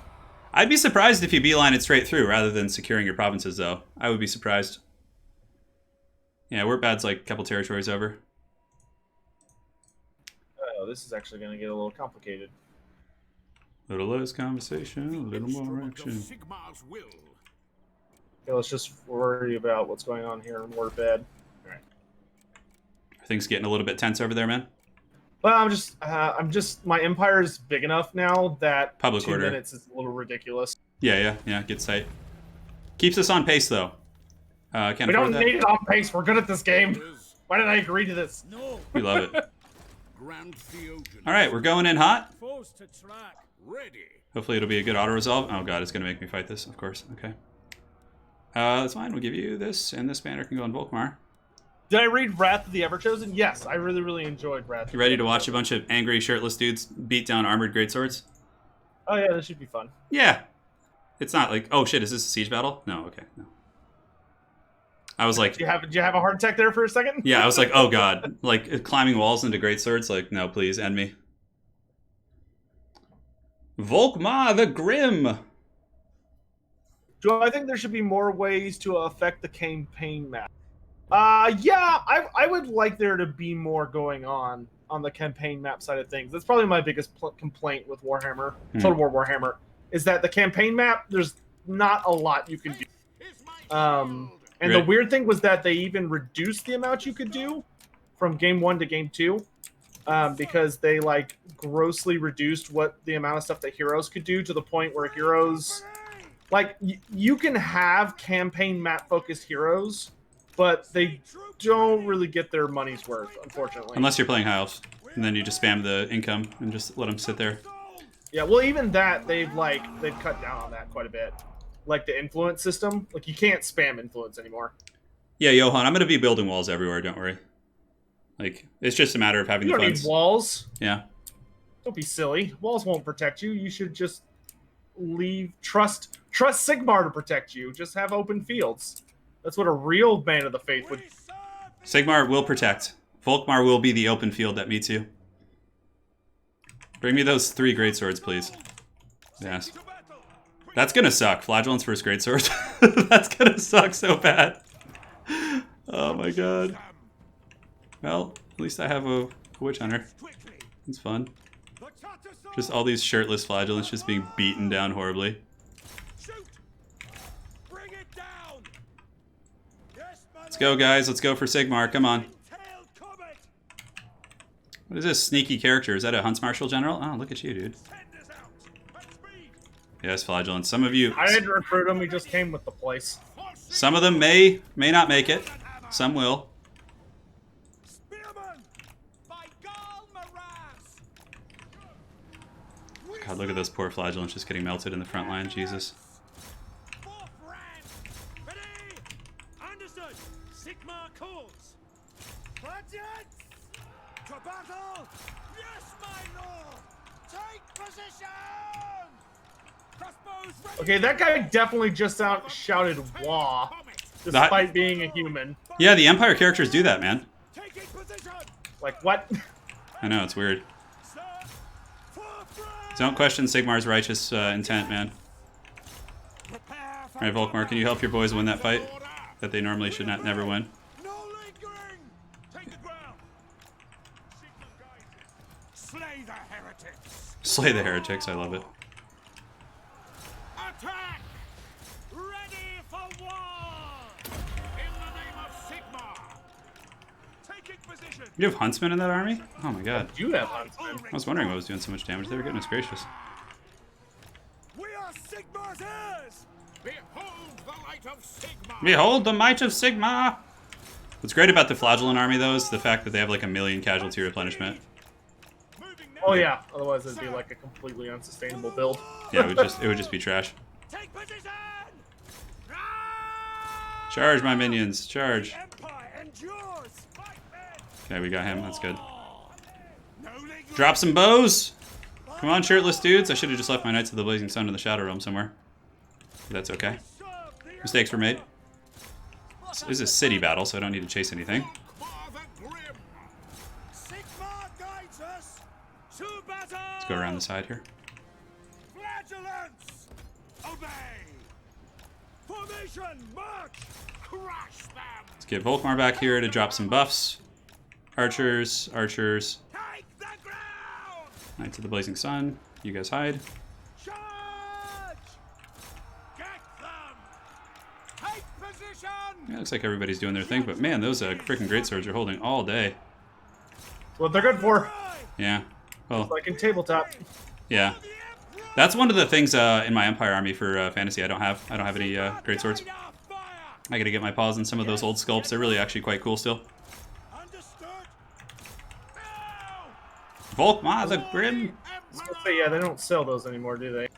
I'd be surprised if you beeline it straight through rather than securing your provinces, though. I would be surprised. Yeah, Wartbad's like a couple territories over.
Oh, this is actually going to get a little complicated.
A little less conversation, a little more
Instrument
action.
of Sigmar's will.
Okay, let's just worry about what's going on here in Wartbad. All right.
Things getting a little bit tense over there, man.
Well, I'm just, my empire is big enough now that
Public
2
order.
minutes is a little ridiculous.
Yeah, gets tight. Keeps us on pace, though. Can't
We
afford
don't need it on pace. We're good at this game. Why did I agree to this?
No.
We love it.
Grand Theogen.
All right, we're going in hot.
Forced to track.
Ready.
Hopefully it'll be a good auto-resolve. Oh god, it's going to make me fight this, of course. Okay. That's fine. We'll give you this, and this banner can go on Volkmar.
Did I read Wrath of the Everchosen? Yes, I really enjoyed Wrath.
You ready to watch a bunch of angry, shirtless dudes beat down armored greatswords?
Oh yeah, this should be fun.
Yeah. It's not like, oh shit, is this a siege battle? No, okay, no. I was like,
Do you have a heart attack there for a second?
yeah, I was like, oh god. Like, climbing walls into greatswords? Like, no, please, end me. Volkmar the Grim!
Do I think there should be more ways to affect the campaign map? Yeah, I would like there to be more going on the campaign map side of things. That's probably my biggest complaint with Warhammer, Total War Warhammer, is that the campaign map, there's not a lot you can do. And the weird thing was that they even reduced the amount you could do from game 1 to game 2, because they like grossly reduced what the amount of stuff that heroes could do, to the point where heroes, like, you can have campaign map focused heroes, but they don't really get their money's worth, unfortunately.
Unless you're playing High Elves, and then you just spam the income and just let them sit there.
Yeah, well, even that, they've cut down on that quite a bit. Like the influence system, like you can't spam influence anymore.
Yeah, Johan, I'm going to be building walls everywhere, don't worry. Like, it's just a matter of having
You
the
don't
funds.
need walls.
Yeah.
Don't be silly. Walls won't protect you. You should just trust Sigmar to protect you. Just have open fields. That's what a real man of the faith would.
Sigmar will protect. Volkmar will be the open field that meets you. Bring me those 3 greatswords, please. Yes. That's gonna suck. Flagellant's first greatsword. That's gonna suck so bad. Oh my god. Well, at least I have a witch hunter. It's fun. Just all these shirtless flagellants just being beaten down horribly. Let's go, guys. Let's go for Sigmar. Come on. What is this sneaky character? Is that a Hunts Marshal General? Oh, look at you, dude. Yes, Flagellant. Some of you...
I didn't recruit him. He just came with the place.
Some of them may not make it. Some will. God, look at those poor Flagellants just getting melted in the front line. Jesus.
Okay, that guy definitely just shouted "wah," despite being a human.
Yeah, the Empire characters do that, man.
Like, what?
I know, it's weird. Don't question Sigmar's righteous intent, man. Alright, Volkmar, can you help your boys win that fight? That they normally should never win. Slay the heretics, I love it.
Attack! Ready for war! In the name of Sigmar! Taking position!
You have Huntsmen in that army? Oh my god.
You have Huntsmen.
I was wondering what was doing so much damage there. Goodness gracious.
We are Sigmar's heirs!
Behold the light of Sigmar!
Behold the might of Sigmar! What's great about the Flagellant army, though, is the fact that they have like 1 million casualty replenishment.
Oh yeah, otherwise it'd be like a completely unsustainable build.
Yeah, it would just be trash.
Take position!
Charge, my minions, charge.
The Empire endures! Fight, men!
Okay, we got him. That's good.
No legal-
Drop some bows. Come on, shirtless dudes. I should have just left my Knights of the Blazing Sun in the Shadow Realm somewhere. But that's okay.
Serve the
Mistakes were made. This is a city battle, so I don't need to chase anything.
Volkmar the Grim.
Sigmar guides us to battle!
Let's go around the side here.
Flagellants! Obey! Formation, march!
Crush them.
Let's get Volkmar back here to drop some buffs. Archers, archers.
Take the ground!
Knights of the Blazing Sun. You guys hide.
Charge! Get them! Take position!
Yeah, looks like everybody's doing their thing, but man, those freaking greatswords are holding all day.
That's what they're good for.
Yeah. Well,
Like in tabletop.
yeah. That's one of the things in my Empire army for fantasy. I don't have any greatswords. I gotta get my paws on some of those old sculpts. They're really actually quite cool still.
Understood?
Volkmar the Grim.
I was gonna say, yeah, they don't sell those anymore, do they?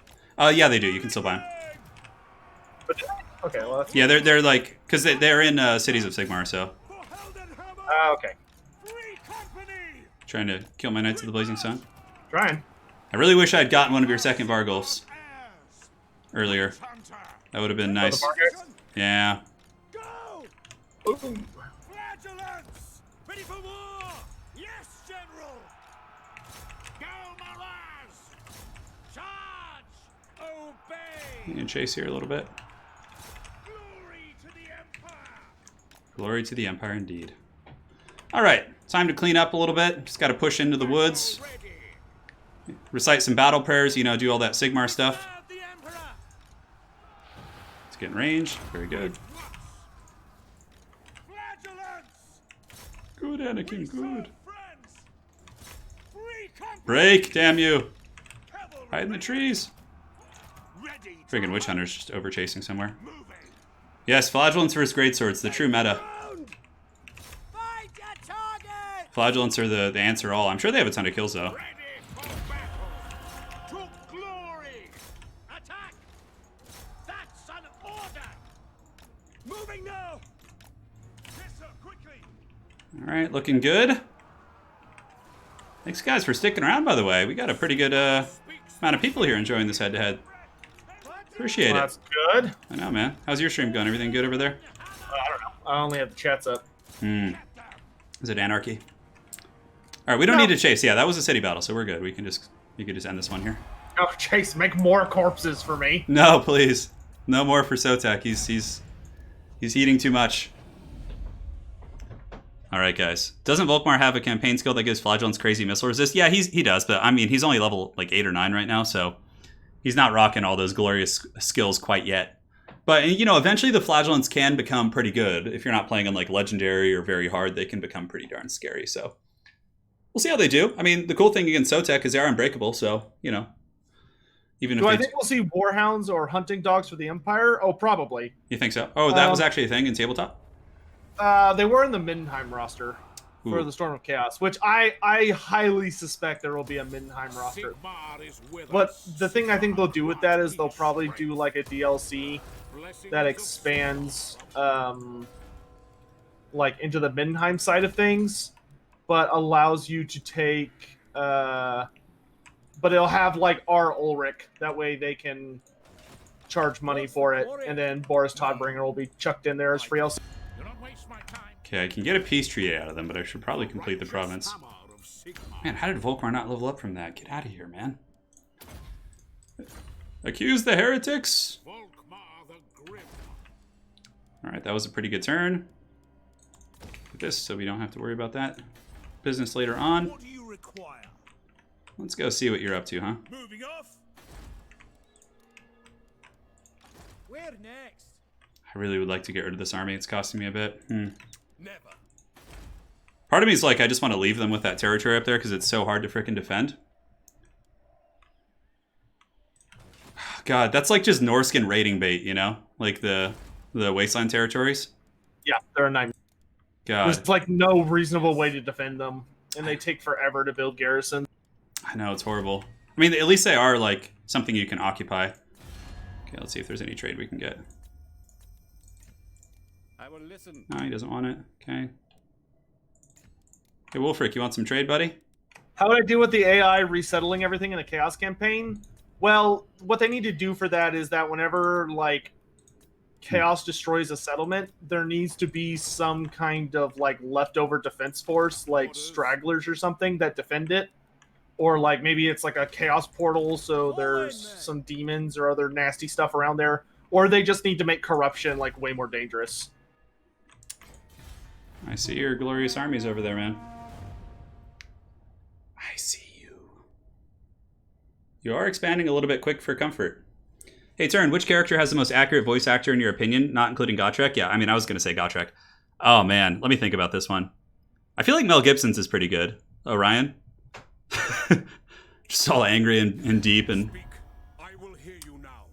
Yeah, they do. You can still buy them.
But, okay, well, that's...
Yeah, they're like, because they're in Cities of Sigmar, so.
For Heldenhammer!
Okay.
Free company!
Trying to kill my Knights of the Blazing Sun.
Trying.
I really wish I'd gotten one of your second Vargulfs
Heirs!
earlier.
Hunter.
That would have been
Oh,
nice.
the Vargulfs?
Yeah.
Go!
Ooh.
Flagellants! Ready for war! Yes, General!
Go Maras.
Charge! Obey!
You can chase here a little bit.
Glory to the Empire!
Glory to the Empire indeed. All right, time to clean up a little bit. Just got to push into the woods.
Ready.
Recite some battle prayers, you know, do all that Sigmar stuff.
Serve the Emperor!
Let's get in range. Very good.
Flagellants!
Good, Anakin, good.
Friends! Free company!
Break, damn you.
Cavalry
Hide in the trees.
ready to
Friggin' witch hunters just over chasing somewhere.
moving!
Yes, flagellants versus greatswords, the true meta.
Round! Fight your target!
Flagellants are the answer all. I'm sure they have a ton of kills though.
Ready for battle. To glory.
Attack! That's an order! Moving now! Yes, sir, quickly!
All right, looking good. Thanks guys for sticking around, by the way. We got a pretty good amount of people here enjoying this head-to-head. Appreciate
Well,
it.
that's good.
I know, man. How's your stream going? Everything good over there?
I don't know. I only have the chats up.
Is it anarchy? All right, we don't
No.
need to chase. Yeah, that was a city battle, so we're good. You can just end this one here.
Oh, Chase, make more corpses for me.
No, please, no more for Sotek. He's eating too much. All right, guys. Doesn't Volkmar have a campaign skill that gives Flagellants crazy missile resist? Yeah, he does, but I mean, he's only level like 8 or 9 right now, so he's not rocking all those glorious skills quite yet. But you know, eventually the Flagellants can become pretty good. If you're not playing on like legendary or very hard, they can become pretty darn scary. So we'll see how they do. I mean, the cool thing against Sotek is they are unbreakable, so you know. Even
Do
if
I
they
think we'll see warhounds or hunting dogs for the Empire? Oh, probably.
You think so? Oh, that was actually a thing in tabletop?
They were in the Mindenheim roster for
Ooh.
the Storm of Chaos, which I highly suspect there will be a Mindenheim roster.
Sigmar is with
But
us.
the thing I think they'll do with that is they'll probably do like a DLC
Blessings
that
of
expands like into the Mindenheim side of things, but allows you to take but it'll have like R. Ulrich. That way they can charge money for it, and then Boris Todbringer will be chucked in there as free LC.
Do not waste my time.
Okay, I can get a peace treaty out of them, but I should probably complete the province. Man, how did Volkmar not level up from that? Get out of here, man. Accuse the heretics!
Volkmar the Grim.
Alright, that was a pretty good turn. Get this so we don't have to worry about that business later on.
What do you require?
Let's go see what you're up to, huh?
Moving off. Where next?
I really would like to get rid of this army. It's costing me a bit.
Never.
Part of me is like, I just want to leave them with that territory up there because it's so hard to frickin' defend. God, that's like just Norskin raiding bait, you know? Like the wasteland territories.
Yeah, they're a nightmare.
God.
There's like no reasonable way to defend them, and they take forever to build garrisons.
I know, it's horrible. I mean, at least they are, like, something you can occupy. Okay, let's see if there's any trade we can get.
I will listen.
No, he doesn't want it. Okay. Hey, Wolfric, you want some trade, buddy?
How would I deal with the AI resettling everything in a chaos campaign? Well, what they need to do for that is that whenever, like, chaos destroys a settlement, there needs to be some kind of, like, leftover defense force, like stragglers or something that defend it. Or, like, maybe it's like a chaos portal, so there's some demons or other nasty stuff around there. Or they just need to make corruption, like, way more dangerous.
I see your glorious armies over there, man. I see you. You are expanding a little bit quick for comfort. Hey, Turin, which character has the most accurate voice actor in your opinion, not including Gotrek? Yeah, I mean, I was going to say Gotrek. Oh, man, let me think about this one. I feel like Mel Gibson's is pretty good. Oh, Ryan? Just all angry and deep. And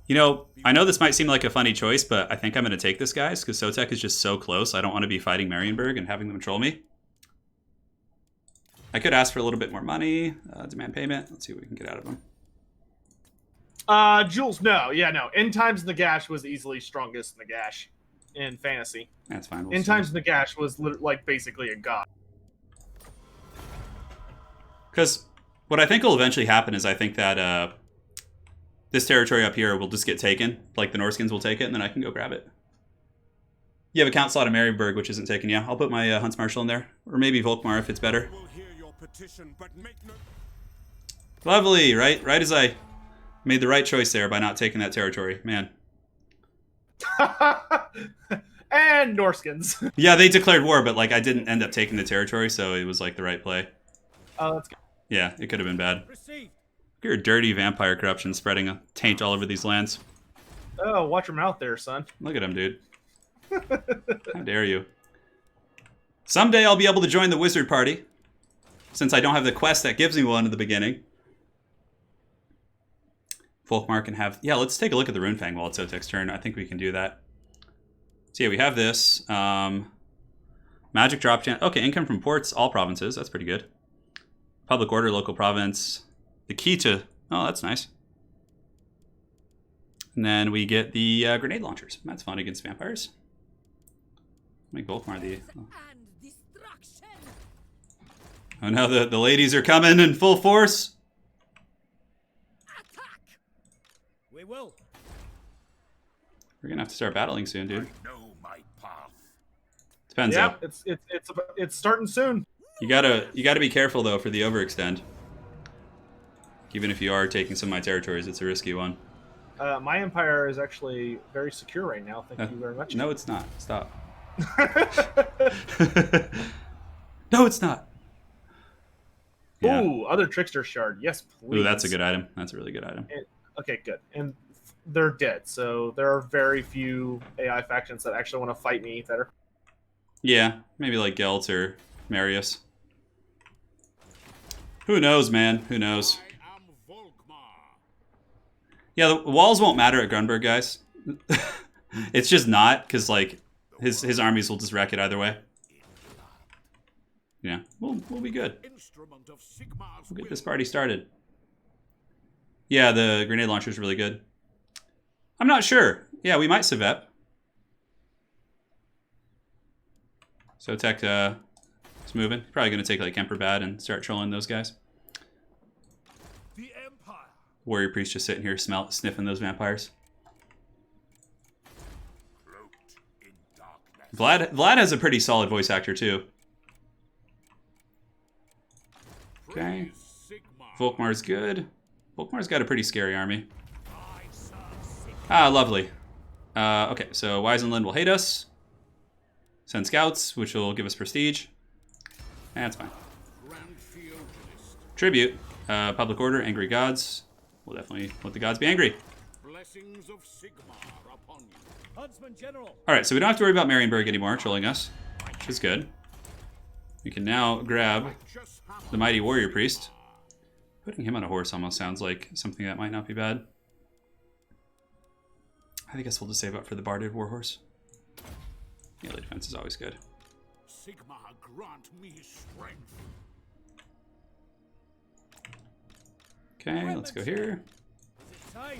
you know, I know this might seem like a funny choice, but I think I'm going to take this, guys, because Sotek is just so close. I don't want to be fighting Maranburg and having them troll me. I could ask for a little bit more money, demand payment. Let's see what we can get out of them.
Jules, no. Yeah, no. End Times Nagash was easily strongest Nagash in fantasy.
That's fine.
End Times Nagash was like basically a god.
Because what I think will eventually happen is I think that this territory up here will just get taken. Like the Norskins will take it, and then I can go grab it. You have a count slot of Maranburg, which isn't taken. Yeah, I'll put my Hunts Marshal in there. Or maybe Volkmar if it's better. Lovely, right? Right as I made the right choice there by not taking that territory. Man.
And Norskins.
Yeah, they declared war, but like I didn't end up taking the territory, so it was like the right play.
Oh, that's good.
Yeah, it could have been bad. You're a dirty vampire corruption spreading a taint all over these lands.
Oh, watch your mouth there, son.
Look at him, dude. How dare you. Someday I'll be able to join the wizard party, since I don't have the quest that gives me one in the beginning. Volkmar can have... Yeah, let's take a look at the Runefang while it's Sotek's turn. I think we can do that. So yeah, we have this. Magic drop chance. Okay, income from ports, all provinces. That's pretty good. Public order, local province. The key to... Oh, that's nice. And then we get the grenade launchers. That's fun against vampires. Make Volkmar the... Oh no, the ladies are coming in full force.
Attack! We will.
We're gonna have to start battling soon, dude.
I know my path.
Depends.
Yeah,
though.
it's starting soon.
You gotta be careful though for the overextend. Even if you are taking some of my territories, it's a risky one.
My empire is actually very secure right now. Thank you very much.
No, it's not. Stop. No, it's not. Yeah.
Ooh, other trickster shard. Yes, please.
Ooh, that's a good item. That's a really good item.
Okay, good. And they're dead, so there are very few AI factions that actually want to fight me that are...
Yeah, maybe like Gelt or Marius. Who knows, man? Who knows?
I am Volkmar.
Yeah, the walls won't matter at Grunberg, guys. It's just not, because like his armies will just wreck it either way. Yeah, we'll be good.
Instrument of Sigmar's
We'll get
will.
this party started. Yeah, the grenade launcher is really good. I'm not sure. Yeah, we might Savep. Sotek is moving. Probably going to take like Kemperbad and start trolling those guys.
The Empire.
Warrior Priest just sitting here sniffing those vampires.
Cloaked in darkness.
Vlad has a pretty solid voice actor too. Okay.
Praise Sigmar.
Volkmar's good. Volkmar's got a pretty scary army.
I serve Sigmar.
Ah, lovely. Okay, so Weisenland will hate us. Send scouts, which will give us prestige. That's fine.
Grand Feudalist.
Tribute. Public order, angry gods. We'll definitely let the gods be angry.
Blessings of Sigmar upon you.
Huntsman General.
Alright, so we don't have to worry about Marienburg anymore trolling us, which is good. We can now grab
Just hammer.
the mighty warrior priest. Putting him on a horse almost sounds like something that might not be bad. I guess we'll just save up for the barded warhorse. Melee defense is always good.
Sigmar grant me strength.
Okay, let's go here.
Is it time?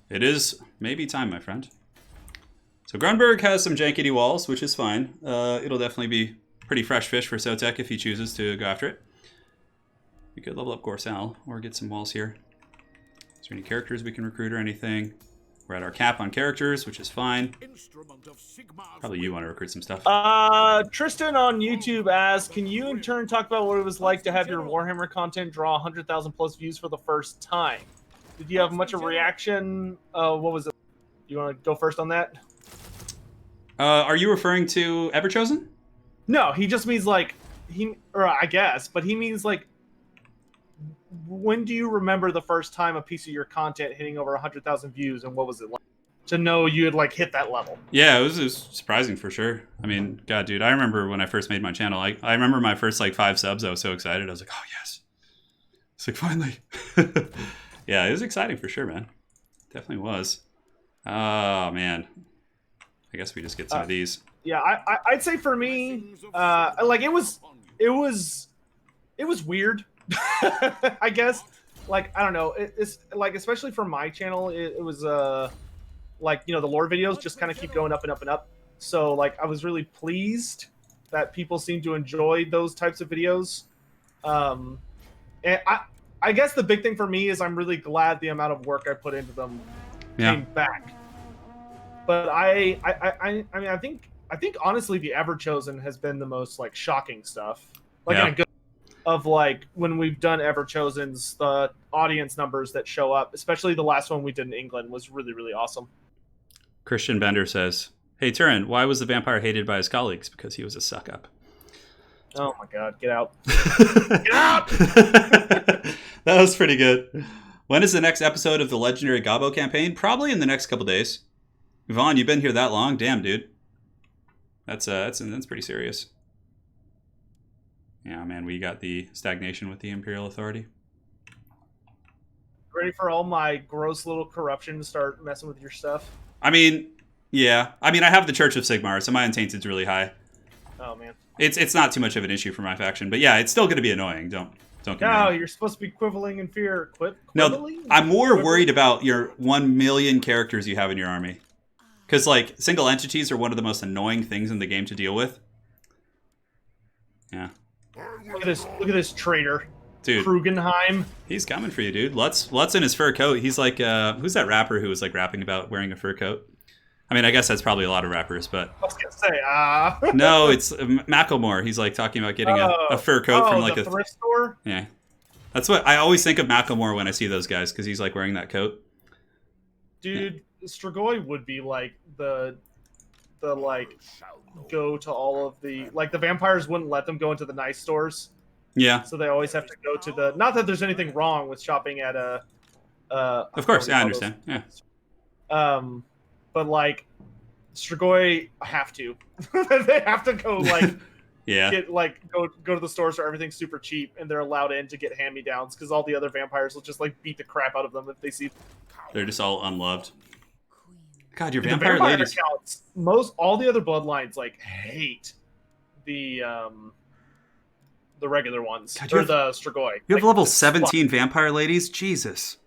It is maybe time, my friend. So Grunberg has some jankety walls, which is fine. It'll definitely be pretty fresh fish for Sotek if he chooses to go after it. We could level up Gorsal or get some walls here. Is there any characters we can recruit or anything? We're at our cap on characters, which is fine.
Instrument of Sigmar's
Probably you want to recruit some stuff.
Tristan on YouTube asked, can you in turn talk about what it was like to have your Warhammer content draw 100,000 plus views for the first time? Did you have much of a reaction? What was it? You want to go first on that?
Are you referring to Everchosen?
No, he just means like, I guess, but he means like, when do you remember the first time a piece of your content hitting over 100,000 views, and what was it like to know you had like hit that level?
Yeah, it was surprising for sure. I mean, God, dude, I remember when I first made my channel. I remember my first like 5 subs. I was so excited. I was like, oh yes, it's like finally. Yeah, it was exciting for sure, man. Definitely was. Oh man, I guess we just get some of these.
Yeah, I'd say for me, like it was weird. I guess, like, I don't know, it's like, especially for my channel, it was like, you know, the lore videos just kind of keep going up and up and up, so like I was really pleased that people seem to enjoy those types of videos. And I guess the big thing for me is I'm really glad the amount of work I put into them came back. But I mean, I think honestly the Everchosen has been the most like shocking stuff, like in a good of like when we've done Everchosens, the audience numbers that show up, especially the last one we did in England, was really, really awesome.
Christian Bender says, hey Turin, why was the vampire hated by his colleagues? Because he was a suck up.
Oh my god, get out. Get out!
That was pretty good. When is the next episode of the legendary Gobbo campaign? Probably in the next couple days. Vaughn, you've been here that long? Damn, dude. That's pretty serious. Yeah, man, we got the stagnation with the Imperial Authority.
Ready for all my gross little corruption to start messing with your stuff?
I mean, yeah. I mean, I have the Church of Sigmar, so my untainted's really high.
Oh, man.
It's not too much of an issue for my faction, but yeah, it's still going to be annoying. Don't get me wrong.
No, you're supposed to be quibbling in fear.
No, I'm more worried about your 1 million characters you have in your army. Because, like, single entities are one of the most annoying things in the game to deal with. Yeah.
Look at this traitor.
Dude.
Krugenheim.
He's coming for you, dude. Lutz in his fur coat. He's like, who's that rapper who was, like, rapping about wearing a fur coat? I mean, I guess that's probably a lot of rappers, but...
I was going to say,
No, it's Macklemore. He's, like, talking about getting a fur coat from, like,
a thrift store?
Yeah. That's what... I always think of Macklemore when I see those guys, because he's, like, wearing that coat.
Dude, Strigoi would be, like, the like, go to all of the... Like, the vampires wouldn't let them go into the nice stores.
Yeah.
So they always have to go to the... Not that there's anything wrong with shopping at a...
of course, yeah, I understand. Yeah.
But, like, Strigoi have to. They have to go, like...
Yeah.
Get, like, go to the stores where everything's super cheap, and they're allowed in to get hand-me-downs, because all the other vampires will just, like, beat the crap out of them if they see...
They're just all unloved. God, your
The
vampire ladies...
accounts, all the other bloodlines, like, hate the regular ones.
God,
or the Strigoi.
You have
like,
level 17 vampire ladies? Jesus.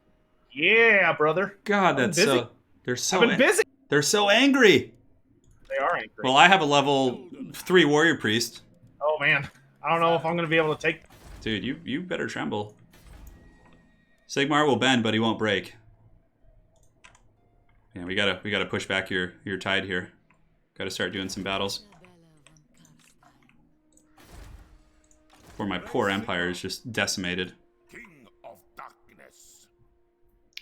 Yeah, brother.
God, that's so... They're so...
I've been busy.
They're so angry.
They are angry.
Well, I have a level 3 warrior priest.
Oh, man. I don't know if I'm going to be able to take...
Dude, you better tremble. Sigmar will bend, but he won't break. Yeah, we gotta push back your tide here. Gotta start doing some battles. Or my poor empire is just decimated.
King of Darkness.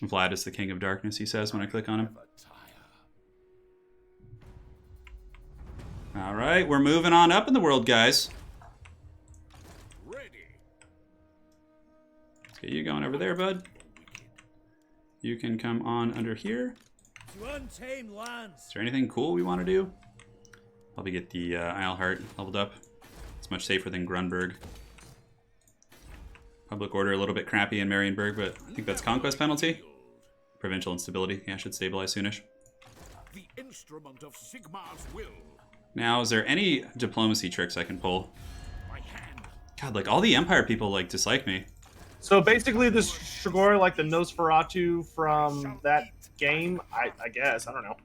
Vlad is the king of darkness, he says when I click on him. Alright, we're moving on up in the world, guys.
Ready.
Let's get you going over there, bud. You can come on under here.
To untamed lands.
Is there anything cool we want to do? Probably get the Eilhart leveled up. It's much safer than Grunberg. Public order a little bit crappy in Maranburg, but I think that's conquest penalty. Provincial instability. Yeah, should stabilize soonish.
The instrument of Sigmar's will.
Now, is there any diplomacy tricks I can pull?
My hand.
God, like all the Empire people like dislike me.
So basically, this Shigori, like the Nosferatu from that game, I guess. I don't know.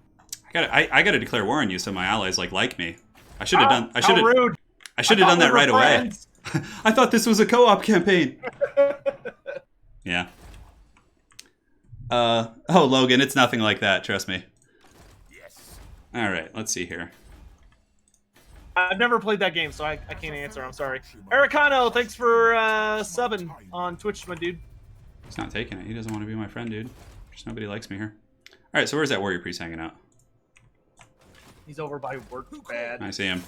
I gotta declare war on you so my allies like me. I should have done. I should have.
Rude.
I should have done that right away. I thought this was a co-op campaign. Yeah. Oh, Logan, it's nothing like that. Trust me.
Yes.
All right, let's see here.
I've never played that game, so I can't answer. I'm sorry. Ericano, thanks for subbing on Twitch, my dude.
He's not taking it. He doesn't want to be my friend, dude. Just nobody likes me here. All right, so where's that warrior priest hanging out?
He's over by work bad.
I see him.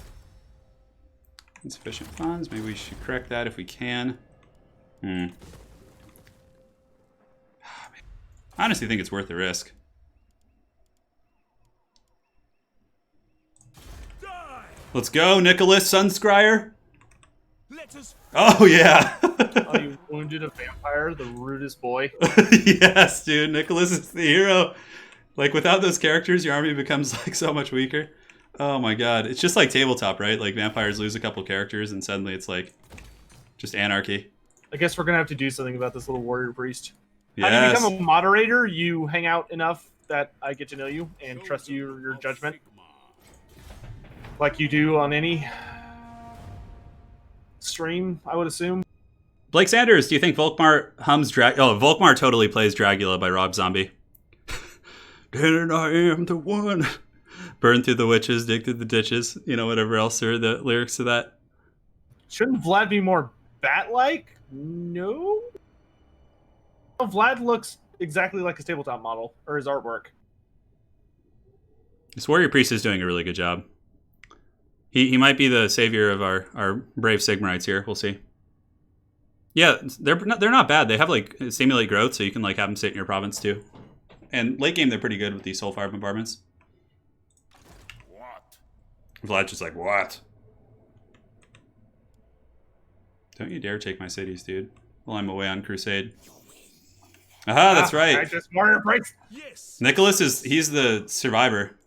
Insufficient funds. Maybe we should correct that if we can. I honestly think it's worth the risk. Let's go, Nicholas Sunscryer. Oh, yeah.
Oh, you wounded a vampire, the rudest boy.
Yes, dude. Nicholas is the hero. Like, without those characters, your army becomes, like, so much weaker. Oh, my God. It's just like tabletop, right? Like, vampires lose a couple characters, and suddenly it's, like, just anarchy.
I guess we're going to have to do something about this little warrior priest.
Yes.
How do you become a moderator? You hang out enough that I get to know you and trust your judgment. Like you do on any stream, I would assume.
Blake Sanders, do you think Volkmar hums Volkmar totally plays Dragula by Rob Zombie. And I am the one. Burn through the witches, dig through the ditches. You know, whatever else are the lyrics to that.
Shouldn't Vlad be more bat-like? No. Vlad looks exactly like his tabletop model, or his artwork.
This warrior priest is doing a really good job. He might be the savior of our brave Sigmarites here. We'll see. Yeah, they're not bad. They have like stimulate growth, so you can like have them sit in your province too. And late game, they're pretty good with these soul fire bombardments.
What?
Vlad's just like, what? Don't you dare take my cities, dude. While I'm away on crusade. Aha, that's right.
I just warrior priest.
Yes.
Nicholas he's the survivor.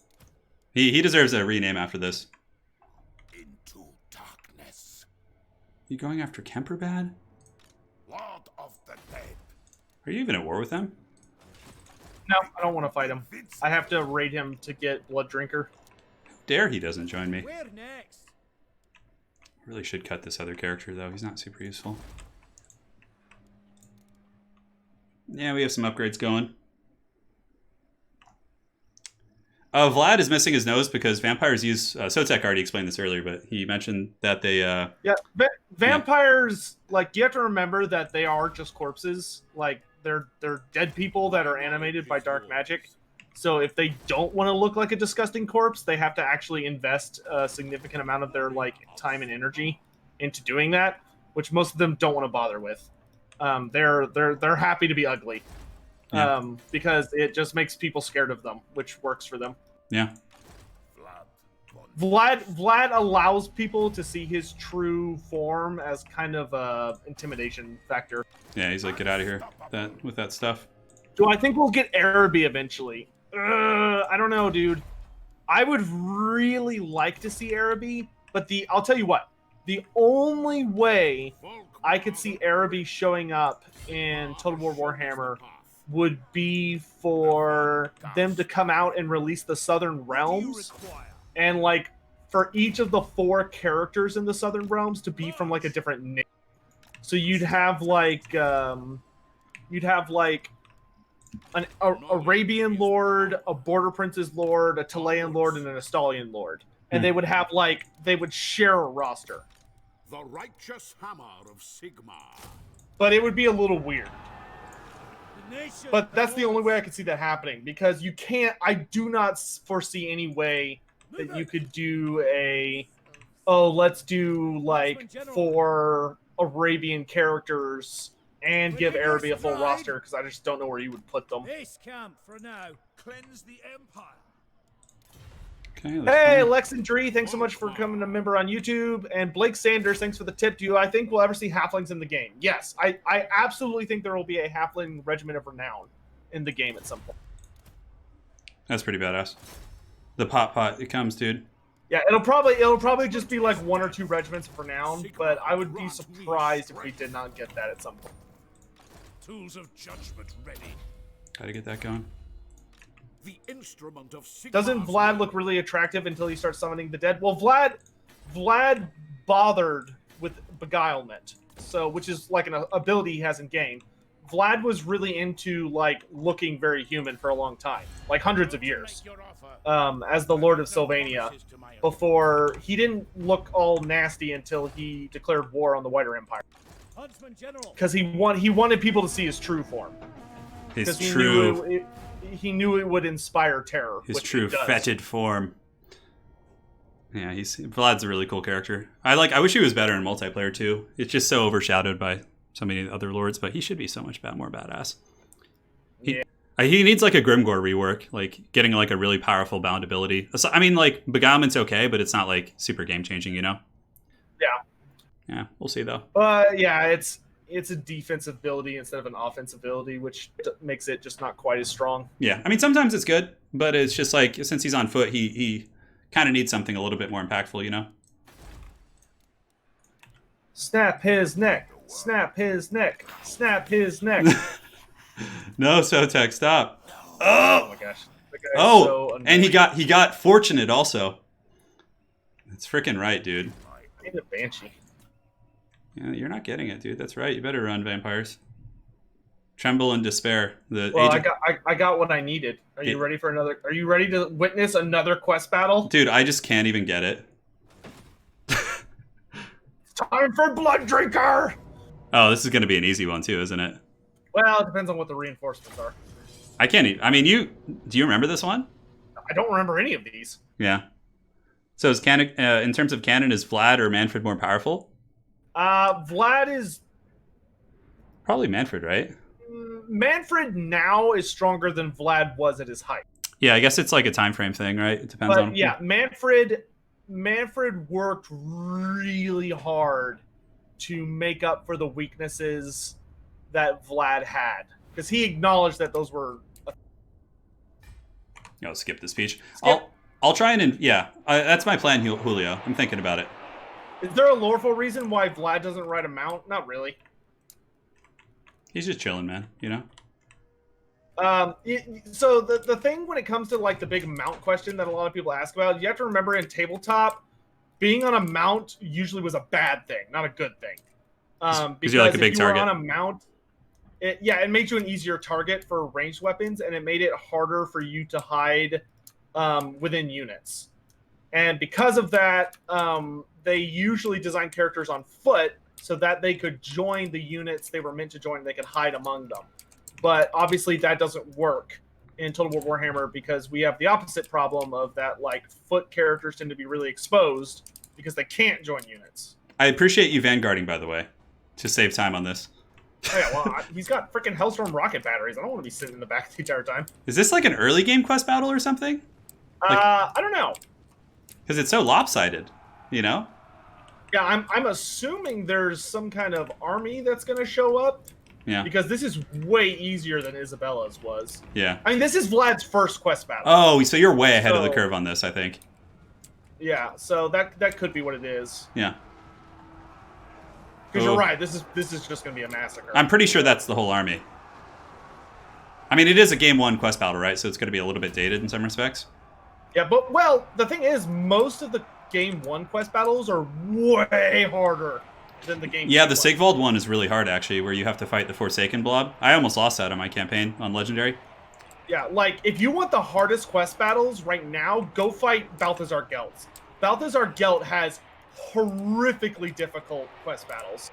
He deserves a rename after this.
Into darkness.
You going after Kemper bad?
Lord of the dead.
Are you even at war with them?
No, I don't want to fight him. I have to raid him to get Blood Drinker.
Dare he doesn't join me.
Where next?
Really should cut this other character though. He's not super useful. Yeah, we have some upgrades going. Vlad is missing his nose because vampires use... Sotek already explained this earlier, but he mentioned that they...
Vampires, like, you have to remember that they are just corpses. Like, they're dead people that are animated by dark magic. So if they don't want to look like a disgusting corpse, they have to actually invest a significant amount of their, like, time and energy into doing that, which most of them don't want to bother with. They're happy to be ugly.
Yeah.
Because it just makes people scared of them, which works for them.
Yeah.
Vlad allows people to see his true form as kind of a intimidation factor.
Yeah, he's like, get out of here with that stuff.
Do I think we'll get Araby eventually? I don't know, dude. I would really like to see Araby, but I'll tell you what. The only way I could see Araby showing up in Total War Warhammer would be for them to come out and release the Southern Realms, and like for each of the 4 characters in the Southern Realms to be from like a different name. So you'd have like an Arabian Lord, a Border Prince's Lord, a Talayan Lord, and an Estalian Lord, and they would share a roster.
The righteous hammer of Sigmar.
But it would be a little weird. But that's the only way I could see that happening, because you can't. I do not foresee any way that you could do let's do like 4 Arabian characters and give Araby a full roster, because I just don't know where you would put them.
Base camp for now.
Cleanse the empire.
Okay,
Hey, Lexandre, thanks so much for becoming a member on YouTube. And Blake Sanders, thanks for the tip. Do I think we'll ever see halflings in the game? Yes, I absolutely think there will be a halfling regiment of renown in the game at some point.
That's pretty badass. The pot, it comes, dude.
Yeah, it'll probably just be like 1 or 2 regiments of renown, but I would be surprised if we did not get that at some point.
tools of judgment ready.
Gotta get that going.
The instrument of Sigmar's
Doesn't Vlad look really attractive until he starts summoning the dead? Well, Vlad bothered with beguilement, so which is like an ability he hasn't gained. Vlad was really into like looking very human for a long time, like hundreds of years, as the Lord of Sylvania. Before he didn't look all nasty until he declared war on the Whiter Empire, because he wanted people to see his true form.
His true.
He knew it would inspire terror.
His true fetid form. Yeah, Vlad's a really cool character. I wish he was better in multiplayer too. It's just so overshadowed by so many other lords, but he should be so much more badass. He needs like a Grimgore rework, like getting like a really powerful bound ability. I mean, like beguilement's okay, but it's not like super game changing, you know?
Yeah.
Yeah, we'll see though.
Yeah, it's a defensive ability instead of an offensive ability, which makes it just not quite as strong.
Yeah, I mean sometimes it's good, but it's just like since he's on foot, he kind of needs something a little bit more impactful, you know?
Snap his neck. Snap his neck. Snap his neck.
No, Sotek, stop.
Oh my gosh.
Oh, so and he got fortunate also. That's freaking right, dude.
I need a Banshee.
Yeah, you're not getting it, dude. That's right. You better run, vampires. Tremble and despair.
I got what I needed. Are you ready for another? Are you ready to witness another quest battle?
Dude, I just can't even get it.
Time for Blood Drinker!
Oh, this is going to be an easy one too, isn't it?
Well, it depends on what the reinforcements are.
I can't even. I mean, do you remember this one?
I don't remember any of these.
Yeah. So is in terms of canon, is Vlad or Mannfred more powerful?
Vlad is...
Probably Mannfred, right?
Mannfred now is stronger than Vlad was at his height.
Yeah, I guess it's like a time frame thing, right? It depends on...
Yeah, Mannfred worked really hard to make up for the weaknesses that Vlad had. Because he acknowledged that those were...
I'll skip this speech. I'll try and... that's my plan, Julio. I'm thinking about it.
Is there a loreful reason why Vlad doesn't ride a mount? Not really.
He's just chilling, man, you know?
So the thing when it comes to like the big mount question that a lot of people ask about, you have to remember in tabletop, being on a mount usually was a bad thing, not a good thing. Because
you're like a big
if you
target.
were on a mount, it made you an easier target for ranged weapons, and it made it harder for you to hide within units. And because of that, they usually design characters on foot so that they could join the units they were meant to join, and they could hide among them. But obviously that doesn't work in Total War Warhammer because we have the opposite problem of that, like, foot characters tend to be really exposed because they can't join units.
I appreciate you vanguarding, by the way, to save time on this.
Oh, yeah, well, he's got freaking Hellstorm rocket batteries. I don't want to be sitting in the back the entire time.
Is this like an early game quest battle or something?
I don't know.
Because it's so lopsided, you know?
Yeah, I'm assuming there's some kind of army that's going to show up.
Yeah.
Because this is way easier than Isabella's was.
Yeah.
I mean, this is Vlad's first quest battle.
Oh, so you're way ahead of the curve on this, I think.
Yeah, so that could be what it is.
Yeah.
Because you're right, this is just going to be a massacre.
I'm pretty sure that's the whole army. I mean, it is a game 1 quest battle, right? So it's going to be a little bit dated in some respects.
Yeah, but, well, the thing is, most of the game 1 quest battles are way harder than the game 2
Yeah, the Sigvald one is really hard, actually, where you have to fight the Forsaken blob. I almost lost that on my campaign on Legendary.
Yeah, like, if you want the hardest quest battles right now, go fight Balthazar Gelt. Balthazar Gelt has horrifically difficult quest battles.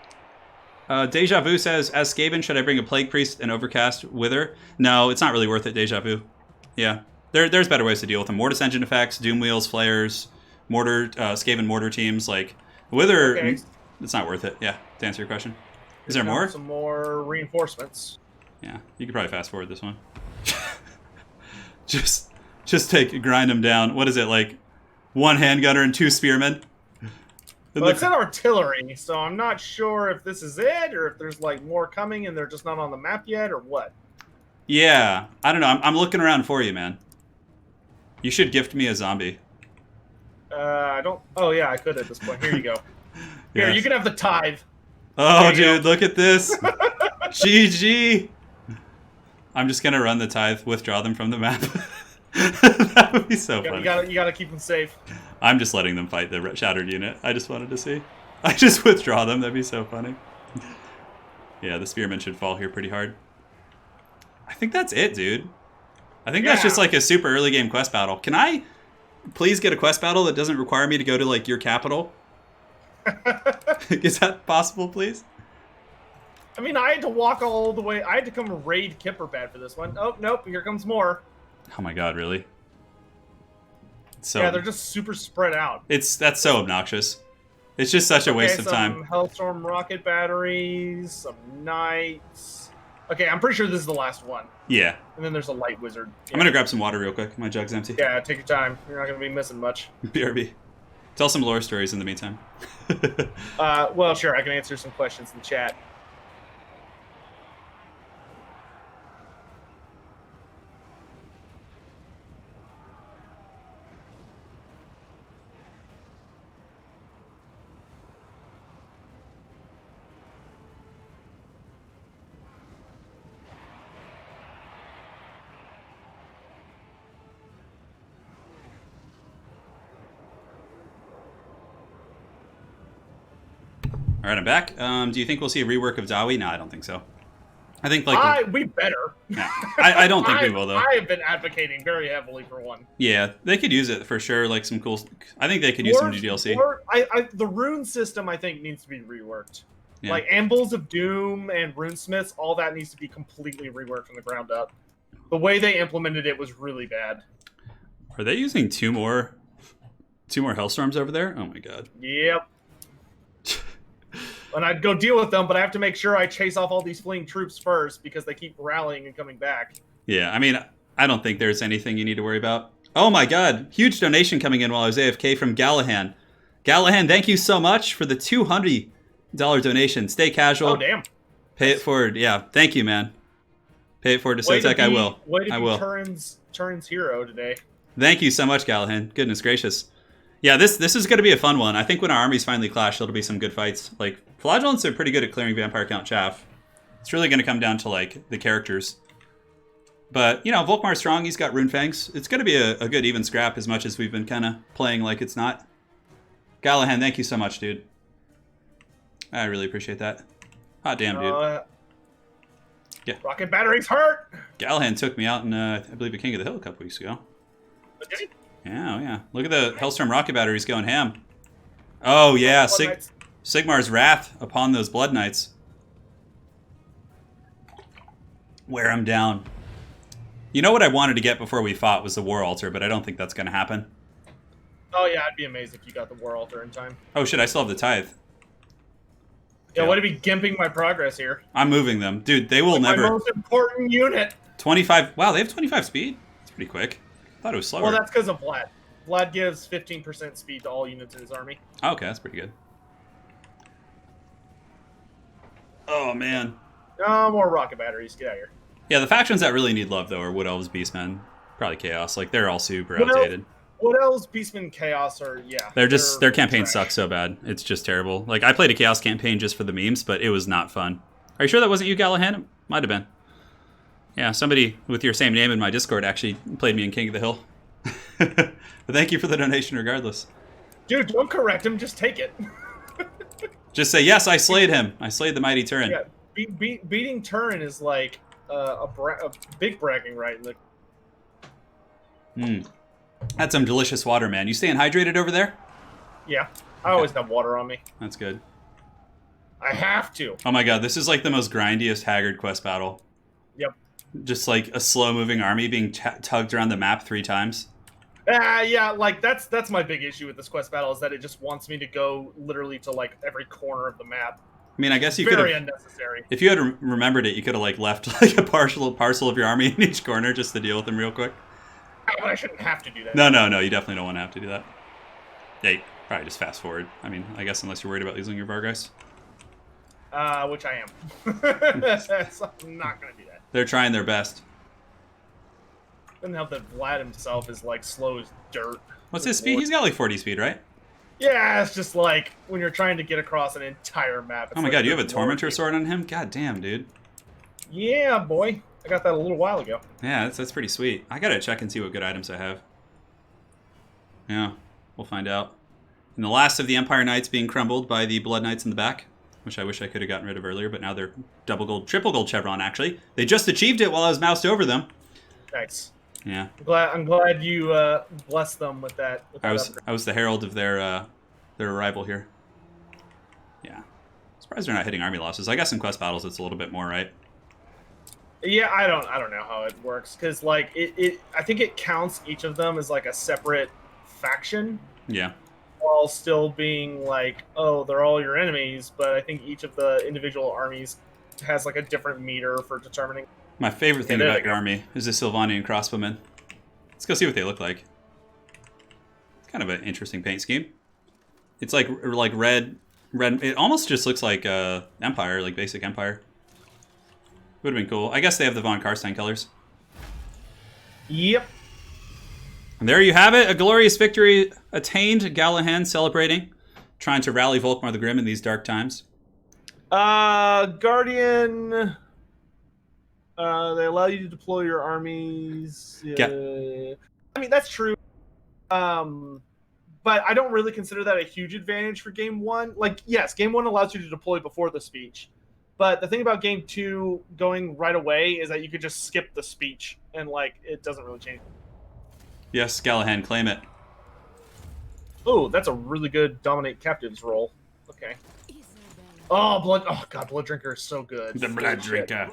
Deja Vu says, as Skaven, should I bring a Plague Priest and Overcast Wither? No, it's not really worth it, Deja Vu. Yeah. There's better ways to deal with them. Mortis engine effects, Doom Wheels, Flares, Mortar, Skaven Mortar teams, like Wither. Okay. It's not worth it. Yeah, to answer your question. Is there more?
Some more reinforcements.
Yeah, you could probably fast forward this one. just grind them down. What is it, like 1 handgunner and 2 spearmen?
Well, it's in artillery, so I'm not sure if this is it or if there's like more coming and they're just not on the map yet or what.
Yeah, I don't know. I'm looking around for you, man. You should gift me a zombie.
I don't... Oh, yeah, I could at this point. Here you go. Here,
Yes.
you can have the tithe.
Oh, dude, look at this. GG. I'm just gonna run the tithe, withdraw them from the map. That would be so funny.
You gotta keep them safe.
I'm just letting them fight the shattered unit. I just wanted to see. I just withdraw them. That'd be so funny. Yeah, the spearmen should fall here pretty hard. I think that's it, dude. I think that's just like a super early game quest battle. Can I please get a quest battle that doesn't require me to go to like your capital? Is that possible, please?
I mean, I had to walk all the way. I had to come raid Kipperbad for this one. Oh, nope. Here comes more.
Oh my god, really? So
yeah, they're just super spread out.
That's so obnoxious. It's just such a waste of time.
Some Hellstorm rocket batteries, some knights. Okay, I'm pretty sure this is the last one.
Yeah.
And then there's a light wizard. Yeah.
I'm gonna grab some water real quick. My jug's empty.
Yeah, take your time. You're not gonna be missing much.
BRB. Tell some lore stories in the meantime.
Well, sure. I can answer some questions in chat.
All right, I'm back. Do you think we'll see a rework of Dawi? No, I don't think so. I think like
we better.
Yeah, I don't think we will though.
I have been advocating very heavily for one.
Yeah, they could use it for sure. Like some cool. I think they could use some new DLC.
The rune system I think needs to be reworked.
Yeah.
Like Anvils of Doom and Runesmiths, all that needs to be completely reworked from the ground up. The way they implemented it was really bad.
Are they using two more Hellstorms over there? Oh my god.
Yep. And I'd go deal with them, but I have to make sure I chase off all these fleeing troops first because they keep rallying and coming back.
Yeah, I mean, I don't think there's anything you need to worry about. Oh my god, huge donation coming in while I was AFK from Gallahan. Gallahan, thank you so much for the $200 donation. Stay casual.
Oh, damn.
Pay it forward. Yeah, thank you, man. Pay it forward to Sotec. I will. I will.
Turin's hero today.
Thank you so much, Gallahan. Goodness gracious. Yeah, this is going to be a fun one. I think when our armies finally clash, there'll be some good fights. Like, Flagellants are pretty good at clearing Vampire Count Chaff. It's really going to come down to, like, the characters. But, you know, Volkmar's strong. He's got Rune Fangs. It's going to be a good even scrap as much as we've been kind of playing like it's not. Gallahan, thank you so much, dude. I really appreciate that. Hot damn, dude. Yeah.
Rocket batteries hurt!
Gallahan took me out in, I believe, a King of the Hill a couple weeks ago.
Okay.
Yeah, oh yeah. Look at the Hellstorm rocket batteries going ham. Oh yeah, Sigmar's wrath upon those Blood Knights. Wear them down. You know what I wanted to get before we fought was the War Altar, but I don't think that's going to happen.
Oh yeah, I'd be amazed if you got the War Altar in time.
Oh shit, I still have the Tithe.
Yeah, way to be gimping my progress here.
I'm moving them. Dude, they will never...
My most important unit!
25... Wow, they have 25 speed? That's pretty quick. I thought it was slower.
Well, that's because of Vlad. Vlad gives 15% speed to all units in his army.
Oh, okay, that's pretty good. Oh, man.
No, more rocket batteries. Get out of here.
Yeah, the factions that really need love, though, are Wood Elves, Beastmen, probably Chaos. Like, they're all super outdated.
Wood Elves, Beastmen, Chaos are, yeah.
Their campaigns suck so bad. It's just terrible. Like, I played a Chaos campaign just for the memes, but it was not fun. Are you sure that wasn't you, Gallahan? It might have been. Yeah, somebody with your same name in my Discord actually played me in King of the Hill. But thank you for the donation regardless.
Dude, don't correct him. Just take it.
Just say, yes, I slayed him. I slayed the mighty Turin.
Yeah, beating Turin is like a big bragging right.
That's some delicious water, man. You staying hydrated over there?
Yeah, I always have water on me.
That's good.
I have to.
Oh my god, this is like the most grindiest Haggard quest battle.
Yep.
Just like a slow-moving army being tugged around the map 3 times.
Yeah, like that's my big issue with this quest battle is that it just wants me to go literally to like every corner of the map.
I mean, I guess you could have...
Very unnecessary.
If you had remembered it, you could have like left like a parcel of your army in each corner just to deal with them real quick.
But I shouldn't have to do that.
No, you definitely don't want to have to do that. Yeah, you probably just fast forward. I mean, I guess unless you're worried about losing your Vargeist.
Which I am. So I'm not going to do that.
They're trying their best.
Doesn't help that Vlad himself is like slow as dirt.
What's his speed? He's got like 40 speed, right?
Yeah, it's just like when you're trying to get across an entire map.
Oh my god, you have a Tormentor sword on him? God damn, dude.
Yeah, boy. I got that a little while ago.
Yeah, that's pretty sweet. I gotta check and see what good items I have. Yeah, we'll find out. And the last of the Empire Knights being crumbled by the Blood Knights in the back, which I wish I could have gotten rid of earlier, but now they're double gold, triple gold chevron, actually. They just achieved it while I was moused over them.
Nice.
Yeah.
I'm glad you blessed them with that.
I was the herald of their arrival here. Yeah. Surprised they're not hitting army losses. I guess in quest battles it's a little bit more, right?
Yeah, I don't know how it works because like I think it counts each of them as like a separate faction.
Yeah.
While still being like, oh, they're all your enemies, but I think each of the individual armies has like a different meter for determining.
My favorite thing about your army is the Sylvanian crossbowmen. Let's go see what they look like. It's kind of an interesting paint scheme. It's like red. It almost just looks like Empire, like basic Empire. Would have been cool. I guess they have the von Carstein colors.
Yep.
And there you have it. A glorious victory attained. Gallahan celebrating. Trying to rally Volkmar the Grim in these dark times.
Guardian... they allow you to deploy your armies.
Yeah.
I mean, that's true. But I don't really consider that a huge advantage for Game 1. Like, yes, Game 1 allows you to deploy before the speech. But the thing about Game 2 going right away is that you could just skip the speech. And, like, it doesn't really change.
Yes, Gallahan, claim it.
Oh, that's a really good Dominate Captives roll. Okay. Oh, Blood... Oh, God, Blood Drinker is so good.
The Blood Drinker.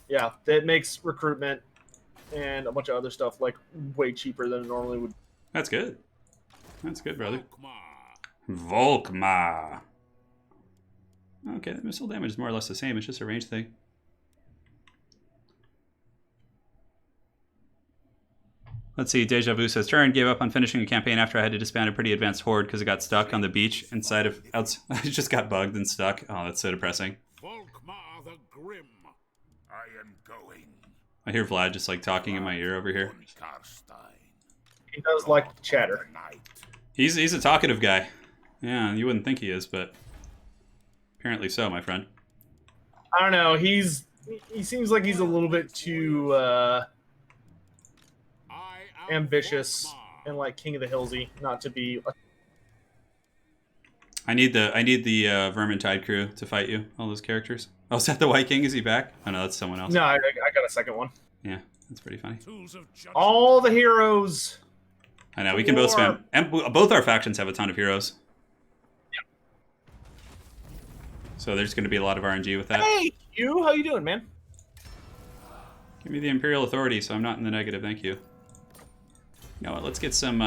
Yeah, it makes recruitment and a bunch of other stuff, like, way cheaper than it normally would.
That's good. That's good, brother. Volkmar. Okay, the missile damage is more or less the same. It's just a range thing. Let's see. Deja Vu says, Turin gave up on finishing a campaign after I had to disband a pretty advanced horde because it got stuck on the beach inside of... It just got bugged and stuck. Oh, that's so depressing.
Volkmar the Grim. I am going.
I hear Vlad just like talking in my ear over here.
Carstein.
He does like to chatter.
He's a talkative guy. Yeah, you wouldn't think he is, but apparently so, my friend.
I don't know. He seems like he's a little bit too ambitious and like King of the Hillsy, not to be.
I need the Vermintide crew to fight you. All those characters. Oh, is that the White King? Is he back? Oh no, that's someone else.
No, I got a second one.
Yeah, that's pretty funny.
All the heroes.
I know we can both spam, and both our factions have a ton of heroes.
Yeah.
So there's going to be a lot of RNG with that.
Hey, how you doing, man?
Give me the Imperial Authority, so I'm not in the negative. Thank you. You know what? Let's get some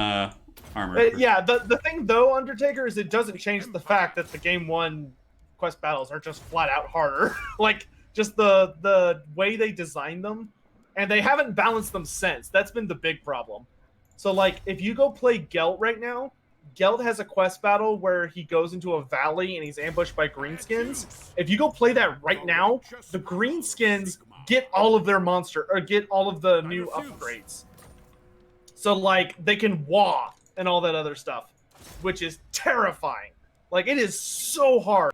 armor.
Yeah, the thing though, Undertaker, is it doesn't change the fact that the Game 1 quest battles are just flat out harder. Like just the way they designed them, and they haven't balanced them since. That's been the big problem. So, like, if you go play Gelt right now, Gelt has a quest battle where he goes into a valley and he's ambushed by greenskins. If you go play that right now, the greenskins get all of their get all of the new upgrades. So, like, they can wah and all that other stuff, which is terrifying. Like, it is so hard.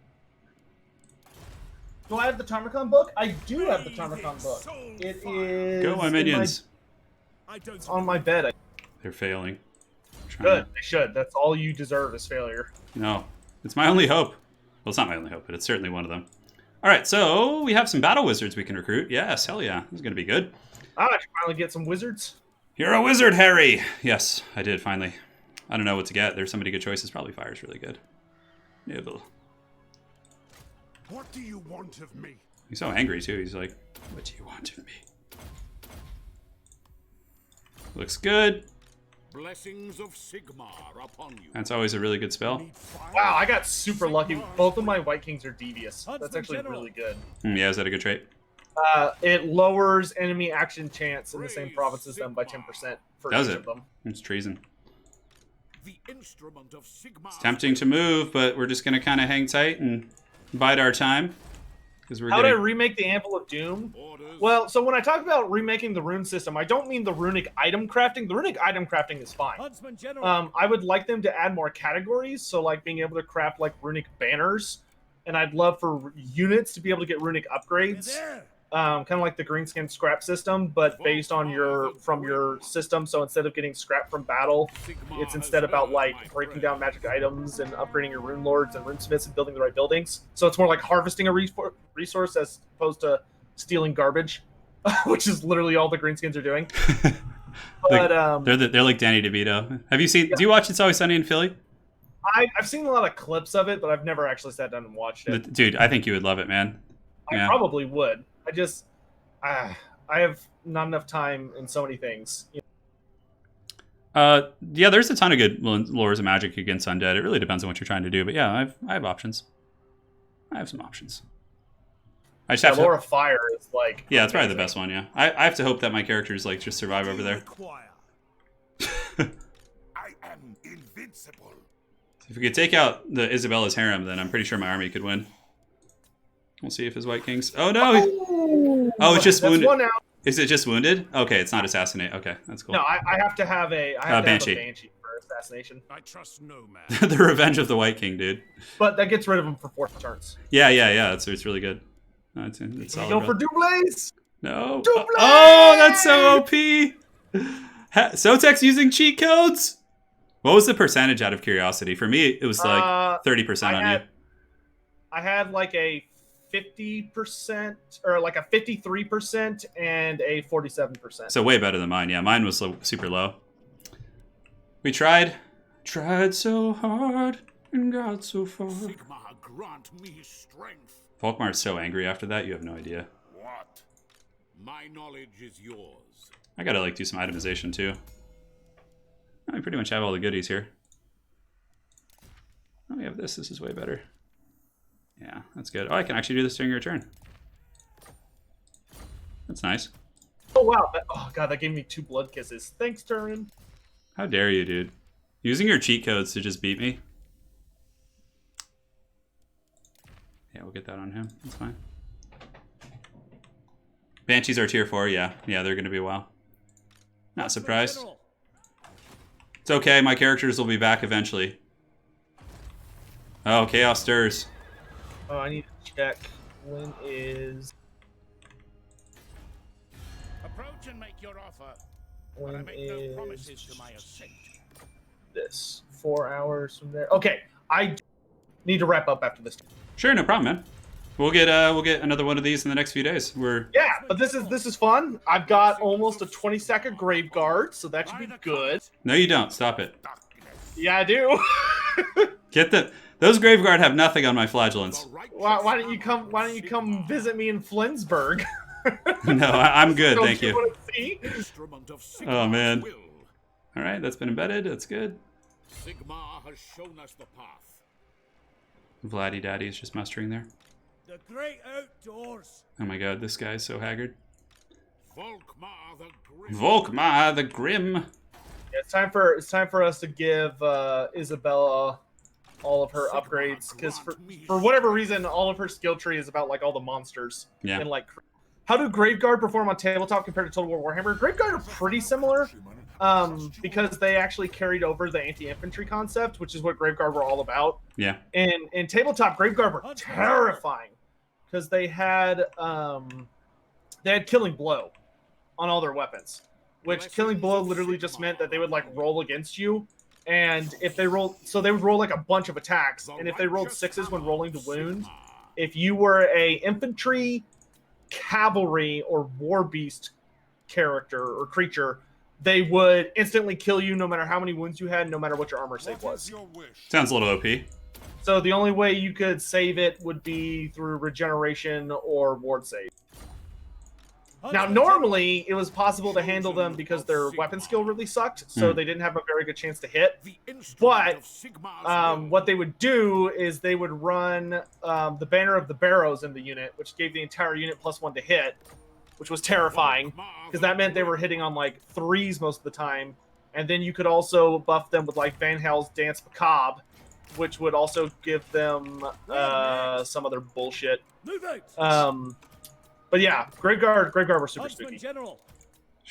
Do I have the Tarmacon book? I do have the Tarmacon book. It is...
Go, my minions.
It's on my bed.
They're failing.
Good. They should. That's all you deserve is failure.
No. It's my only hope. Well, it's not my only hope, but it's certainly one of them. All right, so we have some battle wizards we can recruit. Yes, hell yeah. This is going to be good.
I should finally get some wizards.
You're a wizard, Harry! Yes, I did, finally. I don't know what to get. There's so many good choices. Probably fire's really good. Nibble.
What do you want of me?
He's so angry, too. He's like, what do you want of me? Looks good.
Blessings of Sigmar upon you.
That's always a really good spell.
Wow, I got super lucky. Both of my White Kings are devious. That's actually really good.
Yeah, is that a good trait?
It lowers enemy action chance in the same province as them by 10% for each of them.
It's treason.
The instrument of Sigmar.
It's tempting to move, but we're just going to kind of hang tight and bide our time.
How did I remake the Anvil of Doom? Well, so when I talk about remaking the rune system, I don't mean the runic item crafting. The runic item crafting is fine. I would like them to add more categories, so like being able to craft like runic banners and I'd love for units to be able to get runic upgrades, kind of like the greenskin scrap system, but based on your system. So instead of getting scrap from battle, it's instead about like breaking down magic items and upgrading your rune lords and runesmiths and building the right buildings. So it's more like harvesting a resource as opposed to stealing garbage, which is literally all the greenskins are doing. But
they're like Danny DeVito. Have you seen? Yeah. Do you watch It's Always Sunny in Philly?
I've seen a lot of clips of it, but I've never actually sat down and watched it.
Dude, I think you would love it, man.
I probably would. I have not enough time in so many things.
Yeah, there's a ton of good lores of magic against undead. It really depends on what you're trying to do, but yeah, I have options. I have some options. I just have
lore of fire is like
yeah, it's probably the best one. Yeah, I have to hope that my characters like just survive over there.
I am invincible.
If we could take out the Isabella's harem, then I'm pretty sure my army could win. We'll see if his White Kings. Oh no! Oh, it's just wounded. One out. Is it just wounded? Okay, it's not assassinate. Okay, that's cool.
No, I have to have a
Banshee.
For assassination.
I trust no man.
The revenge of the White King, dude.
But that gets rid of him for 4 turns.
Yeah. It's really good. It's solid.
Go for doubles.
No.
Doubles!
Oh, that's so OP. Sotek's using cheat codes. What was the percentage out of curiosity? For me, it was like 30% on you.
I had like a 50% or like a 53% and a 47%.
So way better than mine. Yeah, mine was super low. We tried so hard and got so far.
Sigma, grant me strength.
Volkmar's so angry after that, you have no idea.
What? My knowledge is yours.
I gotta like do some itemization too. I pretty much have all the goodies here. Oh, we have this. This is way better. Yeah, that's good. Oh, I can actually do this during your turn. That's nice.
Oh, wow. Oh, God, that gave me 2 blood kisses. Thanks, Turin.
How dare you, dude. Using your cheat codes to just beat me. Yeah, we'll get that on him. That's fine. Banshees are tier 4. Yeah, they're going to be a while. Not surprised. It's okay. My characters will be back eventually. Oh, chaos stirs.
Oh, I need to check. When is...
Approach and make your offer.
When
I make
is...
no promises to my assent.
This 4 hours from there. Okay, I need to wrap up after this.
Sure, no problem, man. We'll get another one of these in the next few days.
Yeah, but this is fun. I've got almost a 20-second grave guard, so that should be good.
No, you don't. Stop it.
Yeah, I do.
Those grave guard have nothing on my flagellants.
Why don't you come visit me in Flensburg?
No, I'm good, thank you. Oh man. All right, that's been embedded. That's good.
Sigma has shown us the path.
Vladdy Daddy is just mustering there.
The great outdoors.
Oh my god, this guy is so haggard.
Volkmar the Grim.
Volkmar the Grim.
Yeah, it's time for us to give Isabella all of her upgrades, because for whatever reason, all of her skill tree is about like all the monsters.
Yeah.
And like, how do Graveguard perform on tabletop compared to Total War Warhammer? Graveguard are pretty similar, because they actually carried over the anti-infantry concept, which is what Graveguard were all about.
Yeah.
And in tabletop, Graveguard were terrifying because they had Killing Blow on all their weapons, which Killing Blow literally just meant that they would like roll against you. And if they rolled, so they would roll like a bunch of attacks. And if they rolled 6s when rolling to wound, if you were a infantry, cavalry, or war beast character or creature, they would instantly kill you no matter how many wounds you had, no matter what your armor save was.
Sounds a little OP.
So the only way you could save it would be through regeneration or ward save. Now, normally, it was possible to handle them because their weapon skill really sucked, so they didn't have a very good chance to hit. But what they would do is they would run the Banner of the Barrows in the unit, which gave the entire unit +1 to hit, which was terrifying, because that meant they were hitting on, like, 3s most of the time. And then you could also buff them with, like, Van Hal's Dance Macabre, which would also give them some other bullshit. But yeah, Graveguard were super spooky.
Sure,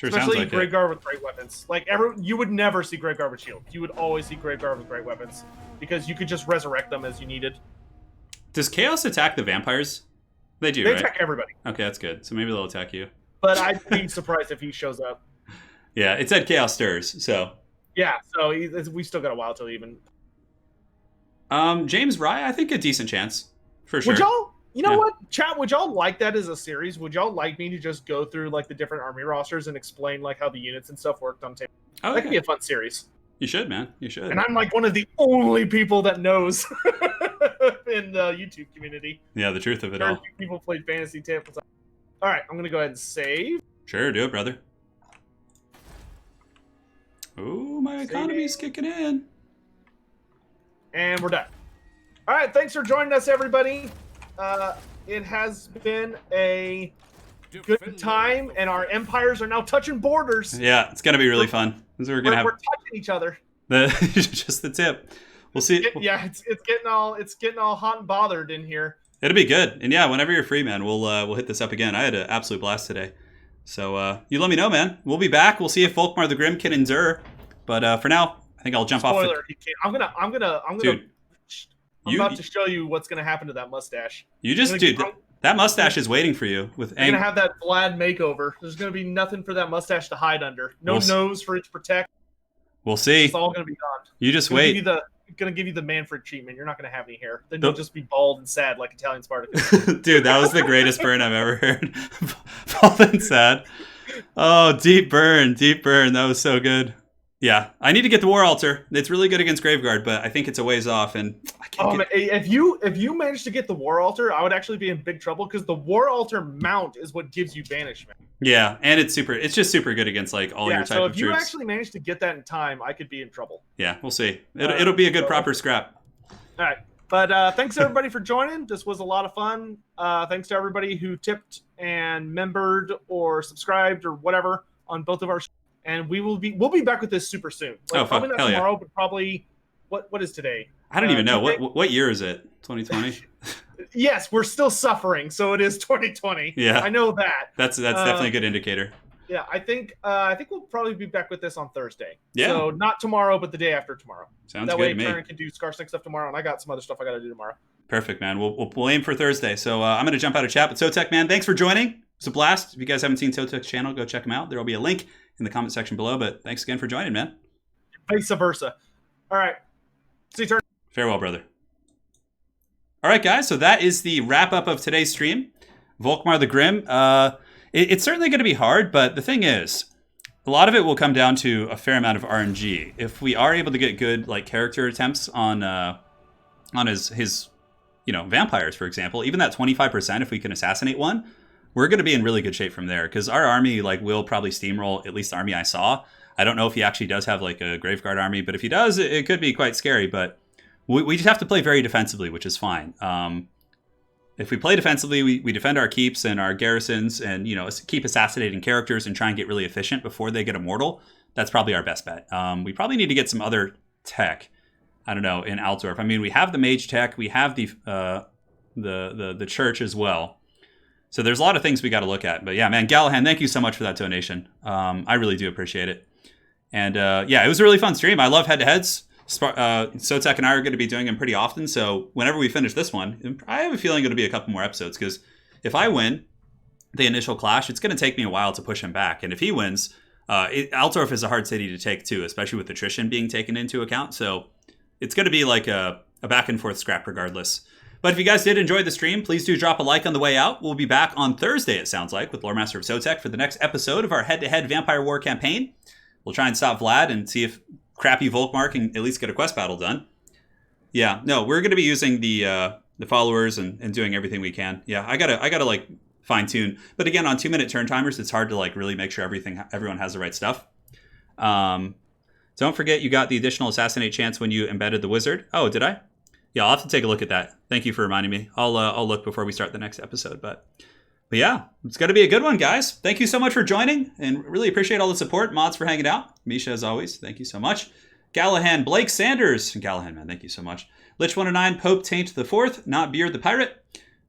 especially
sounds like
Graveguard with great weapons. Like you would never see Graveguard with shield. You would always see Graveguard with great weapons because you could just resurrect them as you needed.
Does Chaos attack the vampires? They do,
They
right?
attack everybody.
Okay, that's good. So maybe they'll attack you.
But I'd be surprised if he shows up.
Yeah, it said Chaos stirs, so.
Yeah, so we still got a while till even.
James Rye, I think a decent chance. For sure.
Would y'all, what, chat, would y'all like that as a series? Would y'all like me to just go through like the different army rosters and explain like how the units and stuff worked on tape?
Oh,
that could be a fun series.
You should, man. You should.
And I'm like one of the only people that knows in the YouTube community.
Yeah, the truth of it all.
People played fantasy tip. All right, I'm gonna go ahead and save.
Sure, do it, brother. Ooh, my economy's kicking in.
And we're done. All right, thanks for joining us, everybody. It has been a good time, and our empires are now touching borders.
Yeah, it's gonna be really fun. We're
touching each other.
Just the tip. We'll see.
It's getting all hot and bothered in here.
It'll be good, and yeah, whenever you're free, man, we'll hit this up again. I had an absolute blast today. So you let me know, man. We'll be back. We'll see if Volkmar the Grim can endure. But for now, I think I'll jump off.
Spoiler, he can't. I'm about to show you what's gonna happen to that mustache.
That mustache is waiting for you.
You're gonna have that Vlad makeover. There's gonna be nothing for that mustache to hide under. No nose for it to protect.
We'll see.
It's all gonna be gone.
You just wait.
Gonna give you the Mannfred treatment. You're not gonna have any hair. Then you'll just be bald and sad like Italian Spartacus.
Dude, that was the greatest burn I've ever heard. Bald and sad. Oh, deep burn. That was so good. Yeah, I need to get the War Altar. It's really good against Graveguard, but I think it's a ways off. And I can't
man, if you manage to get the War Altar, I would actually be in big trouble because the War Altar mount is what gives you banishment.
Yeah, and it's just super good against like all your type of troops.
So if you actually manage to get that in time, I could be in trouble.
Yeah, we'll see. It'll be a good proper scrap.
All right, but thanks everybody for joining. This was a lot of fun. Thanks to everybody who tipped and membered or subscribed or whatever on both of our. And we'll be back with this super soon. Probably not tomorrow, but probably what is today?
I don't even know. What year is it? 2020?
Yes, we're still suffering, so it is 2020.
Yeah.
I know that.
That's definitely a good indicator.
Yeah, I think we'll probably be back with this on Thursday.
Yeah.
So not tomorrow, but the day after tomorrow.
Sounds
that
good
way
to me.
Turin can do Carstein stuff tomorrow, and I got some other stuff I got to do tomorrow.
Perfect, man. We'll aim for Thursday. So I'm going to jump out of chat. But Sotek, man, thanks for joining. It was a blast. If you guys haven't seen Sotek's channel, go check him out. There will be a link in the comment section below. But thanks again for joining, man.
Vice versa. All right. See you, Turin.
Farewell, brother. All right, guys. So that is the wrap up of today's stream. Volkmar the Grim. It's certainly going to be hard, but the thing is, a lot of it will come down to a fair amount of RNG. If we are able to get good like character attempts on his vampires, for example, even that 25%, if we can assassinate one, we're going to be in really good shape from there because our army will probably steamroll, at least the army I saw. I don't know if he actually does have like a Graveguard army, but if he does, it could be quite scary. But we just have to play very defensively, which is fine. If we play defensively, we defend our keeps and our garrisons and, keep assassinating characters and try and get really efficient before they get immortal. That's probably our best bet. We probably need to get some other tech. I don't know, in Altdorf. I mean, we have the mage tech. We have the church as well. So there's a lot of things we got to look at. But yeah, man, Gallahan, thank you so much for that donation. I really do appreciate it. And it was a really fun stream. I love head-to-heads. Sotek and I are going to be doing them pretty often. So whenever we finish this one, I have a feeling it'll be a couple more episodes. Because if I win the initial clash, it's going to take me a while to push him back. And if he wins, Altdorf is a hard city to take too, especially with attrition being taken into account. So it's going to be like a back and forth scrap regardless. But if you guys did enjoy the stream, please do drop a like on the way out. We'll be back on Thursday, it sounds like, with Lore Master of Sotek for the next episode of our head-to-head Vampire War campaign. We'll try and stop Vlad and see if crappy Volkmar can at least get a quest battle done. Yeah, no, we're going to be using the followers and doing everything we can. Yeah, I gotta like fine tune. But again, on 2-minute turn timers, it's hard to like really make sure everyone has the right stuff. Don't forget you got the additional assassinate chance when you embedded the wizard. Oh, did I? Yeah, I'll have to take a look at that. Thank you for reminding me. I'll look before we start the next episode. But yeah, it's going to be a good one, guys. Thank you so much for joining, and really appreciate all the support. Mods for hanging out. Misha, as always, thank you so much. Gallahan, Blake Sanders. Gallahan, man, thank you so much. Lich109, Pope Taint the Fourth, Not Beard the Pirate.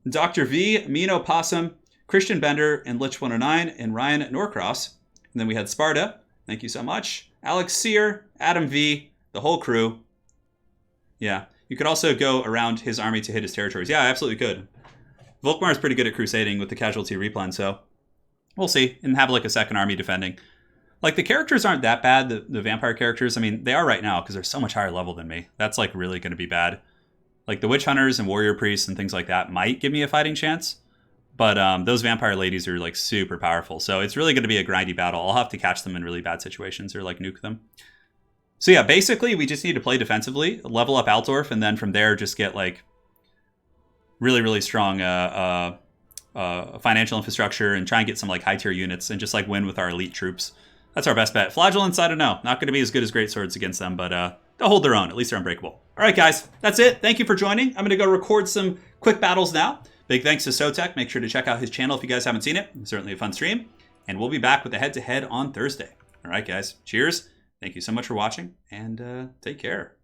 Dr. V, Mino Possum, Christian Bender, and Lich109, and Ryan Norcross. And then we had Sparta. Thank you so much. Alex Sear, Adam V, the whole crew. Yeah. You could also go around his army to hit his territories. Yeah, I absolutely could. Volkmar is pretty good at crusading with the casualty replan, so we'll see. And have like a second army defending. Like, the characters aren't that bad, the vampire characters. I mean, they are right now because they're so much higher level than me. That's like really going to be bad. Like, the witch hunters and warrior priests and things like that might give me a fighting chance. But those vampire ladies are like super powerful. So it's really going to be a grindy battle. I'll have to catch them in really bad situations or like nuke them. So yeah, basically we just need to play defensively, level up Altdorf, and then from there just get like really, really strong financial infrastructure and try and get some like high tier units and just like win with our elite troops. That's our best bet. Flagellants, I don't know. Not going to be as good as great swords against them, but they'll hold their own. At least they're unbreakable. All right, guys, that's it. Thank you for joining. I'm going to go record some quick battles now. Big thanks to Sotek. Make sure to check out his channel if you guys haven't seen it. It's certainly a fun stream. And we'll be back with the head-to-head on Thursday. All right, guys. Cheers. Thank you so much for watching, and take care.